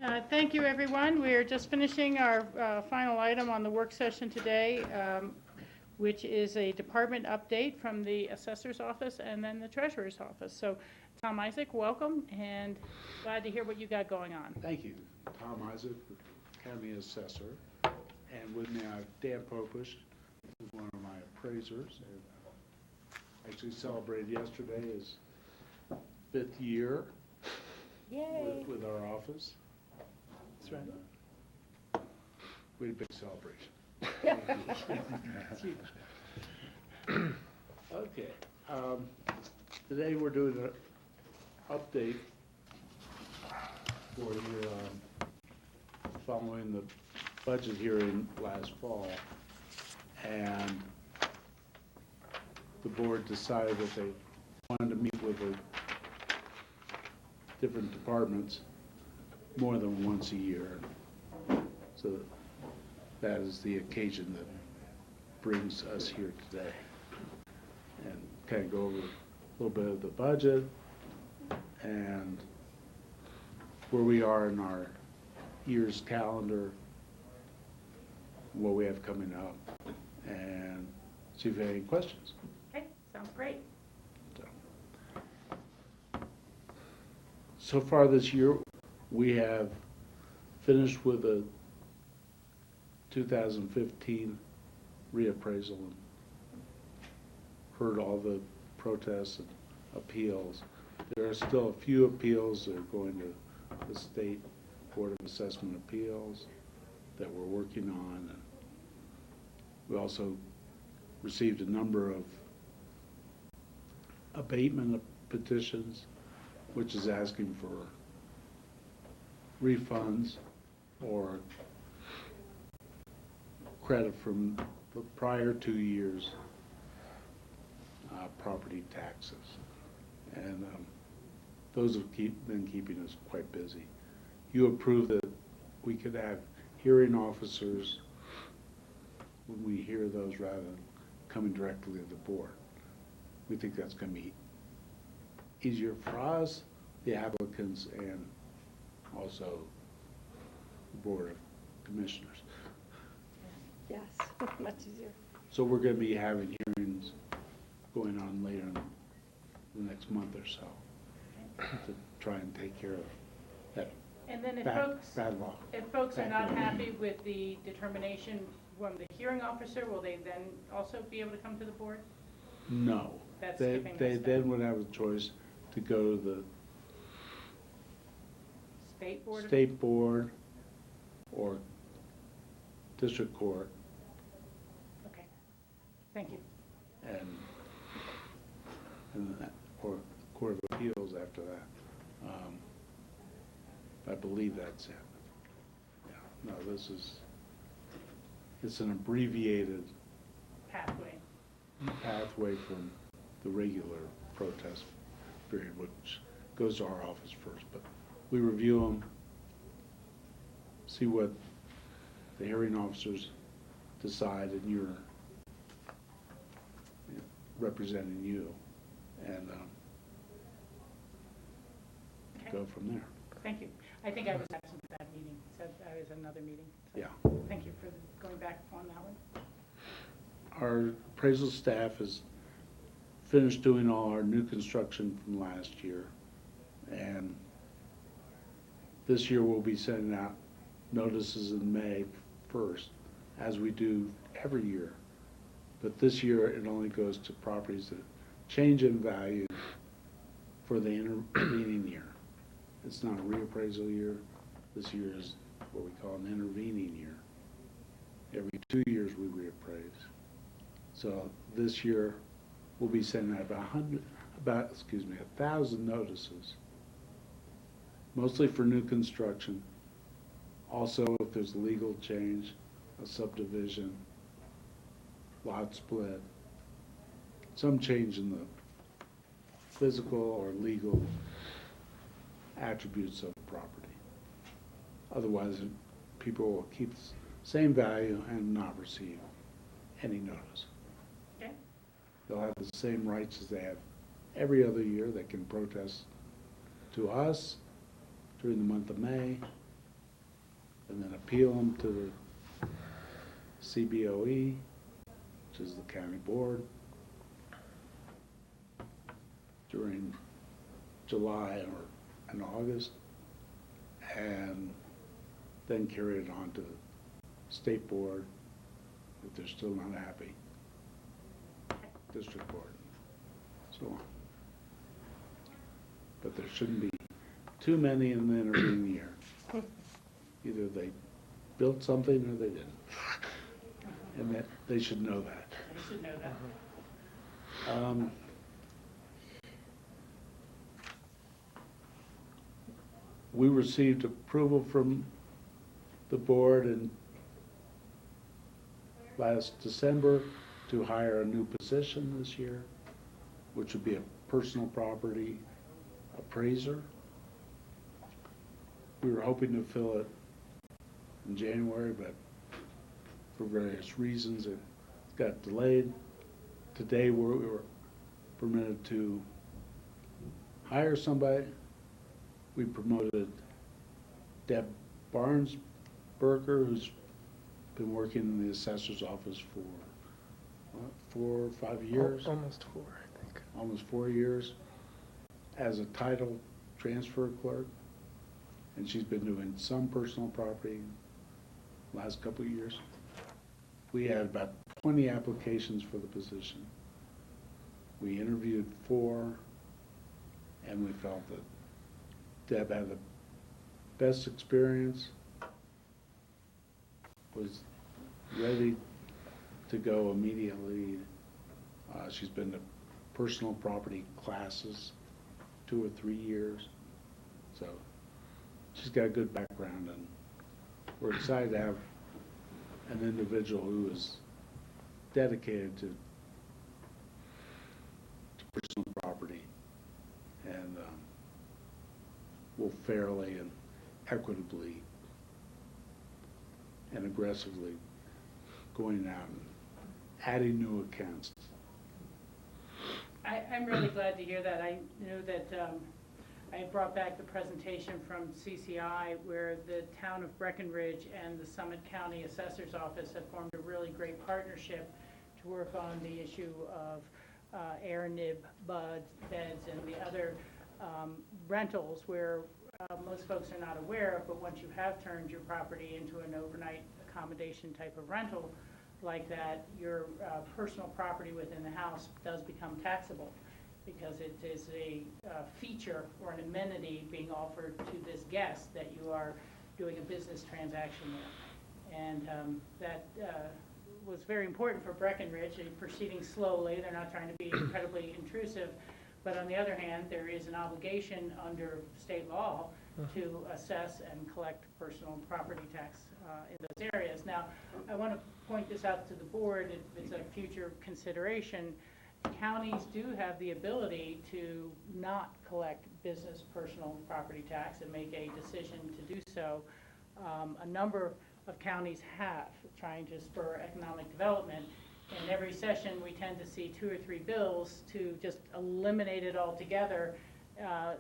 Thank you, everyone. We're just finishing our final item on the work session today, which is a department update from the assessor's office and then the treasurer's office. So, Tom Isaac, welcome, and glad to hear what you got going on. Thank you. Tom Isaac, County Assessor, and with me I have Dan Popish, who's one of my appraisers, and actually celebrated yesterday his 5th year with our office. That's right. We had a big celebration. It's huge. Okay. Today we're doing an update for your following the budget hearing last fall, and the board decided that they wanted to meet with the different departments more than once a year. So that is the occasion that brings us here today, and kind of go over a little bit of the budget and where we are in our year's calendar, what we have coming up, and see if you have any questions. Okay, sounds great. So far this year, we have finished with a 2015 reappraisal and heard all the protests and appeals. There are still a few appeals that are going to the State Board of Assessment Appeals that we're working on. And we also received a number of abatement petitions, which is asking for refunds or credit from the prior 2 years' property taxes. And those have been keeping us quite busy. You approved that we could have hearing officers when we hear those rather than coming directly to the board. We think that's going to be easier for us, the applicants, and also the Board of Commissioners. Yes, much easier. So we're going to be having hearings going on later in the next month or so to try and take care of that And then if bad law. If folks are not happy with the determination from the hearing officer, will they then also be able to come to the board? No. That's They skipping this step. then would have a choice to go to the State board? State Board or District Court, Okay, thank you. and that, or Court of Appeals after that. I believe that's it. Yeah, no, it's an abbreviated pathway from the regular protest period, which goes to our office first. But we review them, see what the hearing officers decide, and you're representing you, and go from there. Thank you. I think I was absent at that meeting, so that was another meeting. So Yeah. Thank you for going back on that one. Our appraisal staff has finished doing all our new construction from last year, and this year we'll be sending out notices in May 1st, as we do every year. But this year, it only goes to properties that change in value for the intervening year. It's not a reappraisal year. This year is what we call an intervening year. Every 2 years we reappraise. So this year, we'll be sending out about 1,000 notices, mostly for new construction. Also, if there's a legal change, a subdivision, lot split, some change in the physical or legal attributes of the property. Otherwise, people will keep the same value and not receive any notice. Okay. They'll have the same rights as they have every other year. They can protest to us during the month of May, appeal them to the CBOE, which is the county board, during July and August, and then carry it on to the state board if they're still not happy, district board, so on. But there shouldn't be too many in the intervening year. Either they built something or they didn't. And that, they should know that. They should know that. We received approval from the board in last December to hire a new position this year, which would be a personal property appraiser. We were hoping to fill it in January, but for various reasons it got delayed. Today we were permitted to hire somebody. We promoted Deb Barnsberger, who's been working in the assessor's office for, what, 4 or 5 years? Almost 4, I think. Almost 4 years, as a title transfer clerk. And she's been doing some personal property last couple of years. We had about 20 applications for the position. We interviewed 4, and we felt that Deb had the best experience, was ready to go immediately. She's been to personal property classes 2 or 3 years, so she's got a good background, and we're excited to have an individual who is dedicated to personal property and will fairly and equitably and aggressively going out and adding new accounts. I'm really glad to hear that. I know that I brought back the presentation from CCI where the town of Breckenridge and the Summit County Assessor's Office have formed a really great partnership to work on the issue of air nib beds and the other rentals where most folks are not aware of, but once you have turned your property into an overnight accommodation type of rental like that, your personal property within the house does become taxable because it is a feature or an amenity being offered to this guest that you are doing a business transaction with. And that was very important for Breckenridge. They're proceeding slowly. They're not trying to be incredibly intrusive. But on the other hand, there is an obligation under state law to assess and collect personal property tax in those areas. Now, I want to point this out to the board. It's a future consideration. Counties do have the ability to not collect business personal property tax and make a decision to do so. A number of counties have, trying to spur economic development. In every session, we tend to see 2 or 3 bills to just eliminate it altogether,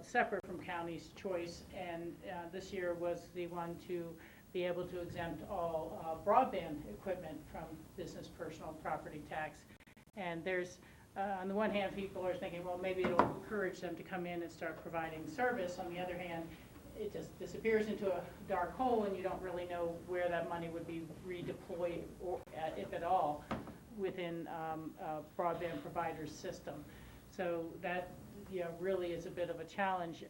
separate from county's choice. And this year was the one to be able to exempt all broadband equipment from business personal property tax. And there's, on the one hand, people are thinking, well, maybe it'll encourage them to come in and start providing service. On the other hand, it just disappears into a dark hole, and you don't really know where that money would be redeployed, or if at all, within a broadband provider's system. So that, you know, really is a bit of a challenge.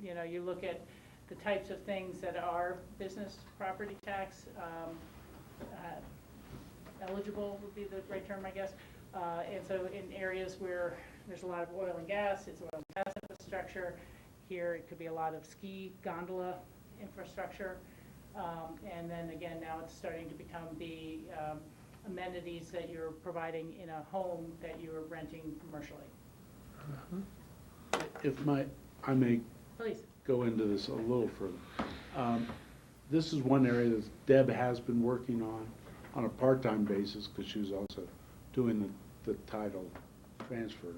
You know, you look at the types of things that are business property tax eligible would be the right term, I guess. And so in areas where there's a lot of oil and gas, it's oil and gas infrastructure. Here it could be a lot of ski gondola infrastructure. And then again, now it's starting to become the amenities that you're providing in a home that you're renting commercially. If I may Please. go into this a little further. This is one area that Deb has been working on a part-time basis because she was also doing the title transfer.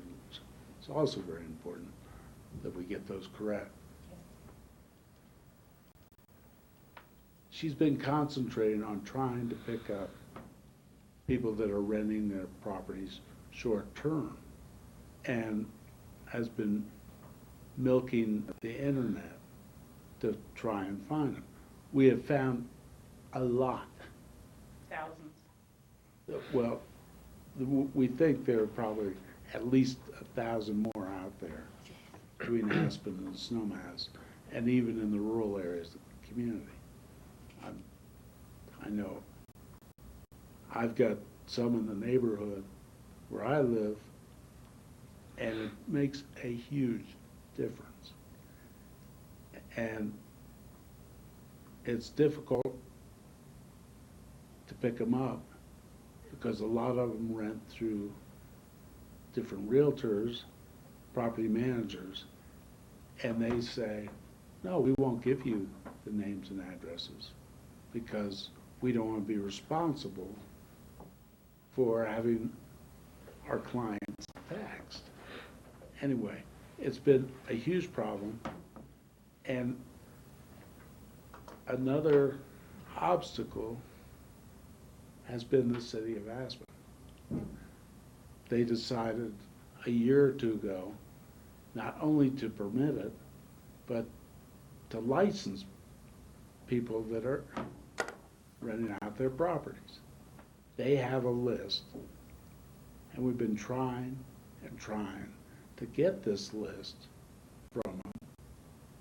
It's also very important that we get those correct. she's been concentrating on trying to pick up people that are renting their properties short-term, and has been milking the internet to try and find them. We have found a lot. Thousands. Well, we think there are probably at least 1,000 more out there between Aspen and Snowmass, and even in the rural areas of the community. I know I've got some in the neighborhood where I live, and it makes a huge difference. And it's difficult to pick them up because a lot of them rent through different realtors, property managers, and they say, no, we won't give you the names and addresses because we don't want to be responsible for having our clients taxed. Anyway, it's been a huge problem. And another obstacle has been the city of Aspen. They decided a year or two ago not only to permit it, but to license people that are renting out their properties. They have a list, and we've been trying and trying to get this list from them.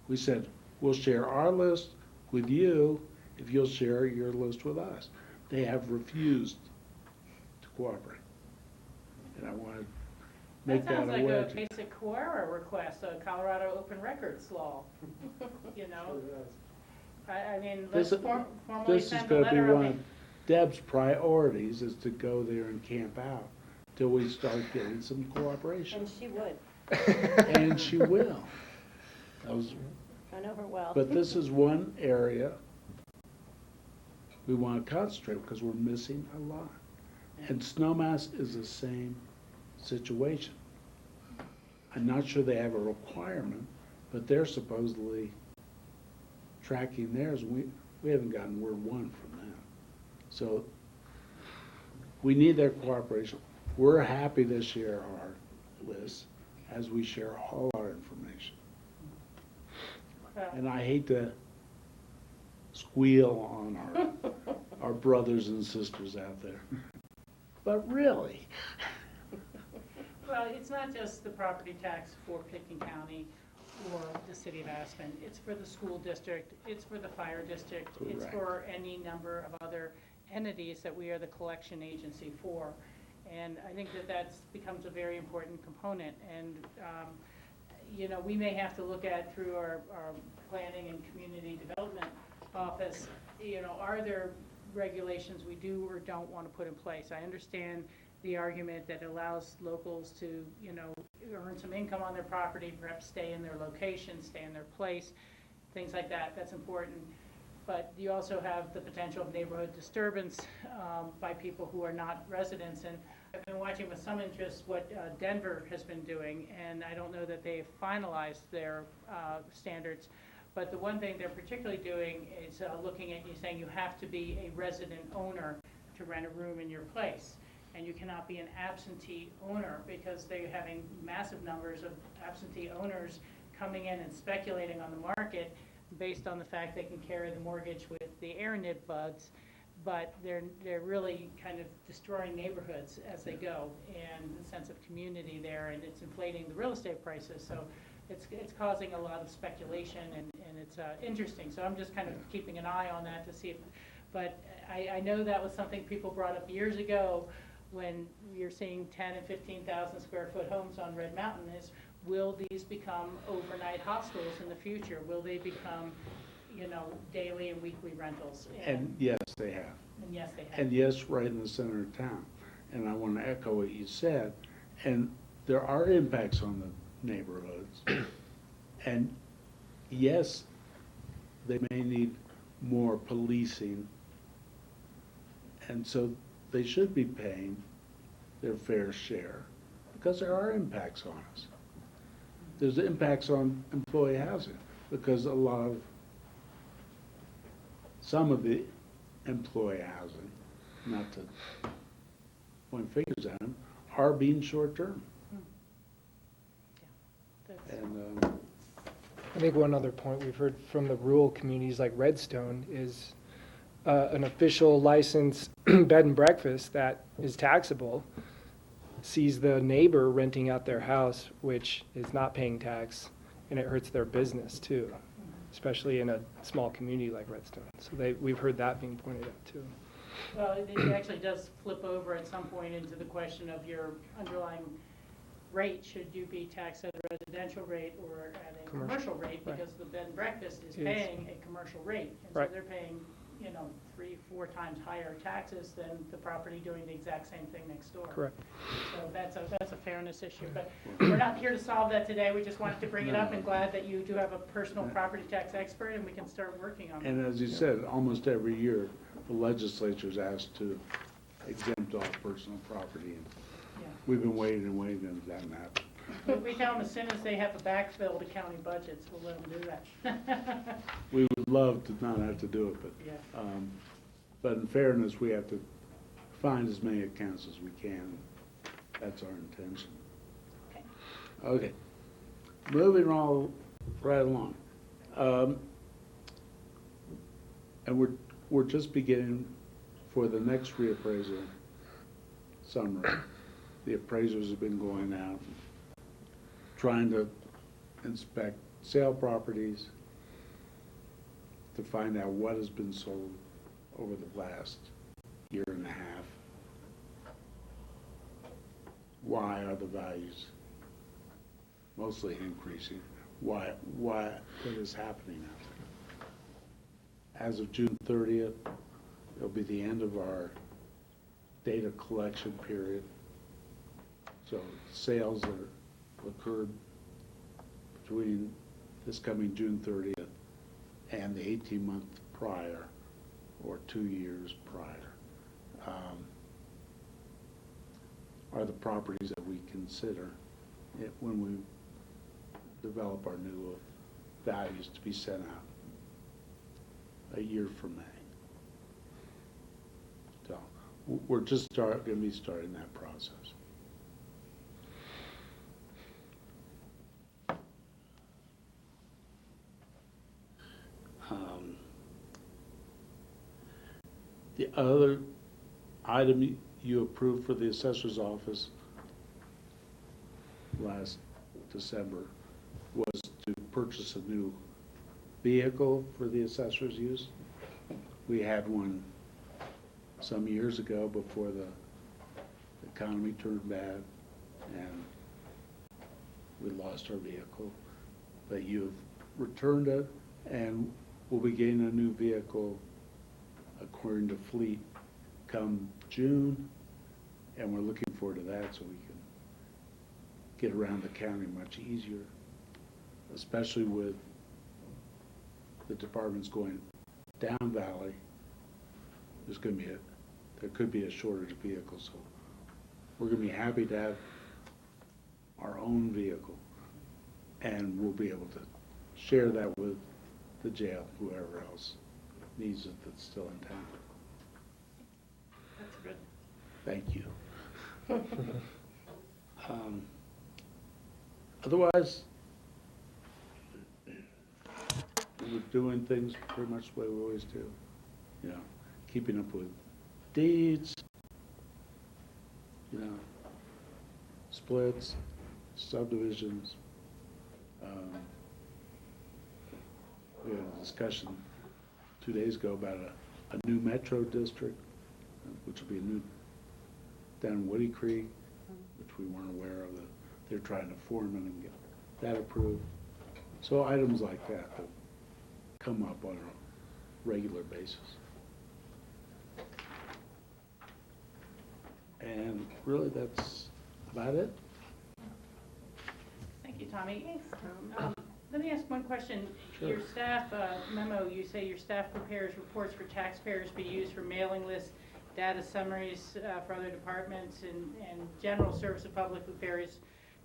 We said, we'll share our list with you if you'll share your list with us. They have refused to cooperate. And I want to make that sounds like aware a to you. basic COERA request, a Colorado Open Records law, you know? I mean, let's formally This is send a going to be letter one of, of Deb's priorities, is to go there and camp out till we start getting some cooperation. And she would. And she will. I know her well. But this is one area we want to concentrate because we're missing a lot. And Snowmass is the same situation. I'm not sure they have a requirement, but they're supposedly tracking theirs. We haven't gotten word one from them. So we need their cooperation. We're happy to share our lists as we share all our information. And I hate to squeal on our brothers and sisters out there, but really. well, it's not just the property tax for Pitkin County or the city of Aspen. It's for the school district, it's for the fire district, it's Correct. for any number of other entities that we are the collection agency for. And I think that becomes a very important component. And, you know, we may have to look at through our planning and community development office, you know, are there regulations we do or don't want to put in place? I understand the argument that allows locals to, you know, earn some income on their property, perhaps stay in their location, stay in their place, things like that. That's important. But you also have the potential of neighborhood disturbance by people who are not residents. And I've been watching with some interest what Denver has been doing, and I don't know that they've finalized their standards. But the one thing they're particularly doing is looking at you saying you have to be a resident owner to rent a room in your place. And you cannot be an absentee owner because they're having massive numbers of absentee owners coming in and speculating on the market based on the fact they can carry the mortgage with the air nib buds, but they're really kind of destroying neighborhoods as they go and the sense of community there, and it's inflating the real estate prices. So it's causing a lot of speculation, and it's interesting. So I'm just kind of keeping an eye on that to see if, but I know that was something people brought up years ago when you're seeing 10 and 15,000 square foot homes on Red Mountain is, will these become overnight hostels in the future? Will they become, you know, daily and weekly rentals? And yes, they have. And yes, they have. And yes, right in the center of town. And I want to echo what you said. And there are impacts on the neighborhoods. And yes, they may need more policing. And so they should be paying their fair share because there are impacts on us. There's impacts on employee housing because a lot of some of the employee housing, not to point fingers at them, are being short-term. And, I think one other point we've heard from the rural communities like Redstone is an official licensed bed and breakfast that is taxable sees the neighbor renting out their house, which is not paying tax, and it hurts their business too, especially in a small community like Redstone. So we've heard that being pointed out too. Well, it actually does flip over at some point into the question of your underlying rate. Should you be taxed at a residential rate or at a commercial rate? Right. Because the bed and breakfast is Yes. paying a commercial rate. And Right. so they're paying, 3-4 times higher taxes than the property doing the exact same thing next door. Correct. So that's a fairness issue. But we're not here to solve that today. We just wanted to bring it up, and glad that you do have a personal property tax expert and we can start working on it. and as you said, almost every year, the legislature's asked to exempt off personal property. And Yeah. we've been waiting and waiting, and it hasn't happened. If we tell them as soon as they have a backfill to county budgets, we'll let them do that. We would love to not have to do it, Yeah. but in fairness, we have to find as many accounts as we can. That's our intention. Okay, moving all right along. And we're just beginning for the next reappraisal summary. The appraisers have been going out, trying to inspect sale properties to find out what has been sold over the last year and a half. Why are the values mostly increasing? What is happening out there? As of June 30th, it'll be the end of our data collection period. So sales that occurred between this coming June 30th and the 18-month prior, or 2 years prior, are the properties that we consider when we develop our new values to be sent out a year from May. So we're just going to be starting that process. The other item you approved for the assessor's office last December was to purchase a new vehicle for the assessor's use. We had one some years ago before the economy turned bad and we lost our vehicle. But you've returned it and we'll be getting a new vehicle according to fleet come June, and we're looking forward to that so we can get around the county much easier, especially with the departments going down valley. There could be a shortage of vehicles, so we're going to be happy to have our own vehicle, and we'll be able to share that with the jail, whoever else needs it that's still in town. That's good. Thank you. Otherwise, we're doing things pretty much the way we always do. Keeping up with deeds, splits, subdivisions. We had a discussion 2 days ago about a new metro district, which will be a new down in Woody Creek, which we weren't aware of. They're trying to form it and get that approved. So items like that come up on a regular basis. And really, that's about it. Thank you, Tommy. Let me ask one question. Sure. Your staff memo, you say your staff prepares reports for taxpayers to be used for mailing lists, data summaries for other departments, and general service of public affairs,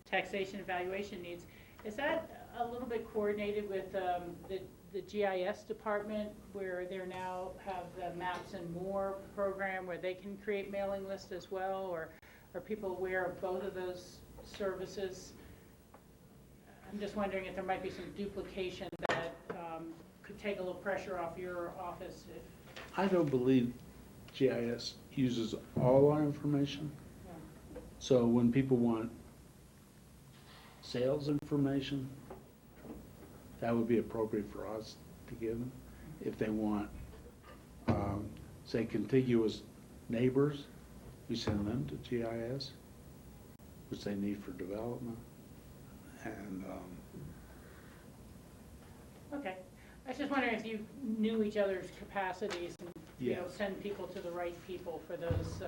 taxation evaluation needs. Is that a little bit coordinated with the the GIS department, where they now have the Maps and More program where they can create mailing lists as well, or are people aware of both of those services? I'm just wondering if there might be some duplication that could take a little pressure off your office. I don't believe GIS uses all our information. So when people want sales information, that would be appropriate for us to give them. If they want, say, contiguous neighbors, we send them to GIS, which they need for development. And Okay. I was just wondering if you knew each other's capacities and, you know, send people to the right people for those,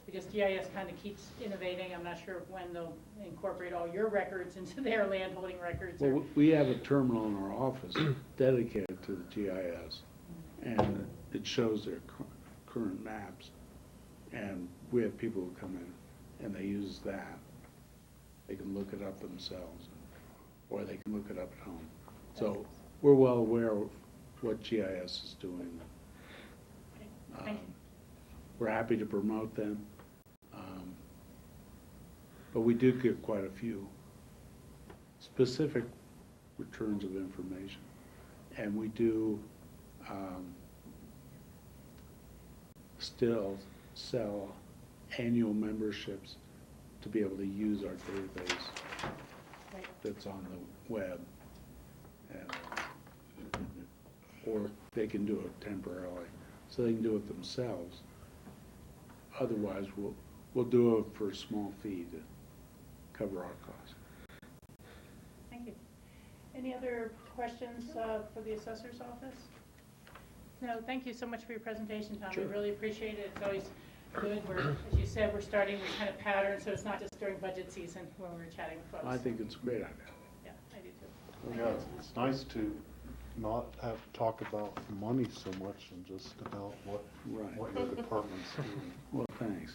because GIS kind of keeps innovating. I'm not sure when they'll incorporate all your records into their landholding records. well, we have a terminal in our office dedicated to the GIS, and it shows their current maps. And we have people who come in and they use that. They can look it up themselves, or they can look it up at home. So we're well aware of what GIS is doing. We're happy to promote them. But we do get quite a few specific returns of information. And we do still sell annual memberships to be able to use our database that's on the web. Or they can do it temporarily, so they can do it themselves. Otherwise, we'll do it for a small fee to cover our costs. Thank you. Any other questions for the assessor's office? No, thank you so much for your presentation, Tom. We really appreciate it. It's always good. As you said, we're starting with kind of pattern, so it's not just during budget season when we're chatting with folks. I think it's a great idea. Yeah, I do too. Yeah, it's nice to not have to talk about money so much and just about what your department's doing. Well, thanks.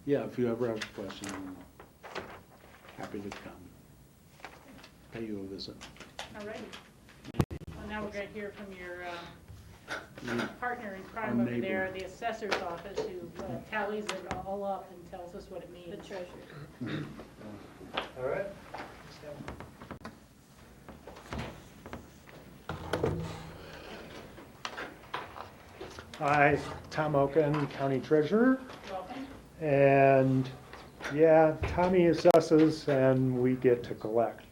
Yeah, if you ever have a question, I'm happy to come pay you a visit. All righty. Well, now we're going to hear from your partner in crime over there, the assessor's office, who tallies it all up and tells us what it means. The treasurer. All right. Hi, Tom Oken, County Treasurer. Welcome. And yeah, Tommy assesses and we get to collect.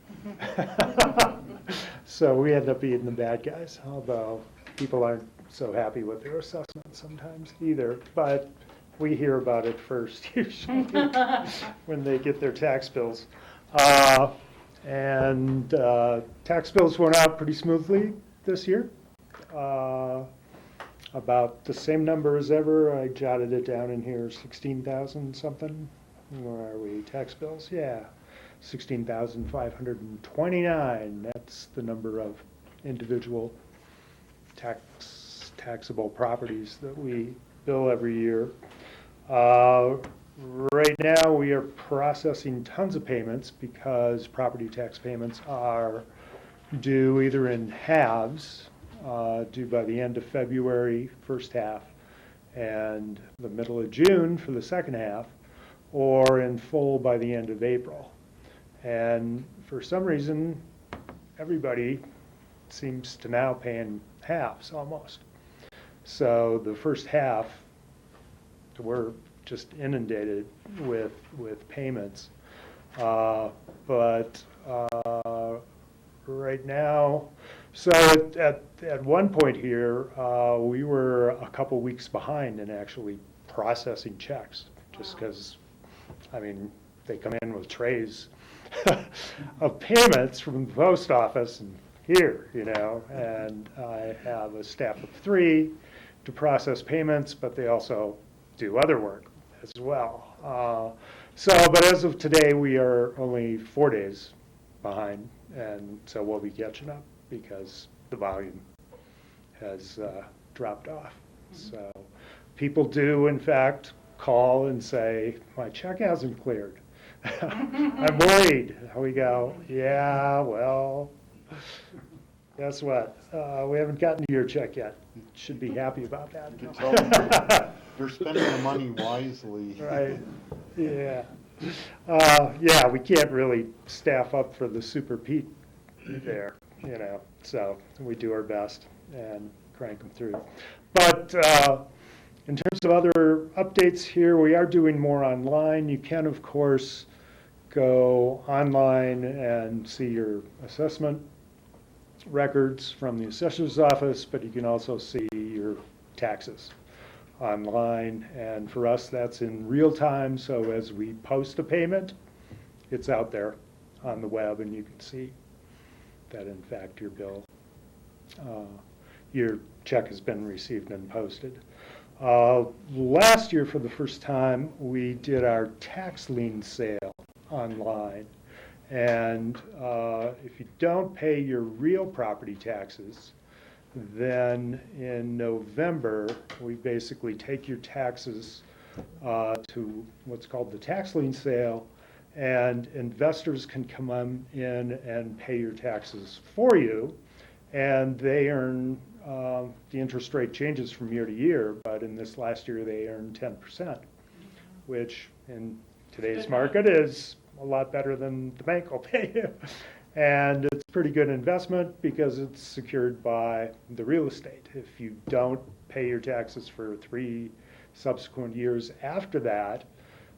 So we end up being the bad guys, although people aren't so happy with their assessment sometimes either. But we hear about it first usually when they get their tax bills. And tax bills went out pretty smoothly this year. About the same number as ever. I jotted it down in here, 16,000 something. Where are we? Tax bills? Yeah, 16,529. That's the number of individual taxable properties that we bill every year. Right now, we are processing tons of payments because property tax payments are due either in halves, due by the end of February, first half, and the middle of June for the second half, or in full by the end of April. And for some reason, everybody seems to now paying halves almost. So the first half, we're just inundated with payments. But right now, so at one point here, we were a couple weeks behind in actually processing checks, just because, I mean, they come in with trays of payments from the post office and here, you know, and I have a staff of 3 to process payments, but they also do other work as well. But as of today, we are only 4 days behind, and so we'll be catching up because the volume has dropped off. So people do, in fact, call and say, my check hasn't cleared. I'm worried. We go, yeah, well, guess what? We haven't gotten to your check yet. You should be happy about that. You can tell them they're spending the money wisely. Right, yeah. Yeah, we can't really staff up for the super peak there, so we do our best and crank them through. But in terms of other updates here, we are doing more online. You can, of course, go online and see your assessment records from the assessor's office, but you can also see your taxes online. And for us, that's in real time, so as we post a payment, it's out there on the web, and you can see that, in fact, your check has been received and posted. Last year, for the first time, we did our tax lien sale online. And if you don't pay your real property taxes, then in November, we basically take your taxes to what's called the tax lien sale, and investors can come in and pay your taxes for you, and they earn, the interest rate changes from year to year, but in this last year, they earned 10%, which in today's market is a lot better than the bank will pay you. And it's a pretty good investment because it's secured by the real estate. If you don't pay your taxes for 3 subsequent years after that,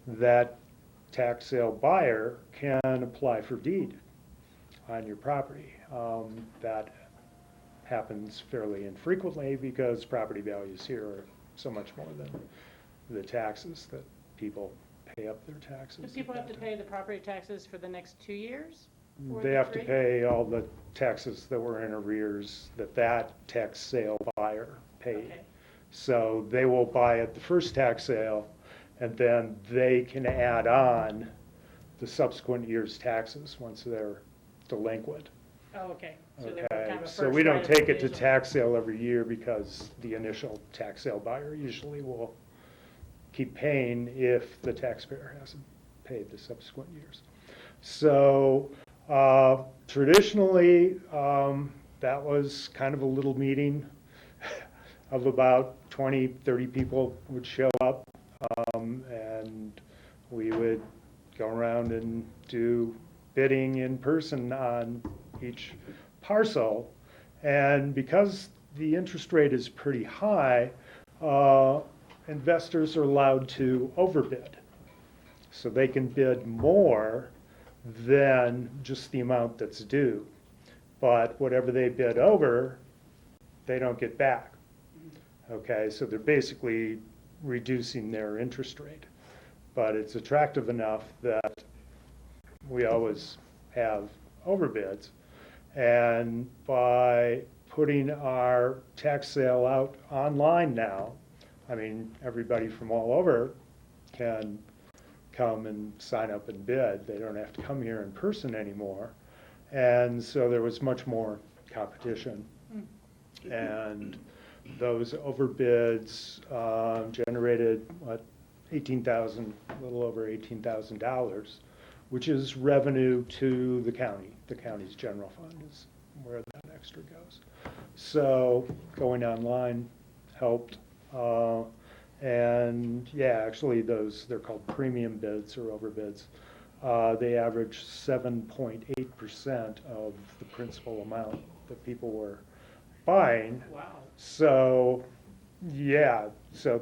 that tax sale buyer can apply for deed on your property. That happens fairly infrequently because property values here are so much more than the taxes that people pay up their taxes. Do people have to pay the property taxes for the next 2 years? They have to pay all the taxes that were in arrears that tax sale buyer paid. Okay. So they will buy at the first tax sale, and then they can add on the subsequent year's taxes once they're delinquent. Oh, okay. So Okay, they're kind of a so first we don't right of take it to refusal. tax sale every year because the initial tax sale buyer usually will keep paying if the taxpayer hasn't paid the subsequent years. So traditionally, that was kind of a little meeting of about 20, 30 people would show up, and we would go around and do bidding in person on each parcel. And because the interest rate is pretty high, investors are allowed to overbid. So they can bid more than just the amount that's due. But whatever they bid over, they don't get back. Okay, so they're basically reducing their interest rate. But it's attractive enough that we always have overbids. And by putting our tax sale out online now, I mean, everybody from all over can come and sign up and bid. They don't have to come here in person anymore. And so there was much more competition. And those overbids generated, $18,000, a little over $18,000, which is revenue to the county. The county's general fund is where that extra goes. So going online helped. And yeah, actually they're called premium bids or overbids. They average 7.8% of the principal amount that people were buying. Wow. So, yeah, so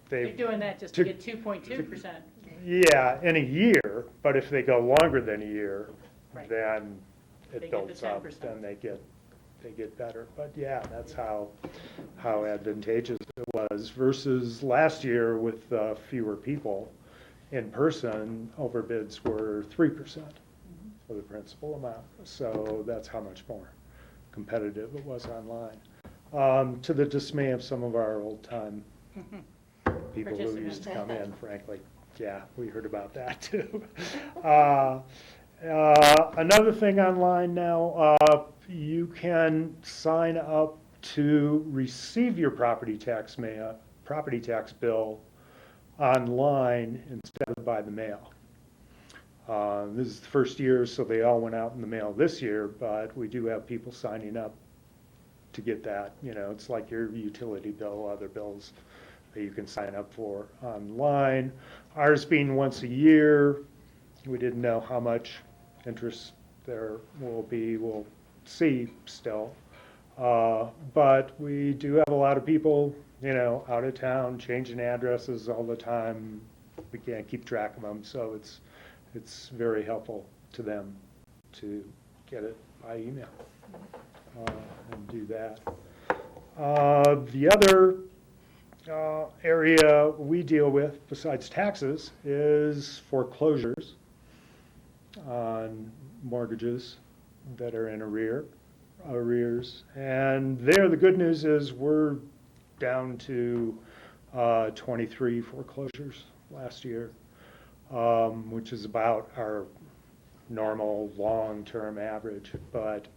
They're doing that just to get 2.2%. Yeah, in a year, but if they go longer than a year, Right. then They it get builds the up, 10%. then they get better. But yeah, that's how advantageous it was versus last year with fewer people in person, overbids were 3% for the principal amount. So that's how much more competitive it was online. To the dismay of some of our old-time people who used to come in, frankly. Yeah, we heard about that too. Another thing online now, you can sign up to receive your property tax bill online instead of by the mail. This is the first year, so they all went out in the mail this year, but we do have people signing up to get that. You know, it's like your utility bill, other bills that you can sign up for online. Ours being once a year, we didn't know how much interest there will be. We'll see still. But we do have a lot of people, you know, out of town, changing addresses all the time. We can't keep track of them, so it's very helpful to them to get it by email and do that. The other area we deal with, besides taxes, is foreclosures on mortgages that are in arrears. And there, the good news is we're down to 23 foreclosures last year, which is about our normal long-term average. But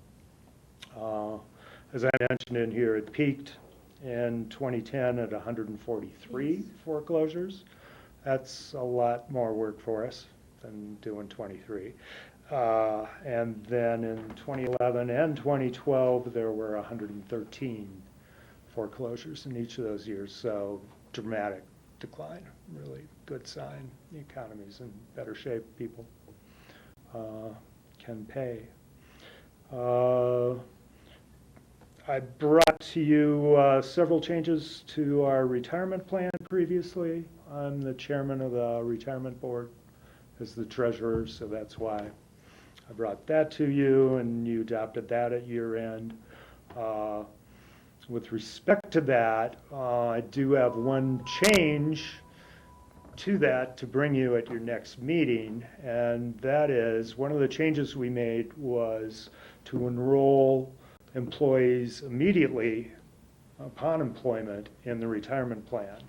as I mentioned in here, it peaked in 2010 at 143 foreclosures. That's a lot more work for us than doing 23. And then in 2011 and 2012, there were 113 foreclosures in each of those years. So dramatic decline, really good sign. The economy's in better shape. People can pay. I brought to you several changes to our retirement plan previously. I'm the chairman of the retirement board as the treasurer, so that's why I brought that to you, and you adopted that at year end. With respect to that, I do have one change to that to bring you at your next meeting, and that is one of the changes we made was to enroll employees immediately upon employment in the retirement plan,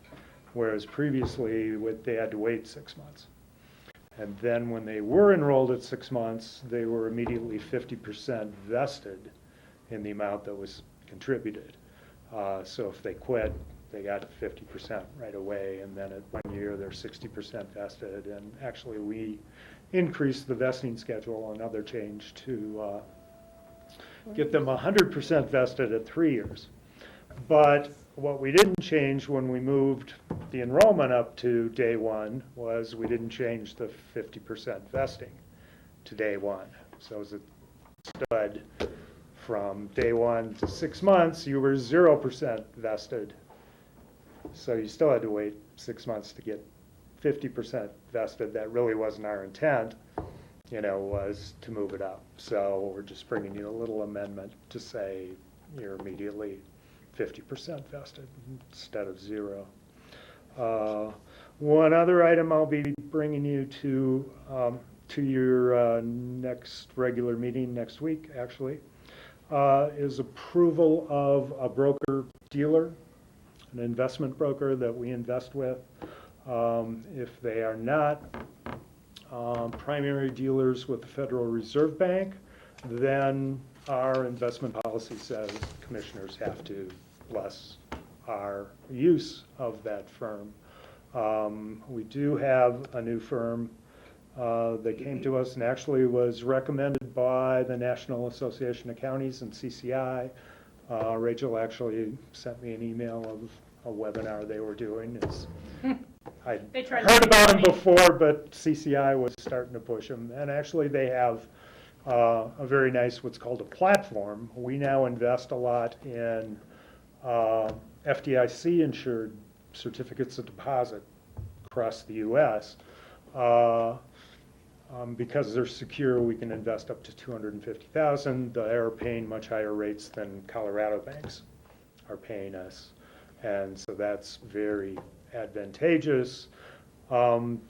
whereas previously they had to wait 6 months. And then when they were enrolled at 6 months, they were immediately 50% vested in the amount that was contributed. So if they quit, they got 50% right away, and then at 1 year they're 60% vested. And actually we increased the vesting schedule, another change, to get them 100% vested at 3 years. But what we didn't change when we moved the enrollment up to day one was we didn't change the 50% vesting to day one. So as it stood from day one to 6 months, you were 0% vested. So you still had to wait 6 months to get 50% vested. That really wasn't our intent, you know, was to move it up. So we're just bringing you a little amendment to say you're immediately 50% vested instead of 0. One other item I'll be bringing you to your next regular meeting next week, actually, is approval of a broker dealer, an investment broker that we invest with. If they are not primary dealers with the Federal Reserve Bank, then our investment policy says commissioners have to bless our use of that firm. We do have a new firm that came to us and actually was recommended by the National Association of Counties and CCI. Rachel actually sent me an email of a webinar they were doing. I'd heard about them before, but CCI was starting to push them. And actually they have a very nice, what's called a platform. We now invest a lot in FDIC-insured certificates of deposit across the U.S. Because they're secure, we can invest up to $250,000. They are paying much higher rates than Colorado banks are paying us, and so that's very advantageous.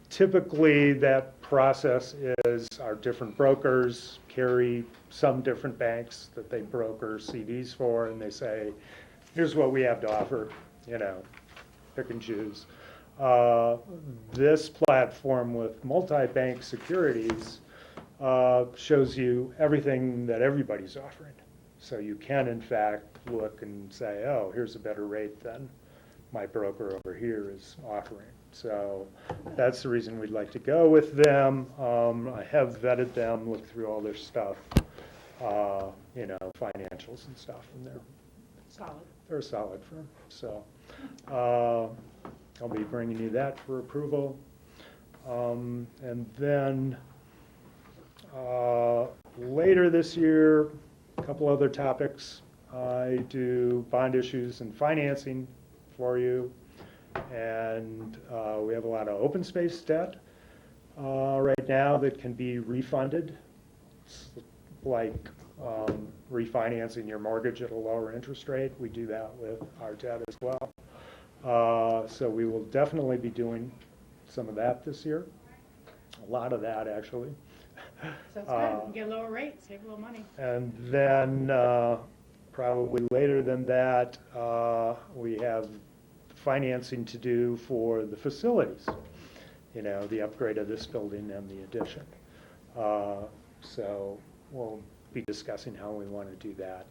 Typically, that process is our different brokers carry some different banks that they broker CDs for, and they say, here's what we have to offer, you know, pick and choose. This platform with multi-bank securities shows you everything that everybody's offering. So you can, in fact, look and say, oh, here's a better rate than my broker over here is offering. So that's the reason we'd like to go with them. I have vetted them, looked through all their stuff, you know, financials and stuff, and Solid. they're a solid firm. So I'll be bringing you that for approval. And then later this year, a couple other topics. I do bond issues and financing for you. And we have a lot of open space debt right now that can be refunded. It's like refinancing your mortgage at a lower interest rate. We do that with our debt as well. So we will definitely be doing some of that this year. A lot of that, actually. Sounds good. You get a lower rate, save a little money. And then probably later than that, we have financing to do for the facilities, you know, the upgrade of this building and the addition. So we'll be discussing how we want to do that.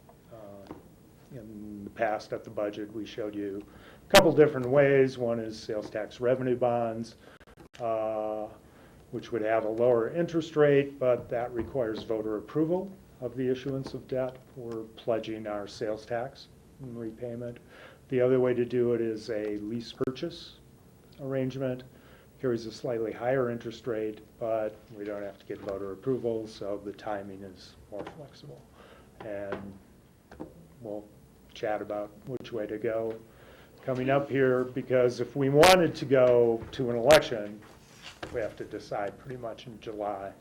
In the past, at the budget, we showed you a couple different ways. One is sales tax revenue bonds, which would have a lower interest rate, but that requires voter approval of the issuance of debt. We're pledging our sales tax in repayment. The other way to do it is a lease purchase arrangement. Carries a slightly higher interest rate, but we don't have to get voter approval, so the timing is more flexible. And we'll chat about which way to go coming up here, because if we wanted to go to an election, we have to decide pretty much in July.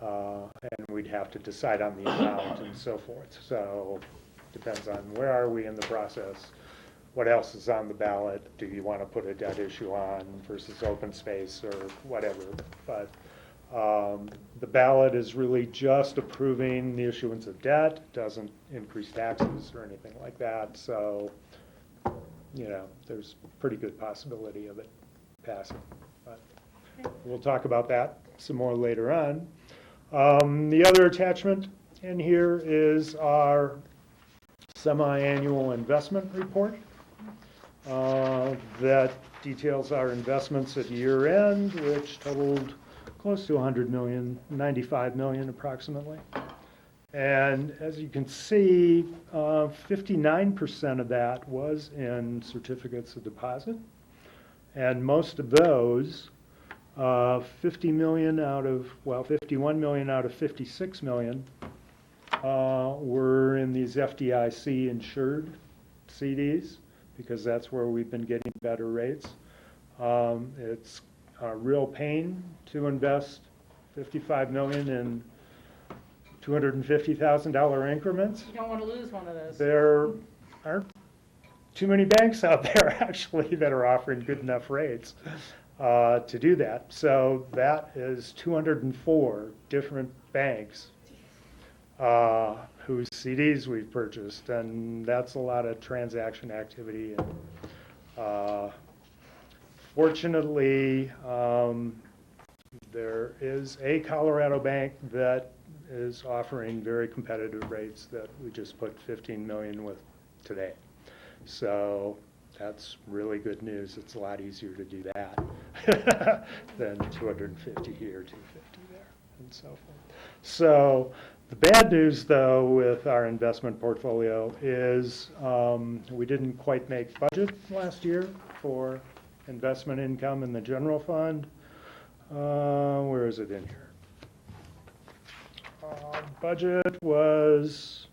And we'd have to decide on the amount and so forth. So depends on where are we in the process. What else is on the ballot? Do you want to put a debt issue on versus open space or whatever? But the ballot is really just approving the issuance of debt, doesn't increase taxes or anything like that. So, you know, there's a pretty good possibility of it passing. But we'll talk about that some more later on. The other attachment in here is our semi-annual investment report. That details our investments at year end, which totaled close to $100 million, $95 million approximately. And as you can see, 59% of that was in certificates of deposit. And most of those, 51 million out of 56 million, were in these FDIC insured CDs, because that's where we've been getting better rates. It's a real pain to invest $55 million in $250,000 increments. You don't want to lose one of those. There aren't too many banks out there actually that are offering good enough rates to do that. So that is 204 different banks whose CDs we've purchased, and that's a lot of transaction activity. And fortunately, there is a Colorado bank that is offering very competitive rates that we just put $15 million with today. So that's really good news. It's a lot easier to do that than 250 here, 250 there, and so forth. So the bad news, though, with our investment portfolio is we didn't quite make budget last year for investment income in the general fund. Where is it in here? Budget was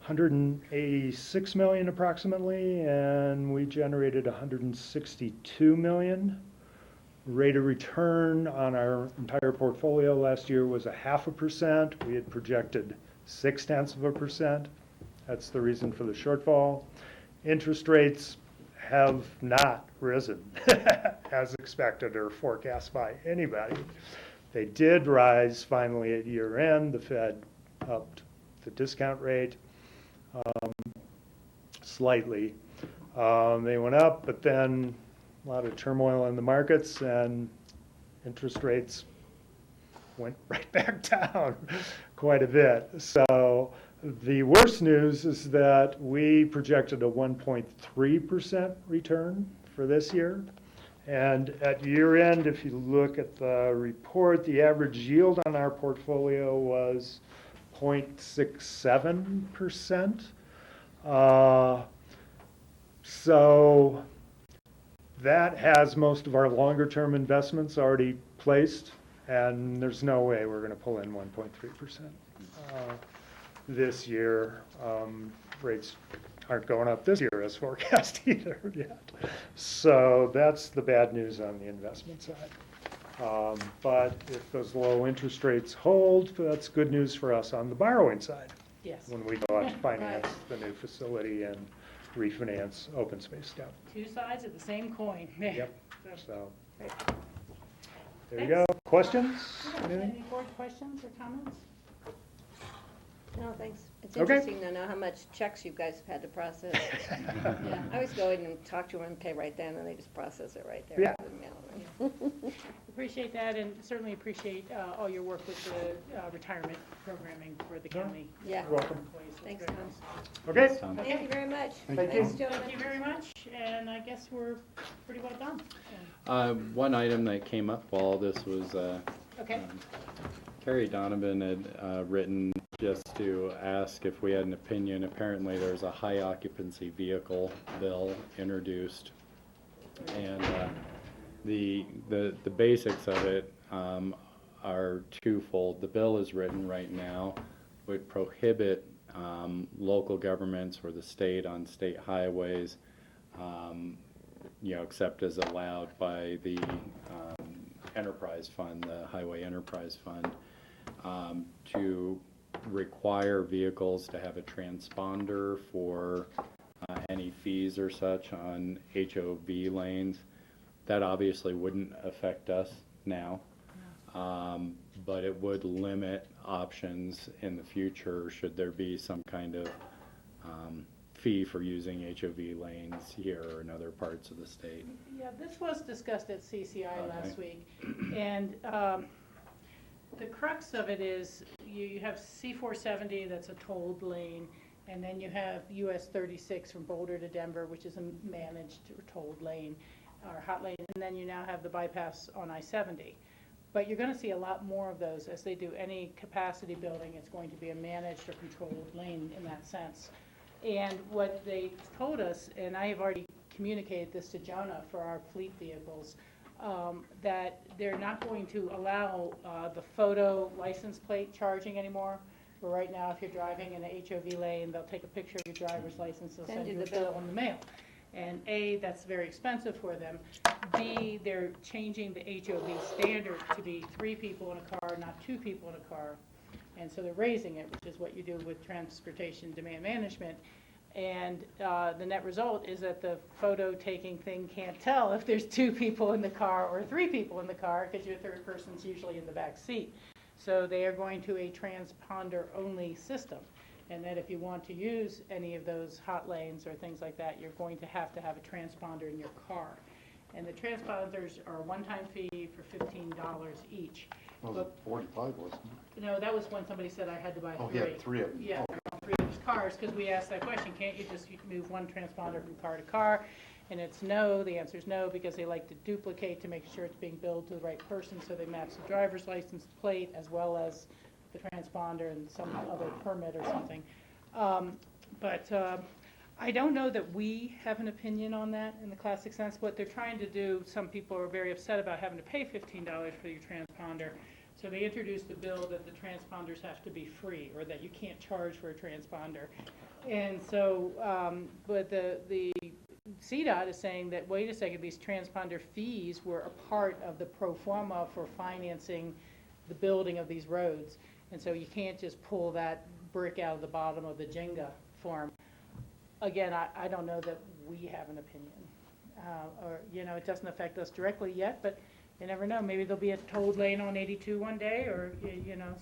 $186 million approximately, and we generated $162 million. Rate of return on our entire portfolio last year was 0.5%. We had projected 0.6%. That's the reason for the shortfall. Interest rates have not risen as expected or forecast by anybody. They did rise finally at year end. The Fed upped the discount rate slightly. They went up, but then a lot of turmoil in the markets and interest rates went right back down quite a bit. So the worst news is that we projected a 1.3% return for this year. And at year end, if you look at the report, the average yield on our portfolio was 0.67%. So that has most of our longer-term investments already placed, and there's no way we're going to pull in 1.3% this year. Rates aren't going up this year as forecast either yet. So that's the bad news on the investment side. But if those low interest rates hold, that's good news for us on the borrowing side. Yes. When we go out to finance the new facility and refinance open space stuff. Two sides of the same coin. Yep, so, Great. there you go. Questions? Anything? Any board questions or comments? No, thanks. It's Okay. interesting to know how much checks you guys have had to process. Yeah, I always go in and talk to them and pay right then, and they just process it right there. Yeah. Appreciate that, and certainly appreciate all your work with the retirement programming for the county. Yeah. You're welcome. employees. That's Thanks, very Tom. Okay. nice. Thank you very much. Thank Thanks, you. gentlemen. Thank you very much, and I guess we're pretty well done. One item that came up while this was, Okay. Carrie Donovan had written just to ask if we had an opinion. Apparently there's a high occupancy vehicle bill introduced, and the basics of it are twofold. The bill is written right now would prohibit local governments or the state on state highways, except as allowed by the enterprise fund, the highway enterprise fund, to require vehicles to have a transponder for any fees or such on HOV lanes. That obviously wouldn't affect us now, but it would limit options in the future should there be some kind of fee for using HOV lanes here or in other parts of the state. Yeah, this was discussed at CCI last Okay. week, and the crux of it is you have C-470, that's a tolled lane, and then you have US 36 from Boulder to Denver, which is a managed or tolled lane, or hot lane, and then you now have the bypass on I-70. But you're going to see a lot more of those as they do any capacity building. It's going to be a managed or controlled lane in that sense. And what they told us, and I have already communicated this to Jonah for our fleet vehicles, that they're not going to allow the photo license plate charging anymore. But right now, if you're driving in an HOV lane, they'll take a picture of your driver's license, they'll send you a bill in the mail. And A, that's very expensive for them. B, they're changing the HOV standard to be 3 people in a car, not 2 people in a car. And so they're raising it, which is what you do with transportation demand management. And the net result is that the photo taking thing can't tell if there's 2 people in the car or 3 people in the car, because your third person's usually in the back seat. So they are going to a transponder only system. And that if you want to use any of those hot lanes or things like that, you're going to have a transponder in your car. And the transponders are a one-time fee for $15 each. Was it 45, wasn't it? No, that was when somebody said I had to buy 3. Oh, yeah, 3 of them. Yeah, 3 of these cars, because we asked that question, can't you just move one transponder from car to car? And it's no, the answer is no, because they like to duplicate to make sure it's being billed to the right person, so they match the driver's license plate as well as the transponder and some other permit or something. I don't know that we have an opinion on that in the classic sense. What they're trying to do, some people are very upset about having to pay $15 for your transponder. So they introduced a bill that the transponders have to be free, or that you can't charge for a transponder. And so, but the CDOT is saying that, wait a second, these transponder fees were a part of the pro forma for financing the building of these roads. And so you can't just pull that brick out of the bottom of the Jenga form. Again, I don't know that we have an opinion. Or, it doesn't affect us directly yet, but you never know. Maybe there'll be a tolled lane on 82 one day, or,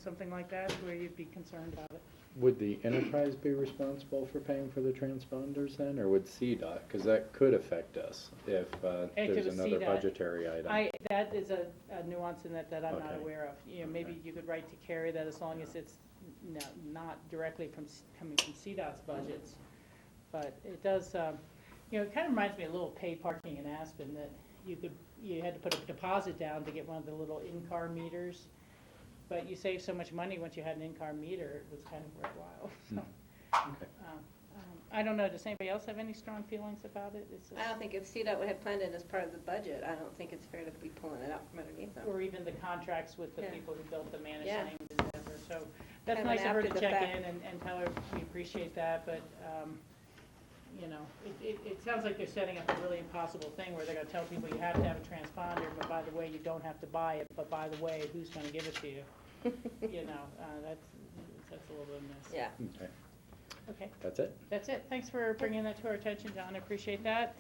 something like that where you'd be concerned about it. Would the enterprise be responsible for paying for the transponders then, or would CDOT? Because that could affect us if there's another CDOT. budgetary item. That is a nuance in that I'm not Okay. aware of. Maybe you could write to Carrie that as long as it's not directly coming from CDOT's budgets. But it does, it kind of reminds me of a little paid parking in Aspen, that you had to put a deposit down to get one of the little in-car meters. But you save so much money once you had an in-car meter, it was kind of worthwhile. So, Okay. I don't know, does anybody else have any strong feelings about it? It's I don't think if CDOT would have planned it as part of the budget, I don't think it's fair to be pulling it out from underneath them. Or even the contracts with the people who built the managed Yeah. lanes and whatever. So that's Kind of nice of her after to the check fact. in and tell her we appreciate that, but, you know, it sounds like they're setting up a really impossible thing where they're gonna tell people you have to have a transponder, but by the way, you don't have to buy it, but by the way, who's gonna give it to you? You know, that's a little bit of a mess. Yeah. Okay. Okay. That's it? That's it. Thanks for bringing that to our attention, John. I appreciate that.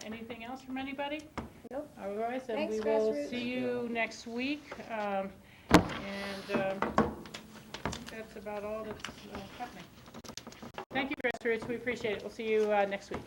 Anything else from anybody? Nope. Otherwise, then Thanks, we will Grassroots. see you next week. That's about all that's happening. Thank you, Grassroots. We appreciate it. We'll see you next week.